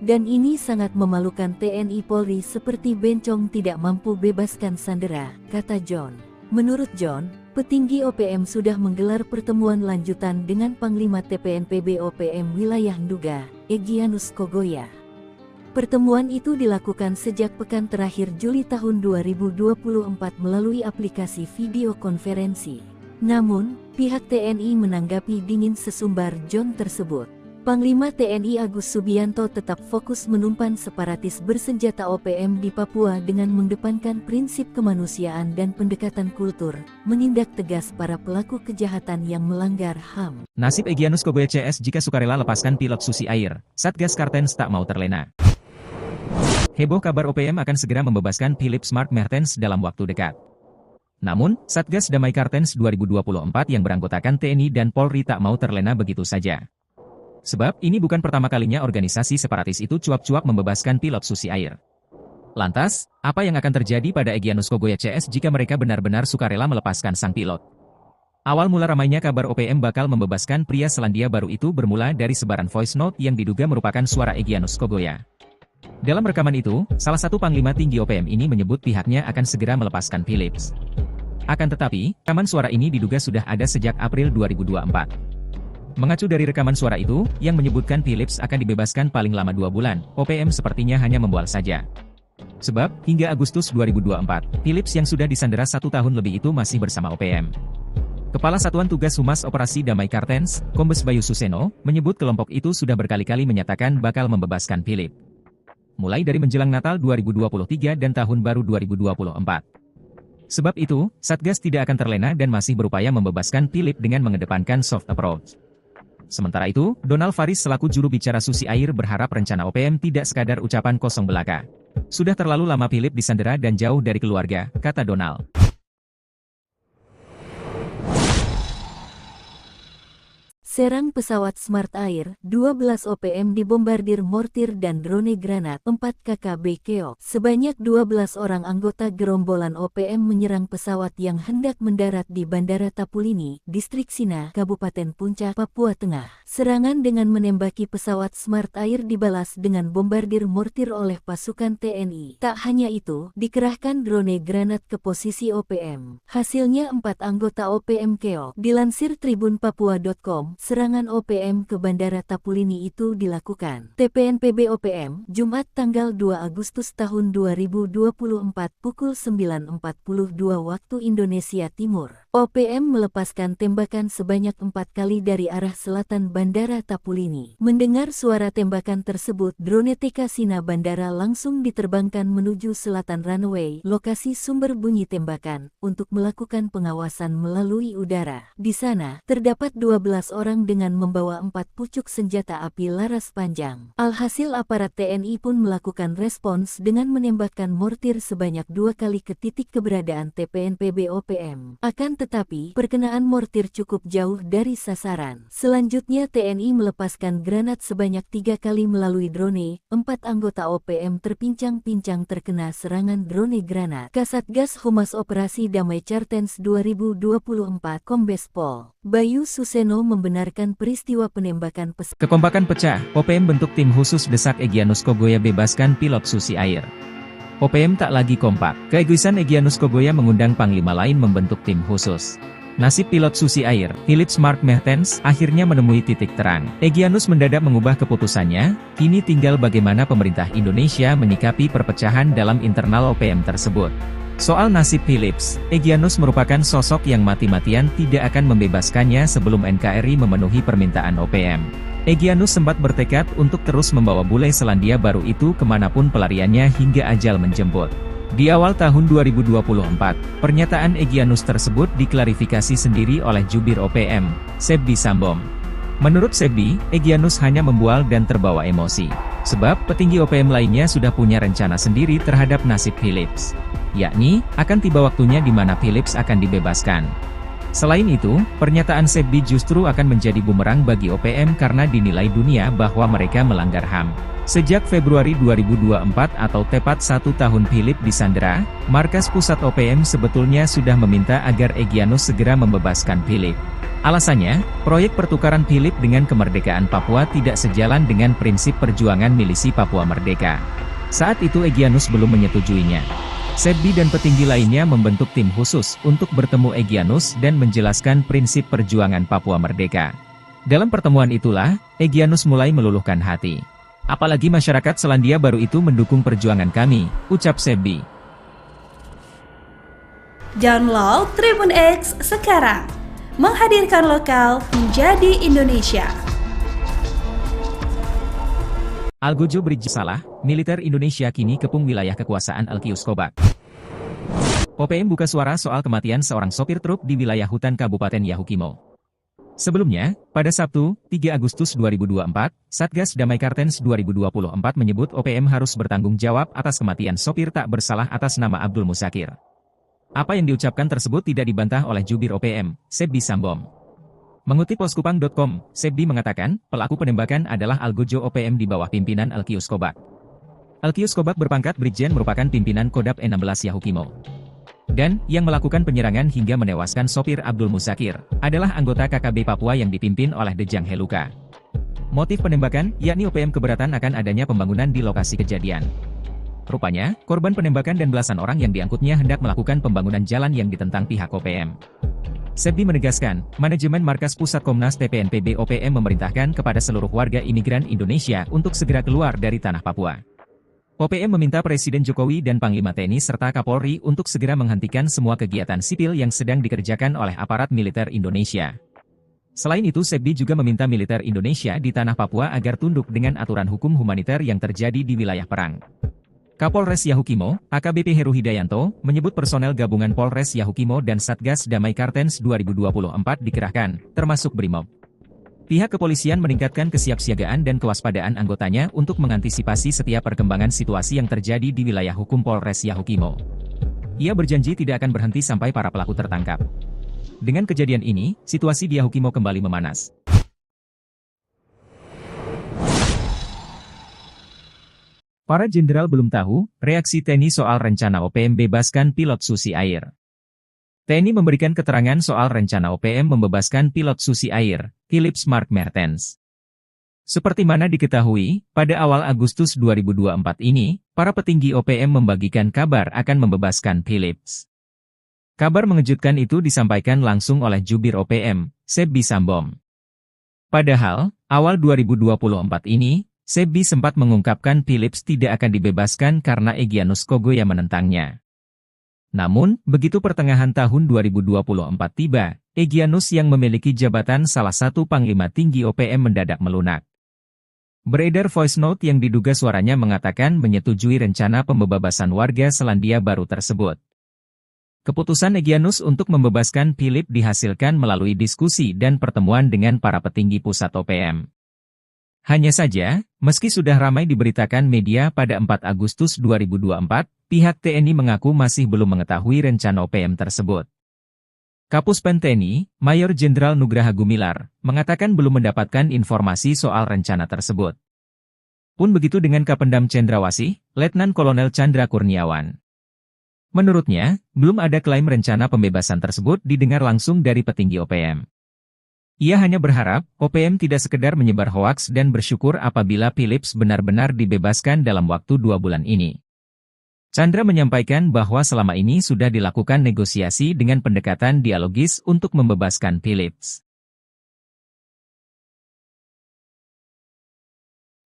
Dan ini sangat memalukan TNI Polri seperti bencong tidak mampu bebaskan sandera, kata John. Menurut John, petinggi OPM sudah menggelar pertemuan lanjutan dengan Panglima TPNPB OPM Wilayah Nduga, Egyanus Kogoya. Pertemuan itu dilakukan sejak pekan terakhir Juli tahun 2024 melalui aplikasi video konferensi. Namun, pihak TNI menanggapi dingin sesumbar John tersebut. Panglima TNI Agus Subianto tetap fokus menumpan separatis bersenjata OPM di Papua dengan mengedepankan prinsip kemanusiaan dan pendekatan kultur, menindak tegas para pelaku kejahatan yang melanggar HAM. Nasib Egyanus Kogoya CS jika sukarela lepaskan pilot Susi Air, Satgas Kartens tak mau terlena. Heboh kabar OPM akan segera membebaskan Philips Mark Mertens dalam waktu dekat. Namun, Satgas Damai Kartens 2024 yang beranggotakan TNI dan Polri tak mau terlena begitu saja. Sebab, ini bukan pertama kalinya organisasi separatis itu cuap-cuap membebaskan pilot Susi Air. Lantas, apa yang akan terjadi pada Egyanus Kogoya CS jika mereka benar-benar sukarela melepaskan sang pilot? Awal mula ramainya kabar OPM bakal membebaskan pria Selandia Baru itu bermula dari sebaran voice note yang diduga merupakan suara Egyanus Kogoya. Dalam rekaman itu, salah satu panglima tinggi OPM ini menyebut pihaknya akan segera melepaskan Philips. Akan tetapi, rekaman suara ini diduga sudah ada sejak April 2024. Mengacu dari rekaman suara itu, yang menyebutkan Philips akan dibebaskan paling lama 2 bulan, OPM sepertinya hanya membual saja. Sebab, hingga Agustus 2024, Philips yang sudah disandera 1 tahun lebih itu masih bersama OPM. Kepala Satuan Tugas Humas Operasi Damai Kartens, Kombes Bayu Suseno, menyebut kelompok itu sudah berkali-kali menyatakan bakal membebaskan Philips. Mulai dari menjelang Natal 2023 dan Tahun Baru 2024. Sebab itu, Satgas tidak akan terlena dan masih berupaya membebaskan Philips dengan mengedepankan soft approach. Sementara itu, Donald Faris selaku juru bicara Susi Air berharap rencana OPM tidak sekadar ucapan kosong belaka. Sudah terlalu lama Philips disandera dan jauh dari keluarga, kata Donald. Serang pesawat Smart Air, 12 OPM dibombardir mortir dan drone granat, 4 KKB keok. Sebanyak 12 orang anggota gerombolan OPM menyerang pesawat yang hendak mendarat di Bandara Tapulini, Distrik Sina, Kabupaten Puncak, Papua Tengah. Serangan dengan menembaki pesawat Smart Air dibalas dengan bombardir mortir oleh pasukan TNI. Tak hanya itu, dikerahkan drone granat ke posisi OPM. Hasilnya 4 anggota OPM keok. Dilansir tribunpapua.com, serangan OPM ke Bandara Tapulini itu dilakukan TPNPB OPM, Jumat tanggal 2 Agustus tahun 2024 pukul 9.42 waktu Indonesia Timur. OPM melepaskan tembakan sebanyak 4 kali dari arah selatan Bandara Tapulini. Mendengar suara tembakan tersebut, drone TK Sina Bandara langsung diterbangkan menuju selatan runway, lokasi sumber bunyi tembakan, untuk melakukan pengawasan melalui udara. Di sana, terdapat 12 orang dengan membawa 4 pucuk senjata api laras panjang. Alhasil aparat TNI pun melakukan respons dengan menembakkan mortir sebanyak 2 kali ke titik keberadaan TPNPB OPM. Akan tetapi, perkenaan mortir cukup jauh dari sasaran. Selanjutnya TNI melepaskan granat sebanyak 3 kali melalui drone. 4 anggota OPM terpincang-pincang terkena serangan drone granat. Kasatgas Humas Operasi Damai Kartens 2024 Kombes Pol Bayu Suseno membenarkan peristiwa penembakan pesawat. Kekompakan pecah, OPM bentuk tim khusus desak Egyanus Kogoya bebaskan pilot Susi Air. OPM tak lagi kompak. Keegoisan Egyanus Kogoya mengundang panglima lain membentuk tim khusus. Nasib pilot Susi Air, Philips Mark Mertens, akhirnya menemui titik terang. Egyanus mendadak mengubah keputusannya, kini tinggal bagaimana pemerintah Indonesia menyikapi perpecahan dalam internal OPM tersebut. Soal nasib Philips, Egyanus merupakan sosok yang mati-matian tidak akan membebaskannya sebelum NKRI memenuhi permintaan OPM. Egyanus sempat bertekad untuk terus membawa bule Selandia Baru itu kemanapun pelariannya hingga ajal menjemput. Di awal tahun 2024, pernyataan Egyanus tersebut diklarifikasi sendiri oleh jubir OPM, Sebdi Sambom. Menurut Sebdi, Egyanus hanya membual dan terbawa emosi. Sebab petinggi OPM lainnya sudah punya rencana sendiri terhadap nasib Philips. Yakni, akan tiba waktunya di mana Philips akan dibebaskan. Selain itu, pernyataan Sebdi justru akan menjadi bumerang bagi OPM karena dinilai dunia bahwa mereka melanggar HAM. Sejak Februari 2024 atau tepat 1 tahun Philips disandera, markas pusat OPM sebetulnya sudah meminta agar Egyanus segera membebaskan Philips. Alasannya, proyek pertukaran Philips dengan kemerdekaan Papua tidak sejalan dengan prinsip perjuangan milisi Papua Merdeka. Saat itu Egyanus belum menyetujuinya. Sebdi dan petinggi lainnya membentuk tim khusus untuk bertemu Egyanus dan menjelaskan prinsip perjuangan Papua Merdeka. Dalam pertemuan itulah, Egyanus mulai meluluhkan hati. Apalagi masyarakat Selandia Baru itu mendukung perjuangan kami, ucap Sebdi. Download Tribun X sekarang, menghadirkan lokal menjadi Indonesia. Algojo Bridge salah, militer Indonesia kini kepung wilayah kekuasaan Alkius Kobak. OPM buka suara soal kematian seorang sopir truk di wilayah hutan Kabupaten Yahukimo. Sebelumnya, pada Sabtu, 3 Agustus 2024, Satgas Damai Kartens 2024 menyebut OPM harus bertanggung jawab atas kematian sopir tak bersalah atas nama Abdul Musakir. Apa yang diucapkan tersebut tidak dibantah oleh jubir OPM, Sebdi Sambom. Mengutip poskupang.com, Sebdi mengatakan, pelaku penembakan adalah Algojo OPM di bawah pimpinan Alkius Kobak. Alkius Kobak berpangkat Brigjen merupakan pimpinan Kodap 16 Yahukimo. Dan, yang melakukan penyerangan hingga menewaskan sopir Abdul Musakir, adalah anggota KKB Papua yang dipimpin oleh Dejang Heluka. Motif penembakan, yakni OPM keberatan akan adanya pembangunan di lokasi kejadian. Rupanya, korban penembakan dan belasan orang yang diangkutnya hendak melakukan pembangunan jalan yang ditentang pihak OPM. Sebdi menegaskan, manajemen Markas Pusat Komnas TPNPB OPM memerintahkan kepada seluruh warga imigran Indonesia untuk segera keluar dari tanah Papua. OPM meminta Presiden Jokowi dan Panglima TNI serta Kapolri untuk segera menghentikan semua kegiatan sipil yang sedang dikerjakan oleh aparat militer Indonesia. Selain itu, Sebdi juga meminta militer Indonesia di tanah Papua agar tunduk dengan aturan hukum humaniter yang terjadi di wilayah perang. Kapolres Yahukimo, AKBP Heru Hidayanto, menyebut personel gabungan Polres Yahukimo dan Satgas Damai Kartens 2024 dikerahkan, termasuk Brimob. Pihak kepolisian meningkatkan kesiapsiagaan dan kewaspadaan anggotanya untuk mengantisipasi setiap perkembangan situasi yang terjadi di wilayah hukum Polres Yahukimo. Ia berjanji tidak akan berhenti sampai para pelaku tertangkap. Dengan kejadian ini, situasi di Yahukimo kembali memanas. Para jenderal belum tahu reaksi TNI soal rencana OPM bebaskan pilot Susi Air. TNI memberikan keterangan soal rencana OPM membebaskan pilot Susi Air, Philips Mark Mertens. Seperti mana diketahui, pada awal Agustus 2024 ini, para petinggi OPM membagikan kabar akan membebaskan Philips. Kabar mengejutkan itu disampaikan langsung oleh jubir OPM, Sebdi Sambom. Padahal, awal 2024 ini, Sebdi sempat mengungkapkan Philips tidak akan dibebaskan karena Egyanus Kogoya menentangnya. Namun, begitu pertengahan tahun 2024 tiba, Egyanus yang memiliki jabatan salah satu panglima tinggi OPM mendadak melunak. Beredar voice note yang diduga suaranya mengatakan menyetujui rencana pembebasan warga Selandia Baru tersebut. Keputusan Egyanus untuk membebaskan Philips dihasilkan melalui diskusi dan pertemuan dengan para petinggi pusat OPM. Hanya saja, meski sudah ramai diberitakan media pada 4 Agustus 2024, pihak TNI mengaku masih belum mengetahui rencana OPM tersebut. Kapus Pen TNI, Mayor Jenderal Nugraha Gumilar, mengatakan belum mendapatkan informasi soal rencana tersebut. Pun begitu dengan Kapendam Cendrawasih, Letnan Kolonel Chandra Kurniawan. Menurutnya, belum ada klaim rencana pembebasan tersebut didengar langsung dari petinggi OPM. Ia hanya berharap, OPM tidak sekedar menyebar hoaks dan bersyukur apabila Philips benar-benar dibebaskan dalam waktu 2 bulan ini. Chandra menyampaikan bahwa selama ini sudah dilakukan negosiasi dengan pendekatan dialogis untuk membebaskan Philips.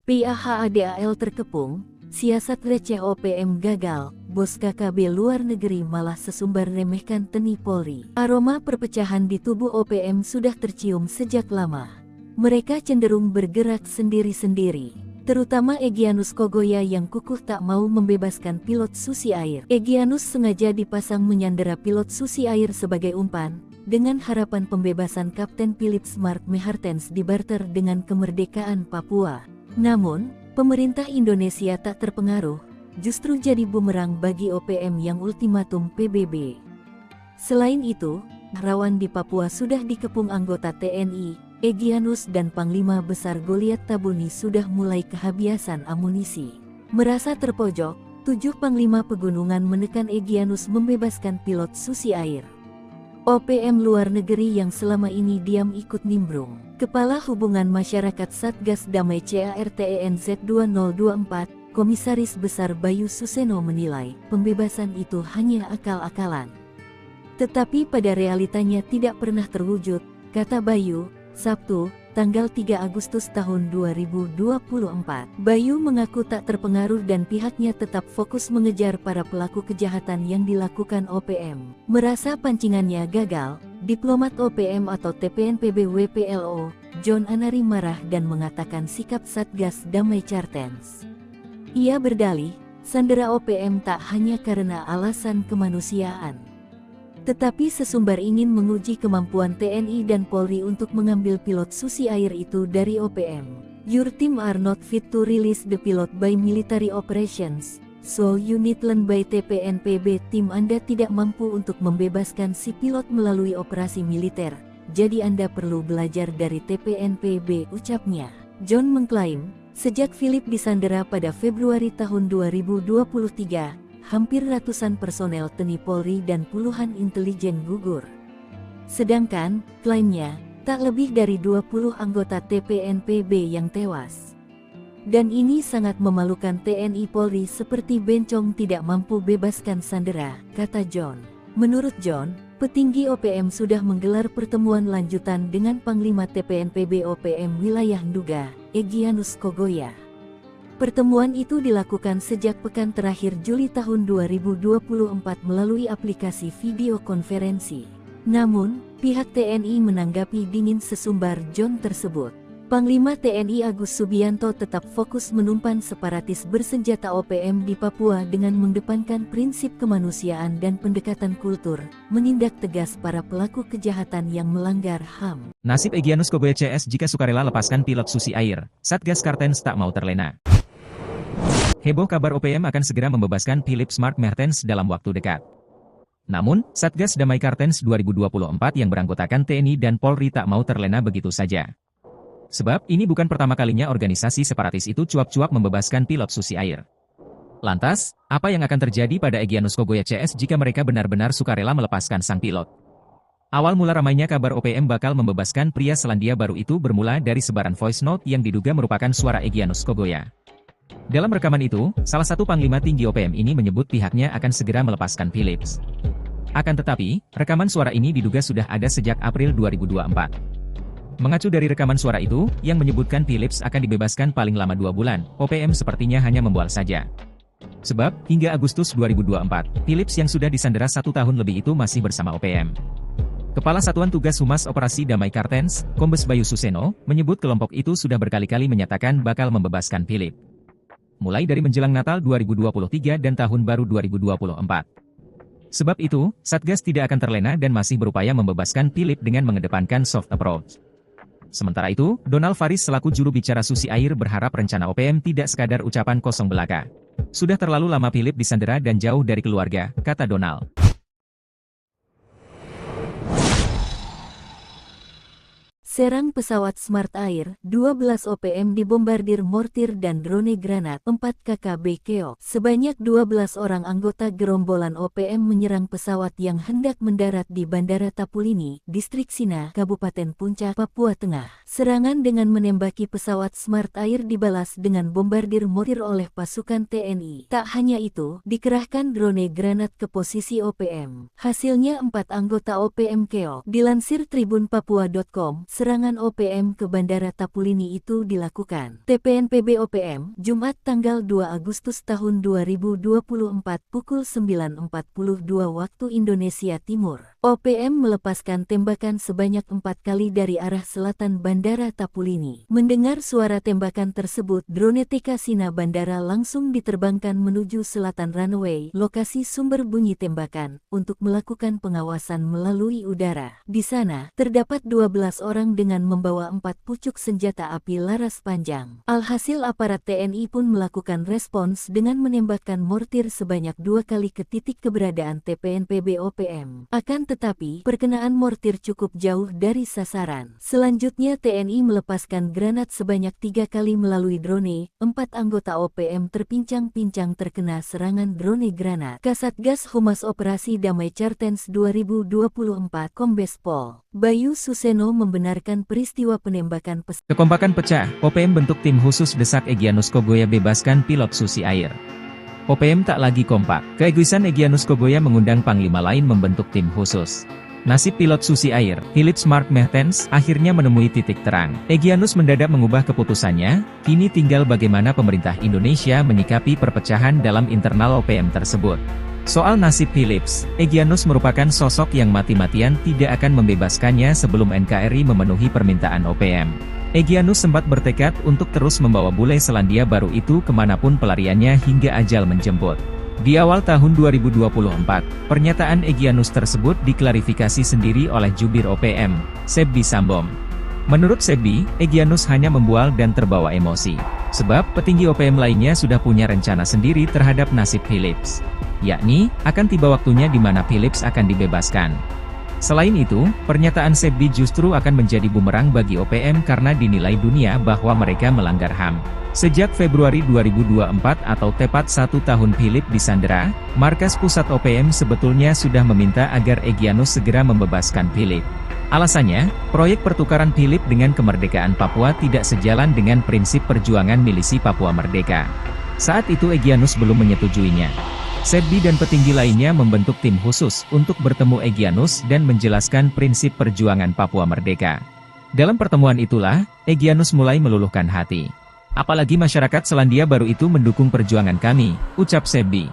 PAHADAL terkepung, siasat receh OPM gagal, bos KKB luar negeri malah sesumbar remehkan TNI Polri. Aroma perpecahan di tubuh OPM sudah tercium sejak lama. Mereka cenderung bergerak sendiri-sendiri, terutama Egyanus Kogoya yang kukuh tak mau membebaskan pilot Susi Air. Egyanus sengaja dipasang menyandera pilot Susi Air sebagai umpan, dengan harapan pembebasan Kapten Philips Mark Mertens dibarter dengan kemerdekaan Papua. Namun, pemerintah Indonesia tak terpengaruh, justru jadi bumerang bagi OPM yang ultimatum PBB. Selain itu, rawan di Papua sudah dikepung anggota TNI, Egyanus dan Panglima Besar Goliat Tabuni sudah mulai kehabisan amunisi. Merasa terpojok, 7 Panglima Pegunungan menekan Egyanus membebaskan pilot Susi Air. OPM luar negeri yang selama ini diam ikut nimbrung. Kepala Hubungan Masyarakat Satgas Damai CARTENZ 2024, Komisaris Besar Bayu Suseno menilai, pembebasan itu hanya akal-akalan. Tetapi pada realitanya tidak pernah terwujud, kata Bayu, Sabtu, tanggal 3 Agustus tahun 2024. Bayu mengaku tak terpengaruh dan pihaknya tetap fokus mengejar para pelaku kejahatan yang dilakukan OPM. Merasa pancingannya gagal, diplomat OPM atau TPNPB WPLO, John Anari marah dan mengatakan sikap Satgas Damai Cartens. Ia berdalih, sandera OPM tak hanya karena alasan kemanusiaan, tetapi sesumbar ingin menguji kemampuan TNI dan Polri untuk mengambil pilot Susi Air itu dari OPM. Your team are not fit to release the pilot by military operations, so you need learn by TPNPB. Tim Anda tidak mampu untuk membebaskan si pilot melalui operasi militer, jadi Anda perlu belajar dari TPNPB, ucapnya. John mengklaim, sejak Philip disandera pada Februari tahun 2023, hampir ratusan personel TNI Polri dan puluhan intelijen gugur. Sedangkan, klaimnya, tak lebih dari 20 anggota TPNPB yang tewas. Dan ini sangat memalukan. TNI Polri seperti bencong tidak mampu bebaskan sandera, kata John. Menurut John, petinggi OPM sudah menggelar pertemuan lanjutan dengan Panglima TPNPB OPM Wilayah Nduga, Egyanus Kogoya. Pertemuan itu dilakukan sejak pekan terakhir Juli tahun 2024 melalui aplikasi video konferensi. Namun, pihak TNI menanggapi dingin sesumbar John tersebut. Panglima TNI Agus Subianto tetap fokus menumpan separatis bersenjata OPM di Papua dengan mengedepankan prinsip kemanusiaan dan pendekatan kultur, menindak tegas para pelaku kejahatan yang melanggar HAM. Nasib Egyanus Kogoya CS jika sukarela lepaskan pilot Susi Air, Satgas Cartens tak mau terlena. Heboh kabar OPM akan segera membebaskan Philip Smart Mertens dalam waktu dekat. Namun, Satgas Damai Cartens 2024 yang beranggotakan TNI dan Polri tak mau terlena begitu saja. Sebab, ini bukan pertama kalinya organisasi separatis itu cuap-cuap membebaskan pilot Susi Air. Lantas, apa yang akan terjadi pada Egyanus Kogoya CS jika mereka benar-benar sukarela melepaskan sang pilot? Awal mula ramainya kabar OPM bakal membebaskan pria Selandia Baru itu bermula dari sebaran voice note yang diduga merupakan suara Egyanus Kogoya. Dalam rekaman itu, salah satu panglima tinggi OPM ini menyebut pihaknya akan segera melepaskan Philips. Akan tetapi, rekaman suara ini diduga sudah ada sejak April 2024. Mengacu dari rekaman suara itu, yang menyebutkan Philips akan dibebaskan paling lama 2 bulan, OPM sepertinya hanya membual saja. Sebab, hingga Agustus 2024, Philips yang sudah disandera 1 tahun lebih itu masih bersama OPM. Kepala Satuan Tugas Humas Operasi Damai Cartens, Kombes Bayu Suseno, menyebut kelompok itu sudah berkali-kali menyatakan bakal membebaskan Philip. Mulai dari menjelang Natal 2023 dan Tahun Baru 2024. Sebab itu, Satgas tidak akan terlena dan masih berupaya membebaskan Philip dengan mengedepankan soft approach. Sementara itu, Donald Faris selaku juru bicara Susi Air berharap rencana OPM tidak sekadar ucapan kosong belaka. Sudah terlalu lama Philip disandera dan jauh dari keluarga, kata Donald. Serang pesawat Smart Air, 12 OPM dibombardir mortir dan drone granat, 4 KKB keok. Sebanyak 12 orang anggota gerombolan OPM menyerang pesawat yang hendak mendarat di Bandara Tapulini, Distrik Sina, Kabupaten Puncak, Papua Tengah. Serangan dengan menembaki pesawat Smart Air dibalas dengan bombardir mortir oleh pasukan TNI. Tak hanya itu, dikerahkan drone granat ke posisi OPM. Hasilnya 4 anggota OPM keok. Dilansir tribunpapua.com, serangan OPM ke Bandara Tapulini itu dilakukan TPNPB OPM, Jumat tanggal 2 Agustus tahun 2024 pukul 9.42 waktu Indonesia Timur. OPM melepaskan tembakan sebanyak 4 kali dari arah selatan Bandara Tapulini. Mendengar suara tembakan tersebut, drone TK Sina Bandara langsung diterbangkan menuju selatan runway, lokasi sumber bunyi tembakan, untuk melakukan pengawasan melalui udara. Di sana, terdapat 12 orang dengan membawa 4 pucuk senjata api laras panjang. Alhasil aparat TNI pun melakukan respons dengan menembakkan mortir sebanyak 2 kali ke titik keberadaan TPNPB OPM. Akan tetapi, perkenaan mortir cukup jauh dari sasaran. Selanjutnya TNI melepaskan granat sebanyak 3 kali melalui drone. 4 anggota OPM terpincang-pincang terkena serangan drone granat. Kasatgas Humas Operasi Damai Cartens 2024 Kombes Pol Bayu Suseno membenarkan peristiwa penembakan pesawat. Kekompakan pecah, OPM bentuk tim khusus desak Egyanus Kogoya bebaskan pilot Susi Air. OPM tak lagi kompak. Keegoisan Egyanus Kogoya mengundang panglima lain membentuk tim khusus. Nasib pilot Susi Air, Philips Mark Mertens, akhirnya menemui titik terang. Egyanus mendadak mengubah keputusannya, kini tinggal bagaimana pemerintah Indonesia menyikapi perpecahan dalam internal OPM tersebut. Soal nasib Philips, Egyanus merupakan sosok yang mati-matian tidak akan membebaskannya sebelum NKRI memenuhi permintaan OPM. Egyanus sempat bertekad untuk terus membawa bule Selandia Baru itu kemanapun pelariannya hingga ajal menjemput. Di awal tahun 2024, pernyataan Egyanus tersebut diklarifikasi sendiri oleh jubir OPM, Sebbi Sambom. Menurut Sebbi, Egyanus hanya membual dan terbawa emosi. Sebab, petinggi OPM lainnya sudah punya rencana sendiri terhadap nasib Philips. Yakni, akan tiba waktunya di mana Philips akan dibebaskan. Selain itu, pernyataan Sebbi justru akan menjadi bumerang bagi OPM karena dinilai dunia bahwa mereka melanggar HAM. Sejak Februari 2024 atau tepat 1 tahun Philips disandera, markas pusat OPM sebetulnya sudah meminta agar Egyanus segera membebaskan Philips. Alasannya, proyek pertukaran Philips dengan kemerdekaan Papua tidak sejalan dengan prinsip perjuangan milisi Papua Merdeka. Saat itu Egyanus belum menyetujuinya. Sebbi dan petinggi lainnya membentuk tim khusus untuk bertemu Egyanus dan menjelaskan prinsip perjuangan Papua Merdeka. Dalam pertemuan itulah, Egyanus mulai meluluhkan hati. Apalagi masyarakat Selandia Baru itu mendukung perjuangan kami, ucap Sebbi.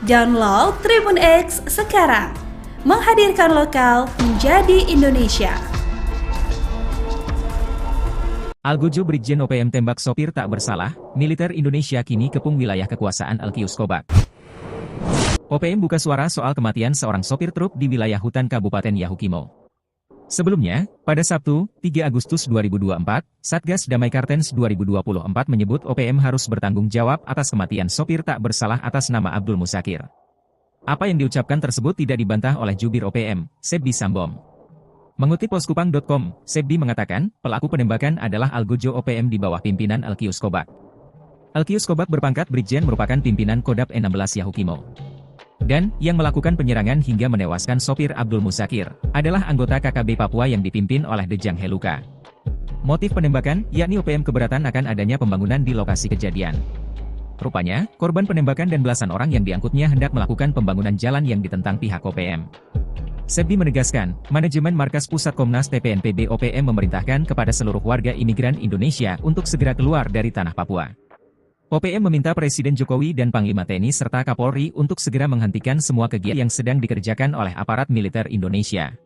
Download Tribun X sekarang, menghadirkan lokal menjadi Indonesia. Algojo Brigjen OPM tembak sopir tak bersalah, militer Indonesia kini kepung wilayah kekuasaan Alkius Kobak. OPM buka suara soal kematian seorang sopir truk di wilayah hutan Kabupaten Yahukimo. Sebelumnya, pada Sabtu, 3 Agustus 2024, Satgas Damai Kartens 2024 menyebut OPM harus bertanggung jawab atas kematian sopir tak bersalah atas nama Abdul Musakir. Apa yang diucapkan tersebut tidak dibantah oleh jubir OPM, Sebbi Sambom. Mengutip poskupang.com, Sebbi mengatakan, pelaku penembakan adalah Algojo OPM di bawah pimpinan Alkius Kobak. Alkius Kobak berpangkat Brigjen merupakan pimpinan Kodap 16 Yahukimo. Dan, yang melakukan penyerangan hingga menewaskan sopir Abdul Musakir, adalah anggota KKB Papua yang dipimpin oleh Dejang Heluka. Motif penembakan, yakni OPM keberatan akan adanya pembangunan di lokasi kejadian. Rupanya, korban penembakan dan belasan orang yang diangkutnya hendak melakukan pembangunan jalan yang ditentang pihak OPM. Sebbi menegaskan, manajemen Markas Pusat Komnas TPNPB OPM memerintahkan kepada seluruh warga imigran Indonesia untuk segera keluar dari tanah Papua. OPM meminta Presiden Jokowi dan Panglima TNI serta Kapolri untuk segera menghentikan semua kegiatan yang sedang dikerjakan oleh aparat militer Indonesia.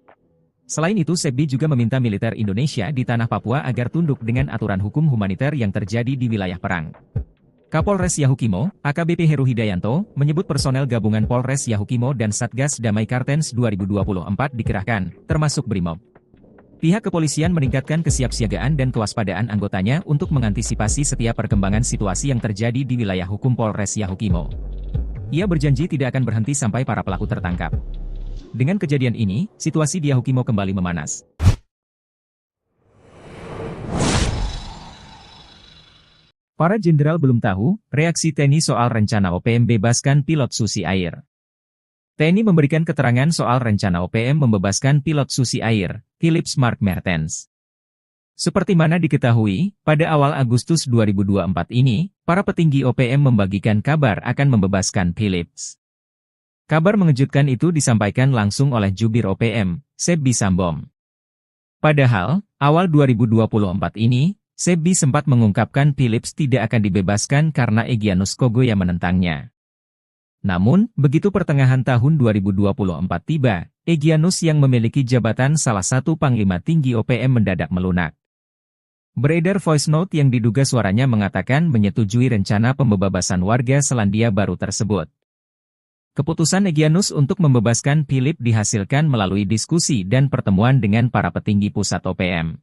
Selain itu, Sebbi juga meminta militer Indonesia di tanah Papua agar tunduk dengan aturan hukum humaniter yang terjadi di wilayah perang. Kapolres Yahukimo, AKBP Heru Hidayanto, menyebut personel gabungan Polres Yahukimo dan Satgas Damai Kartens 2024 dikerahkan, termasuk Brimob. Pihak kepolisian meningkatkan kesiapsiagaan dan kewaspadaan anggotanya untuk mengantisipasi setiap perkembangan situasi yang terjadi di wilayah hukum Polres Yahukimo. Ia berjanji tidak akan berhenti sampai para pelaku tertangkap. Dengan kejadian ini, situasi di Yahukimo kembali memanas. Para jenderal belum tahu reaksi TNI soal rencana OPM bebaskan pilot Susi Air. TNI memberikan keterangan soal rencana OPM membebaskan pilot Susi Air, Philips Mark Mertens. Seperti mana diketahui, pada awal Agustus 2024 ini, para petinggi OPM membagikan kabar akan membebaskan Philips. Kabar mengejutkan itu disampaikan langsung oleh jubir OPM, Sebbi Sambom. Padahal, awal 2024 ini, Sebbi sempat mengungkapkan Philips tidak akan dibebaskan karena Egyanus Kogoya menentangnya. Namun, begitu pertengahan tahun 2024 tiba, Egyanus yang memiliki jabatan salah satu panglima tinggi OPM mendadak melunak. Beredar voice note yang diduga suaranya mengatakan menyetujui rencana pembebasan warga Selandia Baru tersebut. Keputusan Egyanus untuk membebaskan Philips dihasilkan melalui diskusi dan pertemuan dengan para petinggi pusat OPM.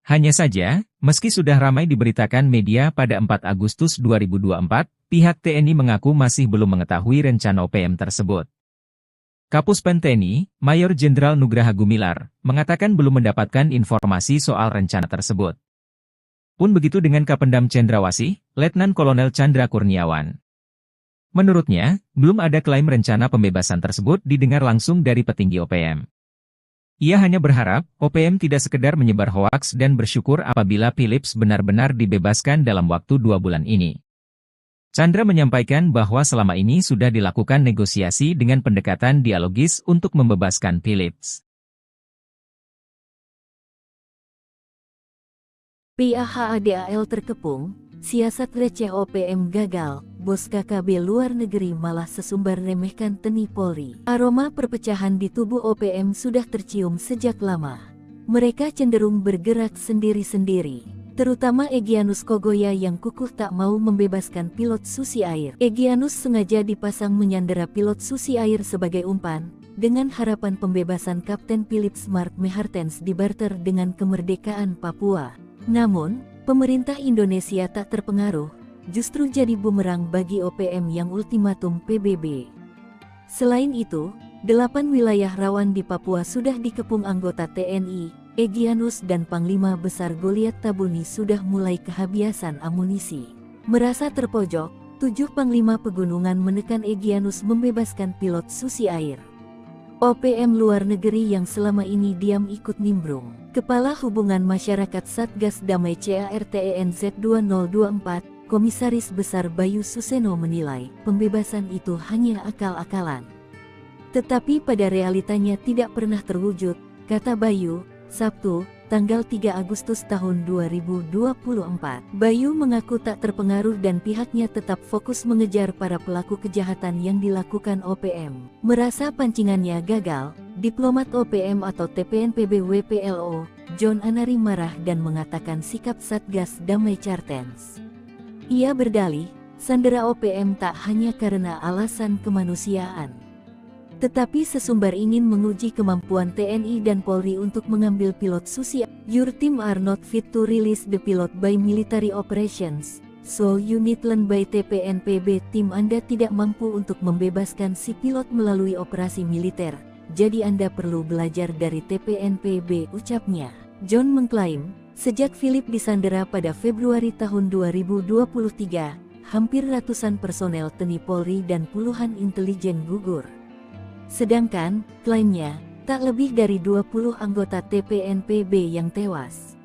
Hanya saja, meski sudah ramai diberitakan media pada 4 Agustus 2024, pihak TNI mengaku masih belum mengetahui rencana OPM tersebut. Kapuspen TNI, Mayor Jenderal Nugraha Gumilar, mengatakan belum mendapatkan informasi soal rencana tersebut. Pun begitu dengan Kapendam Cendrawasih, Letnan Kolonel Chandra Kurniawan. Menurutnya, belum ada klaim rencana pembebasan tersebut didengar langsung dari petinggi OPM. Ia hanya berharap, OPM tidak sekedar menyebar hoaks dan bersyukur apabila Philips benar-benar dibebaskan dalam waktu 2 bulan ini. Chandra menyampaikan bahwa selama ini sudah dilakukan negosiasi dengan pendekatan dialogis untuk membebaskan Philips. PAHADAL terkepung, siasat receh OPM gagal, bos KKB luar negeri malah sesumbar remehkan TNI Polri. Aroma perpecahan di tubuh OPM sudah tercium sejak lama. Mereka cenderung bergerak sendiri-sendiri. Terutama Egyanus Kogoya yang kukuh tak mau membebaskan pilot Susi Air. Egyanus sengaja dipasang menyandera pilot Susi Air sebagai umpan, dengan harapan pembebasan Kapten Philips Mark Mertens dibarter dengan kemerdekaan Papua. Namun, pemerintah Indonesia tak terpengaruh, justru jadi bumerang bagi OPM yang ultimatum PBB. Selain itu, 8 wilayah rawan di Papua sudah dikepung anggota TNI. Egyanus dan Panglima Besar Goliat Tabuni sudah mulai kehabisan amunisi. Merasa terpojok, 7 Panglima Pegunungan menekan Egyanus membebaskan pilot Susi Air. OPM luar negeri yang selama ini diam ikut nimbrung. Kepala Hubungan Masyarakat Satgas Damai CARTENZ 2024, Komisaris Besar Bayu Suseno menilai, pembebasan itu hanya akal-akalan. Tetapi pada realitanya tidak pernah terwujud, kata Bayu, Sabtu, tanggal 3 Agustus tahun 2024. Bayu mengaku tak terpengaruh dan pihaknya tetap fokus mengejar para pelaku kejahatan yang dilakukan OPM. Merasa pancingannya gagal, diplomat OPM atau TPNPB WPLO, John Anari marah dan mengatakan sikap Satgas Damai Cartens. Ia berdalih, sandera OPM tak hanya karena alasan kemanusiaan, tetapi sesumbar ingin menguji kemampuan TNI dan Polri untuk mengambil pilot Susi. Your team are not fit to release the pilot by military operations, so you need learn by TPNPB. Tim Anda tidak mampu untuk membebaskan si pilot melalui operasi militer, jadi Anda perlu belajar dari TPNPB, ucapnya. John mengklaim, sejak Philip disandera pada Februari tahun 2023, hampir ratusan personel TNI Polri dan puluhan intelijen gugur. Sedangkan, klaimnya, tak lebih dari 20 anggota TPNPB yang tewas.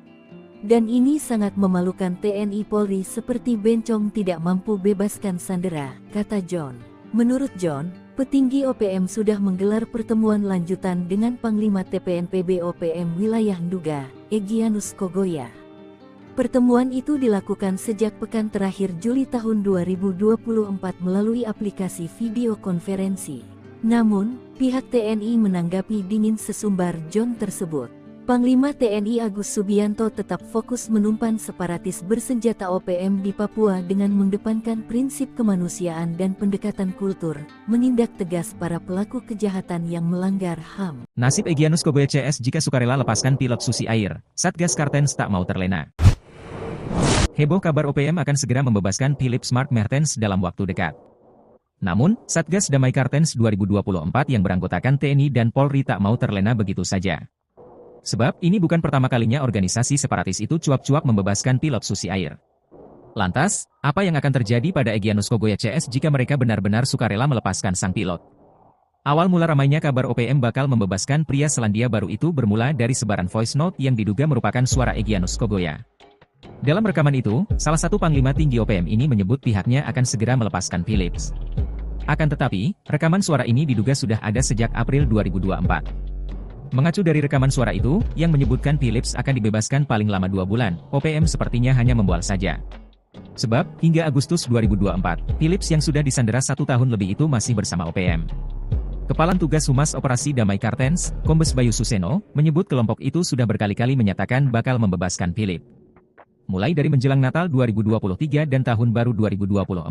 Dan ini sangat memalukan. TNI Polri seperti bencong tidak mampu bebaskan sandera, kata John. Menurut John, petinggi OPM sudah menggelar pertemuan lanjutan dengan Panglima TPNPB OPM Wilayah Nduga, Egyanus Kogoya. Pertemuan itu dilakukan sejak pekan terakhir Juli tahun 2024 melalui aplikasi video konferensi. Namun, pihak TNI menanggapi dingin sesumbar John tersebut. Panglima TNI Agus Subianto tetap fokus menumpan separatis bersenjata OPM di Papua dengan mengedepankan prinsip kemanusiaan dan pendekatan kultur, menindak tegas para pelaku kejahatan yang melanggar HAM. Nasib Egyanus Kogoya CS jika sukarela lepaskan pilot Susi Air, Satgas Cartens tak mau terlena. Heboh kabar OPM akan segera membebaskan Philips Mark Mertens dalam waktu dekat. Namun, Satgas Damai Cartens 2024 yang beranggotakan TNI dan Polri tak mau terlena begitu saja. Sebab, ini bukan pertama kalinya organisasi separatis itu cuap-cuap membebaskan pilot Susi Air. Lantas, apa yang akan terjadi pada Egyanus Kogoya CS jika mereka benar-benar sukarela melepaskan sang pilot? Awal mula ramainya kabar OPM bakal membebaskan pria Selandia Baru itu bermula dari sebaran voice note yang diduga merupakan suara Egyanus Kogoya. Dalam rekaman itu, salah satu panglima tinggi OPM ini menyebut pihaknya akan segera melepaskan Philips. Akan tetapi, rekaman suara ini diduga sudah ada sejak April 2024. Mengacu dari rekaman suara itu, yang menyebutkan Philips akan dibebaskan paling lama 2 bulan, OPM sepertinya hanya membual saja. Sebab, hingga Agustus 2024, Philips yang sudah disandera 1 tahun lebih itu masih bersama OPM. Kepala Tugas Humas Operasi Damai Cartens, Kombes Bayu Suseno, menyebut kelompok itu sudah berkali-kali menyatakan bakal membebaskan Philips. Mulai dari menjelang Natal 2023 dan Tahun Baru 2024.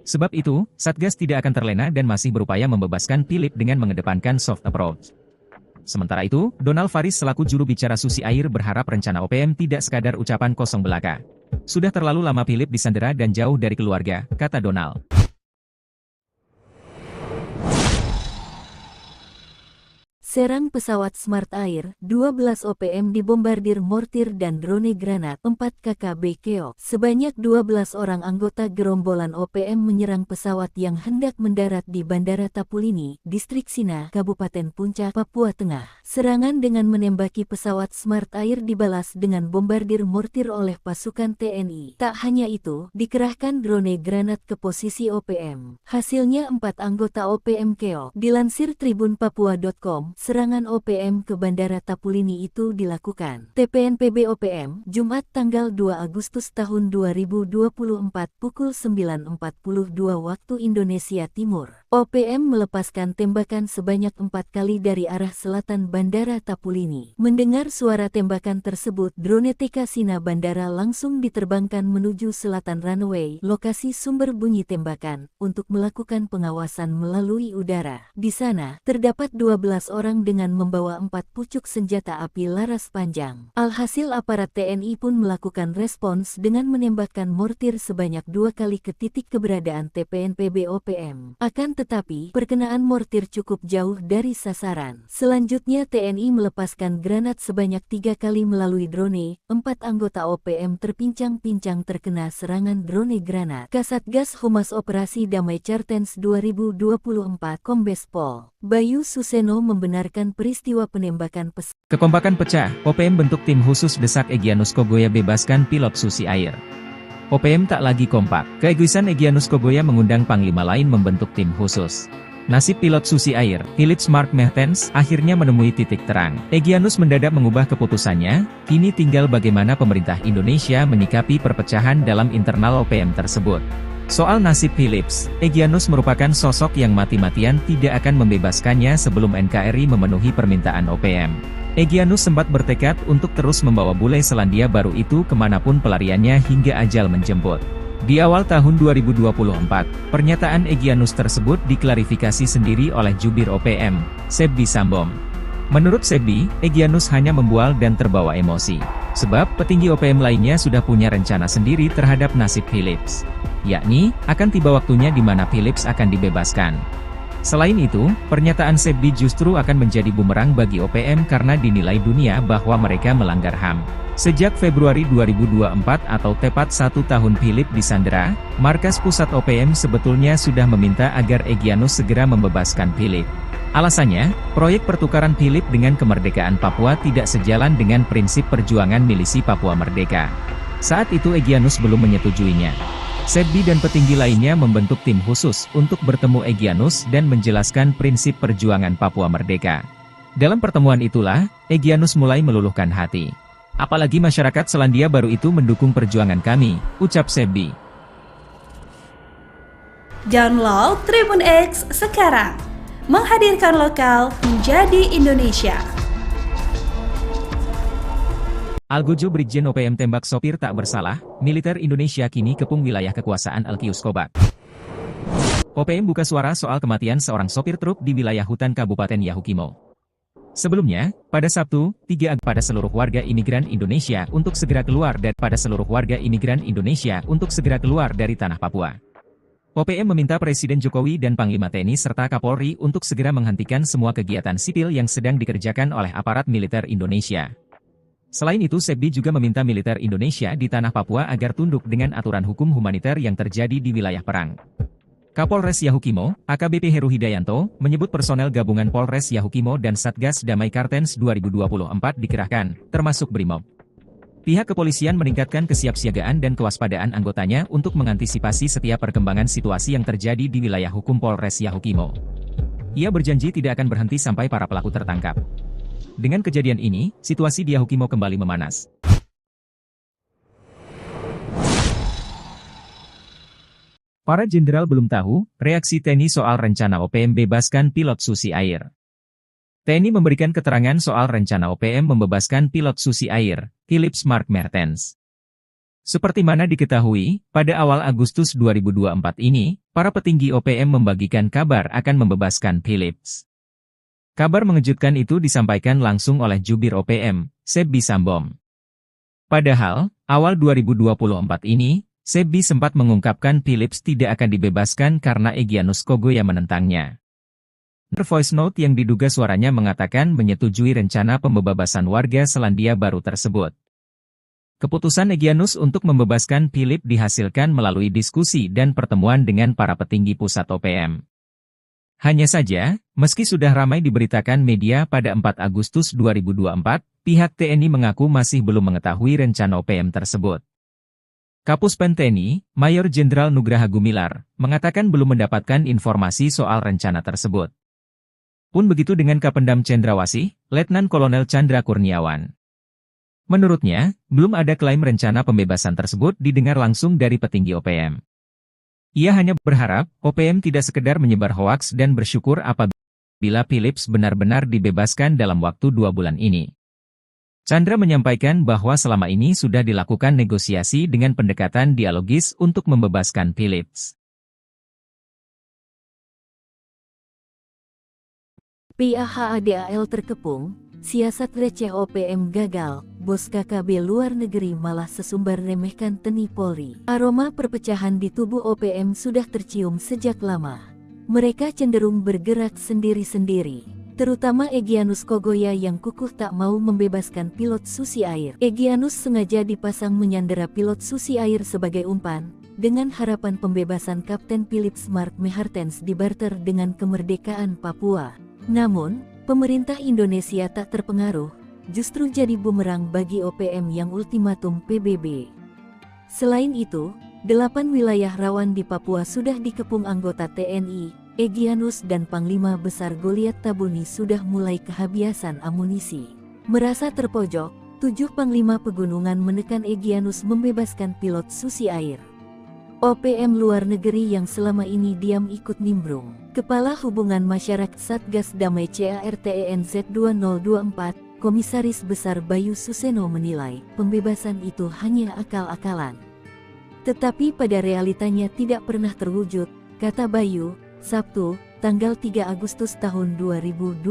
Sebab itu, Satgas tidak akan terlena dan masih berupaya membebaskan Philips dengan mengedepankan soft approach. Sementara itu, Donald Faris selaku juru bicara Susi Air berharap rencana OPM tidak sekadar ucapan kosong belaka. Sudah terlalu lama Philips disandera dan jauh dari keluarga, kata Donald. Serang pesawat Smart Air, 12 OPM dibombardir mortir dan drone granat, 4 KKB keok. Sebanyak 12 orang anggota gerombolan OPM menyerang pesawat yang hendak mendarat di Bandara Tapulini, Distrik Sina, Kabupaten Puncak, Papua Tengah. Serangan dengan menembaki pesawat Smart Air dibalas dengan bombardir mortir oleh pasukan TNI. Tak hanya itu, dikerahkan drone granat ke posisi OPM. Hasilnya 4 anggota OPM keok. Dilansir tribunpapua.com, serangan OPM ke Bandara Tapulini itu dilakukan TPNPB OPM, Jumat tanggal 2 Agustus tahun 2024 pukul 9.42 waktu Indonesia Timur. OPM melepaskan tembakan sebanyak 4 kali dari arah selatan Bandara Tapulini. Mendengar suara tembakan tersebut, drone TK Sina Bandara langsung diterbangkan menuju selatan runway, lokasi sumber bunyi tembakan, untuk melakukan pengawasan melalui udara. Di sana, terdapat 12 orang dengan membawa 4 pucuk senjata api laras panjang. Alhasil aparat TNI pun melakukan respons dengan menembakkan mortir sebanyak 2 kali ke titik keberadaan TPNPB OPM. Akan tetapi, perkenaan mortir cukup jauh dari sasaran. Selanjutnya TNI melepaskan granat sebanyak 3 kali melalui drone. 4 anggota OPM terpincang-pincang terkena serangan drone granat. Kasatgas Humas Operasi Damai Cartens 2024 Kombes Pol Bayu Suseno membenarkan peristiwa penembakan pesawat. Kekompakan pecah, OPM bentuk tim khusus desak Egyanus Kogoya bebaskan pilot Susi Air. OPM tak lagi kompak. Keegoisan Egyanus Kogoya mengundang panglima lain membentuk tim khusus. Nasib pilot Susi Air, Philips Mark Mertens, akhirnya menemui titik terang. Egyanus mendadak mengubah keputusannya, kini tinggal bagaimana pemerintah Indonesia menyikapi perpecahan dalam internal OPM tersebut. Soal nasib Philips, Egyanus merupakan sosok yang mati-matian tidak akan membebaskannya sebelum NKRI memenuhi permintaan OPM. Egyanus sempat bertekad untuk terus membawa bule Selandia Baru itu kemanapun pelariannya hingga ajal menjemput. Di awal tahun 2024, pernyataan Egyanus tersebut diklarifikasi sendiri oleh jubir OPM, Sebbi Sambom. Menurut Sebbi, Egyanus hanya membual dan terbawa emosi. Sebab petinggi OPM lainnya sudah punya rencana sendiri terhadap nasib Philips. Yakni, akan tiba waktunya di mana Philips akan dibebaskan. Selain itu, pernyataan Sebbi justru akan menjadi bumerang bagi OPM karena dinilai dunia bahwa mereka melanggar HAM. Sejak Februari 2024 atau tepat 1 tahun Philips disandera, markas pusat OPM sebetulnya sudah meminta agar Egyanus segera membebaskan Philips. Alasannya, proyek pertukaran Philips dengan kemerdekaan Papua tidak sejalan dengan prinsip perjuangan milisi Papua Merdeka. Saat itu Egyanus belum menyetujuinya. Sebbi dan petinggi lainnya membentuk tim khusus untuk bertemu Egyanus dan menjelaskan prinsip perjuangan Papua Merdeka. Dalam pertemuan itulah, Egyanus mulai meluluhkan hati. Apalagi masyarakat Selandia Baru itu mendukung perjuangan kami, ucap Sebbi. Download Tribun X sekarang, menghadirkan lokal menjadi Indonesia. Algojo Brigjen OPM tembak sopir tak bersalah, militer Indonesia kini kepung wilayah kekuasaan Alkius Kobak. OPM buka suara soal kematian seorang sopir truk di wilayah hutan Kabupaten Yahukimo. Sebelumnya, pada Sabtu, 3 pada seluruh warga imigran Indonesia untuk segera keluar dari tanah Papua. OPM meminta Presiden Jokowi dan Panglima TNI serta Kapolri untuk segera menghentikan semua kegiatan sipil yang sedang dikerjakan oleh aparat militer Indonesia. Selain itu, Sebbi juga meminta militer Indonesia di tanah Papua agar tunduk dengan aturan hukum humaniter yang terjadi di wilayah perang. Kapolres Yahukimo, AKBP Heru Hidayanto, menyebut personel gabungan Polres Yahukimo dan Satgas Damai Kartens 2024 dikerahkan, termasuk Brimob. Pihak kepolisian meningkatkan kesiapsiagaan dan kewaspadaan anggotanya untuk mengantisipasi setiap perkembangan situasi yang terjadi di wilayah hukum Polres Yahukimo. Ia berjanji tidak akan berhenti sampai para pelaku tertangkap. Dengan kejadian ini, situasi di Yahukimo kembali memanas. Para jenderal belum tahu reaksi TNI soal rencana OPM bebaskan pilot Susi Air. TNI memberikan keterangan soal rencana OPM membebaskan pilot Susi Air, Philips Mark Mertens. Seperti mana diketahui, pada awal Agustus 2024 ini, para petinggi OPM membagikan kabar akan membebaskan Philips. Kabar mengejutkan itu disampaikan langsung oleh jubir OPM, Sebbi Sambom. Padahal, awal 2024 ini, Sebbi sempat mengungkapkan Philips tidak akan dibebaskan karena Egyanus Kogoya menentangnya. Voice note yang diduga suaranya mengatakan menyetujui rencana pembebasan warga Selandia Baru tersebut. Keputusan Egyanus untuk membebaskan Philip dihasilkan melalui diskusi dan pertemuan dengan para petinggi pusat OPM. Hanya saja, meski sudah ramai diberitakan media pada 4 Agustus 2024, pihak TNI mengaku masih belum mengetahui rencana OPM tersebut. Kapus Pen TNI, Mayor Jenderal Nugraha Gumilar, mengatakan belum mendapatkan informasi soal rencana tersebut. Pun begitu dengan Kapendam Cendrawasih, Letnan Kolonel Chandra Kurniawan. Menurutnya, belum ada klaim rencana pembebasan tersebut didengar langsung dari petinggi OPM. Ia hanya berharap, OPM tidak sekedar menyebar hoaks dan bersyukur apabila Philips benar-benar dibebaskan dalam waktu 2 bulan ini. Chandra menyampaikan bahwa selama ini sudah dilakukan negosiasi dengan pendekatan dialogis untuk membebaskan Philips. PAHADAL terkepung, siasat receh OPM gagal, bos KKB luar negeri malah sesumbar remehkan TNI Polri. Aroma perpecahan di tubuh OPM sudah tercium sejak lama. Mereka cenderung bergerak sendiri-sendiri. Terutama Egyanus Kogoya yang kukuh tak mau membebaskan pilot Susi Air. Egyanus sengaja dipasang menyandera pilot Susi Air sebagai umpan, dengan harapan pembebasan Kapten Philips Mark Mehartens dibarter dengan kemerdekaan Papua. Namun, pemerintah Indonesia tak terpengaruh, justru jadi bumerang bagi OPM yang ultimatum PBB. Selain itu, 8 wilayah rawan di Papua sudah dikepung anggota TNI, Egyanus dan Panglima Besar Goliat Tabuni sudah mulai kehabisan amunisi. Merasa terpojok, 7 Panglima Pegunungan menekan Egyanus membebaskan pilot Susi Air. OPM luar negeri yang selama ini diam ikut nimbrung. Kepala Hubungan Masyarakat Satgas Damai CARTENZ 2024, Komisaris Besar Bayu Suseno menilai, pembebasan itu hanya akal-akalan. Tetapi pada realitanya tidak pernah terwujud, kata Bayu, Sabtu, tanggal 3 Agustus tahun 2024.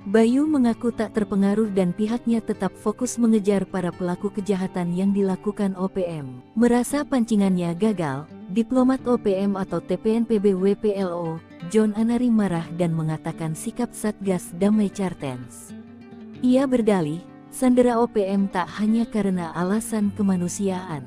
Bayu mengaku tak terpengaruh dan pihaknya tetap fokus mengejar para pelaku kejahatan yang dilakukan OPM. Merasa pancingannya gagal, diplomat OPM atau TPNPB WPLO, John Anari marah dan mengatakan sikap Satgas Damai Cartens. Ia berdalih, sandera OPM tak hanya karena alasan kemanusiaan,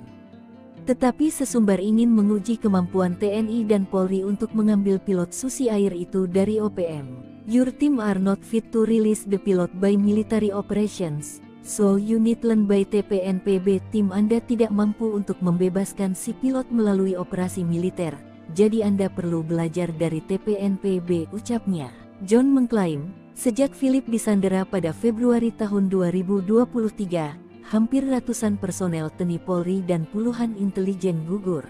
tetapi sesumbar ingin menguji kemampuan TNI dan Polri untuk mengambil pilot Susi Air itu dari OPM. Your team are not fit to release the pilot by military operations, so you need learn by TPNPB. Tim Anda tidak mampu untuk membebaskan si pilot melalui operasi militer, jadi Anda perlu belajar dari TPNPB, ucapnya. John mengklaim, sejak Philip disandera pada Februari tahun 2023, hampir ratusan personel TNI Polri dan puluhan intelijen gugur.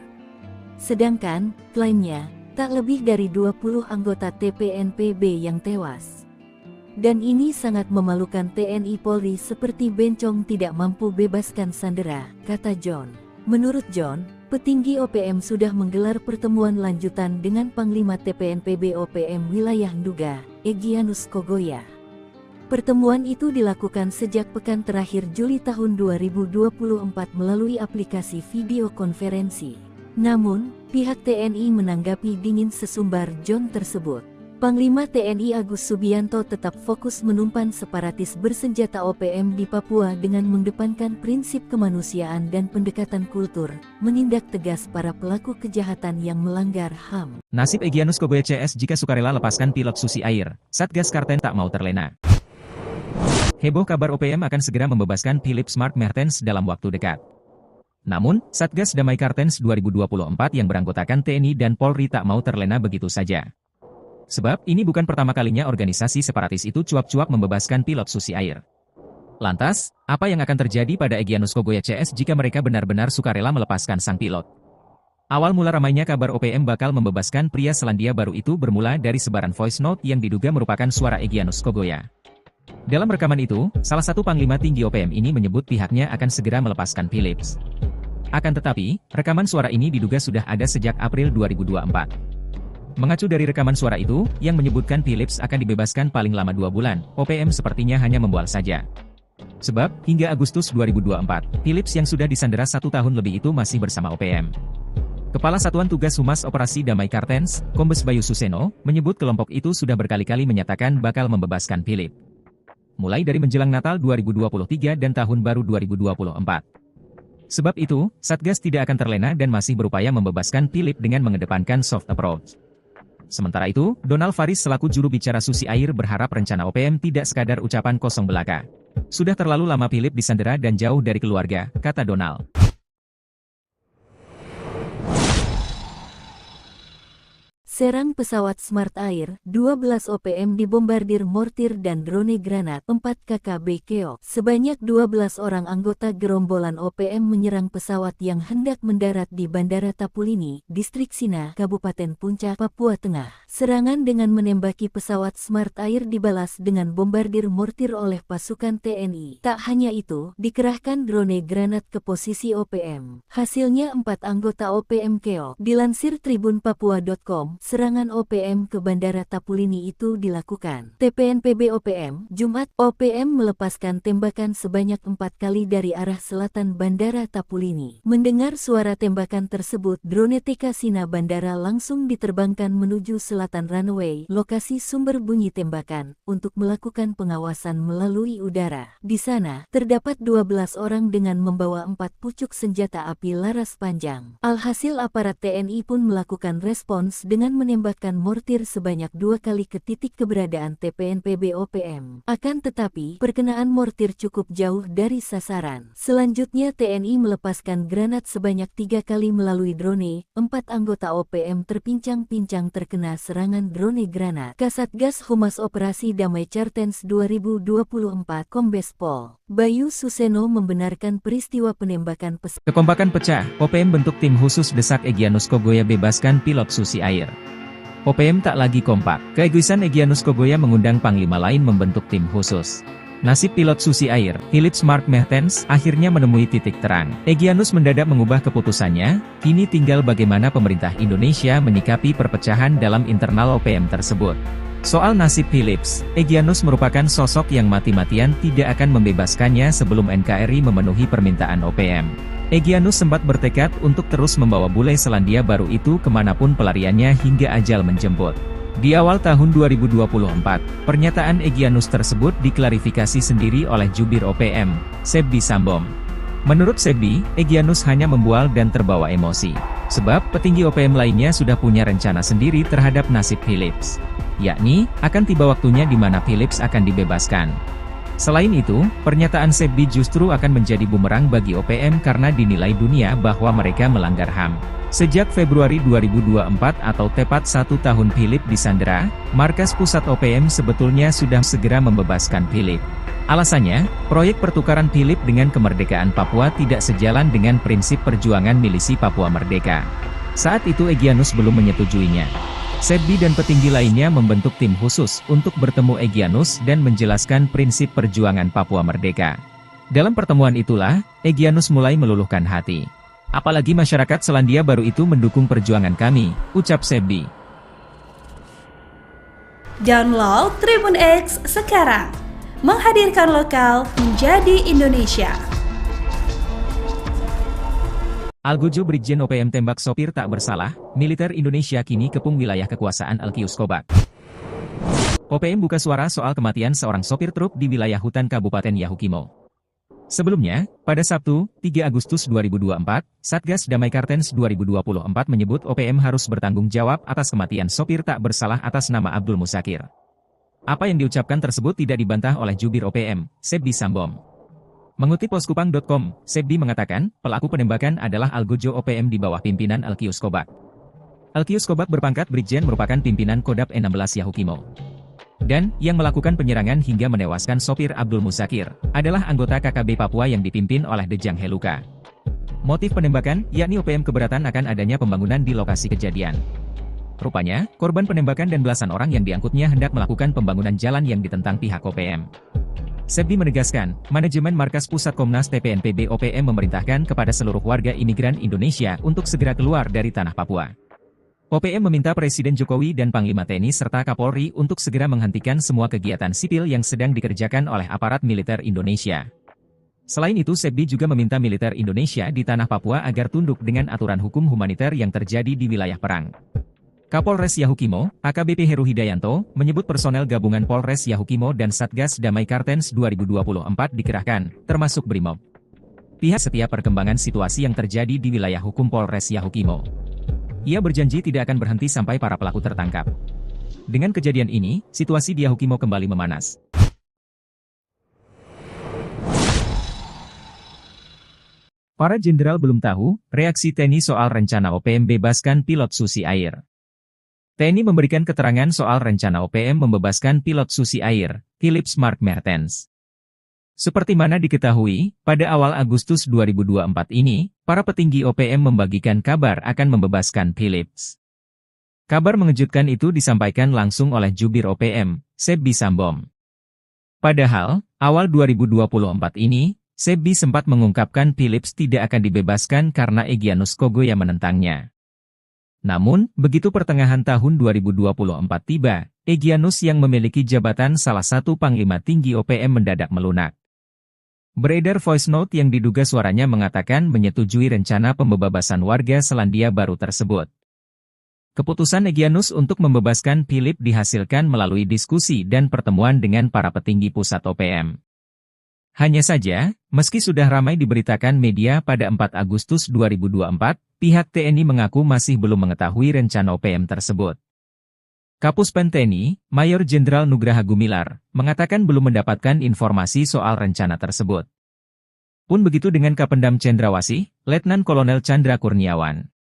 Sedangkan, klaimnya, tak lebih dari 20 anggota TPNPB yang tewas. Dan ini sangat memalukan. TNI Polri seperti bencong tidak mampu bebaskan sandera, kata John. Menurut John, petinggi OPM sudah menggelar pertemuan lanjutan dengan Panglima TPNPB OPM Wilayah Nduga, Egyanus Kogoya. Pertemuan itu dilakukan sejak pekan terakhir Juli tahun 2024 melalui aplikasi video konferensi. Namun, pihak TNI menanggapi dingin sesumbar John tersebut. Panglima TNI Agus Subianto tetap fokus menumpan separatis bersenjata OPM di Papua dengan mengedepankan prinsip kemanusiaan dan pendekatan kultur, menindak tegas para pelaku kejahatan yang melanggar HAM. Nasib Egyanus Kogoya CS jika sukarela lepaskan pilot Susi Air, Satgas Karten tak mau terlena. Heboh kabar OPM akan segera membebaskan Philips Mark Mehartens dalam waktu dekat. Namun, Satgas Damai Cartens 2024 yang beranggotakan TNI dan Polri tak mau terlena begitu saja. Sebab, ini bukan pertama kalinya organisasi separatis itu cuap-cuap membebaskan pilot Susi Air. Lantas, apa yang akan terjadi pada Egyanus Kogoya CS jika mereka benar-benar sukarela melepaskan sang pilot? Awal mula ramainya kabar OPM bakal membebaskan pria Selandia Baru itu bermula dari sebaran voice note yang diduga merupakan suara Egyanus Kogoya. Dalam rekaman itu, salah satu panglima tinggi OPM ini menyebut pihaknya akan segera melepaskan Philips. Akan tetapi, rekaman suara ini diduga sudah ada sejak April 2024. Mengacu dari rekaman suara itu, yang menyebutkan Philips akan dibebaskan paling lama 2 bulan, OPM sepertinya hanya membual saja. Sebab, hingga Agustus 2024, Philips yang sudah disandera 1 tahun lebih itu masih bersama OPM. Kepala Satuan Tugas Humas Operasi Damai Kartens, Kombes Bayu Suseno, menyebut kelompok itu sudah berkali-kali menyatakan bakal membebaskan Philip. Mulai dari menjelang Natal 2023 dan Tahun Baru 2024. Sebab itu, Satgas tidak akan terlena dan masih berupaya membebaskan Philip dengan mengedepankan soft approach. Sementara itu, Donald Faris selaku juru bicara Susi Air berharap rencana OPM tidak sekadar ucapan kosong belaka. Sudah terlalu lama Philip disandera dan jauh dari keluarga, kata Donald. Serang pesawat Smart Air, 12 OPM dibombardir mortir dan drone granat, 4 KKB keok. Sebanyak 12 orang anggota gerombolan OPM menyerang pesawat yang hendak mendarat di Bandara Tapulini, Distrik Sina, Kabupaten Puncak, Papua Tengah. Serangan dengan menembaki pesawat Smart Air dibalas dengan bombardir mortir oleh pasukan TNI. Tak hanya itu, dikerahkan drone granat ke posisi OPM. Hasilnya 4 anggota OPM keok. Dilansir tribunpapua.com, serangan OPM ke Bandara Tapulini itu dilakukan. TPNPB OPM, Jumat, OPM melepaskan tembakan sebanyak 4 kali dari arah selatan Bandara Tapulini. Mendengar suara tembakan tersebut, drone TK Sina Bandara langsung diterbangkan menuju selatan runway, lokasi sumber bunyi tembakan, untuk melakukan pengawasan melalui udara. Di sana, terdapat 12 orang dengan membawa 4 pucuk senjata api laras panjang. Alhasil aparat TNI pun melakukan respons dengan menembakkan mortir sebanyak 2 kali ke titik keberadaan TPNPB OPM. Akan tetapi, perkenaan mortir cukup jauh dari sasaran. Selanjutnya TNI melepaskan granat sebanyak 3 kali melalui drone. 4 anggota OPM terpincang-pincang terkena serangan drone granat. Kasatgas Humas Operasi Damai Kartens 2024 Kombes Pol Bayu Suseno membenarkan peristiwa penembakan pesawat. Kekompakan pecah, OPM bentuk tim khusus desak Egyanus Kogoya bebaskan pilot Susi Air. OPM tak lagi kompak. Keegoisan Egyanus Kogoya mengundang panglima lain membentuk tim khusus. Nasib pilot Susi Air, Philip Smart Mertens, akhirnya menemui titik terang. Egyanus mendadak mengubah keputusannya, kini tinggal bagaimana pemerintah Indonesia menyikapi perpecahan dalam internal OPM tersebut. Soal nasib Philips, Egyanus merupakan sosok yang mati-matian tidak akan membebaskannya sebelum NKRI memenuhi permintaan OPM. Egyanus sempat bertekad untuk terus membawa bule Selandia Baru itu kemanapun pelariannya hingga ajal menjemput. Di awal tahun 2024, pernyataan Egyanus tersebut diklarifikasi sendiri oleh jubir OPM, Sebbi Sambom. Menurut Sebbi, Egyanus hanya membual dan terbawa emosi. Sebab petinggi OPM lainnya sudah punya rencana sendiri terhadap nasib Philips. Yakni, akan tiba waktunya di mana Philips akan dibebaskan. Selain itu, pernyataan Sebbi justru akan menjadi bumerang bagi OPM karena dinilai dunia bahwa mereka melanggar HAM. Sejak Februari 2024 atau tepat 1 tahun Philip disandera, markas pusat OPM sebetulnya sudah segera membebaskan Philip. Alasannya, proyek pertukaran Philip dengan kemerdekaan Papua tidak sejalan dengan prinsip perjuangan milisi Papua Merdeka. Saat itu Egyanus belum menyetujuinya. Sebbi dan petinggi lainnya membentuk tim khusus untuk bertemu Egyanus dan menjelaskan prinsip perjuangan Papua Merdeka. Dalam pertemuan itulah, Egyanus mulai meluluhkan hati. Apalagi masyarakat Selandia Baru itu mendukung perjuangan kami, ucap Sebbi. Download Tribun X sekarang, menghadirkan lokal menjadi Indonesia. Algojo Brigjen OPM tembak sopir tak bersalah, militer Indonesia kini kepung wilayah kekuasaan Alkius Kobak. OPM buka suara soal kematian seorang sopir truk di wilayah hutan Kabupaten Yahukimo. Sebelumnya, pada Sabtu, 3 Agustus 2024, Satgas Damai Kartens 2024 menyebut OPM harus bertanggung jawab atas kematian sopir tak bersalah atas nama Abdul Musakir. Apa yang diucapkan tersebut tidak dibantah oleh jubir OPM, Sebbi Sambom. Mengutip poskupang.com, Sebbi mengatakan, pelaku penembakan adalah Algojo OPM di bawah pimpinan Alkius Kobak. Alkius Kobak berpangkat Brigjen merupakan pimpinan Kodap 16 Yahukimo. Dan, yang melakukan penyerangan hingga menewaskan sopir Abdul Musakir, adalah anggota KKB Papua yang dipimpin oleh Dejang Heluka. Motif penembakan, yakni OPM keberatan akan adanya pembangunan di lokasi kejadian. Rupanya, korban penembakan dan belasan orang yang diangkutnya hendak melakukan pembangunan jalan yang ditentang pihak OPM. Sebbi menegaskan, manajemen Markas Pusat Komnas TPNPB OPM memerintahkan kepada seluruh warga imigran Indonesia untuk segera keluar dari tanah Papua. OPM meminta Presiden Jokowi dan Panglima TNI serta Kapolri untuk segera menghentikan semua kegiatan sipil yang sedang dikerjakan oleh aparat militer Indonesia. Selain itu, Sebbi juga meminta militer Indonesia di tanah Papua agar tunduk dengan aturan hukum humaniter yang terjadi di wilayah perang. Kapolres Yahukimo, AKBP Heru Hidayanto, menyebut personel gabungan Polres Yahukimo dan Satgas Damai Kartens 2024 dikerahkan, termasuk Brimob. Pihak setiap perkembangan situasi yang terjadi di wilayah hukum Polres Yahukimo. Ia berjanji tidak akan berhenti sampai para pelaku tertangkap. Dengan kejadian ini, situasi di Yahukimo kembali memanas. Para jenderal belum tahu reaksi TNI soal rencana OPM bebaskan pilot Susi Air. TNI memberikan keterangan soal rencana OPM membebaskan pilot Susi Air, Philips Mark Mertens. Seperti mana diketahui, pada awal Agustus 2024 ini, para petinggi OPM membagikan kabar akan membebaskan Philips. Kabar mengejutkan itu disampaikan langsung oleh jubir OPM, Sebbi Sambom. Padahal, awal 2024 ini, Sebbi sempat mengungkapkan Philips tidak akan dibebaskan karena Egyanus Kogoya menentangnya. Namun, begitu pertengahan tahun 2024 tiba, Egyanus yang memiliki jabatan salah satu panglima tinggi OPM mendadak melunak. Beredar voice note yang diduga suaranya mengatakan menyetujui rencana pembebasan warga Selandia Baru tersebut. Keputusan Egyanus untuk membebaskan Philips dihasilkan melalui diskusi dan pertemuan dengan para petinggi pusat OPM. Hanya saja, meski sudah ramai diberitakan media pada 4 Agustus 2024, pihak TNI mengaku masih belum mengetahui rencana OPM tersebut. Kapuspen TNI, Mayor Jenderal Nugraha Gumilar, mengatakan belum mendapatkan informasi soal rencana tersebut. Pun begitu dengan Kapendam Cendrawasih, Letnan Kolonel Chandra Kurniawan.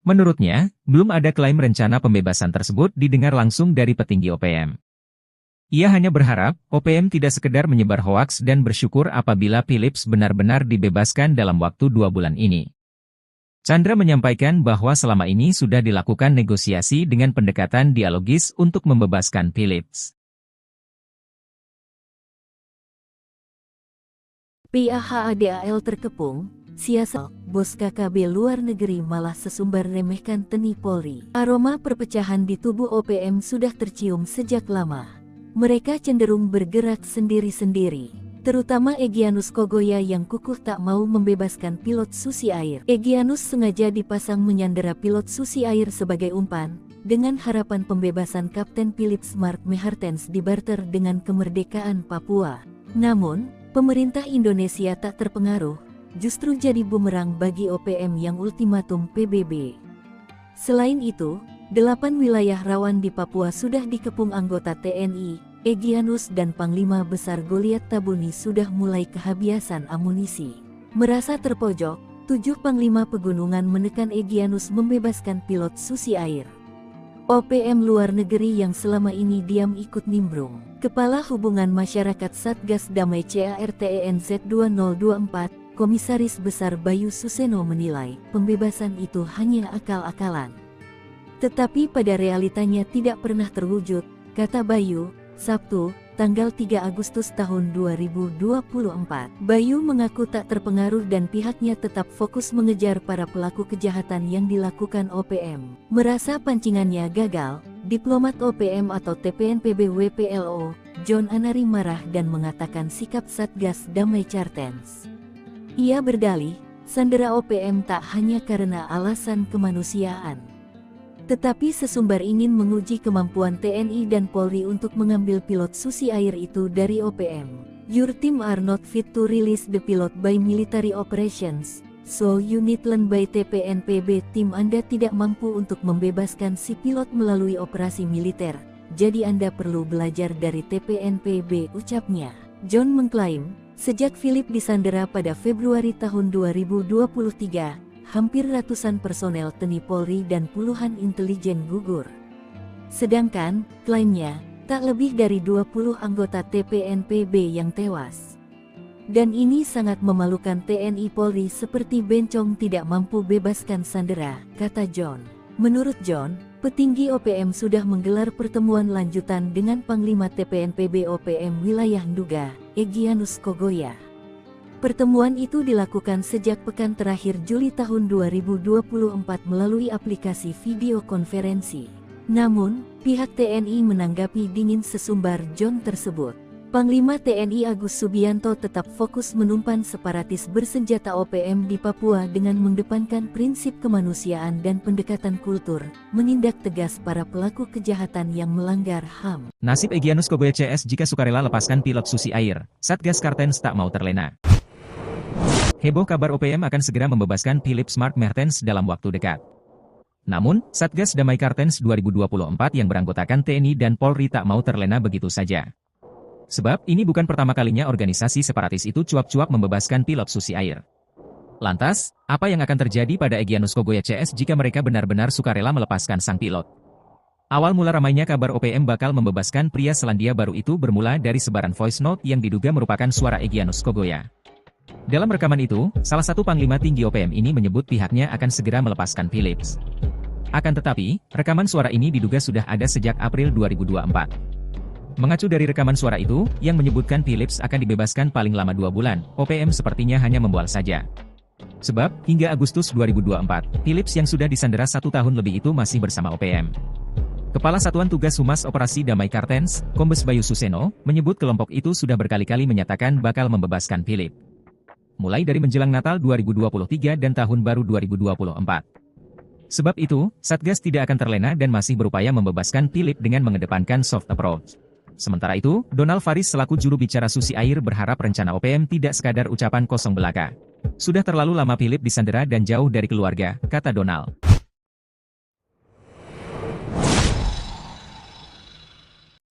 Menurutnya, belum ada klaim rencana pembebasan tersebut didengar langsung dari petinggi OPM. Ia hanya berharap, OPM tidak sekedar menyebar hoaks dan bersyukur apabila Philips benar-benar dibebaskan dalam waktu 2 bulan ini. Chandra menyampaikan bahwa selama ini sudah dilakukan negosiasi dengan pendekatan dialogis untuk membebaskan Philips. PAHADAL terkepung, siasat, bos KKB luar negeri malah sesumbar remehkan TNI Polri. Aroma perpecahan di tubuh OPM sudah tercium sejak lama. Mereka cenderung bergerak sendiri-sendiri, terutama Egyanus Kogoya yang kukuh tak mau membebaskan pilot Susi Air. Egyanus sengaja dipasang menyandera pilot Susi Air sebagai umpan, dengan harapan pembebasan Kapten Philips Mark Mertens dibarter dengan kemerdekaan Papua. Namun, pemerintah Indonesia tak terpengaruh, justru jadi bumerang bagi OPM yang ultimatum PBB. Selain itu, 8 wilayah rawan di Papua sudah dikepung anggota TNI, Egyanus dan Panglima Besar Goliat Tabuni sudah mulai kehabisan amunisi. Merasa terpojok, 7 Panglima Pegunungan menekan Egyanus membebaskan pilot Susi Air. OPM luar negeri yang selama ini diam ikut nimbrung. Kepala Hubungan Masyarakat Satgas Damai CARTENZ 2024, Komisaris Besar Bayu Suseno menilai, pembebasan itu hanya akal-akalan. Tetapi pada realitanya tidak pernah terwujud, kata Bayu, Sabtu, tanggal 3 Agustus tahun 2024. Bayu mengaku tak terpengaruh dan pihaknya tetap fokus mengejar para pelaku kejahatan yang dilakukan OPM. Merasa pancingannya gagal, diplomat OPM atau TPNPB WPLO, John Anari marah dan mengatakan sikap Satgas Damai Kartens. Ia berdalih, sandera OPM tak hanya karena alasan kemanusiaan, tetapi sesumbar ingin menguji kemampuan TNI dan Polri untuk mengambil pilot Susi Air itu dari OPM. Your team are not fit to release the pilot by military operations, so you need learn by TPNPB. Tim Anda tidak mampu untuk membebaskan si pilot melalui operasi militer, jadi Anda perlu belajar dari TPNPB, ucapnya. John mengklaim, sejak Philips disandera pada Februari tahun 2023, hampir ratusan personel TNI Polri dan puluhan intelijen gugur. Sedangkan, klaimnya, tak lebih dari 20 anggota TPNPB yang tewas. Dan ini sangat memalukan. TNI Polri seperti bencong tidak mampu bebaskan sandera, kata John. Menurut John, petinggi OPM sudah menggelar pertemuan lanjutan dengan Panglima TPNPB OPM Wilayah Nduga, Egyanus Kogoya. Pertemuan itu dilakukan sejak pekan terakhir Juli tahun 2024 melalui aplikasi video konferensi. Namun, pihak TNI menanggapi dingin sesumbar John tersebut. Panglima TNI Agus Subianto tetap fokus menumpan separatis bersenjata OPM di Papua dengan mengedepankan prinsip kemanusiaan dan pendekatan kultur, menindak tegas para pelaku kejahatan yang melanggar HAM. Nasib Egyanus Kogoya CS jika sukarela lepaskan pilot Susi Air, Satgas Kartens tak mau terlena. Heboh kabar OPM akan segera membebaskan Philip Smart Mertens dalam waktu dekat. Namun, Satgas Damai Kartens 2024 yang beranggotakan TNI dan Polri tak mau terlena begitu saja. Sebab, ini bukan pertama kalinya organisasi separatis itu cuap-cuap membebaskan pilot Susi Air. Lantas, apa yang akan terjadi pada Egyanus Kogoya CS jika mereka benar-benar sukarela melepaskan sang pilot? Awal mula ramainya kabar OPM bakal membebaskan pria Selandia Baru itu bermula dari sebaran voice note yang diduga merupakan suara Egyanus Kogoya. Dalam rekaman itu, salah satu panglima tinggi OPM ini menyebut pihaknya akan segera melepaskan Philips. Akan tetapi, rekaman suara ini diduga sudah ada sejak April 2024. Mengacu dari rekaman suara itu, yang menyebutkan Philips akan dibebaskan paling lama 2 bulan, OPM sepertinya hanya membual saja. Sebab, hingga Agustus 2024, Philips yang sudah disandera 1 tahun lebih itu masih bersama OPM. Kepala Satuan Tugas Humas Operasi Damai Kartens, Kombes Bayu Suseno, menyebut kelompok itu sudah berkali-kali menyatakan bakal membebaskan Philip. Mulai dari menjelang Natal 2023 dan Tahun Baru 2024. Sebab itu, Satgas tidak akan terlena dan masih berupaya membebaskan Philip dengan mengedepankan soft approach. Sementara itu, Donald Faris selaku juru bicara Susi Air berharap rencana OPM tidak sekadar ucapan kosong belaka. Sudah terlalu lama Philip disandera dan jauh dari keluarga, kata Donald.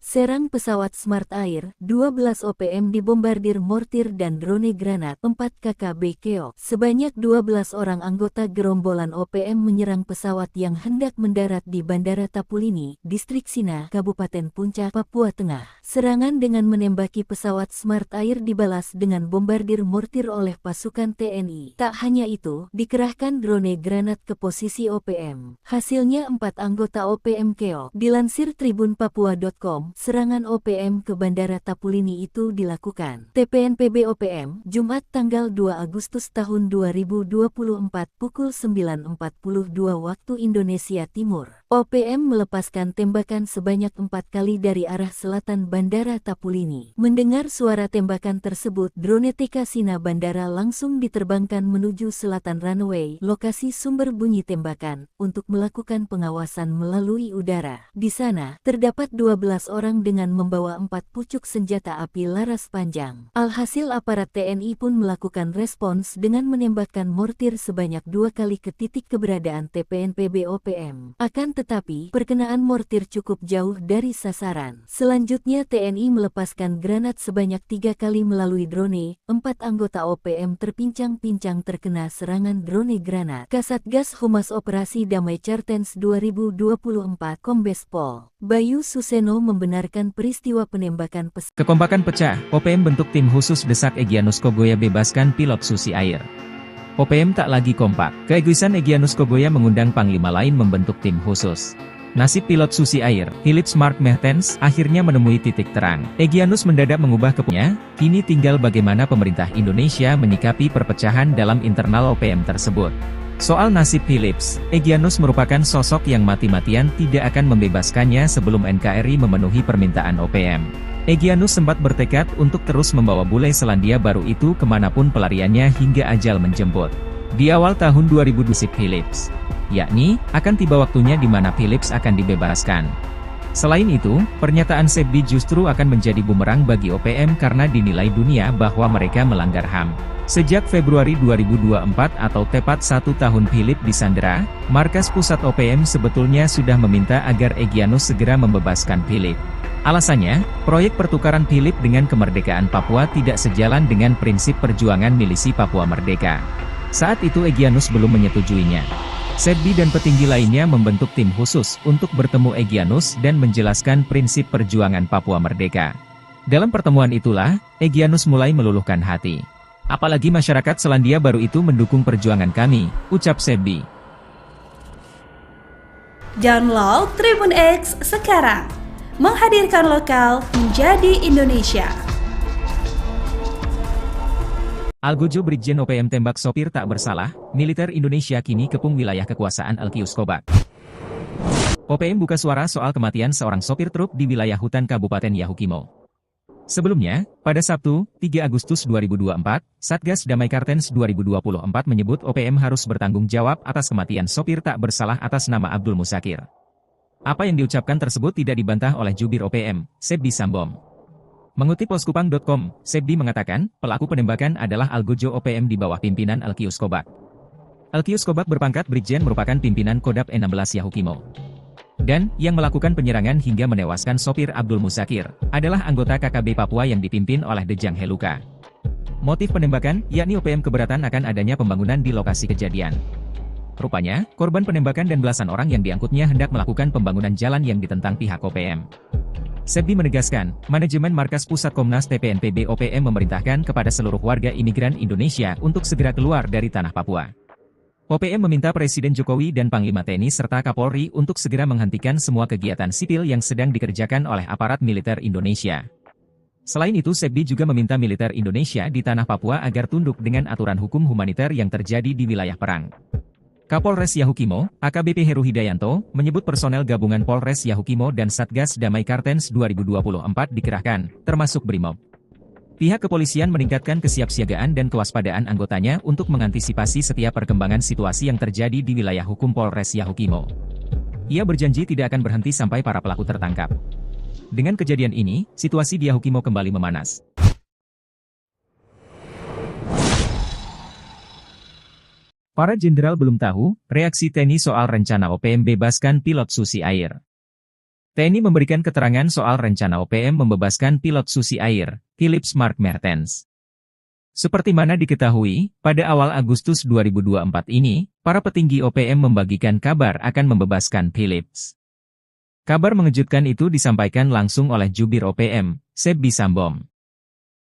Serang pesawat Smart Air, 12 OPM dibombardir mortir dan drone granat, 4 KKB keok. Sebanyak 12 orang anggota gerombolan OPM menyerang pesawat yang hendak mendarat di Bandara Tapulini, Distrik Sina, Kabupaten Puncak, Papua Tengah. Serangan dengan menembaki pesawat Smart Air dibalas dengan bombardir mortir oleh pasukan TNI. Tak hanya itu, dikerahkan drone granat ke posisi OPM. Hasilnya 4 anggota OPM keok. Dilansir tribunpapua.com, serangan OPM ke Bandara Tapulini itu dilakukan TPNPB OPM, Jumat tanggal 2 Agustus tahun 2024 pukul 9.42 waktu Indonesia Timur. OPM melepaskan tembakan sebanyak 4 kali dari arah selatan Bandara Tapulini. Mendengar suara tembakan tersebut, drone TK Sina Bandara langsung diterbangkan menuju selatan runway, lokasi sumber bunyi tembakan, untuk melakukan pengawasan melalui udara. Di sana, terdapat 12 orang dengan membawa 4 pucuk senjata api laras panjang. Alhasil aparat TNI pun melakukan respons dengan menembakkan mortir sebanyak 2 kali ke titik keberadaan TPNPB OPM. Akan tetapi, perkenaan mortir cukup jauh dari sasaran. Selanjutnya TNI melepaskan granat sebanyak 3 kali melalui drone. 4 anggota OPM terpincang-pincang terkena serangan drone granat. Kasatgas Humas Operasi Damai Kartens 2024 Kombes Pol Bayu Suseno membenarkan peristiwa penembakan pesawat. Kekompakan pecah, OPM bentuk tim khusus desak Egyanus Kogoya bebaskan pilot Susi Air. OPM tak lagi kompak. Keegoisan Egyanus Kogoya mengundang panglima lain membentuk tim khusus. Nasib pilot Susi Air, Philip Smart Mertens, akhirnya menemui titik terang. Egyanus mendadak mengubah keputusannya, kini tinggal bagaimana pemerintah Indonesia menyikapi perpecahan dalam internal OPM tersebut. Soal nasib Philips, Egyanus merupakan sosok yang mati-matian tidak akan membebaskannya sebelum NKRI memenuhi permintaan OPM. Egyanus sempat bertekad untuk terus membawa bule Selandia Baru itu kemanapun pelariannya hingga ajal menjemput. Di awal tahun 2020 Philips, yakni, akan tiba waktunya di mana Philips akan dibebaskan. Selain itu, pernyataan Sebbi justru akan menjadi bumerang bagi OPM karena dinilai dunia bahwa mereka melanggar HAM. Sejak Februari 2024 atau tepat 1 tahun Philip disandera, markas pusat OPM sebetulnya sudah meminta agar Egyanus segera membebaskan Philip. Alasannya, proyek pertukaran Philip dengan kemerdekaan Papua tidak sejalan dengan prinsip perjuangan milisi Papua Merdeka. Saat itu Egyanus belum menyetujuinya. Sebbi dan petinggi lainnya membentuk tim khusus untuk bertemu Egyanus dan menjelaskan prinsip perjuangan Papua Merdeka. Dalam pertemuan itulah, Egyanus mulai meluluhkan hati. Apalagi masyarakat Selandia Baru itu mendukung perjuangan kami, ucap Sebbi. Download Tribun X sekarang, menghadirkan lokal menjadi Indonesia. Algojo Brigjen OPM tembak sopir tak bersalah, militer Indonesia kini kepung wilayah kekuasaan Alkius Kobak. OPM buka suara soal kematian seorang sopir truk di wilayah hutan Kabupaten Yahukimo. Sebelumnya, pada Sabtu, 3 Agustus 2024, Satgas Damai Kartens 2024 menyebut OPM harus bertanggung jawab atas kematian sopir tak bersalah atas nama Abdul Musakir. Apa yang diucapkan tersebut tidak dibantah oleh jubir OPM, Sebdi Sambom. Mengutip poskupang.com, Sebdi mengatakan, pelaku penembakan adalah algojo OPM di bawah pimpinan Alkius Kobak. Alkius Kobak berpangkat Brigjen merupakan pimpinan Kodap 16 Yahukimo. Dan, yang melakukan penyerangan hingga menewaskan sopir Abdul Musakir, adalah anggota KKB Papua yang dipimpin oleh Dejang Heluka. Motif penembakan, yakni OPM keberatan akan adanya pembangunan di lokasi kejadian. Rupanya, korban penembakan dan belasan orang yang diangkutnya hendak melakukan pembangunan jalan yang ditentang pihak OPM. Sebdi menegaskan, manajemen Markas Pusat Komnas TPNPB OPM memerintahkan kepada seluruh warga imigran Indonesia untuk segera keluar dari tanah Papua. OPM meminta Presiden Jokowi dan Panglima TNI serta Kapolri untuk segera menghentikan semua kegiatan sipil yang sedang dikerjakan oleh aparat militer Indonesia. Selain itu, Sebdi juga meminta militer Indonesia di tanah Papua agar tunduk dengan aturan hukum humaniter yang terjadi di wilayah perang. Kapolres Yahukimo, AKBP Heru Hidayanto, menyebut personel gabungan Polres Yahukimo dan Satgas Damai Kartens 2024 dikerahkan, termasuk Brimob. Pihak kepolisian meningkatkan kesiapsiagaan dan kewaspadaan anggotanya untuk mengantisipasi setiap perkembangan situasi yang terjadi di wilayah hukum Polres Yahukimo. Ia berjanji tidak akan berhenti sampai para pelaku tertangkap. Dengan kejadian ini, situasi di Yahukimo kembali memanas. Para jenderal belum tahu reaksi TNI soal rencana OPM bebaskan pilot Susi Air. TNI memberikan keterangan soal rencana OPM membebaskan pilot Susi Air, Philips Mark Mertens. Seperti mana diketahui, pada awal Agustus 2024 ini, para petinggi OPM membagikan kabar akan membebaskan Philips. Kabar mengejutkan itu disampaikan langsung oleh jubir OPM, Sebdi Sambom.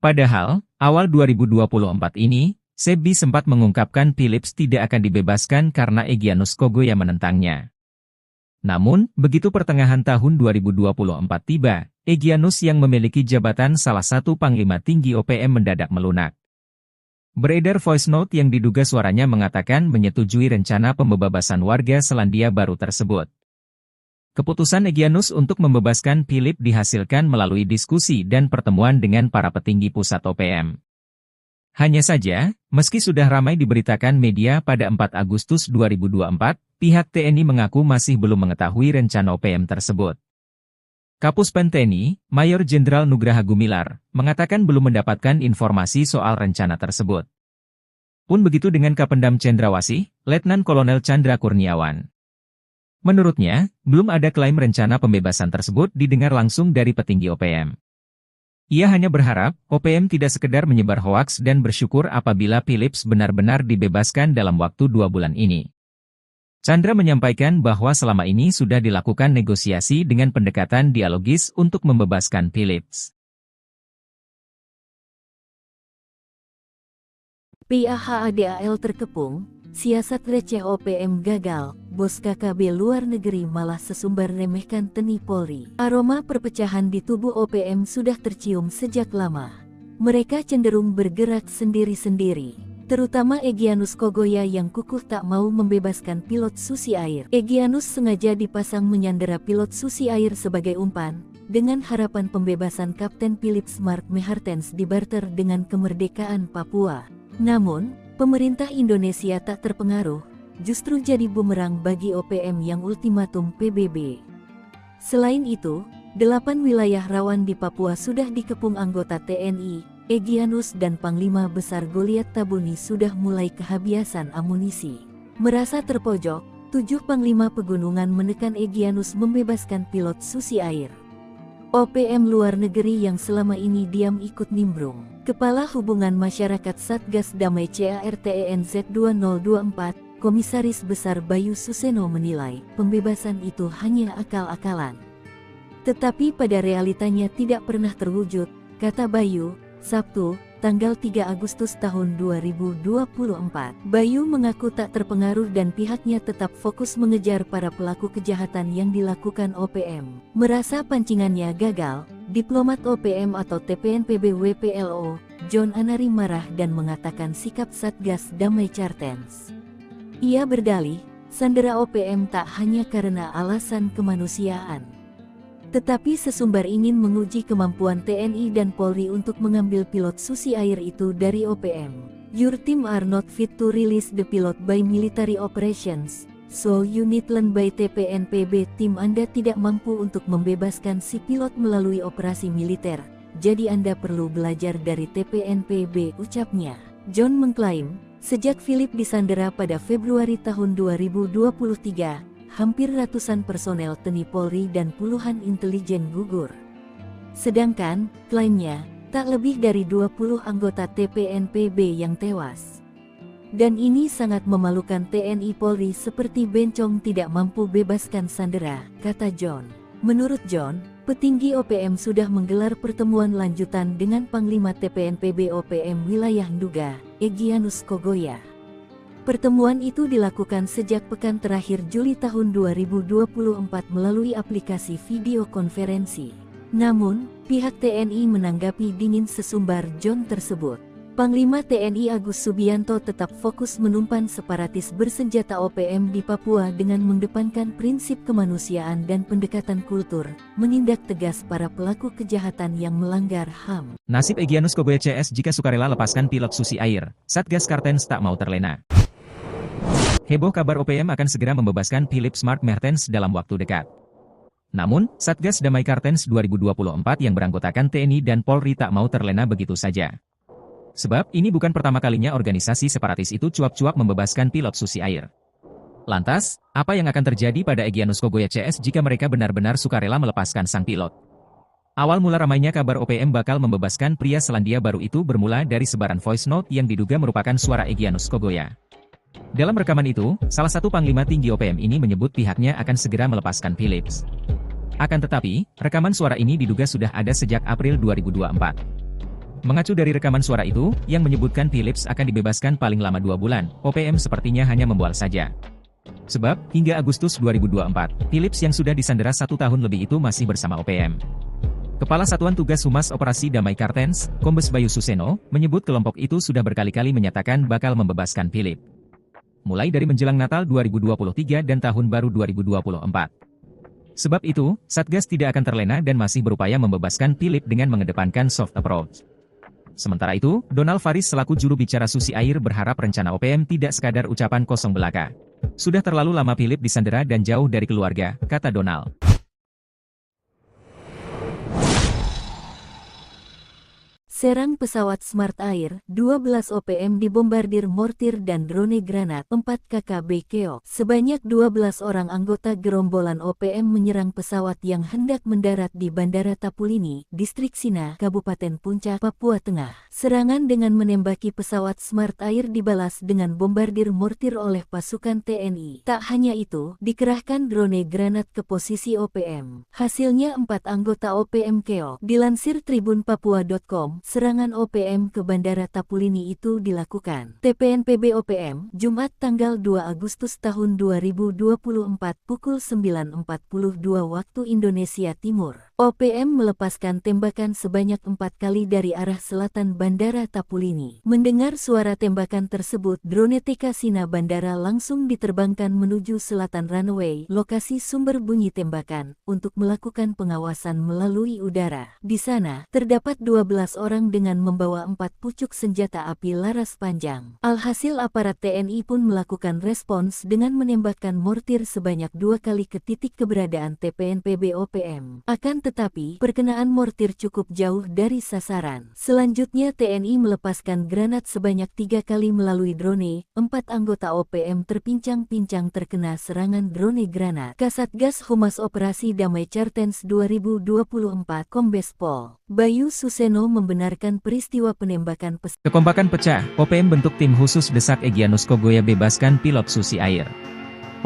Padahal, awal 2024 ini, Sebdi sempat mengungkapkan Philips tidak akan dibebaskan karena Egyanus Kogoya menentangnya. Namun, begitu pertengahan tahun 2024 tiba, Egyanus yang memiliki jabatan salah satu panglima tinggi OPM mendadak melunak. Beredar voice note yang diduga suaranya mengatakan menyetujui rencana pembebasan warga Selandia Baru tersebut. Keputusan Egyanus untuk membebaskan Philip dihasilkan melalui diskusi dan pertemuan dengan para petinggi pusat OPM. Hanya saja, meski sudah ramai diberitakan media pada 4 Agustus 2024, pihak TNI mengaku masih belum mengetahui rencana OPM tersebut. Kapus Pen TNI, Mayor Jenderal Nugraha Gumilar, mengatakan belum mendapatkan informasi soal rencana tersebut. Pun begitu dengan Kapendam Cendrawasih, Letnan Kolonel Chandra Kurniawan. Menurutnya, belum ada klaim rencana pembebasan tersebut didengar langsung dari petinggi OPM. Ia hanya berharap, OPM tidak sekedar menyebar hoaks dan bersyukur apabila Philips benar-benar dibebaskan dalam waktu 2 bulan ini. Chandra menyampaikan bahwa selama ini sudah dilakukan negosiasi dengan pendekatan dialogis untuk membebaskan Philips. PAHADAL terkepung, siasat receh OPM gagal, bos KKB luar negeri malah sesumbar remehkan TNI Polri. Aroma perpecahan di tubuh OPM sudah tercium sejak lama. Mereka cenderung bergerak sendiri-sendiri, terutama Egyanus Kogoya yang kukuh tak mau membebaskan pilot Susi Air. Egyanus sengaja dipasang menyandera pilot Susi Air sebagai umpan, dengan harapan pembebasan Kapten Philips Mark Mertens dibarter dengan kemerdekaan Papua. Namun, pemerintah Indonesia tak terpengaruh, justru jadi bumerang bagi OPM yang ultimatum PBB. Selain itu, 8 wilayah rawan di Papua sudah dikepung anggota TNI, Egyanus dan Panglima Besar Goliat Tabuni sudah mulai kehabisan amunisi. Merasa terpojok, 7 Panglima Pegunungan menekan Egyanus membebaskan pilot Susi Air. OPM luar negeri yang selama ini diam ikut nimbrung. Kepala Hubungan Masyarakat Satgas Damai CARTENZ 2024, Komisaris Besar Bayu Suseno menilai, pembebasan itu hanya akal-akalan. Tetapi pada realitanya tidak pernah terwujud, kata Bayu, Sabtu, tanggal 3 Agustus tahun 2024. Bayu mengaku tak terpengaruh dan pihaknya tetap fokus mengejar para pelaku kejahatan yang dilakukan OPM. Merasa pancingannya gagal, diplomat OPM atau TPNPB WPLO, John Anari marah dan mengatakan sikap Satgas Damai Kartens. Ia berdalih, sandera OPM tak hanya karena alasan kemanusiaan. Tetapi sesumbar ingin menguji kemampuan TNI dan Polri untuk mengambil pilot Susi Air itu dari OPM. Your team are not fit to release the pilot by military operations, so you need learn by TPNPB. Tim Anda tidak mampu untuk membebaskan si pilot melalui operasi militer, jadi Anda perlu belajar dari TPNPB, ucapnya. John mengklaim, sejak Philip disandera pada Februari tahun 2023, hampir ratusan personel TNI Polri dan puluhan intelijen gugur. Sedangkan, klaimnya, tak lebih dari 20 anggota TPNPB yang tewas. Dan ini sangat memalukan. TNI Polri seperti bencong tidak mampu bebaskan sandera, kata John. Menurut John, petinggi OPM sudah menggelar pertemuan lanjutan dengan Panglima TPNPB OPM Wilayah Nduga, Egyanus Kogoya. Pertemuan itu dilakukan sejak pekan terakhir Juli tahun 2024 melalui aplikasi video konferensi. Namun, pihak TNI menanggapi dingin sesumbar John tersebut. Panglima TNI Agus Subianto tetap fokus menumpan separatis bersenjata OPM di Papua dengan mengedepankan prinsip kemanusiaan dan pendekatan kultur, menindak tegas para pelaku kejahatan yang melanggar HAM. Nasib Egyanus Kogoya CS jika sukarela lepaskan pilot Susi Air, Satgas Kartens tak mau terlena. Heboh kabar OPM akan segera membebaskan Philip Smart Mertens dalam waktu dekat. Namun, Satgas Damai Kartens 2024 yang beranggotakan TNI dan Polri tak mau terlena begitu saja. Sebab, ini bukan pertama kalinya organisasi separatis itu cuap-cuap membebaskan pilot Susi Air. Lantas, apa yang akan terjadi pada Egyanus Kogoya CS jika mereka benar-benar sukarela melepaskan sang pilot? Awal mula ramainya kabar OPM bakal membebaskan pria Selandia Baru itu bermula dari sebaran voice note yang diduga merupakan suara Egyanus Kogoya. Dalam rekaman itu, salah satu panglima tinggi OPM ini menyebut pihaknya akan segera melepaskan Philips. Akan tetapi, rekaman suara ini diduga sudah ada sejak April 2024. Mengacu dari rekaman suara itu, yang menyebutkan Philips akan dibebaskan paling lama 2 bulan, OPM sepertinya hanya membual saja. Sebab, hingga Agustus 2024, Philips yang sudah disandera 1 tahun lebih itu masih bersama OPM. Kepala Satuan Tugas Humas Operasi Damai Kartens, Kombes Bayu Suseno, menyebut kelompok itu sudah berkali-kali menyatakan bakal membebaskan Philip. Mulai dari menjelang Natal 2023 dan Tahun Baru 2024. Sebab itu, Satgas tidak akan terlena dan masih berupaya membebaskan Philip dengan mengedepankan soft approach. Sementara itu, Donald Faris selaku juru bicara Susi Air berharap rencana OPM tidak sekadar ucapan kosong belaka. Sudah terlalu lama Philip disandera dan jauh dari keluarga, kata Donald. Serang pesawat Smart Air, 12 OPM dibombardir mortir dan drone granat, 4 KKB keok. Sebanyak 12 orang anggota gerombolan OPM menyerang pesawat yang hendak mendarat di Bandara Tapulini, Distrik Sina, Kabupaten Puncak, Papua Tengah. Serangan dengan menembaki pesawat Smart Air dibalas dengan bombardir mortir oleh pasukan TNI. Tak hanya itu, dikerahkan drone granat ke posisi OPM. Hasilnya 4 anggota OPM keok. Dilansir tribunpapua.com, serangan OPM ke Bandara Tapulini itu dilakukan TPNPB OPM, Jumat tanggal 2 Agustus tahun 2024 pukul 9.42 waktu Indonesia Timur. OPM melepaskan tembakan sebanyak 4 kali dari arah selatan Bandara Tapulini. Mendengar suara tembakan tersebut, drone TK Sina Bandara langsung diterbangkan menuju selatan runway, lokasi sumber bunyi tembakan, untuk melakukan pengawasan melalui udara. Di sana, terdapat 12 orang dengan membawa 4 pucuk senjata api laras panjang. Alhasil aparat TNI pun melakukan respons dengan menembakkan mortir sebanyak 2 kali ke titik keberadaan TPNPB OPM. Akan tetapi, perkenaan mortir cukup jauh dari sasaran. Selanjutnya TNI melepaskan granat sebanyak 3 kali melalui drone. 4 anggota OPM terpincang-pincang terkena serangan drone granat. Kasatgas Humas Operasi Damai Kartens 2024 Kombes Pol Bayu Suseno membenarkan peristiwa penembakan pesawat. Kekompakan pecah, OPM bentuk tim khusus desak Egyanus Kogoya bebaskan pilot Susi Air.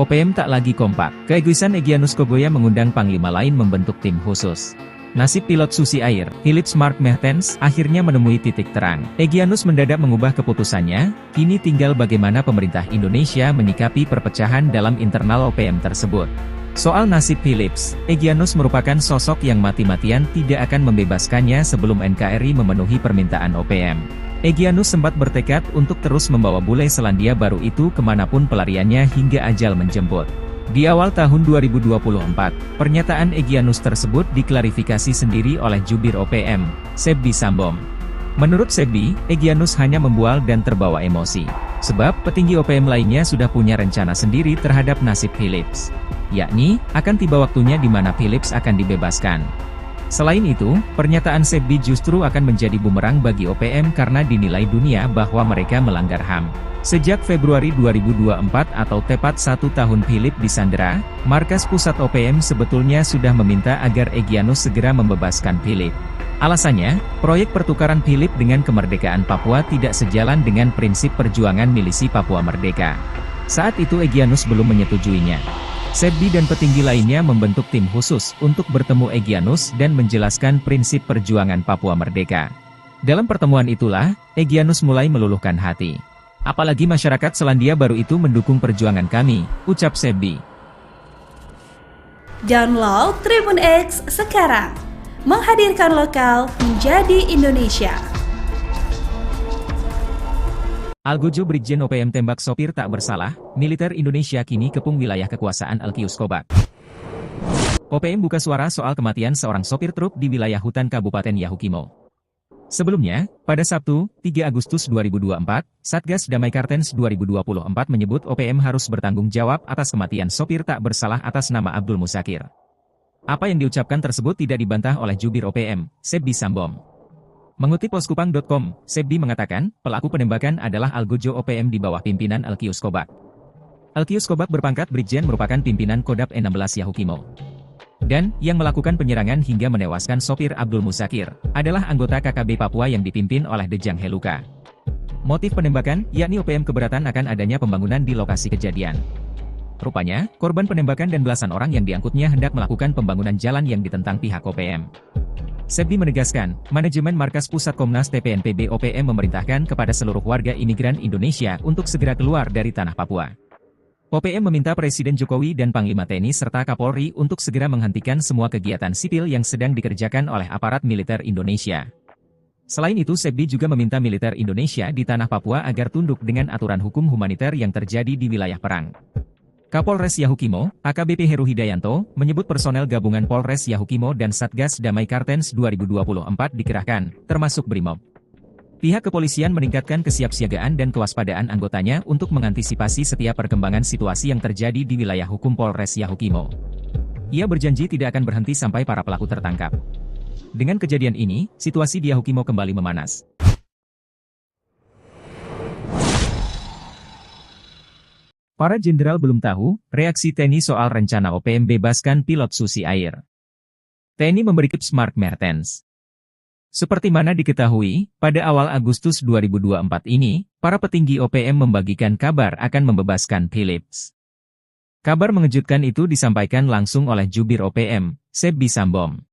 OPM tak lagi kompak. Keegoisan Egyanus Kogoya mengundang panglima lain membentuk tim khusus. Nasib pilot Susi Air, Philip Smart Mertens, akhirnya menemui titik terang. Egyanus mendadak mengubah keputusannya, kini tinggal bagaimana pemerintah Indonesia menyikapi perpecahan dalam internal OPM tersebut. Soal nasib Philips, Egyanus merupakan sosok yang mati-matian tidak akan membebaskannya sebelum NKRI memenuhi permintaan OPM. Egyanus sempat bertekad untuk terus membawa bule Selandia Baru itu kemanapun pelariannya hingga ajal menjemput. Di awal tahun 2024, pernyataan Egyanus tersebut diklarifikasi sendiri oleh jubir OPM, Sebbi Sambom. Menurut Sebbi, Egyanus hanya membual dan terbawa emosi. Sebab petinggi OPM lainnya sudah punya rencana sendiri terhadap nasib Philips. Yakni, akan tiba waktunya di mana Philips akan dibebaskan. Selain itu, pernyataan Sebbi justru akan menjadi bumerang bagi OPM karena dinilai dunia bahwa mereka melanggar HAM. Sejak Februari 2024 atau tepat 1 tahun Philips disandera, markas pusat OPM sebetulnya sudah meminta agar Egyanus segera membebaskan Philips. Alasannya, proyek pertukaran Philips dengan kemerdekaan Papua tidak sejalan dengan prinsip perjuangan milisi Papua Merdeka. Saat itu Egyanus belum menyetujuinya. Sebbi dan petinggi lainnya membentuk tim khusus untuk bertemu Egyanus dan menjelaskan prinsip perjuangan Papua Merdeka. Dalam pertemuan itulah, Egyanus mulai meluluhkan hati. Apalagi masyarakat Selandia Baru itu mendukung perjuangan kami, ucap Sebbi. Download Tribun X sekarang, menghadirkan lokal menjadi Indonesia. Algojo Brigjen OPM tembak sopir tak bersalah, militer Indonesia kini kepung wilayah kekuasaan Alkius Kobak. OPM buka suara soal kematian seorang sopir truk di wilayah hutan Kabupaten Yahukimo. Sebelumnya, pada Sabtu, 3 Agustus 2024, Satgas Damai Kartens 2024 menyebut OPM harus bertanggung jawab atas kematian sopir tak bersalah atas nama Abdul Musakir. Apa yang diucapkan tersebut tidak dibantah oleh jubir OPM, Sebbi Sambom. Mengutip poskupang.com, Sebbi mengatakan, pelaku penembakan adalah Algojo OPM di bawah pimpinan Alkius Kobak. Alkius Kobak berpangkat Brigjen merupakan pimpinan Kodap 16 Yahukimo. Dan, yang melakukan penyerangan hingga menewaskan sopir Abdul Musakir, adalah anggota KKB Papua yang dipimpin oleh Dejang Heluka. Motif penembakan, yakni OPM keberatan akan adanya pembangunan di lokasi kejadian. Rupanya, korban penembakan dan belasan orang yang diangkutnya hendak melakukan pembangunan jalan yang ditentang pihak OPM. Sebbi menegaskan, manajemen markas pusat Komnas TPNPB OPM memerintahkan kepada seluruh warga imigran Indonesia untuk segera keluar dari tanah Papua. OPM meminta Presiden Jokowi dan Panglima TNI serta Kapolri untuk segera menghentikan semua kegiatan sipil yang sedang dikerjakan oleh aparat militer Indonesia. Selain itu, Sebbi juga meminta militer Indonesia di tanah Papua agar tunduk dengan aturan hukum humaniter yang terjadi di wilayah perang. Kapolres Yahukimo, AKBP Heru Hidayanto, menyebut personel gabungan Polres Yahukimo dan Satgas Damai Kartens 2024 dikerahkan, termasuk Brimob. Pihak kepolisian meningkatkan kesiapsiagaan dan kewaspadaan anggotanya untuk mengantisipasi setiap perkembangan situasi yang terjadi di wilayah hukum Polres Yahukimo. Ia berjanji tidak akan berhenti sampai para pelaku tertangkap. Dengan kejadian ini, situasi di Yahukimo kembali memanas. Para jenderal belum tahu reaksi TNI soal rencana OPM bebaskan pilot Susi Air. TNI memberi tips Mark Mertens. Seperti mana diketahui, pada awal Agustus 2024 ini, para petinggi OPM membagikan kabar akan membebaskan Philips. Kabar mengejutkan itu disampaikan langsung oleh jubir OPM, Sebbi Sambom.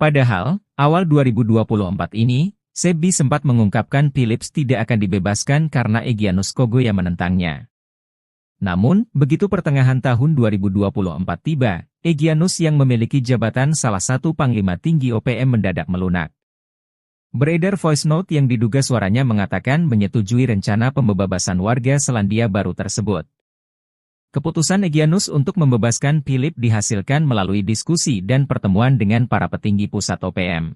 Padahal, awal 2024 ini, Sebbi sempat mengungkapkan Philips tidak akan dibebaskan karena Egyanus Kogoya menentangnya. Namun, begitu pertengahan tahun 2024 tiba, Egyanus yang memiliki jabatan salah satu panglima tinggi OPM mendadak melunak. Beredar voice note yang diduga suaranya mengatakan menyetujui rencana pembebasan warga Selandia Baru tersebut. Keputusan Egyanus untuk membebaskan Philips dihasilkan melalui diskusi dan pertemuan dengan para petinggi pusat OPM.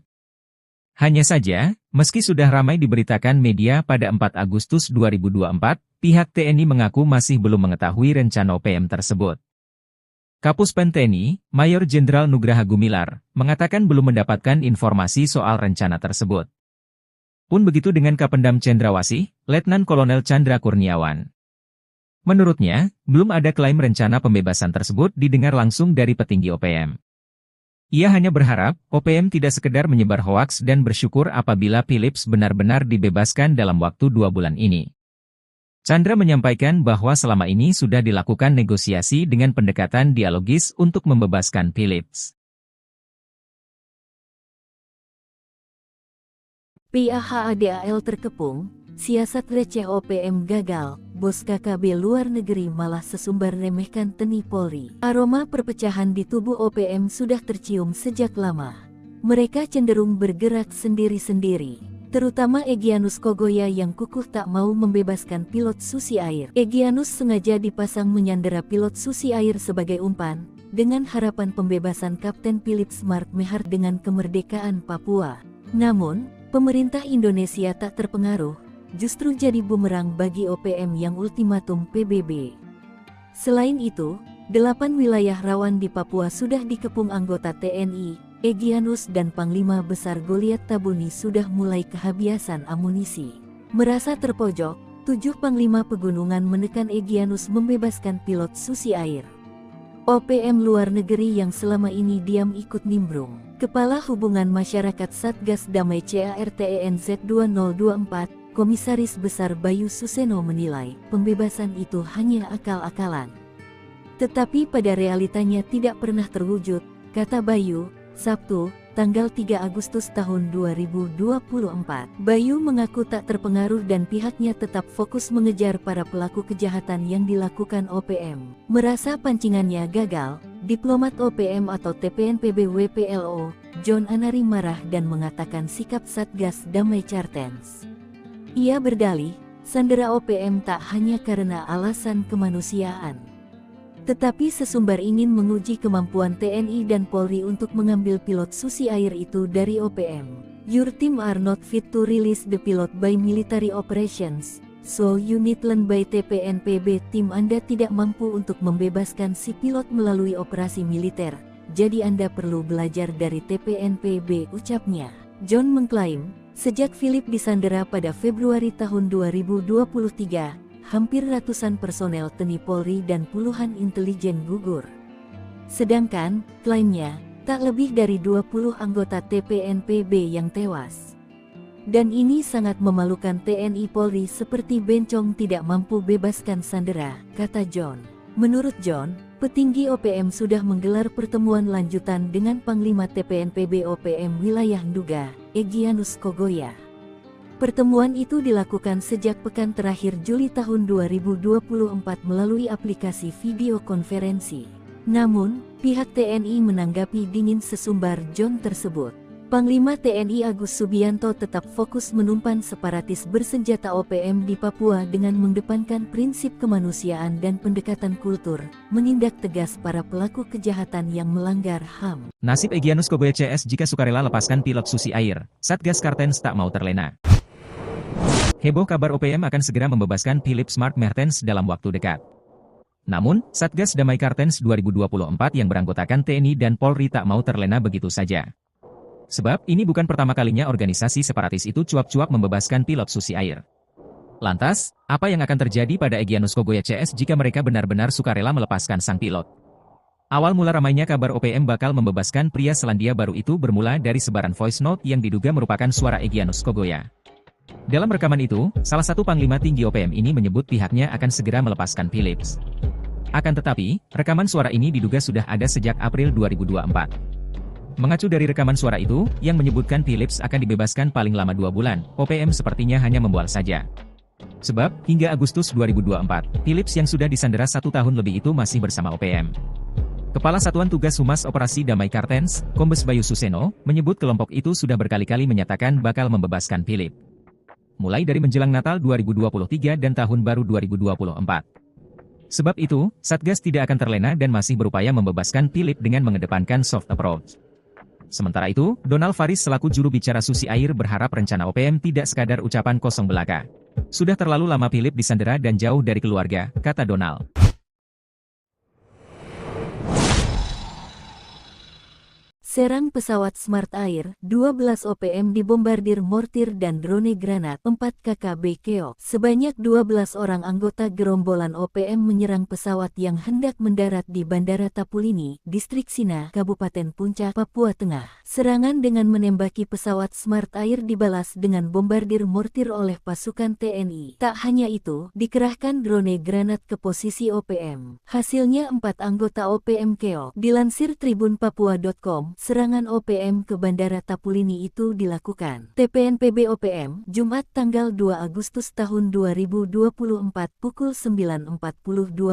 Hanya saja, meski sudah ramai diberitakan media pada 4 Agustus 2024, pihak TNI mengaku masih belum mengetahui rencana OPM tersebut. Kapus Pen TNI, Mayor Jenderal Nugraha Gumilar, mengatakan belum mendapatkan informasi soal rencana tersebut. Pun begitu dengan Kapendam Cendrawasih, Letnan Kolonel Chandra Kurniawan. Menurutnya, belum ada klaim rencana pembebasan tersebut didengar langsung dari petinggi OPM. Ia hanya berharap, OPM tidak sekedar menyebar hoaks dan bersyukur apabila Philips benar-benar dibebaskan dalam waktu 2 bulan ini. Chandra menyampaikan bahwa selama ini sudah dilakukan negosiasi dengan pendekatan dialogis untuk membebaskan Philips. PAHADAL terkepung, siasat receh OPM gagal, bos KKB luar negeri malah sesumbar remehkan TNI Polri. Aroma perpecahan di tubuh OPM sudah tercium sejak lama. Mereka cenderung bergerak sendiri-sendiri. terutama Egyanus Kogoya yang kukuh tak mau membebaskan pilot Susi Air. Egyanus sengaja dipasang menyandera pilot Susi Air sebagai umpan, dengan harapan pembebasan Kapten Philip Smart Mehar dengan kemerdekaan Papua. Namun, pemerintah Indonesia tak terpengaruh, justru jadi bumerang bagi OPM yang ultimatum PBB. Selain itu, 8 wilayah rawan di Papua sudah dikepung anggota TNI, Egyanus dan Panglima Besar Goliat Tabuni sudah mulai kehabisan amunisi. Merasa terpojok, 7 Panglima Pegunungan menekan Egyanus membebaskan pilot Susi Air. OPM luar negeri yang selama ini diam ikut nimbrung. Kepala Hubungan Masyarakat Satgas Damai CARTENZ 2024, Komisaris Besar Bayu Suseno menilai, pembebasan itu hanya akal-akalan. Tetapi pada realitanya tidak pernah terwujud, kata Bayu, Sabtu, tanggal 3 Agustus tahun 2024. Bayu mengaku tak terpengaruh dan pihaknya tetap fokus mengejar para pelaku kejahatan yang dilakukan OPM. Merasa pancingannya gagal, diplomat OPM atau TPNPB WPLO, John Anari marah dan mengatakan sikap Satgas Damai Cartens. Ia berdalih, sandera OPM tak hanya karena alasan kemanusiaan, tetapi sesumbar ingin menguji kemampuan TNI dan Polri untuk mengambil pilot Susi Air itu dari OPM. Your team are not fit to release the pilot by military operations, so you need learn by TPNPB. Tim Anda tidak mampu untuk membebaskan si pilot melalui operasi militer, jadi Anda perlu belajar dari TPNPB, ucapnya. John mengklaim, sejak Philip disandera pada Februari tahun 2023, hampir ratusan personel TNI Polri dan puluhan intelijen gugur. Sedangkan, klaimnya, tak lebih dari 20 anggota TPNPB yang tewas. Dan ini sangat memalukan. TNI Polri seperti bencong tidak mampu bebaskan sandera, kata John. Menurut John, petinggi OPM sudah menggelar pertemuan lanjutan dengan Panglima TPNPB OPM Wilayah Nduga, Egyanus Kogoya. Pertemuan itu dilakukan sejak pekan terakhir Juli tahun 2024 melalui aplikasi video konferensi. Namun, pihak TNI menanggapi dingin sesumbar John tersebut. Panglima TNI Agus Subianto tetap fokus menumpan separatis bersenjata OPM di Papua dengan mengedepankan prinsip kemanusiaan dan pendekatan kultur, menindak tegas para pelaku kejahatan yang melanggar HAM. Nasib Egyanus Kogoya CS jika sukarela lepaskan pilot Susi Air, Satgas Cartens tak mau terlena. Heboh kabar OPM akan segera membebaskan Philip Smart Mertens dalam waktu dekat. Namun, Satgas Damai Cartens 2024 yang beranggotakan TNI dan Polri tak mau terlena begitu saja. Sebab, ini bukan pertama kalinya organisasi separatis itu cuap-cuap membebaskan pilot Susi Air. Lantas, apa yang akan terjadi pada Egyanus Kogoya CS jika mereka benar-benar sukarela melepaskan sang pilot? Awal mula ramainya kabar OPM bakal membebaskan pria Selandia Baru itu bermula dari sebaran voice note yang diduga merupakan suara Egyanus Kogoya. Dalam rekaman itu, salah satu panglima tinggi OPM ini menyebut pihaknya akan segera melepaskan Philips. Akan tetapi, rekaman suara ini diduga sudah ada sejak April 2024. Mengacu dari rekaman suara itu, yang menyebutkan Philips akan dibebaskan paling lama 2 bulan, OPM sepertinya hanya membual saja. Sebab, hingga Agustus 2024, Philips yang sudah disandera 1 tahun lebih itu masih bersama OPM. Kepala Satuan Tugas Humas Operasi Damai Cartens, Kombes Bayu Suseno, menyebut kelompok itu sudah berkali-kali menyatakan bakal membebaskan Philip. Mulai dari menjelang Natal 2023 dan Tahun Baru 2024. Sebab itu, Satgas tidak akan terlena dan masih berupaya membebaskan Philip dengan mengedepankan soft approach. Sementara itu, Donald Faris selaku juru bicara Susi Air berharap rencana OPM tidak sekadar ucapan kosong belaka. Sudah terlalu lama Philip disandera dan jauh dari keluarga, kata Donald. Serang pesawat Smart Air, 12 OPM dibombardir mortir dan drone granat, 4 KKB keok. Sebanyak 12 orang anggota gerombolan OPM menyerang pesawat yang hendak mendarat di Bandara Tapulini, Distrik Sina, Kabupaten Puncak, Papua Tengah. Serangan dengan menembaki pesawat Smart Air dibalas dengan bombardir mortir oleh pasukan TNI. Tak hanya itu, dikerahkan drone granat ke posisi OPM. Hasilnya 4 anggota OPM keok. Dilansir tribunpapua.com, serangan OPM ke Bandara Tapulini itu dilakukan TPNPB OPM, Jumat tanggal 2 Agustus tahun 2024 pukul 9.42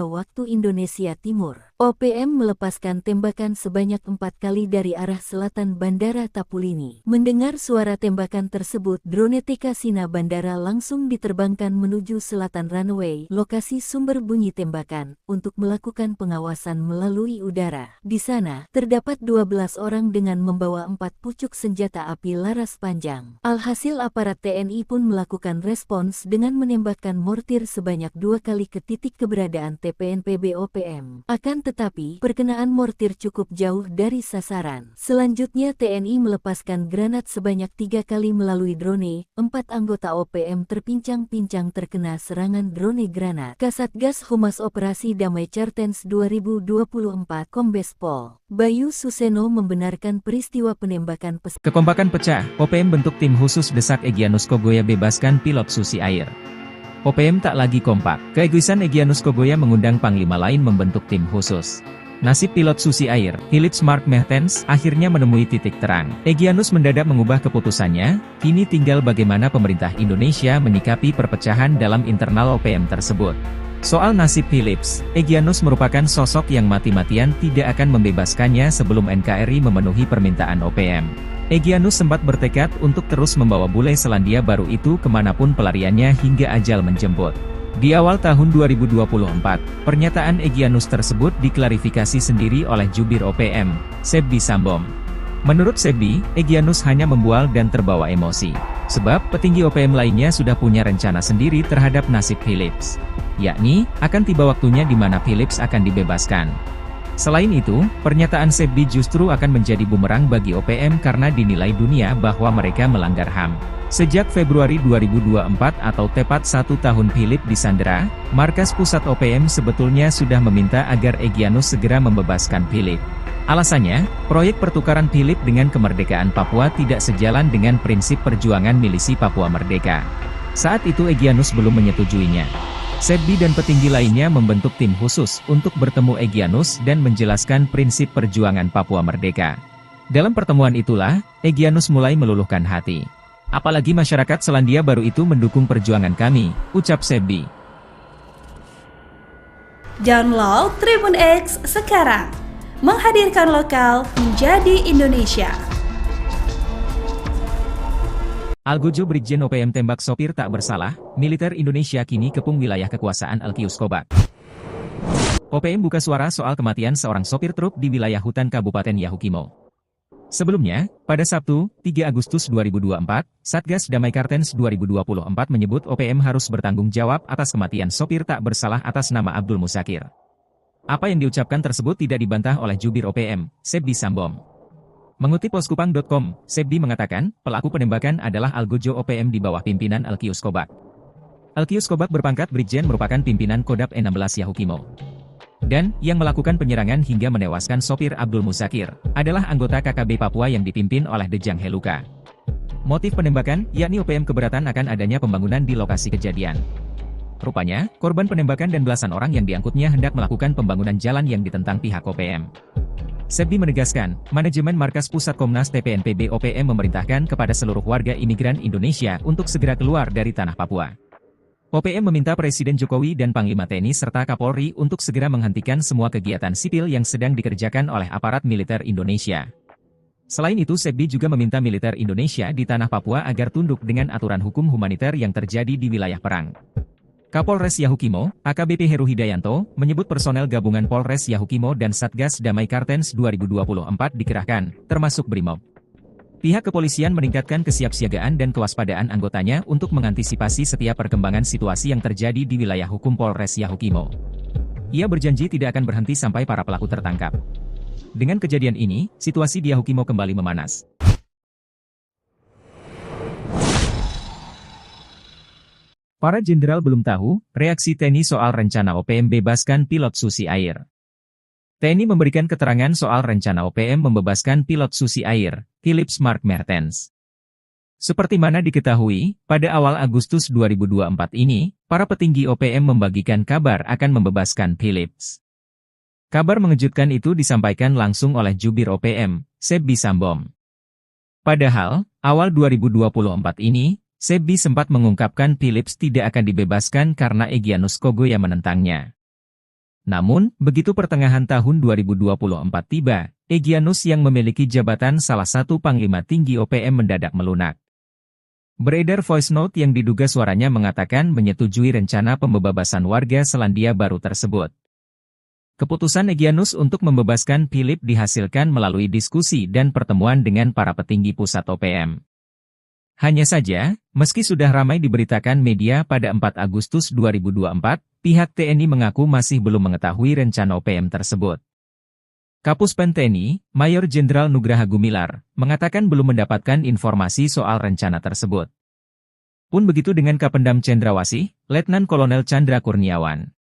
waktu Indonesia Timur. OPM melepaskan tembakan sebanyak 4 kali dari arah selatan Bandara Tapulini. Mendengar suara tembakan tersebut, drone TK Sina Bandara langsung diterbangkan menuju selatan runway, lokasi sumber bunyi tembakan, untuk melakukan pengawasan melalui udara. Di sana, terdapat 12 orang dengan membawa 4 pucuk senjata api laras panjang. Alhasil aparat TNI pun melakukan respons dengan menembakkan mortir sebanyak 2 kali ke titik keberadaan TPNPB OPM. Tetapi, perkenaan mortir cukup jauh dari sasaran. Selanjutnya TNI melepaskan granat sebanyak 3 kali melalui drone. 4 anggota OPM terpincang-pincang terkena serangan drone granat. Kasatgas Humas Operasi Damai Cartens 2024 Kombes Pol Bayu Suseno membenarkan peristiwa penembakan Kekompakan pecah, OPM bentuk tim khusus desak Egyanus Kogoya bebaskan pilot Susi Air. OPM tak lagi kompak. Keegoisan Egyanus Kogoya mengundang panglima lain membentuk tim khusus. Nasib pilot Susi Air, Philips Mark Mertens, akhirnya menemui titik terang. Egyanus mendadak mengubah keputusannya, kini tinggal bagaimana pemerintah Indonesia menyikapi perpecahan dalam internal OPM tersebut. Soal nasib Philips, Egyanus merupakan sosok yang mati-matian tidak akan membebaskannya sebelum NKRI memenuhi permintaan OPM. Egyanus sempat bertekad untuk terus membawa bule Selandia Baru itu kemanapun pelariannya hingga ajal menjemput. Di awal tahun 2024, pernyataan Egyanus tersebut diklarifikasi sendiri oleh jubir OPM, Sebbi Sambom. Menurut Sebbi, Egyanus hanya membual dan terbawa emosi. Sebab petinggi OPM lainnya sudah punya rencana sendiri terhadap nasib Philips. Yakni, akan tiba waktunya di mana Philips akan dibebaskan. Selain itu, pernyataan Sebbi justru akan menjadi bumerang bagi OPM karena dinilai dunia bahwa mereka melanggar HAM. Sejak Februari 2024 atau tepat 1 tahun Philips disandera, markas pusat OPM sebetulnya sudah meminta agar Egyanus segera membebaskan Philips. Alasannya, proyek pertukaran Philips dengan kemerdekaan Papua tidak sejalan dengan prinsip perjuangan milisi Papua Merdeka. Saat itu Egyanus belum menyetujuinya. Sebbi dan petinggi lainnya membentuk tim khusus untuk bertemu Egyanus dan menjelaskan prinsip perjuangan Papua Merdeka. Dalam pertemuan itulah, Egyanus mulai meluluhkan hati. Apalagi masyarakat Selandia Baru itu mendukung perjuangan kami, ucap Sebbi. Download Tribun X sekarang, menghadirkan lokal menjadi Indonesia. Algojo Brigjen OPM tembak sopir tak bersalah, militer Indonesia kini kepung wilayah kekuasaan Alkius Kobak. OPM buka suara soal kematian seorang sopir truk di wilayah hutan Kabupaten Yahukimo. Sebelumnya, pada Sabtu, 3 Agustus 2024, Satgas Damai Kartens 2024 menyebut OPM harus bertanggung jawab atas kematian sopir tak bersalah atas nama Abdul Musakir. Apa yang diucapkan tersebut tidak dibantah oleh jubir OPM, Sebbi Sambom. Mengutip poskupang.com, Sebbi mengatakan, pelaku penembakan adalah Algojo OPM di bawah pimpinan Alkius Kobak. Alkius Kobak berpangkat Brigjen merupakan pimpinan Kodap 16 Yahukimo. Dan, yang melakukan penyerangan hingga menewaskan sopir Abdul Musakir, adalah anggota KKB Papua yang dipimpin oleh Dejang Heluka. Motif penembakan, yakni OPM keberatan akan adanya pembangunan di lokasi kejadian. Rupanya, korban penembakan dan belasan orang yang diangkutnya hendak melakukan pembangunan jalan yang ditentang pihak OPM. Sebbi menegaskan, manajemen Markas Pusat Komnas TPNPB OPM memerintahkan kepada seluruh warga imigran Indonesia untuk segera keluar dari tanah Papua. OPM meminta Presiden Jokowi dan Panglima TNI serta Kapolri untuk segera menghentikan semua kegiatan sipil yang sedang dikerjakan oleh aparat militer Indonesia. Selain itu Sebbi juga meminta militer Indonesia di tanah Papua agar tunduk dengan aturan hukum humaniter yang terjadi di wilayah perang. Kapolres Yahukimo, AKBP Heru Hidayanto, menyebut personel gabungan Polres Yahukimo dan Satgas Damai Kartens 2024 dikerahkan, termasuk Brimob. Pihak kepolisian meningkatkan kesiapsiagaan dan kewaspadaan anggotanya untuk mengantisipasi setiap perkembangan situasi yang terjadi di wilayah hukum Polres Yahukimo. Ia berjanji tidak akan berhenti sampai para pelaku tertangkap. Dengan kejadian ini, situasi di Yahukimo kembali memanas. Para jenderal belum tahu reaksi TNI soal rencana OPM bebaskan pilot Susi Air. TNI memberikan keterangan soal rencana OPM membebaskan pilot Susi Air, Philips Mark Mertens. Seperti mana diketahui, pada awal Agustus 2024 ini, para petinggi OPM membagikan kabar akan membebaskan Philips. Kabar mengejutkan itu disampaikan langsung oleh jubir OPM, Sebbi Sambom. Padahal, awal 2024 ini, Sebbi sempat mengungkapkan Philips tidak akan dibebaskan karena Egyanus Kogoya menentangnya. Namun, begitu pertengahan tahun 2024 tiba, Egyanus yang memiliki jabatan salah satu panglima tinggi OPM mendadak melunak. Beredar voice note yang diduga suaranya mengatakan menyetujui rencana pembebasan warga Selandia Baru tersebut. Keputusan Egyanus untuk membebaskan Philip dihasilkan melalui diskusi dan pertemuan dengan para petinggi pusat OPM. Hanya saja, meski sudah ramai diberitakan media pada 4 Agustus 2024, pihak TNI mengaku masih belum mengetahui rencana OPM tersebut. Kapuspen TNI, Mayor Jenderal Nugraha Gumilar, mengatakan belum mendapatkan informasi soal rencana tersebut. Pun begitu dengan Kapendam Cendrawasih, Letnan Kolonel Chandra Kurniawan.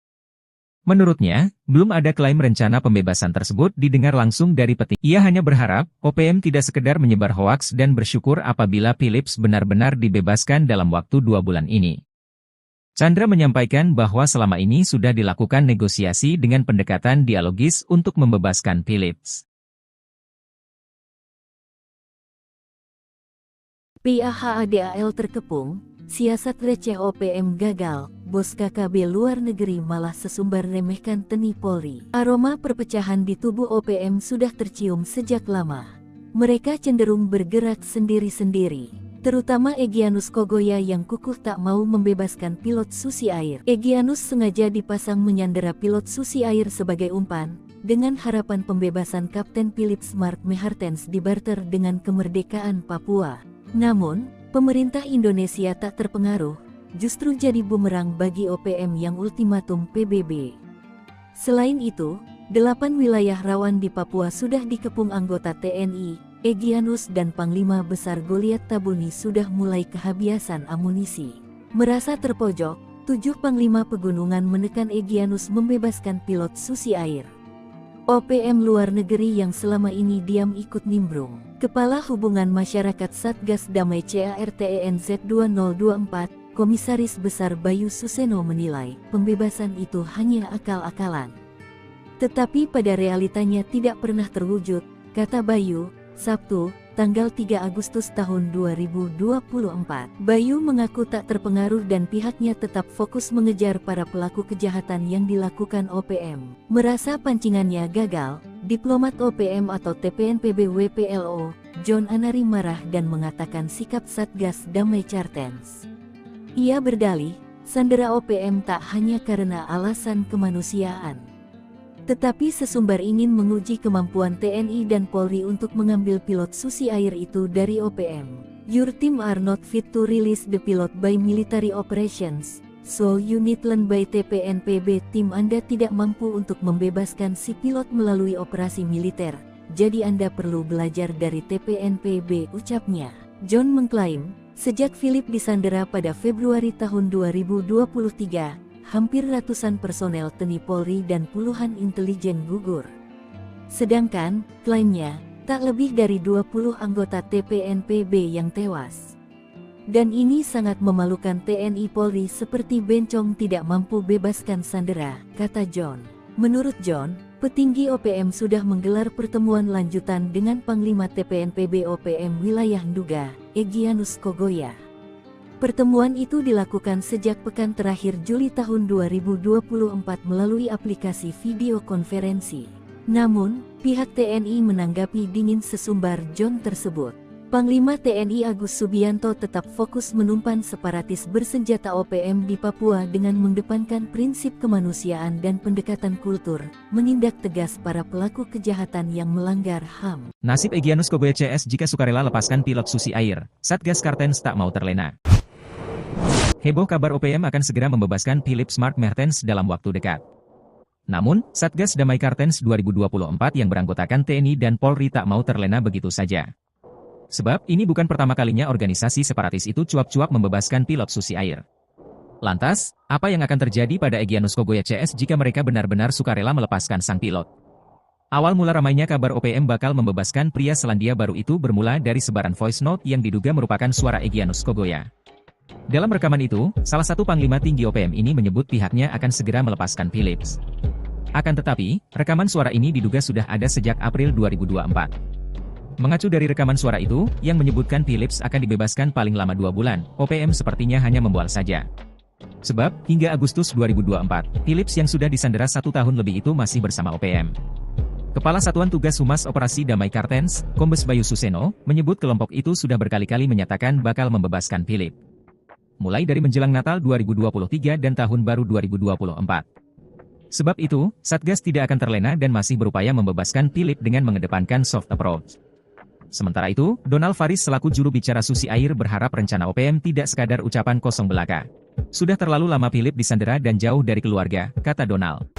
Menurutnya, belum ada klaim rencana pembebasan tersebut didengar langsung dari petinggi. Ia hanya berharap, OPM tidak sekedar menyebar hoaks dan bersyukur apabila Philips benar-benar dibebaskan dalam waktu 2 bulan ini. Chandra menyampaikan bahwa selama ini sudah dilakukan negosiasi dengan pendekatan dialogis untuk membebaskan Philips. PAHADAL terkepung, siasat receh OPM gagal, bos KKB luar negeri malah sesumbar remehkan TNI Polri. Aroma perpecahan di tubuh OPM sudah tercium sejak lama. Mereka cenderung bergerak sendiri-sendiri. Terutama Egyanus Kogoya yang kukuh tak mau membebaskan pilot Susi Air. Egyanus sengaja dipasang menyandera pilot Susi Air sebagai umpan, dengan harapan pembebasan Kapten Philips Mark Mehartens dibarter dengan kemerdekaan Papua. Namun, pemerintah Indonesia tak terpengaruh, justru jadi bumerang bagi OPM yang ultimatum PBB. Selain itu, 8 wilayah rawan di Papua sudah dikepung anggota TNI. Egyanus dan Panglima Besar Goliat Tabuni sudah mulai kehabisan amunisi. Merasa terpojok, 7 Panglima Pegunungan menekan Egyanus membebaskan pilot Susi Air. OPM luar negeri yang selama ini diam ikut nimbrung. Kepala Hubungan Masyarakat Satgas Damai CARTENZ 2024, Komisaris Besar Bayu Suseno menilai, pembebasan itu hanya akal-akalan. Tetapi pada realitanya tidak pernah terwujud, kata Bayu, Sabtu, tanggal 3 Agustus tahun 2024. Bayu mengaku tak terpengaruh dan pihaknya tetap fokus mengejar para pelaku kejahatan yang dilakukan OPM. Merasa pancingannya gagal, diplomat OPM atau TPNPB WPLO, John Anari marah dan mengatakan sikap Satgas Damai Cartens. Ia berdalih, sandera OPM tak hanya karena alasan kemanusiaan, tetapi sesumbar ingin menguji kemampuan TNI dan Polri untuk mengambil pilot Susi Air itu dari OPM. Your team are not fit to release the pilot by military operations, so you need learn by TPNPB. Tim Anda tidak mampu untuk membebaskan si pilot melalui operasi militer, jadi Anda perlu belajar dari TPNPB, ucapnya. John mengklaim, sejak Philip disandera pada Februari tahun 2023, hampir ratusan personel TNI Polri dan puluhan intelijen gugur. Sedangkan, klaimnya, tak lebih dari 20 anggota TPNPB yang tewas. Dan ini sangat memalukan TNI Polri seperti bencong tidak mampu bebaskan sandera, kata John. Menurut John, petinggi OPM sudah menggelar pertemuan lanjutan dengan Panglima TPNPB OPM Wilayah Nduga, Egyanus Kogoya. Pertemuan itu dilakukan sejak pekan terakhir Juli tahun 2024 melalui aplikasi video konferensi. Namun, pihak TNI menanggapi dingin sesumbar John tersebut. Panglima TNI Agus Subianto tetap fokus menumpan separatis bersenjata OPM di Papua dengan mengedepankan prinsip kemanusiaan dan pendekatan kultur, menindak tegas para pelaku kejahatan yang melanggar HAM. Nasib Egyanus Kogoya CS jika sukarela lepaskan pilot Susi Air, Satgas Cartens tak mau terlena. Heboh kabar OPM akan segera membebaskan Philips Mark Mehartens dalam waktu dekat. Namun, Satgas Damai Cartens 2024 yang beranggotakan TNI dan Polri tak mau terlena begitu saja. Sebab, ini bukan pertama kalinya organisasi separatis itu cuap-cuap membebaskan pilot Susi Air. Lantas, apa yang akan terjadi pada Egyanus Kogoya CS jika mereka benar-benar sukarela melepaskan sang pilot? Awal mula ramainya kabar OPM bakal membebaskan pria Selandia Baru itu bermula dari sebaran voice note yang diduga merupakan suara Egyanus Kogoya. Dalam rekaman itu, salah satu panglima tinggi OPM ini menyebut pihaknya akan segera melepaskan Philips. Akan tetapi, rekaman suara ini diduga sudah ada sejak April 2024. Mengacu dari rekaman suara itu, yang menyebutkan Philips akan dibebaskan paling lama 2 bulan, OPM sepertinya hanya membual saja. Sebab, hingga Agustus 2024, Philips yang sudah disandera 1 tahun lebih itu masih bersama OPM. Kepala Satuan Tugas Humas Operasi Damai Kartens, Kombes Bayu Suseno, menyebut kelompok itu sudah berkali-kali menyatakan bakal membebaskan Philips. Mulai dari menjelang Natal 2023 dan Tahun Baru 2024. Sebab itu, Satgas tidak akan terlena dan masih berupaya membebaskan Philips dengan mengedepankan soft approach. Sementara itu, Donald Faris selaku juru bicara Susi Air berharap rencana OPM tidak sekadar ucapan kosong belaka. Sudah terlalu lama Philips disandera dan jauh dari keluarga, kata Donald.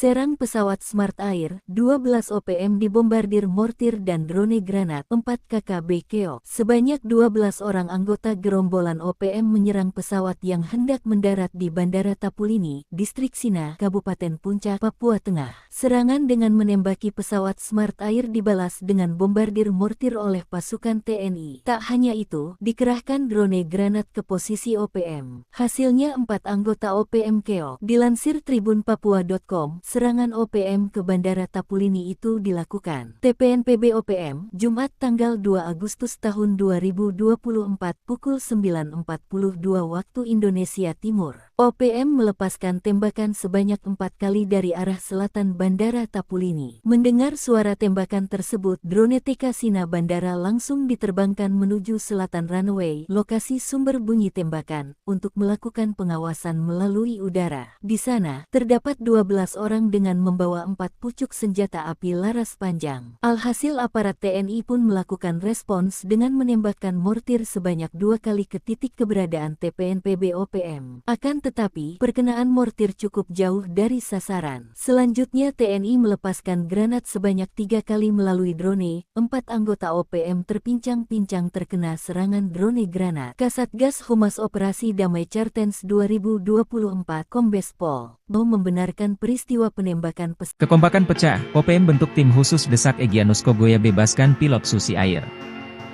Serang pesawat Smart Air, 12 OPM dibombardir mortir dan drone granat, 4 KKB keok. Sebanyak 12 orang anggota gerombolan OPM menyerang pesawat yang hendak mendarat di Bandara Tapulini, Distrik Sina, Kabupaten Puncak, Papua Tengah. Serangan dengan menembaki pesawat Smart Air dibalas dengan bombardir mortir oleh pasukan TNI. Tak hanya itu, dikerahkan drone granat ke posisi OPM. Hasilnya 4 anggota OPM keok. Dilansir tribunpapua.com, serangan OPM ke Bandara Tapulini itu dilakukan TPNPB OPM, Jumat tanggal 2 Agustus tahun 2024 pukul 9.42 waktu Indonesia Timur. OPM melepaskan tembakan sebanyak 4 kali dari arah selatan Bandara Tapulini. Mendengar suara tembakan tersebut, drone TK Sina Bandara langsung diterbangkan menuju selatan runway, lokasi sumber bunyi tembakan, untuk melakukan pengawasan melalui udara. Di sana, terdapat 12 orang dengan membawa 4 pucuk senjata api laras panjang. Alhasil aparat TNI pun melakukan respons dengan menembakkan mortir sebanyak 2 kali ke titik keberadaan TPNPB OPM. Akan tetapi, perkenaan mortir cukup jauh dari sasaran. Selanjutnya TNI melepaskan granat sebanyak 3 kali melalui drone. 4 anggota OPM terpincang-pincang terkena serangan drone granat. Kasatgas Humas Operasi Damai Kartens 2024 Kombes Pol mau membenarkan peristiwa penembakan pesawat. Kekompakan pecah, OPM bentuk tim khusus desak Egyanus Kogoya bebaskan pilot Susi Air.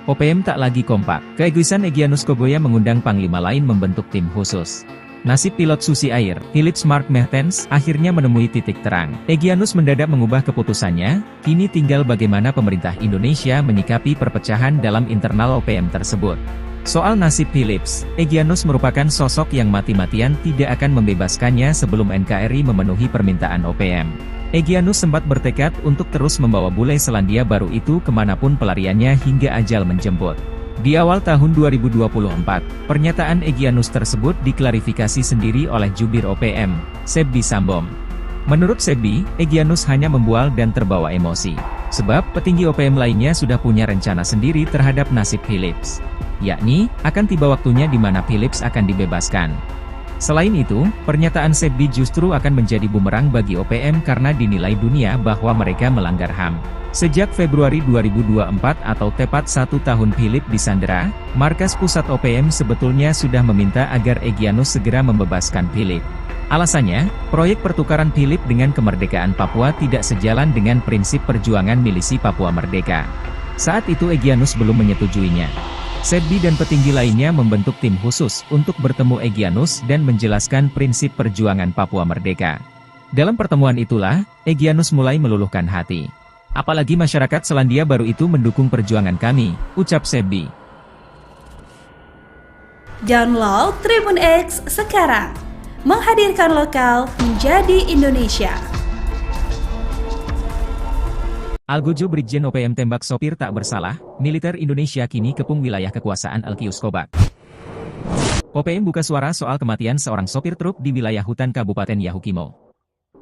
OPM tak lagi kompak. Keegoisan Egyanus Kogoya mengundang panglima lain membentuk tim khusus. Nasib pilot Susi Air, Philips Mark Mertens, akhirnya menemui titik terang. Egyanus mendadak mengubah keputusannya, kini tinggal bagaimana pemerintah Indonesia menyikapi perpecahan dalam internal OPM tersebut. Soal nasib Philips, Egyanus merupakan sosok yang mati-matian tidak akan membebaskannya sebelum NKRI memenuhi permintaan OPM. Egyanus sempat bertekad untuk terus membawa bule Selandia Baru itu kemanapun pelariannya hingga ajal menjemput. Di awal tahun 2024, pernyataan Egyanus tersebut diklarifikasi sendiri oleh jubir OPM, Sebbi Sambom. Menurut Sebbi, Egyanus hanya membual dan terbawa emosi. Sebab, petinggi OPM lainnya sudah punya rencana sendiri terhadap nasib Philips. Yakni, akan tiba waktunya di mana Philips akan dibebaskan. Selain itu, pernyataan Sebbi justru akan menjadi bumerang bagi OPM karena dinilai dunia bahwa mereka melanggar HAM. Sejak Februari 2024 atau tepat 1 tahun Philips disandera, markas pusat OPM sebetulnya sudah meminta agar Egyanus segera membebaskan Philips. Alasannya, proyek pertukaran Philips dengan kemerdekaan Papua tidak sejalan dengan prinsip perjuangan milisi Papua Merdeka. Saat itu Egyanus belum menyetujuinya. Sebbi dan petinggi lainnya membentuk tim khusus untuk bertemu Egyanus dan menjelaskan prinsip perjuangan Papua Merdeka. Dalam pertemuan itulah, Egyanus mulai meluluhkan hati. Apalagi masyarakat Selandia Baru itu mendukung perjuangan kami, ucap Sebbi. Download Tribun X sekarang, menghadirkan lokal menjadi Indonesia. Algojo Brigjen OPM tembak sopir tak bersalah, militer Indonesia kini kepung wilayah kekuasaan Alkius Kobak. OPM buka suara soal kematian seorang sopir truk di wilayah hutan Kabupaten Yahukimo.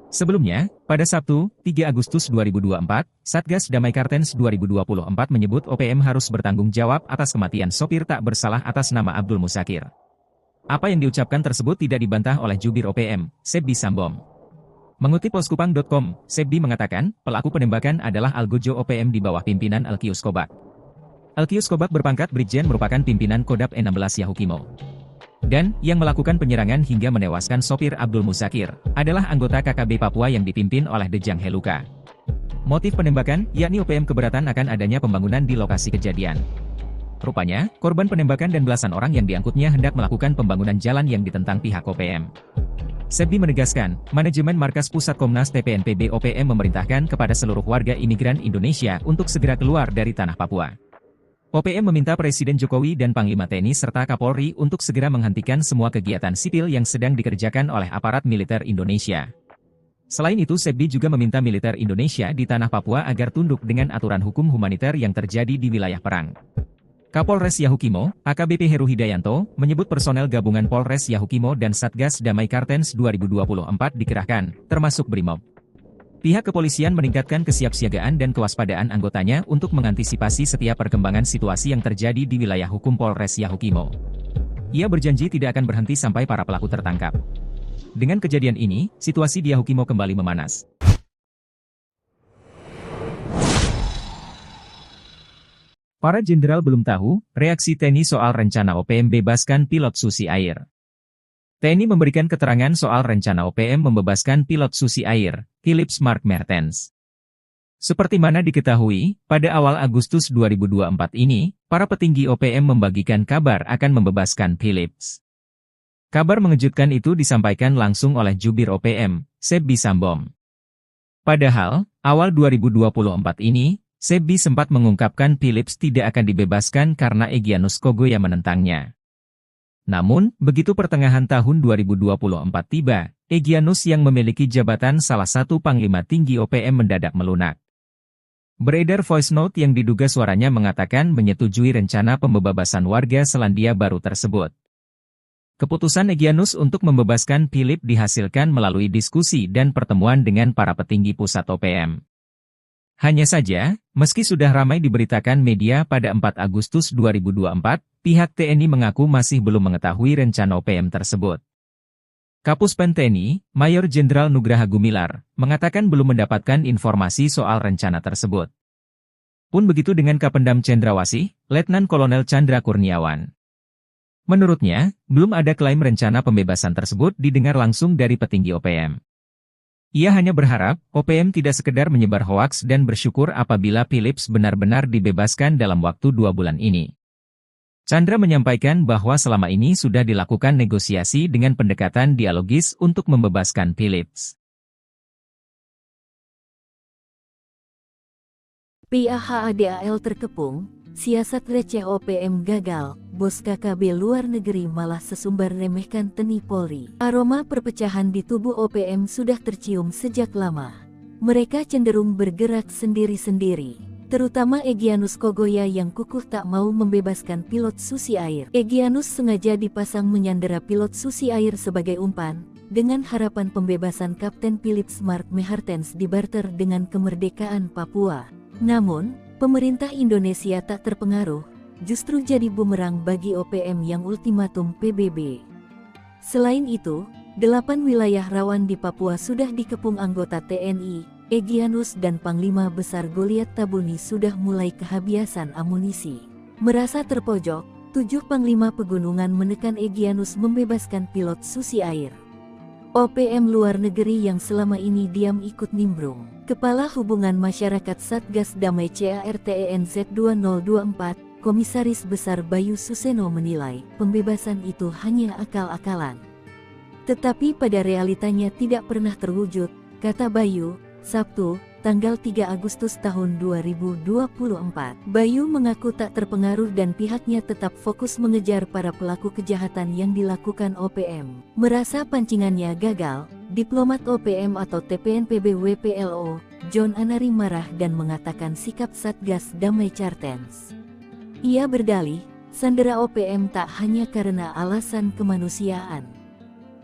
Sebelumnya, pada Sabtu, 3 Agustus 2024, Satgas Damai Kartens 2024 menyebut OPM harus bertanggung jawab atas kematian sopir tak bersalah atas nama Abdul Musakir. Apa yang diucapkan tersebut tidak dibantah oleh jubir OPM, Sebbi Sambom. Mengutip poskupang.com, Sebbi mengatakan, pelaku penembakan adalah Algojo OPM di bawah pimpinan Alkius Kobak. Alkius Kobak berpangkat Brigjen merupakan pimpinan Kodap 16 Yahukimo. Dan, yang melakukan penyerangan hingga menewaskan sopir Abdul Musakir, adalah anggota KKB Papua yang dipimpin oleh Dejang Heluka. Motif penembakan, yakni OPM keberatan akan adanya pembangunan di lokasi kejadian. Rupanya, korban penembakan dan belasan orang yang diangkutnya hendak melakukan pembangunan jalan yang ditentang pihak OPM. Sebbi menegaskan, manajemen markas pusat Komnas TPNPB OPM memerintahkan kepada seluruh warga imigran Indonesia untuk segera keluar dari tanah Papua. OPM meminta Presiden Jokowi dan Panglima TNI serta Kapolri untuk segera menghentikan semua kegiatan sipil yang sedang dikerjakan oleh aparat militer Indonesia. Selain itu, SEBDI juga meminta militer Indonesia di tanah Papua agar tunduk dengan aturan hukum humaniter yang terjadi di wilayah perang. Kapolres Yahukimo, AKBP Heru Hidayanto, menyebut personel gabungan Polres Yahukimo dan Satgas Damai Kartens 2024 dikerahkan, termasuk BRIMOB. Pihak kepolisian meningkatkan kesiapsiagaan dan kewaspadaan anggotanya untuk mengantisipasi setiap perkembangan situasi yang terjadi di wilayah hukum Polres Yahukimo. Ia berjanji tidak akan berhenti sampai para pelaku tertangkap. Dengan kejadian ini, situasi di Yahukimo kembali memanas. Para jenderal belum tahu reaksi TNI soal rencana OPM bebaskan pilot Susi Air. TNI memberikan keterangan soal rencana OPM membebaskan pilot Susi Air, Philips Mark Mertens. Seperti mana diketahui, pada awal Agustus 2024 ini, para petinggi OPM membagikan kabar akan membebaskan Philips. Kabar mengejutkan itu disampaikan langsung oleh Jubir OPM, Sebbi Sambom. Padahal, awal 2024 ini, Sebbi sempat mengungkapkan Philips tidak akan dibebaskan karena Egyanus Kogoya menentangnya. Namun, begitu pertengahan tahun 2024 tiba, Egyanus yang memiliki jabatan salah satu panglima tinggi OPM mendadak melunak. Beredar voice note yang diduga suaranya mengatakan menyetujui rencana pembebasan warga Selandia Baru tersebut. Keputusan Egyanus untuk membebaskan Philips dihasilkan melalui diskusi dan pertemuan dengan para petinggi pusat OPM. Hanya saja, meski sudah ramai diberitakan media pada 4 Agustus 2024, pihak TNI mengaku masih belum mengetahui rencana OPM tersebut. Kapuspen TNI, Mayor Jenderal Nugraha Gumilar, mengatakan belum mendapatkan informasi soal rencana tersebut. Pun begitu dengan Kapendam Cendrawasih, Letnan Kolonel Chandra Kurniawan. Menurutnya, belum ada klaim rencana pembebasan tersebut didengar langsung dari petinggi OPM. Ia hanya berharap, OPM tidak sekedar menyebar hoaks dan bersyukur apabila Philips benar-benar dibebaskan dalam waktu 2 bulan ini. Chandra menyampaikan bahwa selama ini sudah dilakukan negosiasi dengan pendekatan dialogis untuk membebaskan Philips. PAHADAL terkepung, siasat receh OPM gagal, bos KKB luar negeri malah sesumbar remehkan TNI Polri. Aroma perpecahan di tubuh OPM sudah tercium sejak lama. Mereka cenderung bergerak sendiri-sendiri. Terutama Egyanus Kogoya yang kukuh tak mau membebaskan pilot Susi Air. Egyanus sengaja dipasang menyandera pilot Susi Air sebagai umpan, dengan harapan pembebasan Kapten Philips Mark Mertens dibarter dengan kemerdekaan Papua. Namun, pemerintah Indonesia tak terpengaruh, justru jadi bumerang bagi OPM yang ultimatum PBB. Selain itu, 8 wilayah rawan di Papua sudah dikepung anggota TNI. Egyanus dan Panglima Besar Goliat Tabuni sudah mulai kehabisan amunisi. Merasa terpojok, 7 Panglima Pegunungan menekan Egyanus membebaskan pilot Susi Air. OPM luar negeri yang selama ini diam ikut nimbrung. Kepala Hubungan Masyarakat Satgas Damai CARTENZ 2024, Komisaris Besar Bayu Suseno menilai, pembebasan itu hanya akal-akalan. Tetapi pada realitanya tidak pernah terwujud, kata Bayu, Sabtu, tanggal 3 Agustus tahun 2024. Bayu mengaku tak terpengaruh dan pihaknya tetap fokus mengejar para pelaku kejahatan yang dilakukan OPM. Merasa pancingannya gagal, diplomat OPM atau TPNPB WPLO, John Anari marah dan mengatakan sikap Satgas Damai Kartens. Ia berdalih, sandera OPM tak hanya karena alasan kemanusiaan.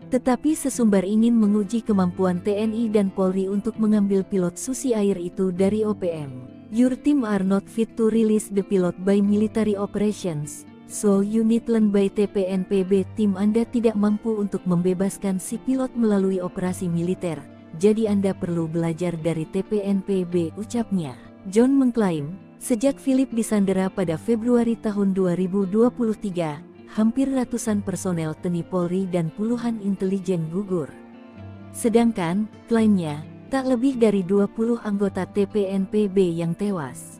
Tetapi sesumbar ingin menguji kemampuan TNI dan Polri untuk mengambil pilot Susi Air itu dari OPM. Your team are not fit to release the pilot by military operations, so you need learn by TPNPB. Tim Anda tidak mampu untuk membebaskan si pilot melalui operasi militer, jadi Anda perlu belajar dari TPNPB, ucapnya. John mengklaim, sejak Philips disandera pada Februari tahun 2023, hampir ratusan personel TNI Polri dan puluhan intelijen gugur. Sedangkan, klaimnya, tak lebih dari 20 anggota TPNPB yang tewas.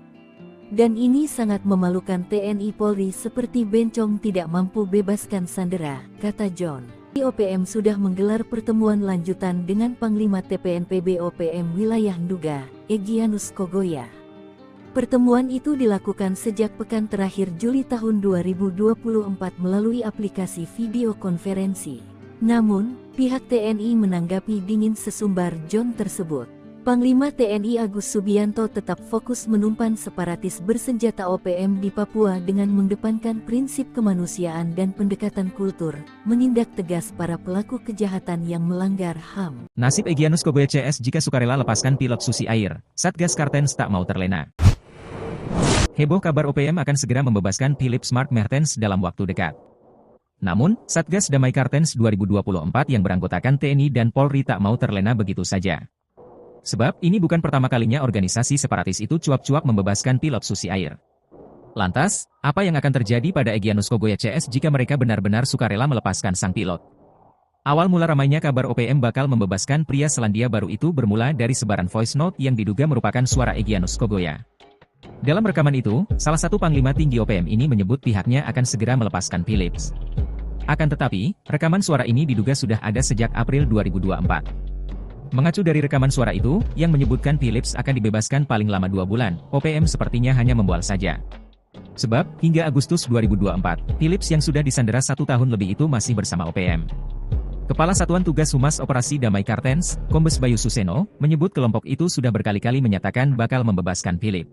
Dan ini sangat memalukan TNI Polri seperti bencong tidak mampu bebaskan sandera, kata John. OPM sudah menggelar pertemuan lanjutan dengan Panglima TPNPB OPM Wilayah Nduga, Egyanus Kogoya. Pertemuan itu dilakukan sejak pekan terakhir Juli tahun 2024 melalui aplikasi video konferensi. Namun, pihak TNI menanggapi dingin sesumbar John tersebut. Panglima TNI Agus Subianto tetap fokus menumpan separatis bersenjata OPM di Papua dengan mengedepankan prinsip kemanusiaan dan pendekatan kultur, menindak tegas para pelaku kejahatan yang melanggar HAM. Nasib Egyanus Kogoya CS jika sukarela lepaskan pilot Susi Air, Satgas Kartens tak mau terlena. Heboh kabar OPM akan segera membebaskan Philips Mark Mertens dalam waktu dekat. Namun, Satgas Damai Kartens 2024 yang beranggotakan TNI dan Polri tak mau terlena begitu saja. Sebab, ini bukan pertama kalinya organisasi separatis itu cuap-cuap membebaskan pilot Susi Air. Lantas, apa yang akan terjadi pada Egyanus Kogoya CS jika mereka benar-benar sukarela melepaskan sang pilot? Awal mula ramainya kabar OPM bakal membebaskan pria Selandia Baru itu bermula dari sebaran voice note yang diduga merupakan suara Egyanus Kogoya. Dalam rekaman itu, salah satu panglima tinggi OPM ini menyebut pihaknya akan segera melepaskan Philips. Akan tetapi, rekaman suara ini diduga sudah ada sejak April 2024. Mengacu dari rekaman suara itu, yang menyebutkan Philips akan dibebaskan paling lama 2 bulan, OPM sepertinya hanya membual saja. Sebab, hingga Agustus 2024, Philips yang sudah disandera 1 tahun lebih itu masih bersama OPM. Kepala Satuan Tugas Humas Operasi Damai Kartens, Kombes Bayu Suseno, menyebut kelompok itu sudah berkali-kali menyatakan bakal membebaskan Philips.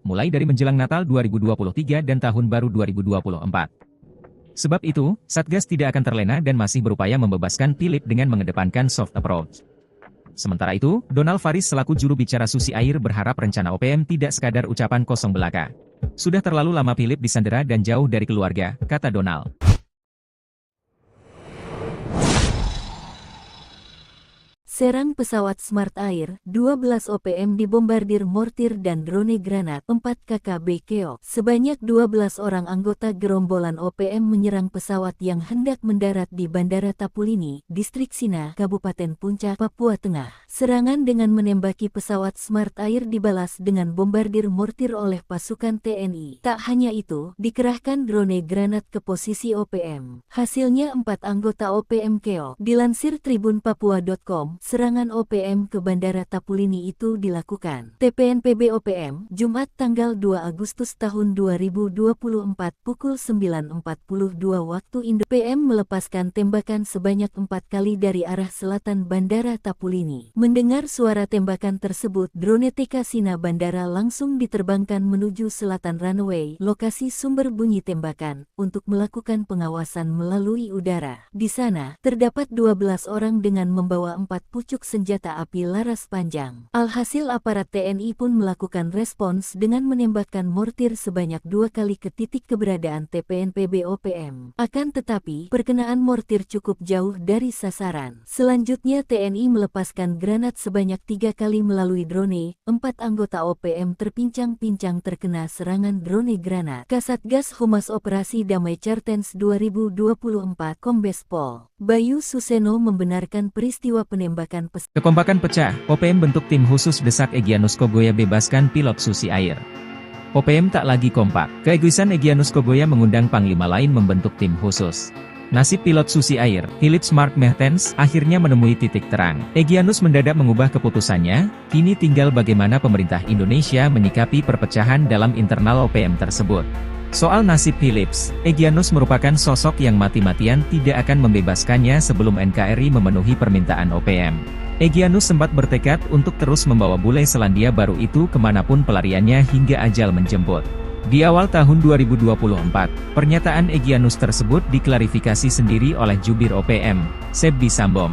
Mulai dari menjelang Natal 2023 dan Tahun Baru 2024. Sebab itu, Satgas tidak akan terlena dan masih berupaya membebaskan Philips dengan mengedepankan soft approach. Sementara itu, Donald Faris selaku juru bicara Susi Air berharap rencana OPM tidak sekadar ucapan kosong belaka. Sudah terlalu lama Philips disandera dan jauh dari keluarga, kata Donald. Serang pesawat Smart Air, 12 OPM dibombardir mortir dan drone granat, 4 KKB keok. Sebanyak 12 orang anggota gerombolan OPM menyerang pesawat yang hendak mendarat di Bandara Tapulini, Distrik Sina, Kabupaten Puncak, Papua Tengah. Serangan dengan menembaki pesawat Smart Air dibalas dengan bombardir mortir oleh pasukan TNI. Tak hanya itu, dikerahkan drone granat ke posisi OPM. Hasilnya 4 anggota OPM keok. Dilansir tribunpapua.com, serangan OPM ke Bandara Tapulini itu dilakukan TPNPB OPM, Jumat tanggal 2 Agustus tahun 2024 pukul 9.42 waktu Indo. PM melepaskan tembakan sebanyak 4 kali dari arah selatan Bandara Tapulini. Mendengar suara tembakan tersebut, drone TK Sina Bandara langsung diterbangkan menuju selatan runway, lokasi sumber bunyi tembakan, untuk melakukan pengawasan melalui udara. Di sana, terdapat 12 orang dengan membawa 4 pucuk senjata api laras panjang. Alhasil aparat TNI pun melakukan respons dengan menembakkan mortir sebanyak 2 kali ke titik keberadaan TPNPB OPM. Akan tetapi, perkenaan mortir cukup jauh dari sasaran. Selanjutnya TNI melepaskan granat sebanyak 3 kali melalui drone. 4 anggota OPM terpincang-pincang terkena serangan drone granat. Kasatgas Humas Operasi Damai Kartens 2024 Kombes Pol Bayu Suseno membenarkan peristiwa penembakan pesawat. Kekompakan pecah, OPM bentuk tim khusus desak Egyanus Kogoya bebaskan pilot Susi Air. OPM tak lagi kompak. Keegoisan Egyanus Kogoya mengundang panglima lain membentuk tim khusus. Nasib pilot Susi Air, Philips Mark Mertens, akhirnya menemui titik terang. Egyanus mendadak mengubah keputusannya, kini tinggal bagaimana pemerintah Indonesia menyikapi perpecahan dalam internal OPM tersebut. Soal nasib Philips, Egyanus merupakan sosok yang mati-matian tidak akan membebaskannya sebelum NKRI memenuhi permintaan OPM. Egyanus sempat bertekad untuk terus membawa bule Selandia Baru itu kemanapun pelariannya hingga ajal menjemput. Di awal tahun 2024, pernyataan Egyanus tersebut diklarifikasi sendiri oleh jubir OPM, Sebdi Sambom.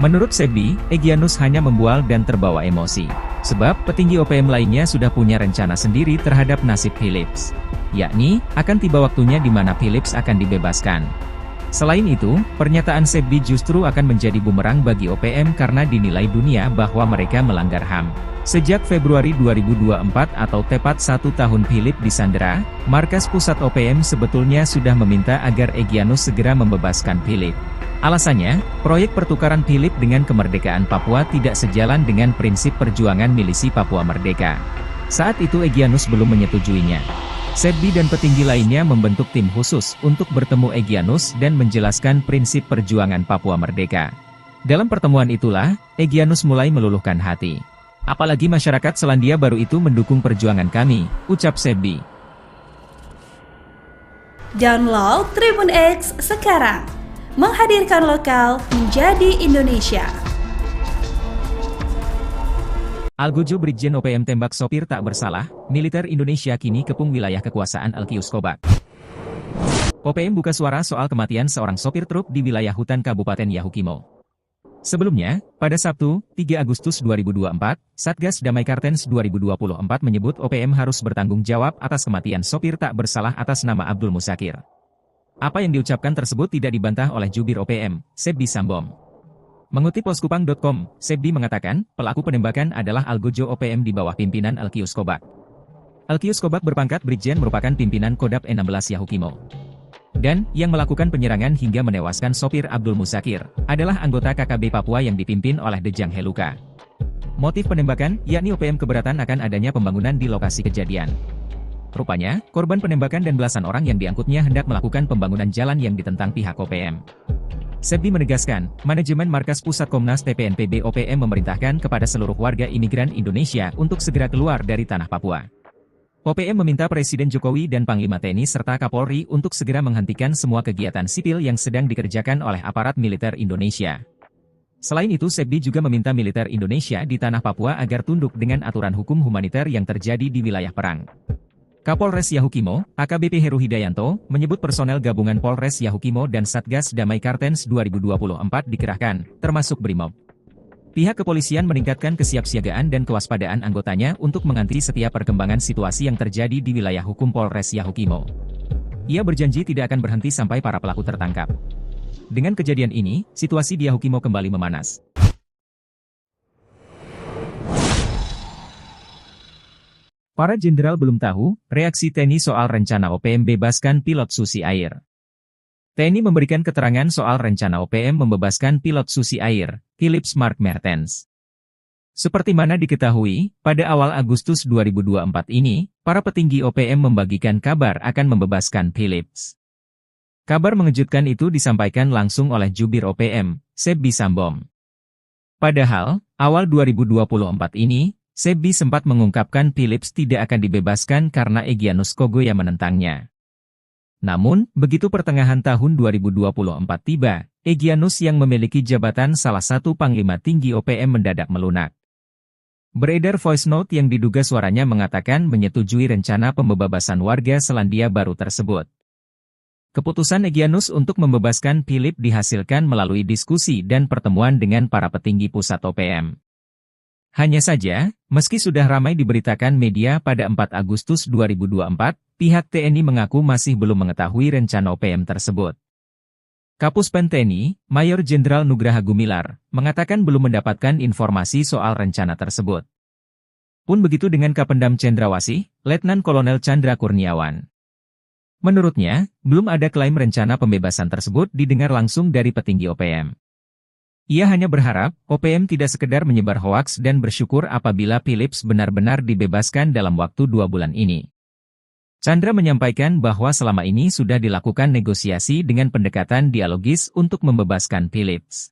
Menurut Sebdi, Egyanus hanya membual dan terbawa emosi. Sebab petinggi OPM lainnya sudah punya rencana sendiri terhadap nasib Philips. Yakni, akan tiba waktunya di mana Philips akan dibebaskan. Selain itu, pernyataan Sebdi justru akan menjadi bumerang bagi OPM karena dinilai dunia bahwa mereka melanggar HAM. Sejak Februari 2024 atau tepat 1 tahun Philips disandera, markas pusat OPM sebetulnya sudah meminta agar Egyanus segera membebaskan Philips. Alasannya, proyek pertukaran Philips dengan kemerdekaan Papua tidak sejalan dengan prinsip perjuangan milisi Papua Merdeka. Saat itu Egyanus belum menyetujuinya. Sebdi dan petinggi lainnya membentuk tim khusus untuk bertemu Egyanus dan menjelaskan prinsip perjuangan Papua Merdeka. Dalam pertemuan itulah, Egyanus mulai meluluhkan hati. Apalagi masyarakat Selandia Baru itu mendukung perjuangan kami, ucap Sebbi. Download Tribun X sekarang, menghadirkan lokal menjadi Indonesia. Algojo Brigjen OPM tembak sopir tak bersalah, militer Indonesia kini kepung wilayah kekuasaan Alkius Kobak. OPM buka suara soal kematian seorang sopir truk di wilayah hutan Kabupaten Yahukimo. Sebelumnya, pada Sabtu, 3 Agustus 2024, Satgas Damai Kartens 2024 menyebut OPM harus bertanggung jawab atas kematian sopir tak bersalah atas nama Abdul Musakir. Apa yang diucapkan tersebut tidak dibantah oleh jubir OPM, Sebbi Sambom. Mengutip poskupang.com, Sebbi mengatakan, pelaku penembakan adalah Algojo OPM di bawah pimpinan Alkius Kobak. Alkius Kobak berpangkat Brigjen merupakan pimpinan Kodap 16 Yahukimo. Dan, yang melakukan penyerangan hingga menewaskan sopir Abdul Musakir, adalah anggota KKB Papua yang dipimpin oleh Dejang Heluka. Motif penembakan, yakni OPM keberatan akan adanya pembangunan di lokasi kejadian. Rupanya, korban penembakan dan belasan orang yang diangkutnya hendak melakukan pembangunan jalan yang ditentang pihak OPM. Sebbi menegaskan, manajemen Markas Pusat Komnas TPNPB OPM memerintahkan kepada seluruh warga imigran Indonesia untuk segera keluar dari tanah Papua. OPM meminta Presiden Jokowi dan Panglima TNI serta Kapolri untuk segera menghentikan semua kegiatan sipil yang sedang dikerjakan oleh aparat militer Indonesia. Selain itu, Sebbi juga meminta militer Indonesia di tanah Papua agar tunduk dengan aturan hukum humaniter yang terjadi di wilayah perang. Kapolres Yahukimo, AKBP Heru Hidayanto, menyebut personel gabungan Polres Yahukimo dan Satgas Damai Kartens 2024 dikerahkan, termasuk Brimob. Pihak kepolisian meningkatkan kesiapsiagaan dan kewaspadaan anggotanya untuk mengantisipasi setiap perkembangan situasi yang terjadi di wilayah hukum Polres Yahukimo. Ia berjanji tidak akan berhenti sampai para pelaku tertangkap. Dengan kejadian ini, situasi di Yahukimo kembali memanas. Para jenderal belum tahu reaksi TNI soal rencana OPM bebaskan pilot Susi Air. TNI memberikan keterangan soal rencana OPM membebaskan pilot Susi Air, Philips Mark Mertens. Seperti mana diketahui, pada awal Agustus 2024 ini, para petinggi OPM membagikan kabar akan membebaskan Philips. Kabar mengejutkan itu disampaikan langsung oleh jubir OPM, Sebbi Sambom. Padahal, awal 2024 ini, Sebbi sempat mengungkapkan Philips tidak akan dibebaskan karena Egyanus Kogoya menentangnya. Namun, begitu pertengahan tahun 2024 tiba, Egyanus yang memiliki jabatan salah satu panglima tinggi OPM mendadak melunak. Beredar voice note yang diduga suaranya mengatakan menyetujui rencana pembebasan warga Selandia Baru tersebut. Keputusan Egyanus untuk membebaskan Philips dihasilkan melalui diskusi dan pertemuan dengan para petinggi pusat OPM. Hanya saja, meski sudah ramai diberitakan media pada 4 Agustus 2024, pihak TNI mengaku masih belum mengetahui rencana OPM tersebut. Kapus Pen TNI, Mayor Jenderal Nugraha Gumilar, mengatakan belum mendapatkan informasi soal rencana tersebut. Pun begitu dengan Kapendam Cendrawasih, Letnan Kolonel Chandra Kurniawan. Menurutnya, belum ada klaim rencana pembebasan tersebut didengar langsung dari petinggi OPM. Ia hanya berharap, OPM tidak sekedar menyebar hoaks dan bersyukur apabila Philips benar-benar dibebaskan dalam waktu 2 bulan ini. Chandra menyampaikan bahwa selama ini sudah dilakukan negosiasi dengan pendekatan dialogis untuk membebaskan Philips.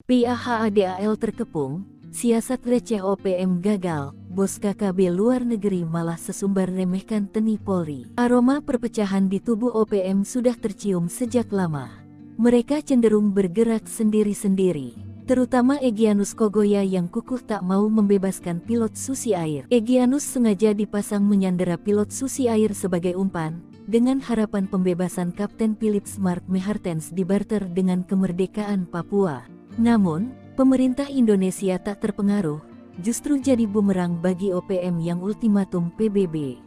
PAHADAL terkepung, siasat receh OPM gagal, bos KKB luar negeri malah sesumbar remehkan TNI Polri. Aroma perpecahan di tubuh OPM sudah tercium sejak lama. Mereka cenderung bergerak sendiri-sendiri, terutama Egyanus Kogoya yang kukuh tak mau membebaskan pilot Susi Air. Egyanus sengaja dipasang menyandera pilot Susi Air sebagai umpan, dengan harapan pembebasan Kapten Philips Mark Mertens dibarter dengan kemerdekaan Papua. Namun, pemerintah Indonesia tak terpengaruh, justru jadi bumerang bagi OPM yang ultimatum PBB.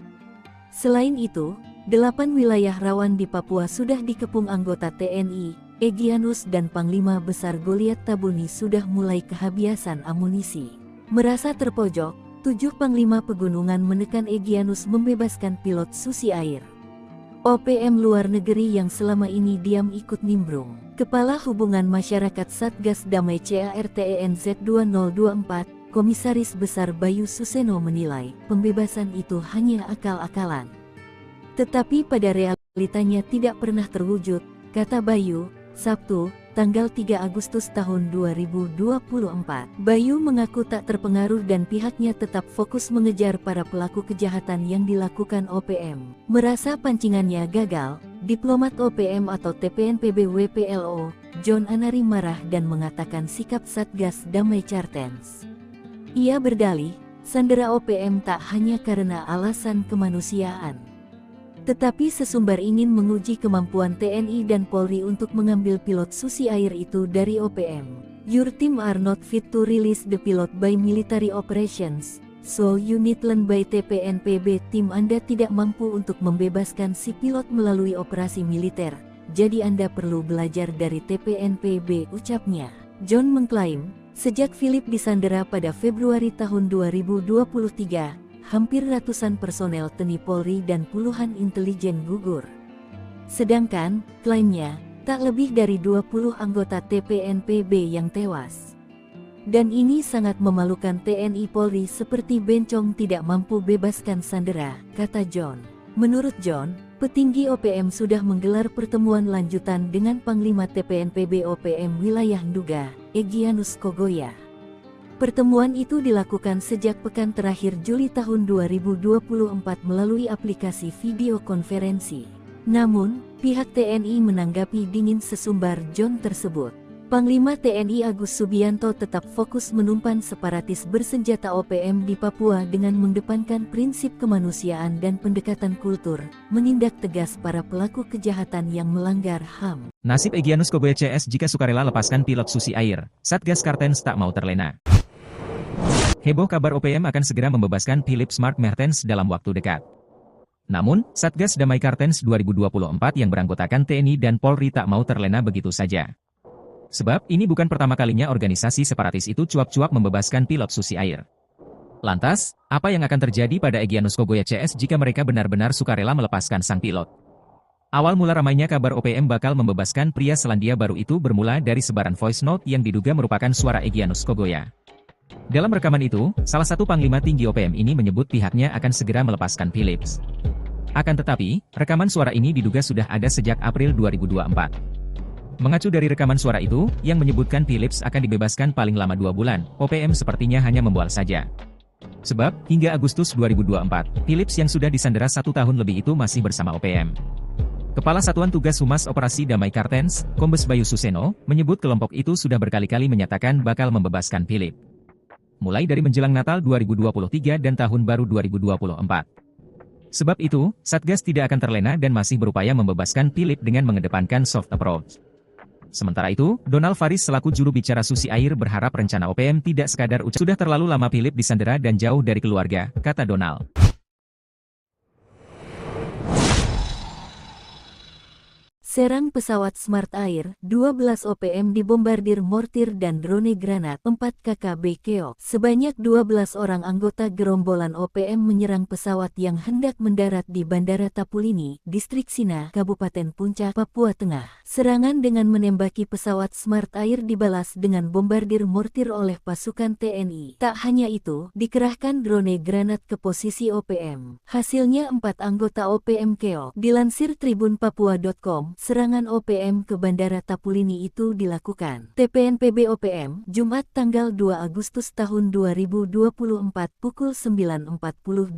Selain itu, 8 wilayah rawan di Papua sudah dikepung anggota TNI, Egyanus dan Panglima Besar Goliat Tabuni sudah mulai kehabisan amunisi. Merasa terpojok, 7 Panglima Pegunungan menekan Egyanus membebaskan pilot Susi Air. OPM luar negeri yang selama ini diam ikut nimbrung. Kepala Hubungan Masyarakat Satgas Damai CARTENZ 2024, Komisaris Besar Bayu Suseno menilai, pembebasan itu hanya akal-akalan. Tetapi pada realitanya tidak pernah terwujud, kata Bayu, Sabtu, tanggal 3 Agustus tahun 2024. Bayu mengaku tak terpengaruh dan pihaknya tetap fokus mengejar para pelaku kejahatan yang dilakukan OPM. Merasa pancingannya gagal, diplomat OPM atau TPNPB WPLO, John Anari marah dan mengatakan sikap Satgas Damai Cartens. Ia berdalih, sandera OPM tak hanya karena alasan kemanusiaan, tetapi sesumbar ingin menguji kemampuan TNI dan Polri untuk mengambil pilot Susi Air itu dari OPM. Your team are not fit to release the pilot by military operations, so you need learn by TPNPB. Tim Anda tidak mampu untuk membebaskan si pilot melalui operasi militer, jadi Anda perlu belajar dari TPNPB, ucapnya. John mengklaim, sejak Philip disandera pada Februari tahun 2023, hampir ratusan personel TNI Polri dan puluhan intelijen gugur. Sedangkan, klaimnya, tak lebih dari 20 anggota TPNPB yang tewas. Dan ini sangat memalukan. TNI Polri seperti bencong tidak mampu bebaskan sandera, kata John. Menurut John, petinggi OPM sudah menggelar pertemuan lanjutan dengan Panglima TPNPB OPM Wilayah Nduga, Egyanus Kogoya. Pertemuan itu dilakukan sejak pekan terakhir Juli tahun 2024 melalui aplikasi video konferensi. Namun, pihak TNI menanggapi dingin sesumbar John tersebut. Panglima TNI Agus Subianto tetap fokus menumpan separatis bersenjata OPM di Papua dengan mengedepankan prinsip kemanusiaan dan pendekatan kultur, menindak tegas para pelaku kejahatan yang melanggar HAM. Nasib Egyanus Kogoya CS jika sukarela lepaskan pilot Susi Air, Satgas Cartens tak mau terlena. Heboh kabar OPM akan segera membebaskan Philip Smart Mertens dalam waktu dekat. Namun, Satgas Damai Cartens 2024 yang beranggotakan TNI dan Polri tak mau terlena begitu saja. Sebab, ini bukan pertama kalinya organisasi separatis itu cuap-cuap membebaskan pilot Susi Air. Lantas, apa yang akan terjadi pada Egyanus Kogoya CS jika mereka benar-benar sukarela melepaskan sang pilot? Awal mula ramainya kabar OPM bakal membebaskan pria Selandia Baru itu bermula dari sebaran voice note yang diduga merupakan suara Egyanus Kogoya. Dalam rekaman itu, salah satu panglima tinggi OPM ini menyebut pihaknya akan segera melepaskan Philips. Akan tetapi, rekaman suara ini diduga sudah ada sejak April 2024. Mengacu dari rekaman suara itu, yang menyebutkan Philips akan dibebaskan paling lama 2 bulan, OPM sepertinya hanya membual saja. Sebab, hingga Agustus 2024, Philips yang sudah disandera 1 tahun lebih itu masih bersama OPM. Kepala Satuan Tugas Humas Operasi Damai Cartens, Kombes Bayu Suseno, menyebut kelompok itu sudah berkali-kali menyatakan bakal membebaskan Philip. Mulai dari menjelang Natal 2023 dan Tahun Baru 2024. Sebab itu, Satgas tidak akan terlena dan masih berupaya membebaskan Philip dengan mengedepankan soft approach. Sementara itu, Donald Faris selaku juru bicara Susi Air berharap rencana OPM tidak sekadar ucap. Sudah terlalu lama Philip disandera dan jauh dari keluarga, kata Donald. Serang pesawat Smart Air, 12 OPM dibombardir mortir dan drone granat, 4 KKB keok. Sebanyak 12 orang anggota gerombolan OPM menyerang pesawat yang hendak mendarat di Bandara Tapulini, Distrik Sina, Kabupaten Puncak, Papua Tengah. Serangan dengan menembaki pesawat Smart Air dibalas dengan bombardir mortir oleh pasukan TNI. Tak hanya itu, dikerahkan drone granat ke posisi OPM. Hasilnya 4 anggota OPM keok. Dilansir tribunpapua.com, serangan OPM ke Bandara Tapulini itu dilakukan TPNPB OPM, Jumat tanggal 2 Agustus tahun 2024 pukul 9.42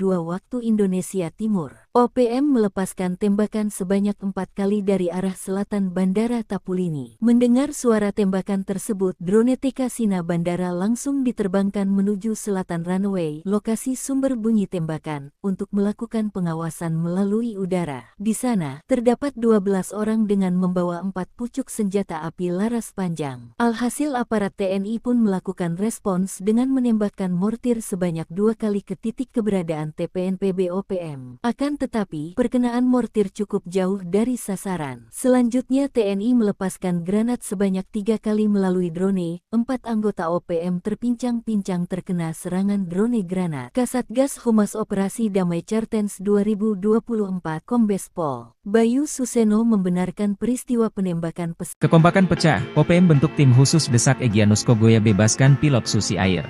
waktu Indonesia Timur. OPM melepaskan tembakan sebanyak 4 kali dari arah selatan Bandara Tapulini. Mendengar suara tembakan tersebut, drone TK Sina Bandara langsung diterbangkan menuju selatan runway, lokasi sumber bunyi tembakan, untuk melakukan pengawasan melalui udara. Di sana, terdapat 12 orang dengan membawa 4 pucuk senjata api laras panjang. Alhasil aparat TNI pun melakukan respons dengan menembakkan mortir sebanyak 2 kali ke titik keberadaan TPNPB OPM. Akan tetapi, perkenaan mortir cukup jauh dari sasaran. Selanjutnya TNI melepaskan granat sebanyak 3 kali melalui drone. 4 anggota OPM terpincang-pincang terkena serangan drone granat. Kasatgas Humas Operasi Damai Cartens 2024 Kombes Pol Bayu Suseno membenarkan peristiwa penembakan pesawat. Kekompakan pecah, OPM bentuk tim khusus desak Egyanus Kogoya bebaskan pilot Susi Air.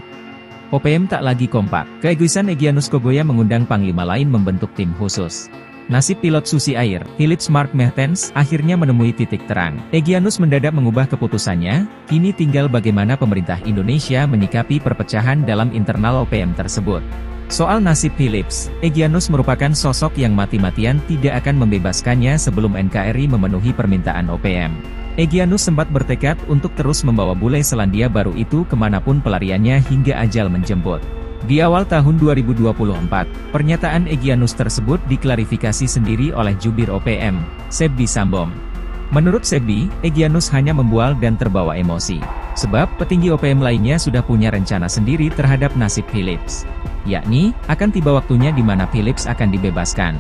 OPM tak lagi kompak, keegoisan Egyanus Kogoya mengundang panglima lain membentuk tim khusus. Nasib pilot Susi Air, Philips Mark Mertens, akhirnya menemui titik terang. Egyanus mendadak mengubah keputusannya, kini tinggal bagaimana pemerintah Indonesia menyikapi perpecahan dalam internal OPM tersebut. Soal nasib Philips, Egyanus merupakan sosok yang mati-matian tidak akan membebaskannya sebelum NKRI memenuhi permintaan OPM. Egyanus sempat bertekad untuk terus membawa bule Selandia Baru itu kemanapun pelariannya hingga ajal menjemput. Di awal tahun 2024, pernyataan Egyanus tersebut diklarifikasi sendiri oleh jubir OPM, Sebbi Sambom. Menurut Sebbi, Egyanus hanya membual dan terbawa emosi. Sebab petinggi OPM lainnya sudah punya rencana sendiri terhadap nasib Philips. Yakni, akan tiba waktunya di mana Philips akan dibebaskan.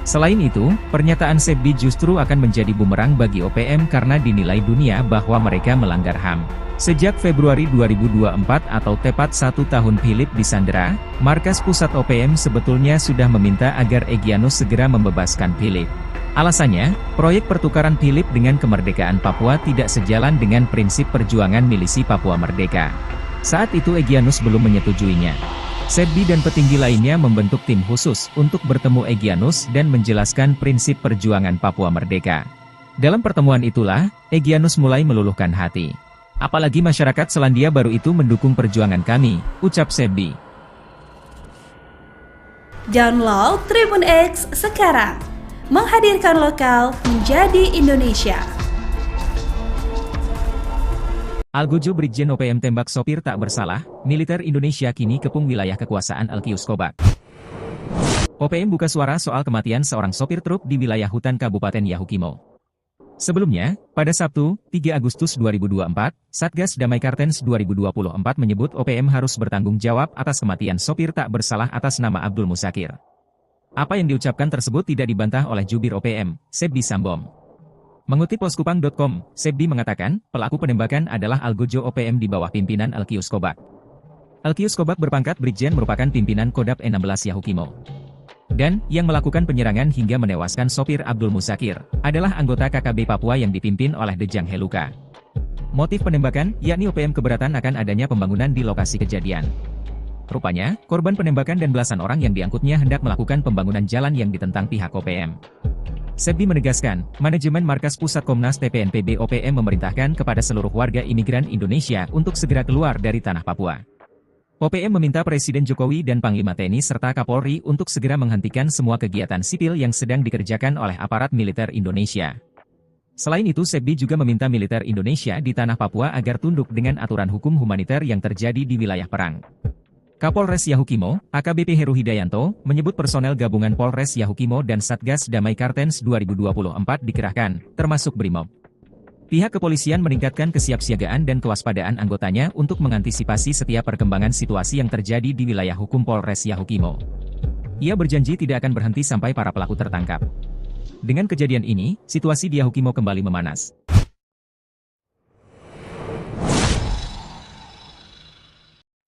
Selain itu, pernyataan Sebbi justru akan menjadi bumerang bagi OPM karena dinilai dunia bahwa mereka melanggar HAM. Sejak Februari 2024 atau tepat 1 tahun Philips disandera, markas pusat OPM sebetulnya sudah meminta agar Egyanus segera membebaskan Philips. Alasannya, proyek pertukaran Philips dengan kemerdekaan Papua tidak sejalan dengan prinsip perjuangan milisi Papua Merdeka. Saat itu Egyanus belum menyetujuinya. Sebbi dan petinggi lainnya membentuk tim khusus untuk bertemu Egyanus dan menjelaskan prinsip perjuangan Papua Merdeka. Dalam pertemuan itulah, Egyanus mulai meluluhkan hati. Apalagi masyarakat Selandia Baru itu mendukung perjuangan kami, ucap Sebbi. Download Tribun X sekarang, menghadirkan lokal menjadi Indonesia. Algojo Brigjen OPM tembak sopir tak bersalah, militer Indonesia kini kepung wilayah kekuasaan Alkius Kobak. OPM buka suara soal kematian seorang sopir truk di wilayah hutan Kabupaten Yahukimo. Sebelumnya, pada Sabtu, 3 Agustus 2024, Satgas Damai Kartens 2024 menyebut OPM harus bertanggung jawab atas kematian sopir tak bersalah atas nama Abdul Musakir. Apa yang diucapkan tersebut tidak dibantah oleh jubir OPM, Sebbi Sambom. Mengutip poskupang.com, Sebbi mengatakan, pelaku penembakan adalah Algojo OPM di bawah pimpinan Alkius Kobak. Alkius Kobak berpangkat Brigjen merupakan pimpinan Kodap E16 Yahukimo. Dan, yang melakukan penyerangan hingga menewaskan sopir Abdul Musakir, adalah anggota KKB Papua yang dipimpin oleh Dejang Heluka. Motif penembakan, yakni OPM keberatan akan adanya pembangunan di lokasi kejadian. Rupanya, korban penembakan dan belasan orang yang diangkutnya hendak melakukan pembangunan jalan yang ditentang pihak OPM. Sebbi menegaskan, manajemen Markas Pusat Komnas TPNPB OPM memerintahkan kepada seluruh warga imigran Indonesia untuk segera keluar dari tanah Papua. OPM meminta Presiden Jokowi dan Panglima TNI serta Kapolri untuk segera menghentikan semua kegiatan sipil yang sedang dikerjakan oleh aparat militer Indonesia. Selain itu Sebbi juga meminta militer Indonesia di tanah Papua agar tunduk dengan aturan hukum humaniter yang terjadi di wilayah perang. Kapolres Yahukimo, AKBP Heru Hidayanto, menyebut personel gabungan Polres Yahukimo dan Satgas Damai Kartens 2024 dikerahkan, termasuk Brimob. Pihak kepolisian meningkatkan kesiapsiagaan dan kewaspadaan anggotanya untuk mengantisipasi setiap perkembangan situasi yang terjadi di wilayah hukum Polres Yahukimo. Ia berjanji tidak akan berhenti sampai para pelaku tertangkap. Dengan kejadian ini, situasi di Yahukimo kembali memanas.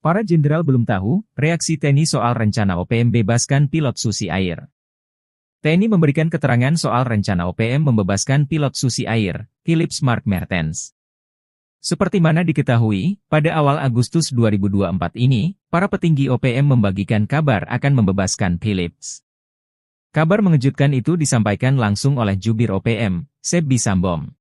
Para jenderal belum tahu reaksi TNI soal rencana OPM bebaskan pilot Susi Air. TNI memberikan keterangan soal rencana OPM membebaskan pilot Susi Air, Philips Mark Mertens. Seperti mana diketahui, pada awal Agustus 2024 ini, para petinggi OPM membagikan kabar akan membebaskan Philips. Kabar mengejutkan itu disampaikan langsung oleh jubir OPM, Sebbi Sambom.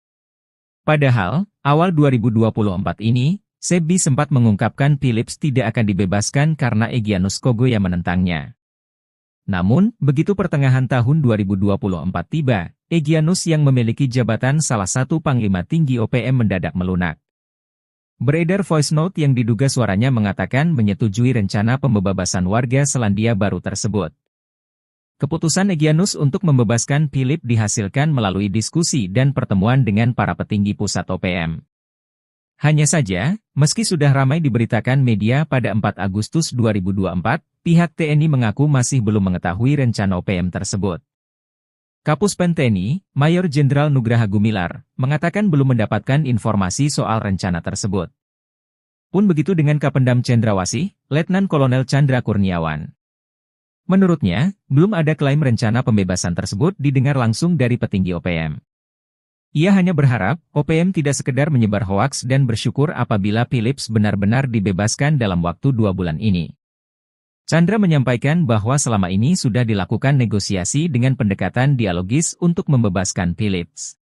Padahal, awal 2024 ini, Sebbi sempat mengungkapkan Philips tidak akan dibebaskan karena Egyanus Kogoya menentangnya. Namun, begitu pertengahan tahun 2024 tiba, Egyanus yang memiliki jabatan salah satu panglima tinggi OPM mendadak melunak. Beredar voice note yang diduga suaranya mengatakan menyetujui rencana pembebasan warga Selandia Baru tersebut. Keputusan Egyanus untuk membebaskan Philips dihasilkan melalui diskusi dan pertemuan dengan para petinggi pusat OPM. Hanya saja, meski sudah ramai diberitakan media pada 4 Agustus 2024, pihak TNI mengaku masih belum mengetahui rencana OPM tersebut. Kapuspen TNI, Mayor Jenderal Nugraha Gumilar, mengatakan belum mendapatkan informasi soal rencana tersebut. Pun begitu dengan Kapendam Cendrawasih, Letnan Kolonel Chandra Kurniawan. Menurutnya, belum ada klaim rencana pembebasan tersebut didengar langsung dari petinggi OPM. Ia hanya berharap, OPM tidak sekedar menyebar hoaks dan bersyukur apabila Philips benar-benar dibebaskan dalam waktu 2 bulan ini. Chandra menyampaikan bahwa selama ini sudah dilakukan negosiasi dengan pendekatan dialogis untuk membebaskan Phillips.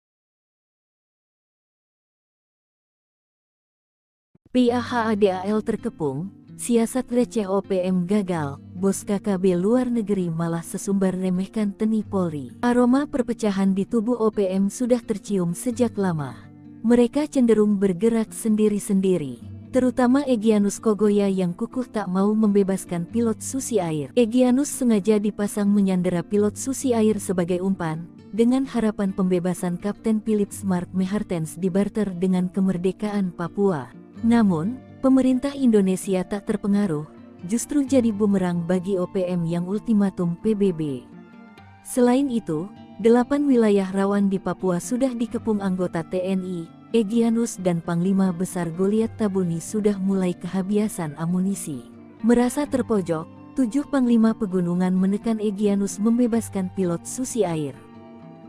PAHADAL terkepung, siasat receh OPM gagal, bos KKB luar negeri malah sesumbar remehkan TNI Polri. Aroma perpecahan di tubuh OPM sudah tercium sejak lama. Mereka cenderung bergerak sendiri-sendiri. Terutama Egyanus Kogoya yang kukuh tak mau membebaskan pilot Susi Air. Egyanus sengaja dipasang menyandera pilot Susi Air sebagai umpan, dengan harapan pembebasan Kapten Phillips Mark Mertens dibarter dengan kemerdekaan Papua. Namun, pemerintah Indonesia tak terpengaruh, justru jadi bumerang bagi OPM yang ultimatum PBB. Selain itu, 8 wilayah rawan di Papua sudah dikepung anggota TNI. Egyanus dan Panglima Besar Goliat Tabuni sudah mulai kehabisan amunisi. Merasa terpojok, 7 Panglima Pegunungan menekan Egyanus membebaskan pilot Susi Air.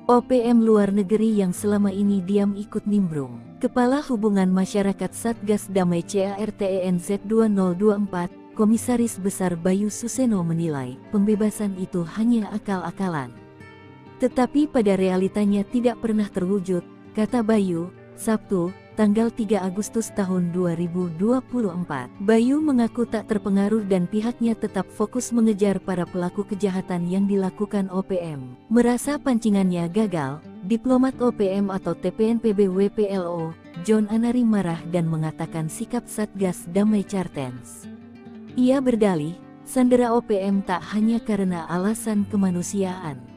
OPM luar negeri yang selama ini diam ikut nimbrung. Kepala Hubungan Masyarakat Satgas Damai CARTENZ 2024, Komisaris Besar Bayu Suseno menilai pembebasan itu hanya akal-akalan. Tetapi pada realitanya tidak pernah terwujud, kata Bayu. Sabtu, tanggal 3 Agustus tahun 2024. Bayu mengaku tak terpengaruh dan pihaknya tetap fokus mengejar para pelaku kejahatan yang dilakukan OPM. Merasa pancingannya gagal, diplomat OPM atau TPNPB WPLO, John Anari marah dan mengatakan sikap Satgas Damai Cartens. Ia berdalih, sandera OPM tak hanya karena alasan kemanusiaan,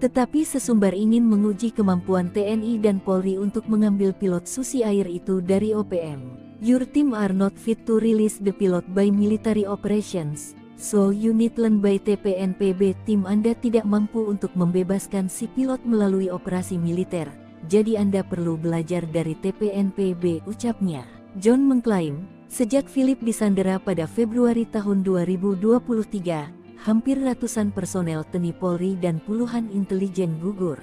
tetapi sesumbar ingin menguji kemampuan TNI dan Polri untuk mengambil pilot Susi Air itu dari OPM. Your team are not fit to release the pilot by military operations, so you need learn by TPNPB. Tim Anda tidak mampu untuk membebaskan si pilot melalui operasi militer, jadi Anda perlu belajar dari TPNPB, ucapnya. John mengklaim, sejak Philip disandera pada Februari tahun 2023, hampir ratusan personel TNI Polri dan puluhan intelijen gugur.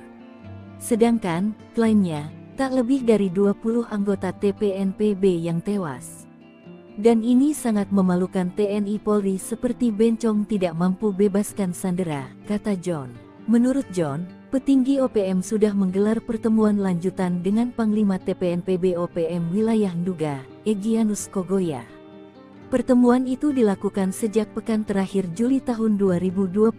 Sedangkan, klaimnya, tak lebih dari 20 anggota TPNPB yang tewas. Dan ini sangat memalukan. TNI Polri seperti bencong tidak mampu bebaskan sandera, kata John. Menurut John, petinggi OPM sudah menggelar pertemuan lanjutan dengan Panglima TPNPB OPM wilayah Nduga, Egyanus Kogoya. Pertemuan itu dilakukan sejak pekan terakhir Juli tahun 2024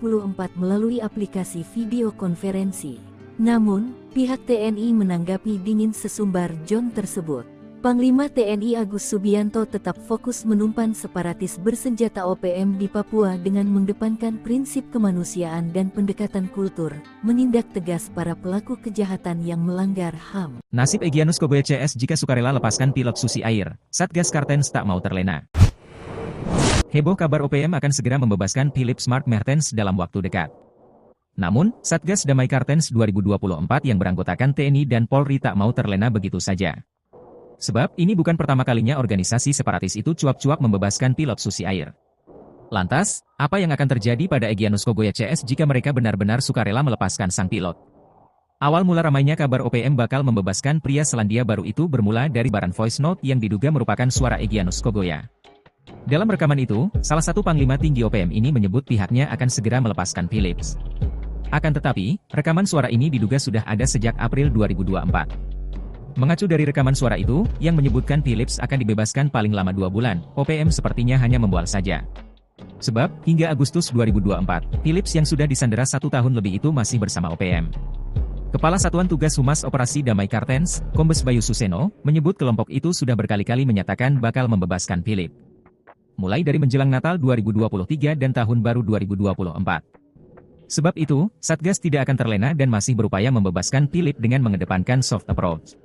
melalui aplikasi video konferensi. Namun, pihak TNI menanggapi dingin sesumbar John tersebut. Panglima TNI Agus Subianto tetap fokus menumpan separatis bersenjata OPM di Papua dengan mengedepankan prinsip kemanusiaan dan pendekatan kultur, menindak tegas para pelaku kejahatan yang melanggar HAM. Nasib Egyanus Kogoya CS jika sukarela lepaskan pilot Susi Air, Satgas Cartens tak mau terlena. Heboh kabar OPM akan segera membebaskan Phillips Mark Mertens dalam waktu dekat. Namun, Satgas Damai Cartens 2024 yang beranggotakan TNI dan Polri tak mau terlena begitu saja. Sebab, ini bukan pertama kalinya organisasi separatis itu cuap-cuap membebaskan pilot Susi Air. Lantas, apa yang akan terjadi pada Egyanus Kogoya CS jika mereka benar-benar sukarela melepaskan sang pilot? Awal mula ramainya kabar OPM bakal membebaskan pria Selandia Baru itu bermula dari baran voice note yang diduga merupakan suara Egyanus Kogoya. Dalam rekaman itu, salah satu panglima tinggi OPM ini menyebut pihaknya akan segera melepaskan Phillips. Akan tetapi, rekaman suara ini diduga sudah ada sejak April 2024. Mengacu dari rekaman suara itu, yang menyebutkan Phillips akan dibebaskan paling lama 2 bulan, OPM sepertinya hanya membual saja. Sebab, hingga Agustus 2024, Phillips yang sudah disandera 1 tahun lebih itu masih bersama OPM. Kepala Satuan Tugas Humas Operasi Damai Cartens, Kombes Bayu Suseno, menyebut kelompok itu sudah berkali-kali menyatakan bakal membebaskan Phillips. Mulai dari menjelang Natal 2023 dan Tahun Baru 2024. Sebab itu, Satgas tidak akan terlena dan masih berupaya membebaskan Phillips dengan mengedepankan soft approach.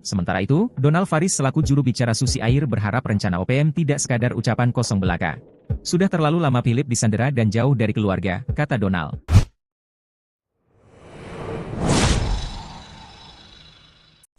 Sementara itu, Donald Faris selaku juru bicara Susi Air berharap rencana OPM tidak sekadar ucapan kosong belaka. Sudah terlalu lama Phillips disandera dan jauh dari keluarga, kata Donald.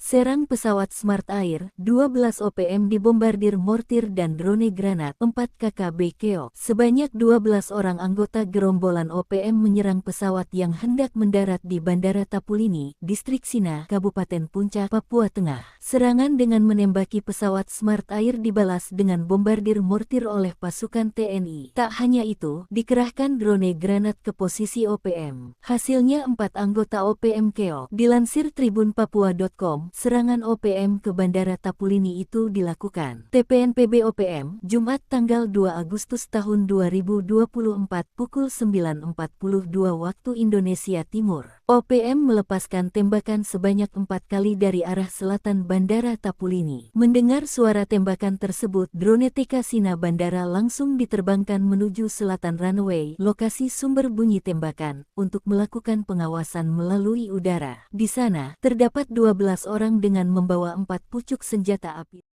Serang pesawat Smart Air, 12 OPM dibombardir mortir dan drone granat, 4 KKB keok. Sebanyak 12 orang anggota gerombolan OPM menyerang pesawat yang hendak mendarat di Bandara Tapulini, Distrik Sina, Kabupaten Puncak, Papua Tengah. Serangan dengan menembaki pesawat Smart Air dibalas dengan bombardir mortir oleh pasukan TNI. Tak hanya itu, dikerahkan drone granat ke posisi OPM. Hasilnya 4 anggota OPM keok. Dilansir tribunpapua.com, serangan OPM ke Bandara Tapulini itu dilakukan TPNPB OPM, Jumat tanggal 2 Agustus tahun 2024 pukul 9.42 waktu Indonesia Timur. OPM melepaskan tembakan sebanyak 4 kali dari arah selatan Bandara Tapulini. Mendengar suara tembakan tersebut, drone TK Sina Bandara langsung diterbangkan menuju selatan runway, lokasi sumber bunyi tembakan, untuk melakukan pengawasan melalui udara. Di sana, terdapat 12 orang dengan membawa 4 pucuk senjata api.